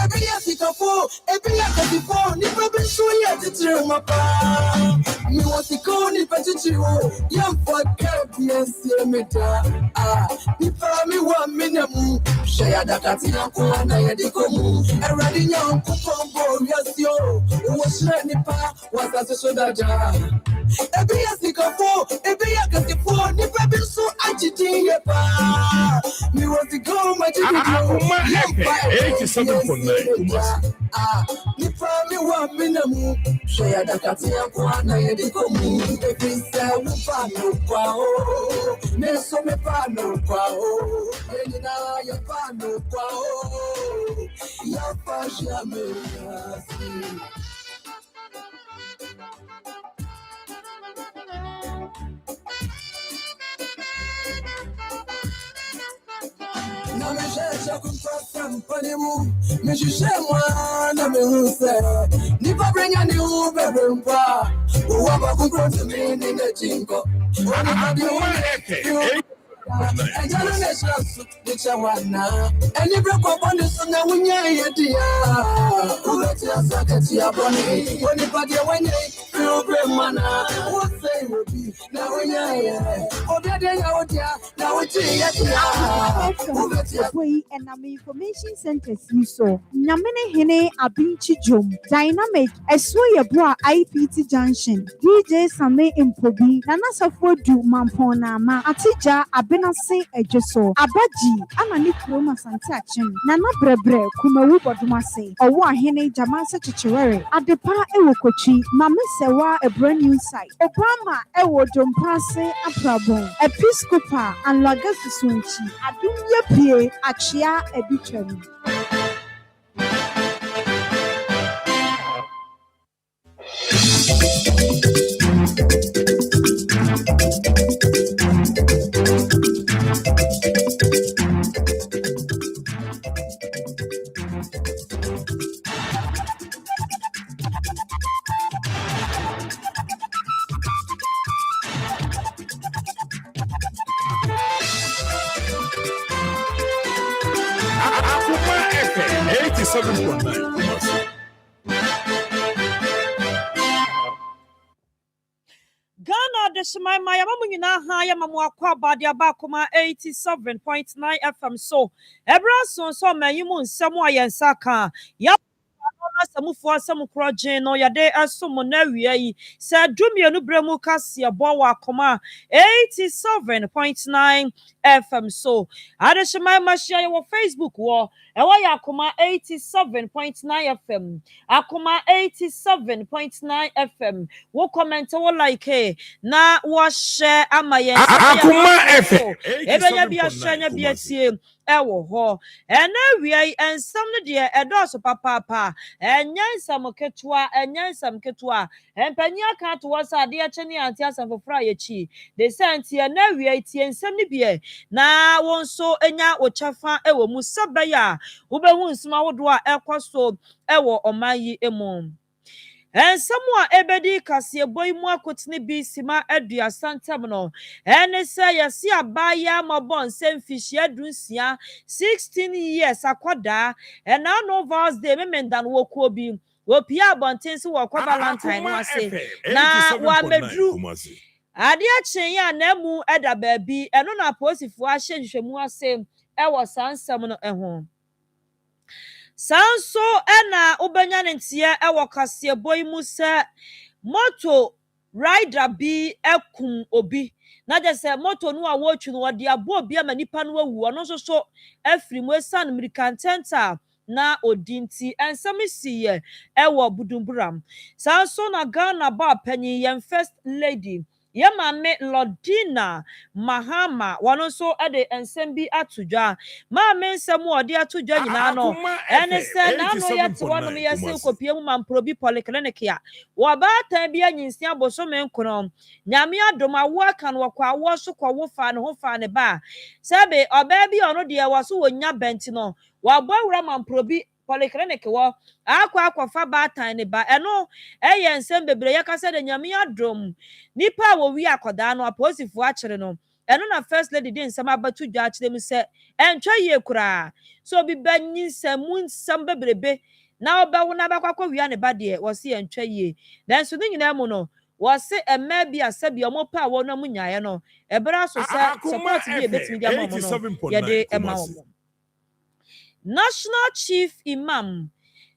Every year, pick up four, every year, before, never been so yet to tell my pa. Me was the corny petition, young for Caribbean, Semita. The family 1 minute, share that at Yankuna, I had to come. And riding young Kupon, yes, yo, who was shiny pa, was as a soda jar. Every year, pick up four, every year, before, never been so agitated. Me was the corny petition, 87.9. the family 1 minute, share that at Yankuna, I had to come. If we say we pano kwao, neso me pano kwao, eni na ya pano kwao, ya pasha me yasi. Na me cherche kumfasa mpanimu, me juje mwa na me huse, nipa brenya ni ubebe mpa, uwaba kumkronti mini ne jinko, wanabadi uwe, Ejalo ne shasu, nicha wana, eni breko boni suna unye yedia, ubeti asaketi ya boni, wanipadi ya wenye, ubre mana, wase ubi, na unye ye, obede ya odia, na unye Boy and information centers so Namene Hene Abinchi Jom Dynamic Eswaya Bra IPT Junction DJ Same Impobi Nana Safodu Mampona Ma Atija Abenase Ejoso Abaji Amani Kroma Santachin Nana Brebre Kumawu Bodumase Owa Hene Jamasa Chichewere Adepa Ewokochi Mame Sewa a brand new site Obama Ewo Dompase Aprabon Episcopa and Lagasi Sunchi Adumye Pie Achia Ebichemi. Akoma FM 87.9. Ghana de Shemai Maya Mamuna Haya Mamwakwa Badia Bakuma 87.9 FM. So, Ebrason so Mayumun Samoa Yansaka. Yap. Samufo samukroje no yade asomo na wiai sa dumie no bremu kase abo wa Akoma 87.9 FM. So adeshima mashia yo Facebook wo ewa ya Akoma 87.9 FM Akoma 87.9 FM wo comment wo like na wo share amayen Akoma FM ebenya bia share bia tie ewo ho ena wiai ensam no de edoso papa enyansam ketua empanya ka to wasa de acheni anti asam fofra yechi de santi na wiai tie ensam ni bia na wonso enya ochafa ewo mu sabaya wo be hu nsima wodo a ekoso ewo omayi emu Ensamwa ebedi kase boy mu akotene bi sima adua santem no ene se yesi abaya mabon semfishi adunsia 16 years akoda ena no vows de memendan wokuo bi opia abonten se wo kwa valentine no ase na wa medru ade achen ya na mu eda baabi eno na posifo ahye hwehwemu ase ewo sansam no eho Sanso ena ubenya ntia ewo kase boy mu se moto rider bi ekum obi na je se moto no a wotwu no de abo obi ama nipa no awu ono so afiri mu esan mirikantenta na odinti ensamisiye ewo budumburam sanso na Ghana ba panyi yen first lady Yamame Lodina Mahama wanonso ade ensembi atudwa maame nsemu ode atudwa nyina no ene se na no yete wonom yese kopie mu mamprobi polyclinic ya wo ba tan bia nyinsia bosome nkono nyame adom awo aka no kwa awo so kwa wo fa ne ho fa ne ba sebe oba bi ono de waso wonya benti no wo bawura mamprobi polyclinic wo akwa fa ba tan ne ba eno eye nsem bebre yakase de nyame adom nipa wo wi akoda no aposifo a kire no eno na first lady din nsem abatu dwa kire mu se entwa ye kura so bi banyi nsem nsem bebrebe na oba wo na bakwa wi ane ba de wo se entwa ye dan so ni nyina mu no wo se ema bi asabi omo pa wo no mu nyaye no ebra so se support bi ebetimi dia mo no ye de ema wo National Chief Imam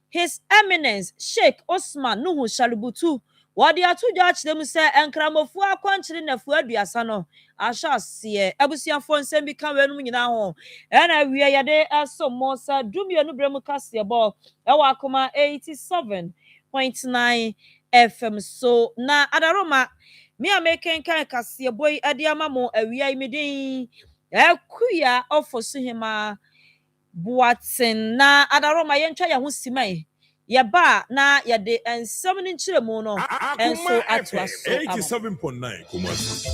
His Eminence Sheikh Osman Nuhu Shalubutu wadi atudwa chirem se enkramofu akwanchire nafu aduasa no ahyasie abusiafo nsem bi kan wenum nyina ho ena wie yade asomo sa dumie no brem kase bo ewa Akoma 87.9 FM so na adaroma me ameken kan kase boy ade amamo awia imedin akuya ofoso hema buatin na adaroma yentwa ya ho simai yeba na yade ensem ni nchiremu no enso atwa so 87.9 Kumasi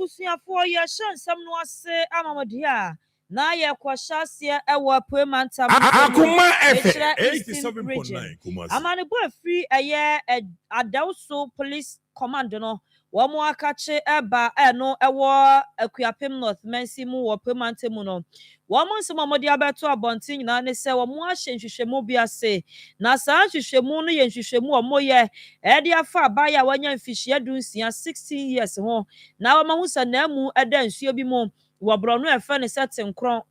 abusuafo ye shan sam no ase amamodia na ye kwahyasie ewo Puemantam Akoma FM FM 87.9 Kumasi. amane bo afri eye Adawso police command no womo akache eba eno ewo Akuapem North Mensi mu wo Puemantam no womo nsemo modi abeto abontin nyina ne se womo ahyenhwehwemu bi ase na saa hwehwemu no ye hwehwemu womo ye edi afa abaya wanya mfihye dunsia 16 years ho na womo husa na mu eda nsuo bi mu wo brono efe ne setting kron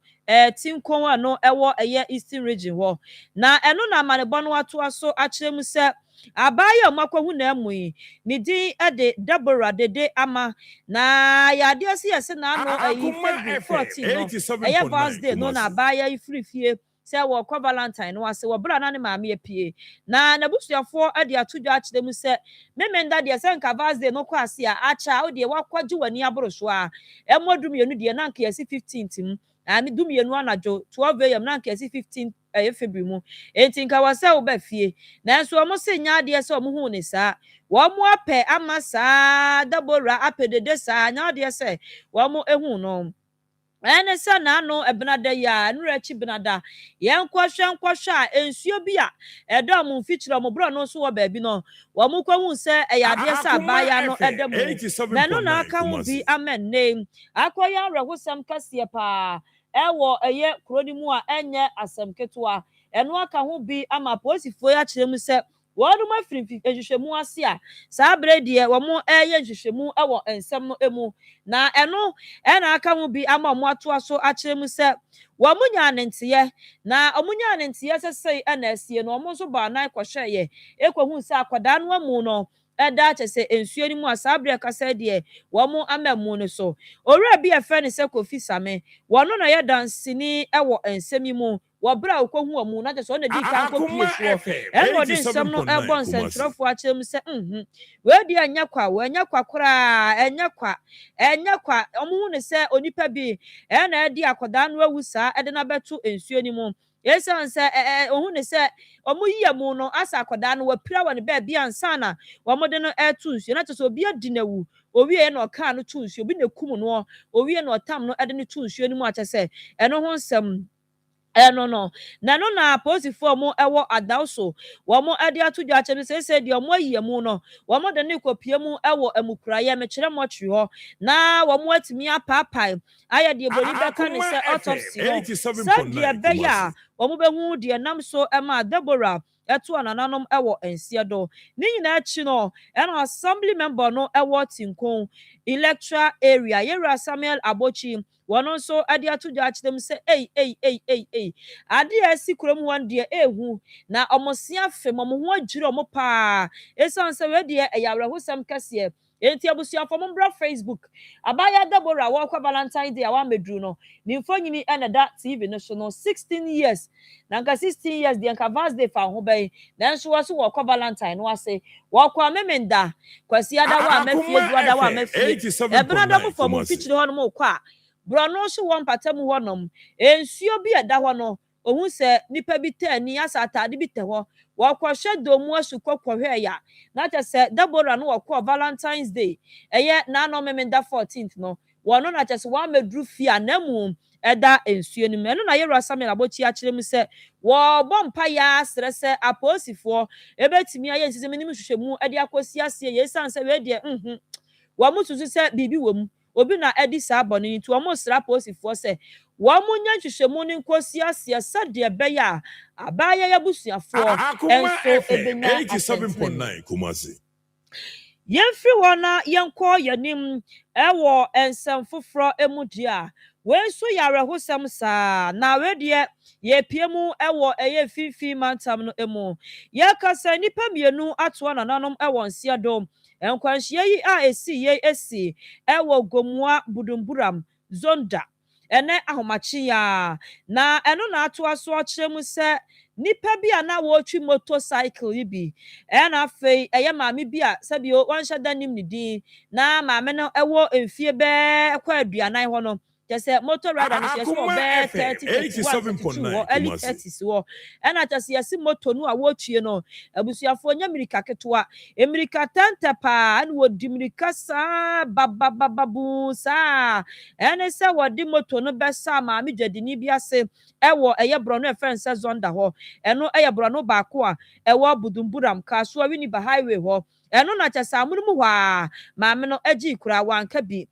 tinkon ano ewo eye Eastern region ho na eno na amanebo no ato aso akiremu se abaya makwahu na amuyi ni din ede Deborah Dede ama na ya de ase yese na ano February 14 no eye birthday no na abaya ifrifie se wo kwa Valentine no ase wo bra na ne maame apie na nabusuafo ade atodwa akiremu se memenda de se nka birthday no kwa ase a acha o de wakwaji wani aboroso a emodum yenu de na nka yesi 15th mu ani dum yenu anajo 12 am na nka yesi 15 February mu enti nka wase wo ba fie nanso omo se nya de se omo hu ne sa wo mo apɛ ama saa Deborah apɛdede saa nya de se wo mo ehu no ene se na no ebnada ya nurachi benada yenkwahwe a ensuo bi a edo mu mfikyire mu bro no so wo ba bi no wo mu kwahu se eyade se abaya no edamu na no na aka hu bi amen name akoya rehosam kase pa ewo eye kroni mu a enye asem ketewa eno aka hu bi ama posifo ya kyeremu se wonu mafiri ehwehwemu ase a saa brede wo mu eye hwehwemu ewo ensem no emu na eno ena aka hu bi ama mo ato aso akyeremu se wo mu nya nentiye na omunya nentiye sesei ena asie no mo so ba nan kwhweye ekwahu se akwada no amu no eda chese ensuo ni mu asabre kasa de wo mu amamu no so owura bi efe ne se Kofi Same wono na ye dansini ewo ensemi mu wobra okohu amu na chese ona di kan kopie so eno de nsem no ebo nsentrofo akyem se we di anya kwa kora enya kwa omu ne se onipa bi ena edi akoda no awusa ede na beto ensuo ni mu yesan se ohun ne se omu yiamu no asa akoda no wapira woni ba bia ansa na womode no etu nsuo na chese obi adi nawu owie no ka no tu nsuo bi na kum no owie no tam no ede no tu nsuo ni mu achese eno ho nsem no na no na posifo mo ewo Adawso wo mo ade atodwa ache se de mo ayiamu no wo mo de ne kopie mu ewo amukuraye mekere mo twi ho na wo mo atimi apapai aye de boni beka ne se autopsy no se de beya wo mo behu de nam so ema Deborah eto anananom ewo ensie do ni nyina achi no ena assembly member no ewo tinkon electoral area Yera Samuel Abochi wono so ade atodwa ache dem se ade asi kurom wan de ehu na omosia fem omo ho adwire omo pa esan se we de eyawre hosam kase enti abusuafo mo bra Facebook abaya Deborah wo kwa Valentine Day awa medru no ni mfonyini ena da TV no so no 16 years na nka 16 years de nka birthday fa ho bai nanso wo so wo kwa Valentine no ase wo kwa memenda kwasi ada wa mafie duada wa mafie ebna da mo fo mo fichire ho no mo kwa bro no so won patamu ho nom ensuo bi eda ho no ohun se nipa bi tani asa atade bi te ho wo kwhwe domu asukọ kwhwe ya na cha se Deborah no wo kwa Valentine's Day eye na no memenda 14th no wono na cha se wa medru fia na mu eda ensuo ni me no na Yera Samuel Abochi akirem se wo bompa ya srese aposifo ebetimi aye nsisem nim hwehwemu ade akosi ase yesan se we de wo mututu se bibi wom obi na edi sa abone nti omo sra posifo se wo munya hwehwemu ni nkosi ase sade beya abaya ya busuafo enso ebenya 87.9 Kumasi yemfri wona yenko yanim ewo ensem foforo emudia wenso yare hosam sa na wedie ye piemu ewo eye fifi mantam no emu ye kasa nipa mienu ato nananom ewo nsia dom enkwanhye yi a esi ewo gomua budumburam zonda ene ahomachi ya na eno na ato aso akiremu se nipa bi ana wo twi motorcycle yi bi na fei eye maame bi a sabio wan hyada nim ni din na maame no ewo enfie be kwa aduanan ho no just say motor rider no yes for bear 30 37.9 early 30s wo and I just yes motor no a watchie no abusuafo nya mirika ketewa emirika tanta pa and wo dimirika sa babababu sa ene se wo di motor no besa ma me dwadini bi ase ewo eye bro no e friend se zonda ho eno eye bro no ba ko a ewo budumburam ka so wi ni ba highway ho eno na just amunu mu hwa ma me no agi kura wanka bi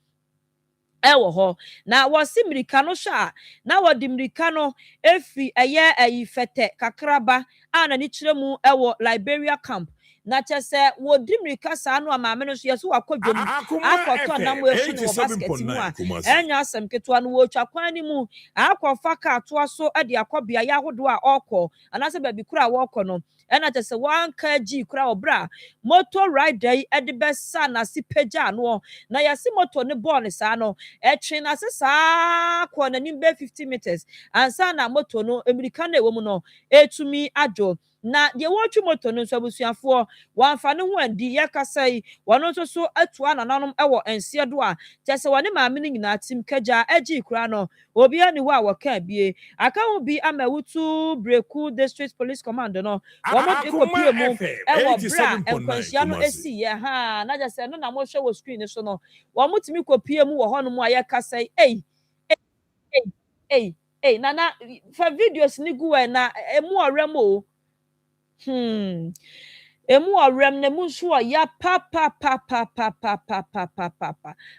ewo ho na wasi mirika no sha na wodi mirika no efi eye fete kakraba ana ni kiremu ewo Liberia camp na chese wodi mirika sa no amaame no so yeso wakodwom akoto na mo efu no basket mu a enya asem keto no wo twa kwan ni mu akofa ka to so ade akobia ya hodo a okọ anase ba bi kura wokọ no ena chese wanka gi kura obra motor rider ede besa na sipeja no na yasi motor ne ball sa no etwe na se sa kwa na nimbe 50 meters ansa na motor no emirika na ewo mu no etumi ajo na de watch motor no so abusuafo wanfa ne ho andi yakasai wono so atua nananom ewo ense do a tese wone maame ne nyina tim kaja agi kura no obi ani ho a woka bie aka ho bi amawutu breku district police command no womo de kopie mu ewo bra enkwansia no esi ye ha na jase no na mo hwe wo screen so no womo timi kopie mu wo hono mu ayakasai nana fa videos ni guwe na emu oremo emu orem na mu nso ya pa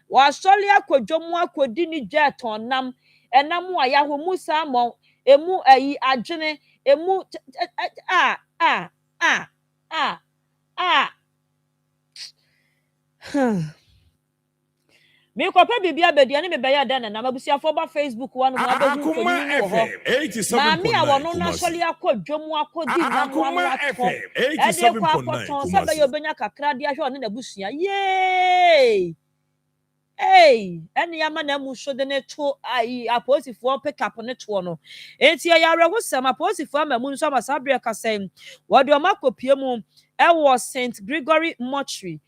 wa soli akodwomu akodi ni jet onam enam aya ho musa mo emu ayi adwene emu me kopa bibia bedia ne mebeya da na mabusiafo ba Facebook wanu mo abehu ko ni wo ho ma me a wono na soli akodwomu akodi na mo anu atko e de kwa akoton se be yobenya kakra de ahwe one na busua yey eni ya ma na mu so de ne to ai aposifo pick up ne to no enti ya rewo sem aposifo amamu nso amasabre kasem wode o makopie mu e wo St Gregory Mortuary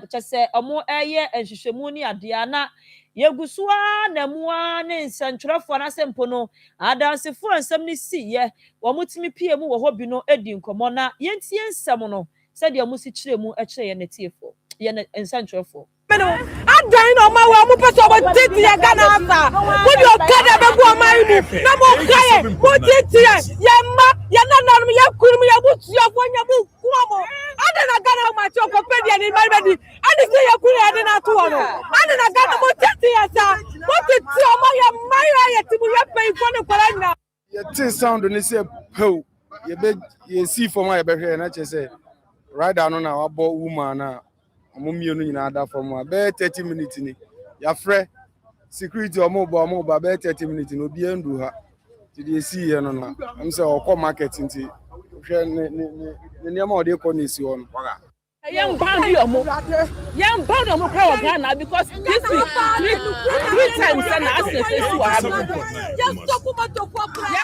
chese omo eye enhwehwemu ni ade na yegusuwa na muwa ne nsantwerefo na sempo no adansefo nsem ni siye wo mutimi pie mu wo hobi no edi nkomo na yentie nsem no se de amusi kiremu ekire ye netiefo ye nsantwerefo adan no ma wa mu peso bo titi ya gana asa wo di okada be bu omai mu na mo kaye mo titi ya ma ya na na mu ya kurum ya butu ya fo nya bu kuomo ada na gana ma ti okopedia ni maribedi ani se ya kuru ya na to no ada na gana mo titi ya sa mo titi o ma ya mai ya ti mu ya pe ifo ne kwara na ya tin sound ni se po ye see for my be hwe na che se rider no na wa bo woman na omumienu nyina da for mo be 30 minutes ni ya frɛ security omo ba be 30 minutes no bi endu ha ti dey see here no na am say okọ market nti hwɛ ne ma ode kɔ nesi ho no Young bound omo kwa Ghana because this week three times na ask face wa just talk about to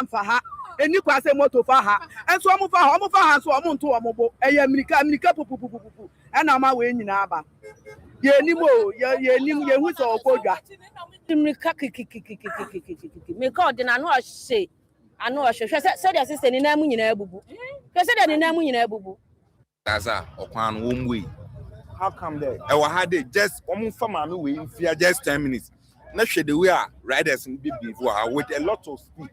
for ha eni kwa say moto fa ha enso omo fa ha so omo nto omo bo eye America pupupupu ena ma we nyina aba ye nimo ye nim ye hu so okodwa America kikikikikikikiki me ka ode na no hye ano hye se de sister ni na mu nyina abubu se de ni na mu nyina abubu Gaza okwan one way. How come there? I was had just one farmer we in fear just 10 minutes. Not sure the way riders in before with a lot of speed.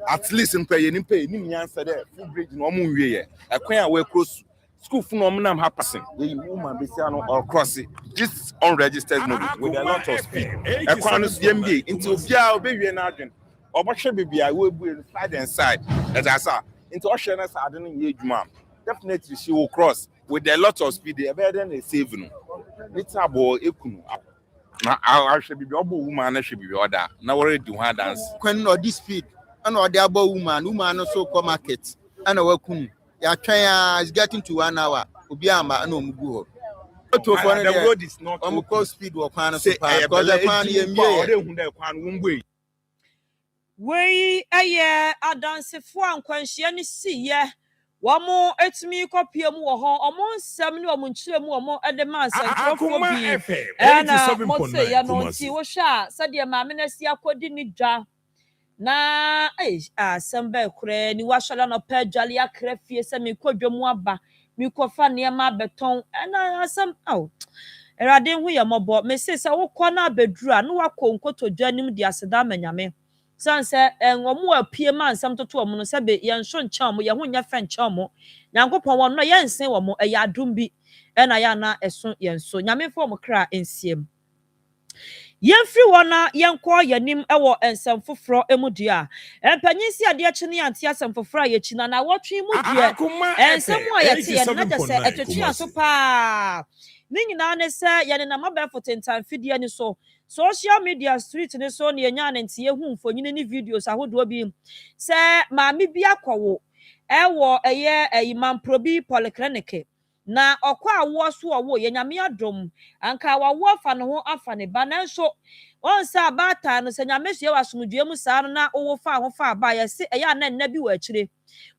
At least in pay ni answer there. Full bridge no one way. I can't away cross school for no man passing. The woman be or cross it. Just unregistered mobile with a lot of speed. I can't see MD into Bia baby and Argent. Or what should be I will be side and side as I saw into Oceanus. I don't need ma'am. Definitely she will cross with a lot of speed. They better than a saving. It's about ekunu. Now I should be able woman. I should be other. Now already do her dance. When no this speed, and or the about woman also come market. And our kunu. Your train is getting to 1 hour. Ubiama no mugu. The road is not almost speed walk on because the we aye adansefo ankwanhia ni siye Wamo etimi kopie mu wo ho omo nsem ne omo nkyire mu omo ede man santrofo bi na motse ya no nti wo hwa sade maame na si akodi ni dwa na asem ba kure ni wahwala no pa dwale akra fie se me kodwa mu aba me kofa ne ma beton na asem erade hu ye mobo me se wo kɔ na abedura no wakɔ nkoto dwa nim di aseda manyame sanse enwomu apie ma nsam toto omo no sebe ye nso ncha omo ye ho nya fa ncha omo nyankopɔn won no ye nsen wo mo ya adum bi na ya na eso ye nso nyame fo mo kra ensiem yemfri wona yenkɔ yanim ewo ensem foforo emudua empanyin si ade akyi ne ante asem foforo a yechi na wotwe mu dua ensem a yete ye na de se etwetwe aso pa ni nyina ne se ye ne na mabɛfo tentan fidie ni so social media street ne so ne nya ne ntie hu mfonyine ni videos ahodo bi se maame bi akɔwo ewo eye mamprobi polyclinic na okwa awo so owo ye nyame adom anka wawo afa ne ho afa ne ba nanso onsa abata no se nyame hye wasomdue mu saa no na owo fa ho fa ba ye se eya na nna bi wa akire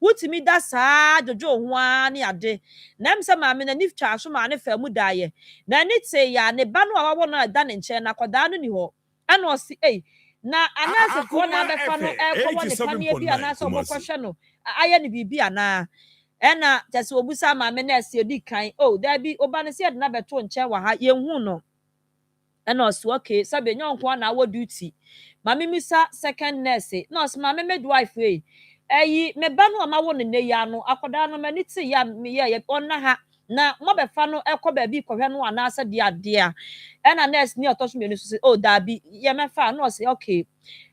wutimi da saa jojo ho ani ade na mse maame na nifcha so ma ne fa mu daye na ni te ya ne ba no awo no da ne nche na koda no ni ho ana o si na anase fo na be fa no ekwo ne panie bi anase obokɔhwe no aye ne bibi ana ena tese obusa maame na ase odi kan da bi oba ne se na beto nche wa ha yenhu no ena osi okay sabe nyonko na wo duty maame misa second nurse no osi maame midwife me ba no ama wo ne ya no akoda no mani ti ya me ye onna ha na mo be fa no ekɔ ba bi kɔhwɛ no ana ase de ade a ena nurse ni otoso me no so da bi ye me fa no osi okay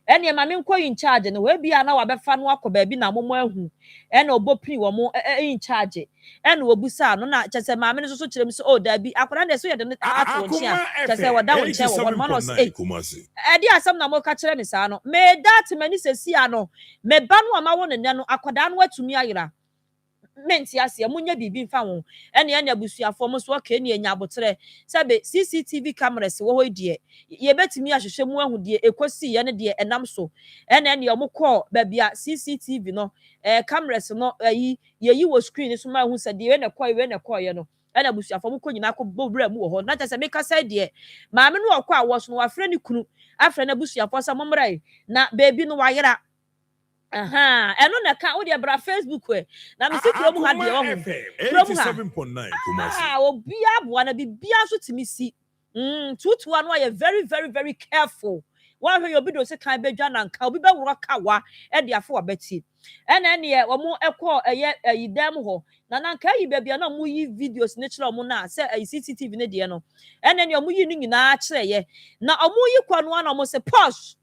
ene maame nko in charge no we bia na wa be fa no akɔ ba bi na momo ahu ena obopri wo mo in charge ena obusa no na kyese maame no so kyerem so da bi akoda na so ye de ato ntia kyese wada wo ntia wo mo no se edi asam na mo ka kyerɛ ne saa no me that mani sesi ano me ba no ama wo ne no akoda no atumi ayira menti ase amunya bibi mfa wo ene abusuafo mo so ka ene anya abotre sabe CCTV cameras wo ho die ye betimi ahwehwe mu ahu die ekosi ye ne die enam so ene omo call ba bia CCTV no cameras no yi wo screen so ma hu se die we ne call ye no ene abusuafo mo konyina ko bobra mu wo ho na tese me ka sai die maame no okɔ awo so no wafre ne kunu afre na abusuafo sa momrai na baby no wayera eno na ka wo de bra Facebook na me sikro mu ha de wo ho 87.9 Kumasi obi aboa na bibia so timi si tutu anu are very very very careful wa hwe obi do se kan bedwa na nka obi be woro ka wa e de afo abeti ene wo mu ekọ eye dem ho na nka yi bebia na mu yi videos ne kire mu na se CCTV ne de no ene mu yi ni nyina kire ye na omu yi kwano na mo se posh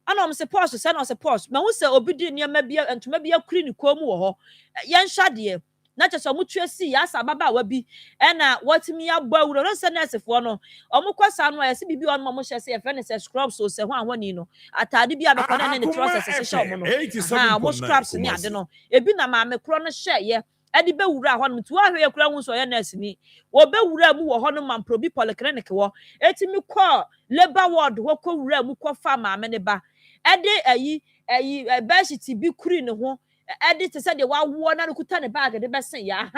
ana om se post se na se post ma hu se obi di niam bia entoma bia kuri ni komu wo ho ye nhade na cheso mu tuasi ya sa baba wa bi ena watimi agba wuro no se na sefo no omu kwasa no ese bibi on mo hye se e fe ne se scrubs so se ho ahoni no atade bia be kwana ne trousers se hye omo no mo scrubs ni ade no ebi na ma me kro no hye ye edi be wura ho no tu ahwe ye kura hu so ye nurse ni wo be wura mu wo ho no mamprobi polyclinic wo etimi call labor ward wo ko wura mu ko fa ma me ne ba ede beshiti bi kuri ne ho ede te se de wawo na kuta ne bag de besen ya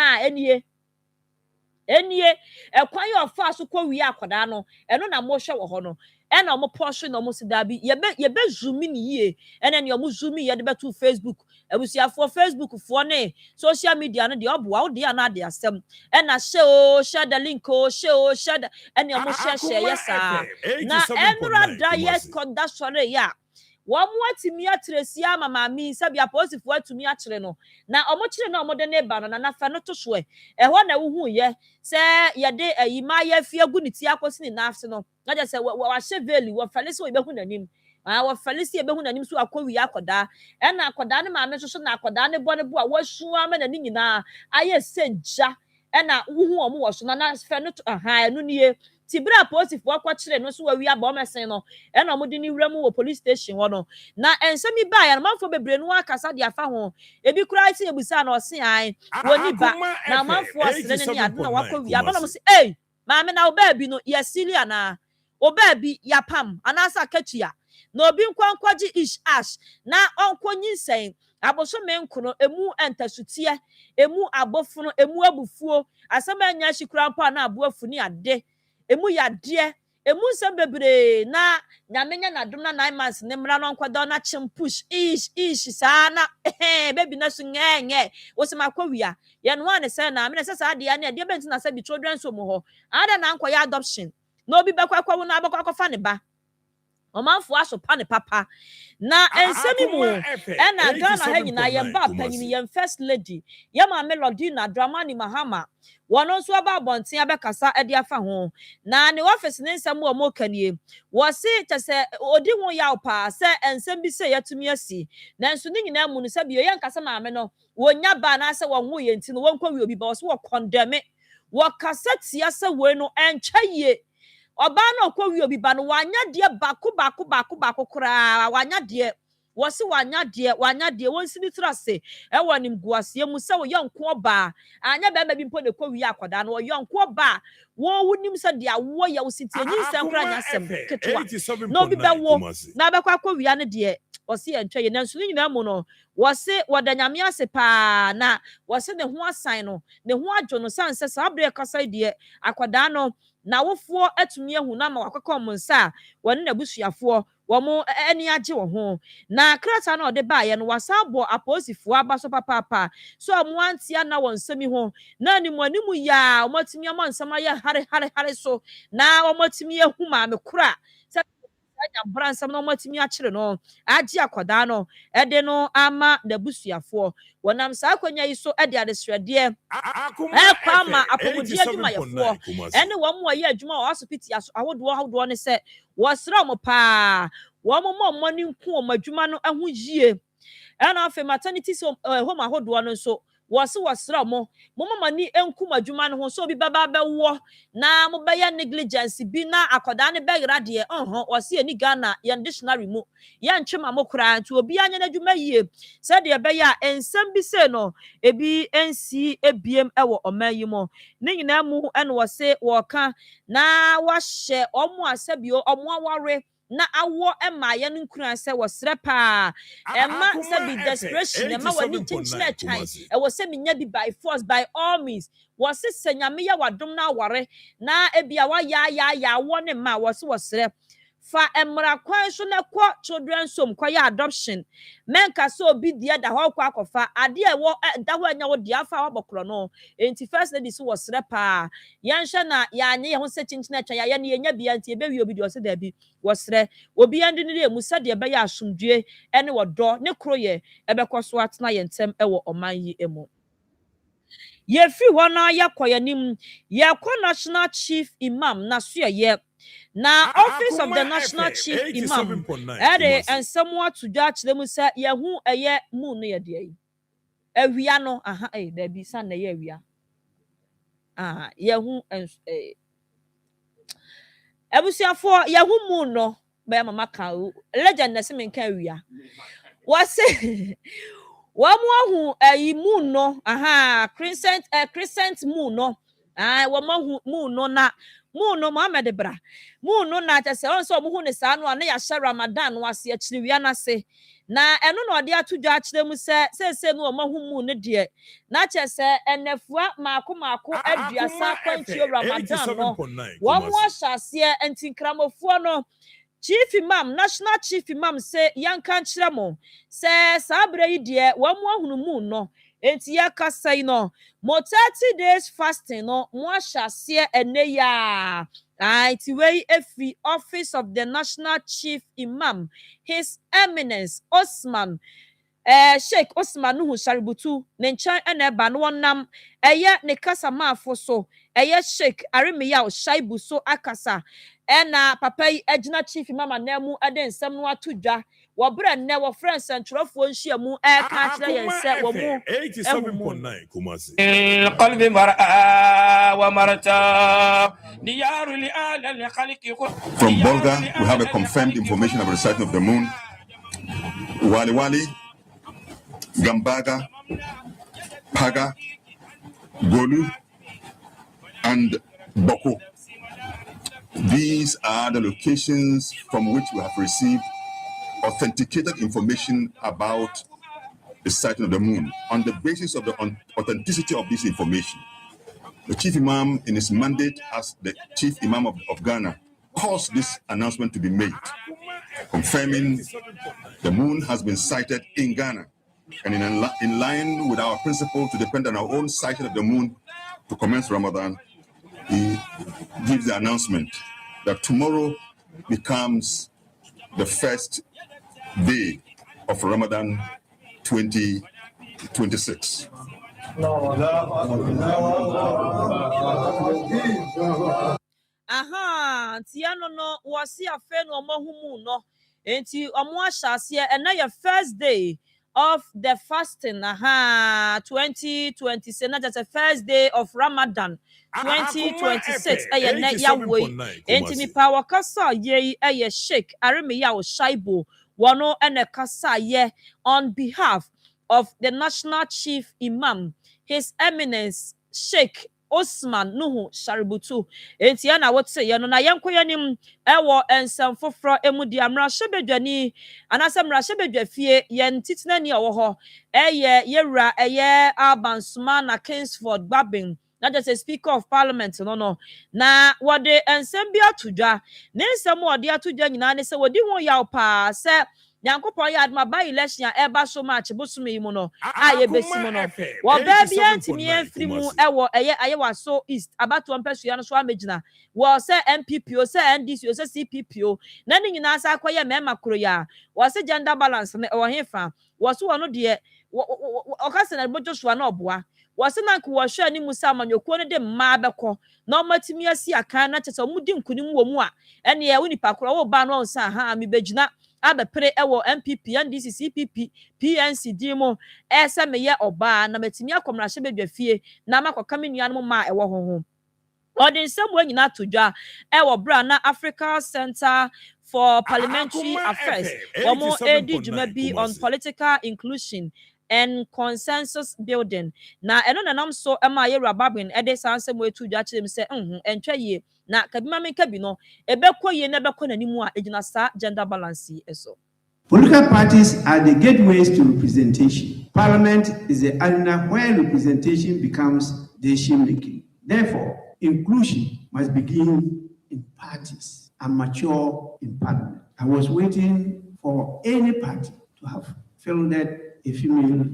enie ekwan yo fa so ko wi akoda no eno na mo hwe wo ho no ena mo post no mo sida bi ye be zoom ni ye ena ne mo zoom ye de beto Facebook abusiafo Facebook fo ne social media no de oboa wo de na de asem ena share the link share ena mo share yes na enra da yes konda sore ya wo mo atimi atresi ama maami sabi aposifo atumi akire no na omo kire na omo de ne ba no na fa no to so ho na wo hu ye se ye de ma ye fie gu ni ti akosi ni nafse no na je se wa hye veli wo falisi wo be hu nanim wo falisi e be hu nanim so akowi akoda e na akoda ne maami so na akoda ne bo a wo su ama na ni nyina aye senja e na wo hu omo wo so na fa no enu nie tibra posifo akɔkire no so wawi aba omesen no e na omudi ni wuramu wo police station ho no na ensemi ba ya manfo bebre no akasa de afa ho ebi kura iti ebusa na ose an woni ba na manfo asire ne ade na wakɔwi aba na mo se maame na oba bi no yesilia na oba bi yapam anasa katua na obi nkwankwaji ish ash na onkonyi nsen abosome nkono emu entasutie emu abofono emu abufuo asema nya hikura mpa na aboafu ni ade emu yade emu nsem bebre na nyamenya na dum na 9 months ne mra no nkwada na chim push ish sana baby na so nyenye wosema kwawia ye no ane se na me se sa ade ya na ade benti na se bi children so mo ho ada na nkwaya adoption na obi bekwa wo na abakwa fa ne ba omanfo aso pa ne papa na ensemi mu ena Ghana ha nyina ye ba panyini ye first lady ye ma Melody na Dramani Mahama wono so ba bonten abekasa ade afa ho na ne office ne nsem wo mo kanie wo se tese odi ho ya pa se ensem bi se yatumi asi na nso ne nyina mu no se bi ye nkasa ma me no wonya ba na se wo ho ye nti no wonkwa wi obi ba wo se wo condemn wo kasa tia se we no encha ye oba na okwa obi ba no wanya de baako kura wanya de wosi wanya de wonsi ni trase e wonim guase mu se wo yonko ba anya be ma bi mpo de kwa wi akoda no yonko ba wo wunim se de awo ya wositi enyi se nkra nya sem ketwa no bi be wo na be kwa wi ane de wosi entwe ye nanso ni nyina mu no wosi wodanyame ase pa na wosi ne ho asan no ne ho adwo no sanse sa abre kasa de akoda no na wofuo atumi ehu na ma wakokọ monsa woni na busuafo wo mo eni age wo ho na krata na ode ba ye no wasabo aposifo abaso papa so mo antia na wonsemi ho na ni mo animu ya omotimi amansama ye hare so na omotimi ehu ma me kura anya bransam no matimi akire no agi akoda no ede no ama na busuafo wonam sa akwanya yi so ede adesrede kwa ma apomudi adwuma yefo ene wo mo ye adwuma o asopiti ahodo ne se wo sra mo pa wo mo ni nku o madwuma no ahu yie ena afi maternity so home ahodo no so wasra mo mama ni enku madwuma no ho so bi baba bewo na mo be ya negligence bi na akoda ne be gra de wase ani Ghana ya dictionary mu ya ntwema mo kura nti obi anya na dwuma yie se de be ya ensem bi se no ebi ensi ebiem ewo omayi mo ne nyina mu ene wase wo ka na wahye omo asabio omo aware na awo ema ye nkura se wosre pa ema se bi desperation ema wani chinchina twan e wo se menya bi by force by all means wo se senyame ya wadom na aware na ebia wa ya wo ne ma wo se wosre fa emra kwan so na kwa children som kwa ya adoption menka so obi dia da ho kwa akofa ade e wo da ho anya wo dia fa wabokro no enti first lady so wosre pa yansha na ya anye ye ho se chinchina twa ya ne yenya bia enti ebe wi obi di ose da bi wosre obi ande ne mu sa de be ya asomdue ene wodo ne kro ye ebe kwaso atena ye ntem e wo oman yi emu ye fi ho na yakoyanim ye kwa national chief imam na so ye na office of the national chief imam ere ensemo to judge them say yehu eye mu no ye de awia no da bi san na ye awia yehu ebusiafo yehu mu no be mama ka legend na se men ka awia wase wamu mu no crescent mu no wamu mu no na mu no Muhammad bra mu no na ta se on so mu hu ne sa no na ya hye Ramadan no ase akiri wia na se na eno no ode atudwa akire mu se no mahu mu ne de na che se enefua maako aduasa kwantio Ramadan no wamu ahyase antinkramofuo no Chief Imam, National Chief Imam say yankan chiramo say sabre yi de wamu ahunu mu no enti yakasa yi no mo 30 days fasting no mo ahyase ene ya iti wey efi office of the National Chief Imam His Eminence Osman Sheikh Osman Nuhu Shaributu ne nchan ene ba no nam eye ne kasa Marfo so eye Sheikh Arimiya Shaibu so akasa ena papa yi agina chief mama namu ade nsem no atudwa wo bra ne wo friends centrofo nhia mu ka kire yense wo mu 87.9 Kumasi qalbi mar'a wa marta diyaru li ala li khaliqi. From Bolga, we have a confirmed information about the sighting of the moon. Wali, Gambaga, Paga, Golu, and Boko. These are the locations from which we have received authenticated information about the sighting of the moon. On the basis of the authenticity of this information, the Chief Imam, in his mandate as the Chief Imam of Ghana, caused this announcement to be made, confirming the moon has been sighted in Ghana. And in line with our principle to depend on our own sighting of the moon to commence Ramadan, he gives the announcement that tomorrow becomes the first day of Ramadan 2026. Aha, tiano no wasi afe no omohumu no. Enti omo ahyase and na your first day of the fasting. Aha, 2026. Na just the first day of Ramadan 2026. Eye na ya woi. Enti mi pa wakasa ye eye Sheikh Aremi ya o Shaibo. Wano ene kasa ye on behalf of the National Chief Imam, His Eminence Sheikh Osman Nuhu Shaributu. Enti ya na wote ya no na yenko yanim ewo ensem foforo emu di amra hyebedwani anasem ra hyebedwa fie yen titena ni owo ho eye yewra eye Abansuma na Kingsford Babin. Not just a Speaker of Parliament, no. Na wade ensem bia tudwa. Ne ensem wade atudwa nyina ne se wodi ho yaw pa se Yankopon ya adma by election eba so much bosume mu no aye besi mu no wo ba bia ntimi enfiri mu ewo eye waso east abato mpesua no so amegina wo se MPP o se NDC o se CPP o na ni nyina asa akoye mema kro ya wo se gender balance ne wo hefa wo so wono de o ka se na bojo so na oboa wo se na ko wo hwa ni musa amanyokuo ne de mma beko na omatimi asi aka na chese omudi nkunim wo mu a ene ye woni pakro wo ba no nsa ha mi begina abepre ewo MPP NDC CPP PNC dimo ese meye oba na metimi akomra hye bedwa fie na makoka menuan mo ma ewo hoho odin semwe nyina todwa ewo bra na Africa Center for Parliamentary Affairs omo edi juma bi on political inclusion and consensus building na eno nanam so ema ye rababin ede sansem we todwa kire se entwa ye na kabima menka bi no ebekọ ye na ebekọ nanimu a ejina sa gender balance eso. Political parties are the gateways to representation. Parliament is the arena where representation becomes decision making. Therefore, inclusion must begin in parties and mature in parliament. I was waiting for any party to have fielded a female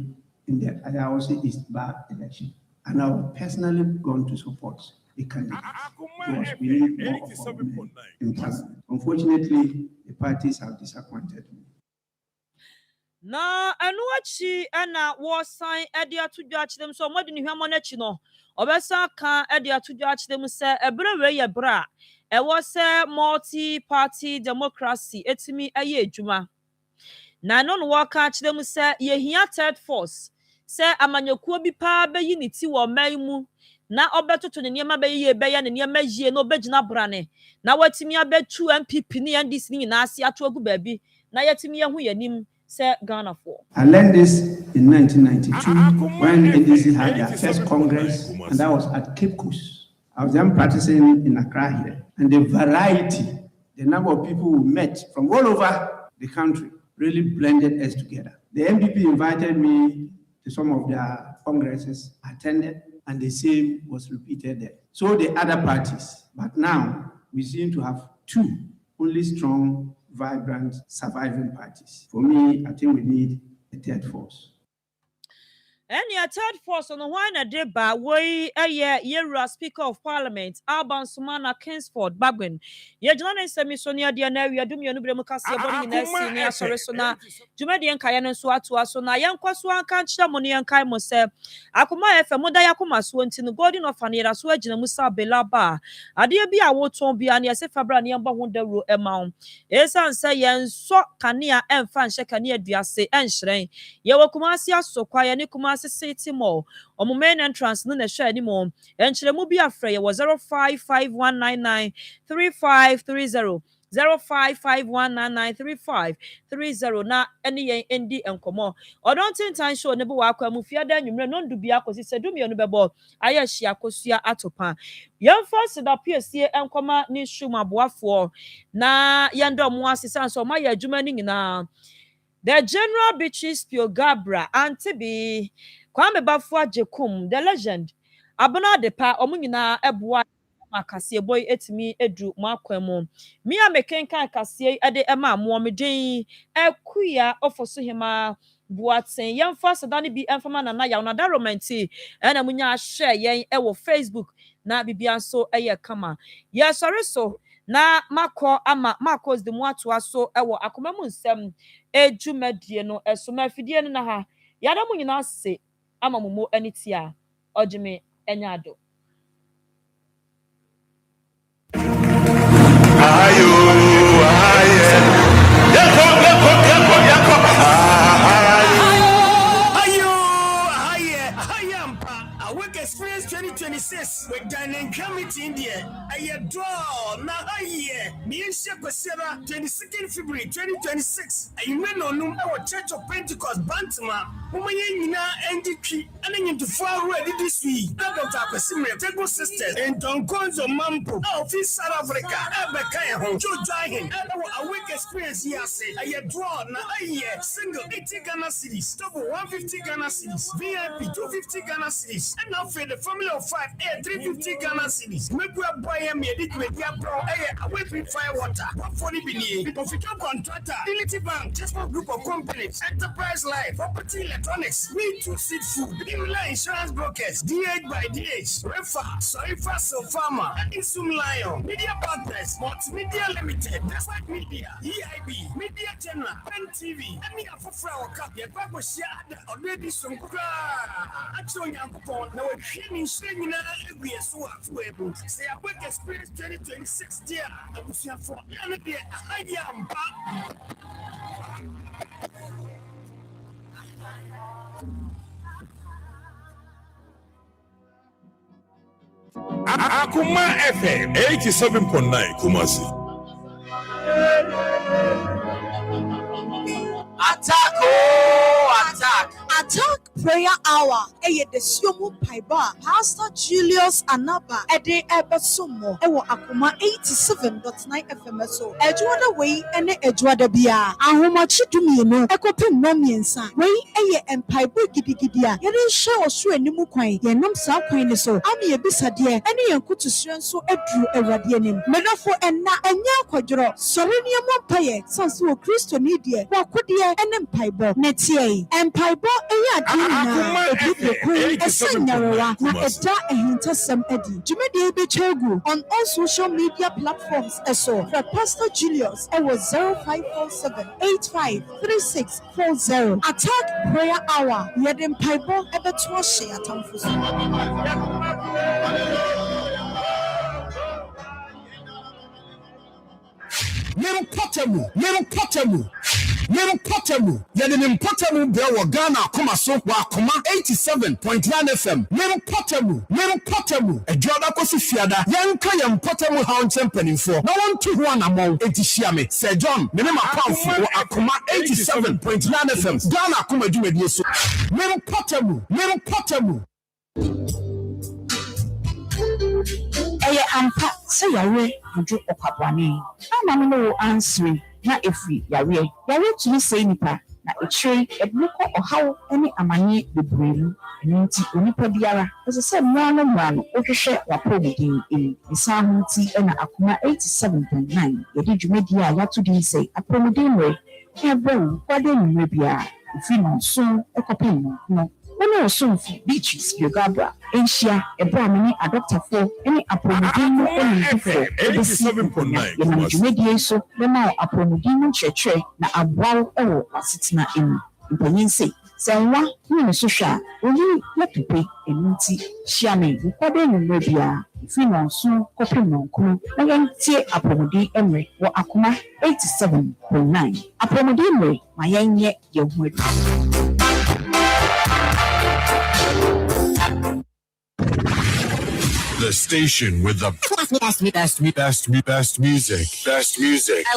in the Ayahuasca East Bar election, and I would personally gone to support the candidate because we need more of our women in parliament. Unfortunately, the parties have disappointed me. Na anuachi ana wo sign ede atudwa chidem so modin hwamo na chi no obesa ka ede atudwa chidem se ebre we ye bra e wo se multi party democracy etimi aye adwuma na no no waka chidem se ye hia third force se amanyokuo bi pa be yi ni ti wo man mu na obetoto ne niema be ye be ya ne niema yie no begina brane na watimi abetu MPP ni NDC ni na ase ato agu ba bi na yetimi ye hu yanim. Ghana for. I learned this in 1992 when NDC had their first Congress, and that was at Cape Coast. I was then practicing in Accra here, and the variety, the number of people who met from all over the country really blended us together. The MPP invited me to some of their congresses, attended, and the same was repeated there. So the other parties, but now we seem to have two only strong, vibrant, surviving parties. For me, I think we need a third force. Any a third force on the one a deba way a year Speaker of Parliament, Abansuma na Kingsford Bagwin. Ye John and Semisonia Diana, we are doing your Nubremucas, senior Soresona, Jumadian Kayan and Suatua, so na young Kwaswan can't Shamoni and Kaimo se. Akoma F. Modayakuma swint in the Golden of Anira Swedgen Musa Belaba. Adia be a woton be an Yasef Fabrani and Bahunda amount. Esan say yen so Kania and Fan Shekania Diase and Shrine. Yewakumasia so quiet Nikuma. City Mall. On main entrance, no share anymore. And Chilemubi Afray was 0551993530. 0551993530 na any ND and Komo. Or don't think time show never walk a mufia then you may not do be because it's a do me on the bebo. I shia kosia atopa. Young first that appears here and Koma ni shuma boa for na yando moasi sans or my Germany na. The General Beaches Pio Gabra, Antibi, Kwame Bafwa Jekum, the legend. Abona de pa, Omunina, Ebwa, Makasi, boy, etimi, Edu, Marquemo. Mia Mekenka Cassie, Ade Emma, Moamedi, Ekuya, Ofosuhima, Buatsen, young first, Danny be Enfaman and Naya, Nada Romanti, and Amunya share, Yang, Ewo Facebook, na Bibian so, Kama. Yes, sorry, so. Na mako ama makos de moato aso ewo akoma mu nsem ejumedie no esoma afidie no na ha yada mu nyina se ama mumo aniti a ojime enyado ayo Work Experience 2026 with Dining Committee India. I draw na aye. Me and Shepasera 22nd February 2026. I went on our Church of Pentecost Bantama. Umayina NDP and into far ready this week. Dr. Akwesime Tego Sisters and Tonkonzo Mampo. Office South Africa. Ebekaya Home. Joe Jahin. And our Work Experience Yase. I draw na aye. Single 80 Ghana cities. Double 150 Ghana cities. VIP 250 Ghana cities. And now for the family of 5, 350 Ghana cedis. Make we buy a medic with your bro, away from fire water. For the Bini, professional contractor, Unity Bank, just for group of companies, Enterprise Life, Property Electronics, We to Seed Food, Bimla Insurance Brokers, DH by DH, Refa, Soifa So Farmer, Insum Lion, Media Partners, Multimedia Limited, Desert Media, EIB, Media Channel, Pen TV, and me for Flower Cup, your Bible share, already some action upon. Now, we're saying we are so affordable. Say, I work Experience 2026 year. I was here for another idea. Akoma FM 87.9 Kumasi. Attack prayer hour. The Siomu Paiba, Pastor Julius Anaba, Ede Ebesumo, Ewo Akoma 87.9 FMSO, Edwada way and Edwada Bia. Ahomachi to me, no, Ekopim no miensa. Way and Paibu Gidigidia, Yedin show us through a new coin, Yanum South Coin so, Ami Ebisadia, any uncle so Edru Eradianim, Menafo and Na and Yakwadro, Sorinium Paye, Sansu Christo Nidia, Wakudia and Empaibo, Netie, and Paibo, on all social media platforms for Pastor Julius it was 0547-853640. Attack prayer hour Yedin Paibo Ebetuashi Atamfus. Little Potemu, Yadin Potemu, there were Ghana, Akoma, Akoma 87.1 FM. Little Potemu, a Jordan Kosifiada, young Kayam Potemu Hound Champion for no one to one among Etishiame, Sir John, Minima Powerful, Akoma 87.9 FM. Ghana, Akoma, do it. Little Potemu. Eye ampa say yare ojo okabwane na no answering na efi yare tumi say nipa na etwe ebluko ohaw ene amanye bebrelu nti onipa biara ese say no ohwehwe wapodin isa hunti na Akoma 87.9 yedi dwumedi a yato din say apomodin we ebe kwade nwe bia efi no so ekopem no One also beaches, Yogabra, Asia, a Brahmini, a doctor for any apomodino, any before, 87.9. Yamajumedia, so the now apomodino church, na a wow, or sitting in Ponyense. Sawa, you social, only let to pay a multi shaman, recording in Libya, Finon soon, Copino, again, Tia Apomodi Emery, or Akoma 87.9. Apomodino, my young yet, your word. The station with the best music. I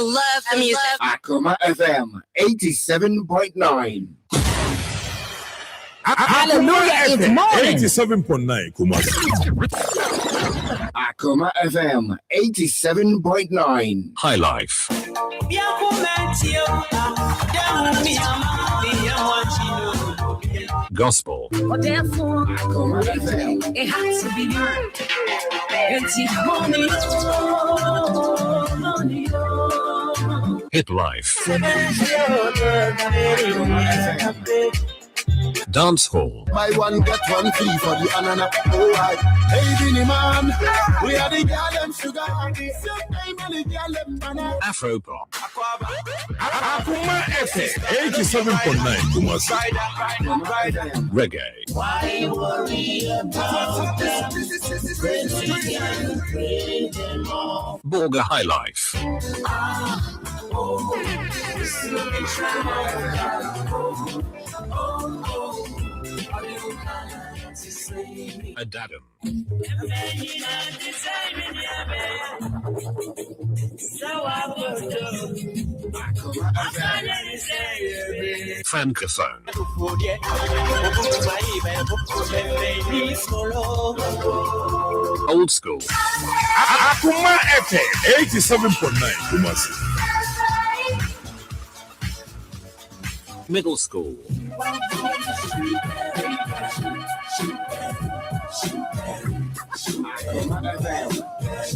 love the music. Akoma FM 87.9. Hallelujah, it's morning. 87.9 Kumasi. Akoma FM 87.9. High Life. Gospel. Akoma FM. It has to be heard. Hit Life. Dance Hall. Buy one, get one free for the anana. Oh, I. Hey, Vinny man, we are the gallem sugar. Afro Pop. Akoma FM 87.9 Kumasi. Reggae. Why worry about that? Borga High Life. Adadam. Francophone. Old school. Akoma FM 87.9 Kumasi. Middle school.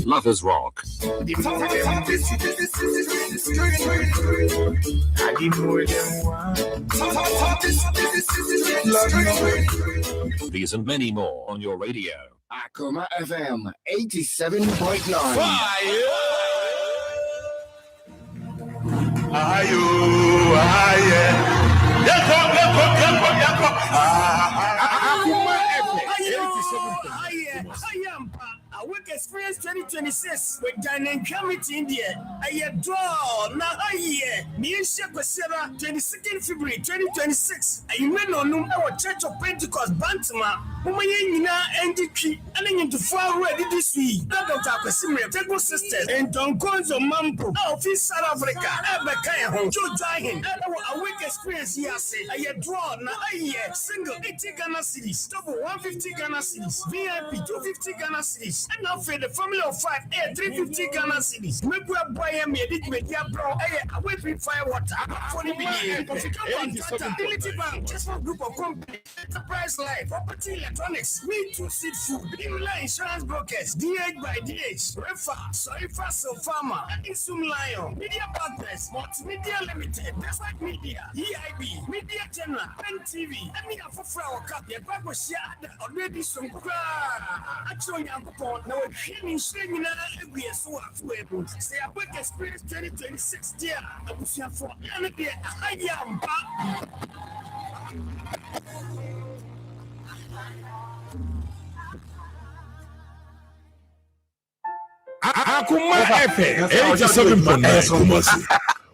Lovers Rock. These and many more on your radio. Akoma FM 87.9. A work experience 2026 with Dining Committee India. I draw now a year. Nisha Pasera 22nd February 2026. I may on our Church of Pentecost Bantama, Umayina NDP, and into far ready this week. Dr. Pasimia, Tego Sisters, and Don Gonzo Mampo, Office South Africa, Abakaya Home, Joe Jahin, and our work experience here say, I draw now a year. Single 80 Ghana cities, double 150 Ghana cities, VIP 250 Ghana cities. And now for the family of 5, 350 Ghana cities. Make we buy a media bro, away from fire water. For the billion, Ability Bank, just one group of companies, Enterprise Life, Property Electronics, Me Too Seed Food, Inland Insurance Brokers, DH by DH, Refa, Soifa Farmer, Insum Lion, Media Partners, Multimedia Limited, Desert Media, EIB, Media Channel, Pen TV, and me for flower cup, your Bible share already some actually, I'm going now training seminar every so after say a work experience 2026 year. I was here for anything. I am back. Akoma FM 87.9 Kumasi.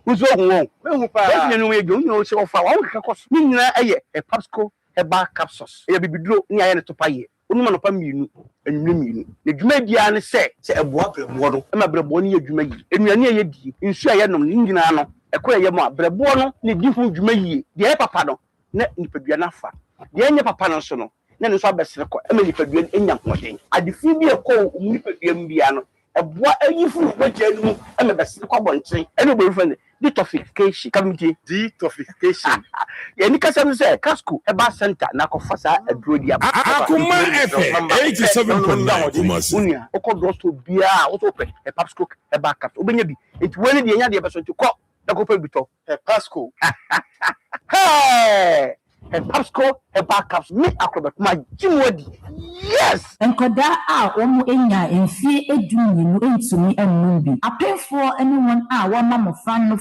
Uzo won. Me hu pa. We no ego, no se ofa. Wa ka koso. Ni nyina eye e Papsco e ba capsules. E bibiduro ni aye ne to paye. Onuma no pa mienu, enwure mienu. Ne dwuma bia ne se eboa brebo no. E ma brebo no ye dwuma yi. Enuane ye di. Nsu aye nom ni nyina no. E ko ye mo brebo no ne di hu dwuma yi. De e papa no na nipadua na fa. De enye papa no so no. Na ne so abesere ko. E ma nipadua enya hoden. Adefi bi e ko nipadua mbia no. Eboa ayifu wagya nu e ma besere ko bonten. E no bo friend detoxification committee detoxification yani kasam say casco eba center na kofasa adrodia Akoma FM 87.9 Kumasi unia okodosto bia otope e papsco eba kat obenya bi enti wani de nya de beso nti ko na ko pebito e pasco hey e papsco eba caps me acrobat ma jimodi yes enkoda a omo enya enfie edumenu entumi ennum bi apefo anyone a wa mamofra no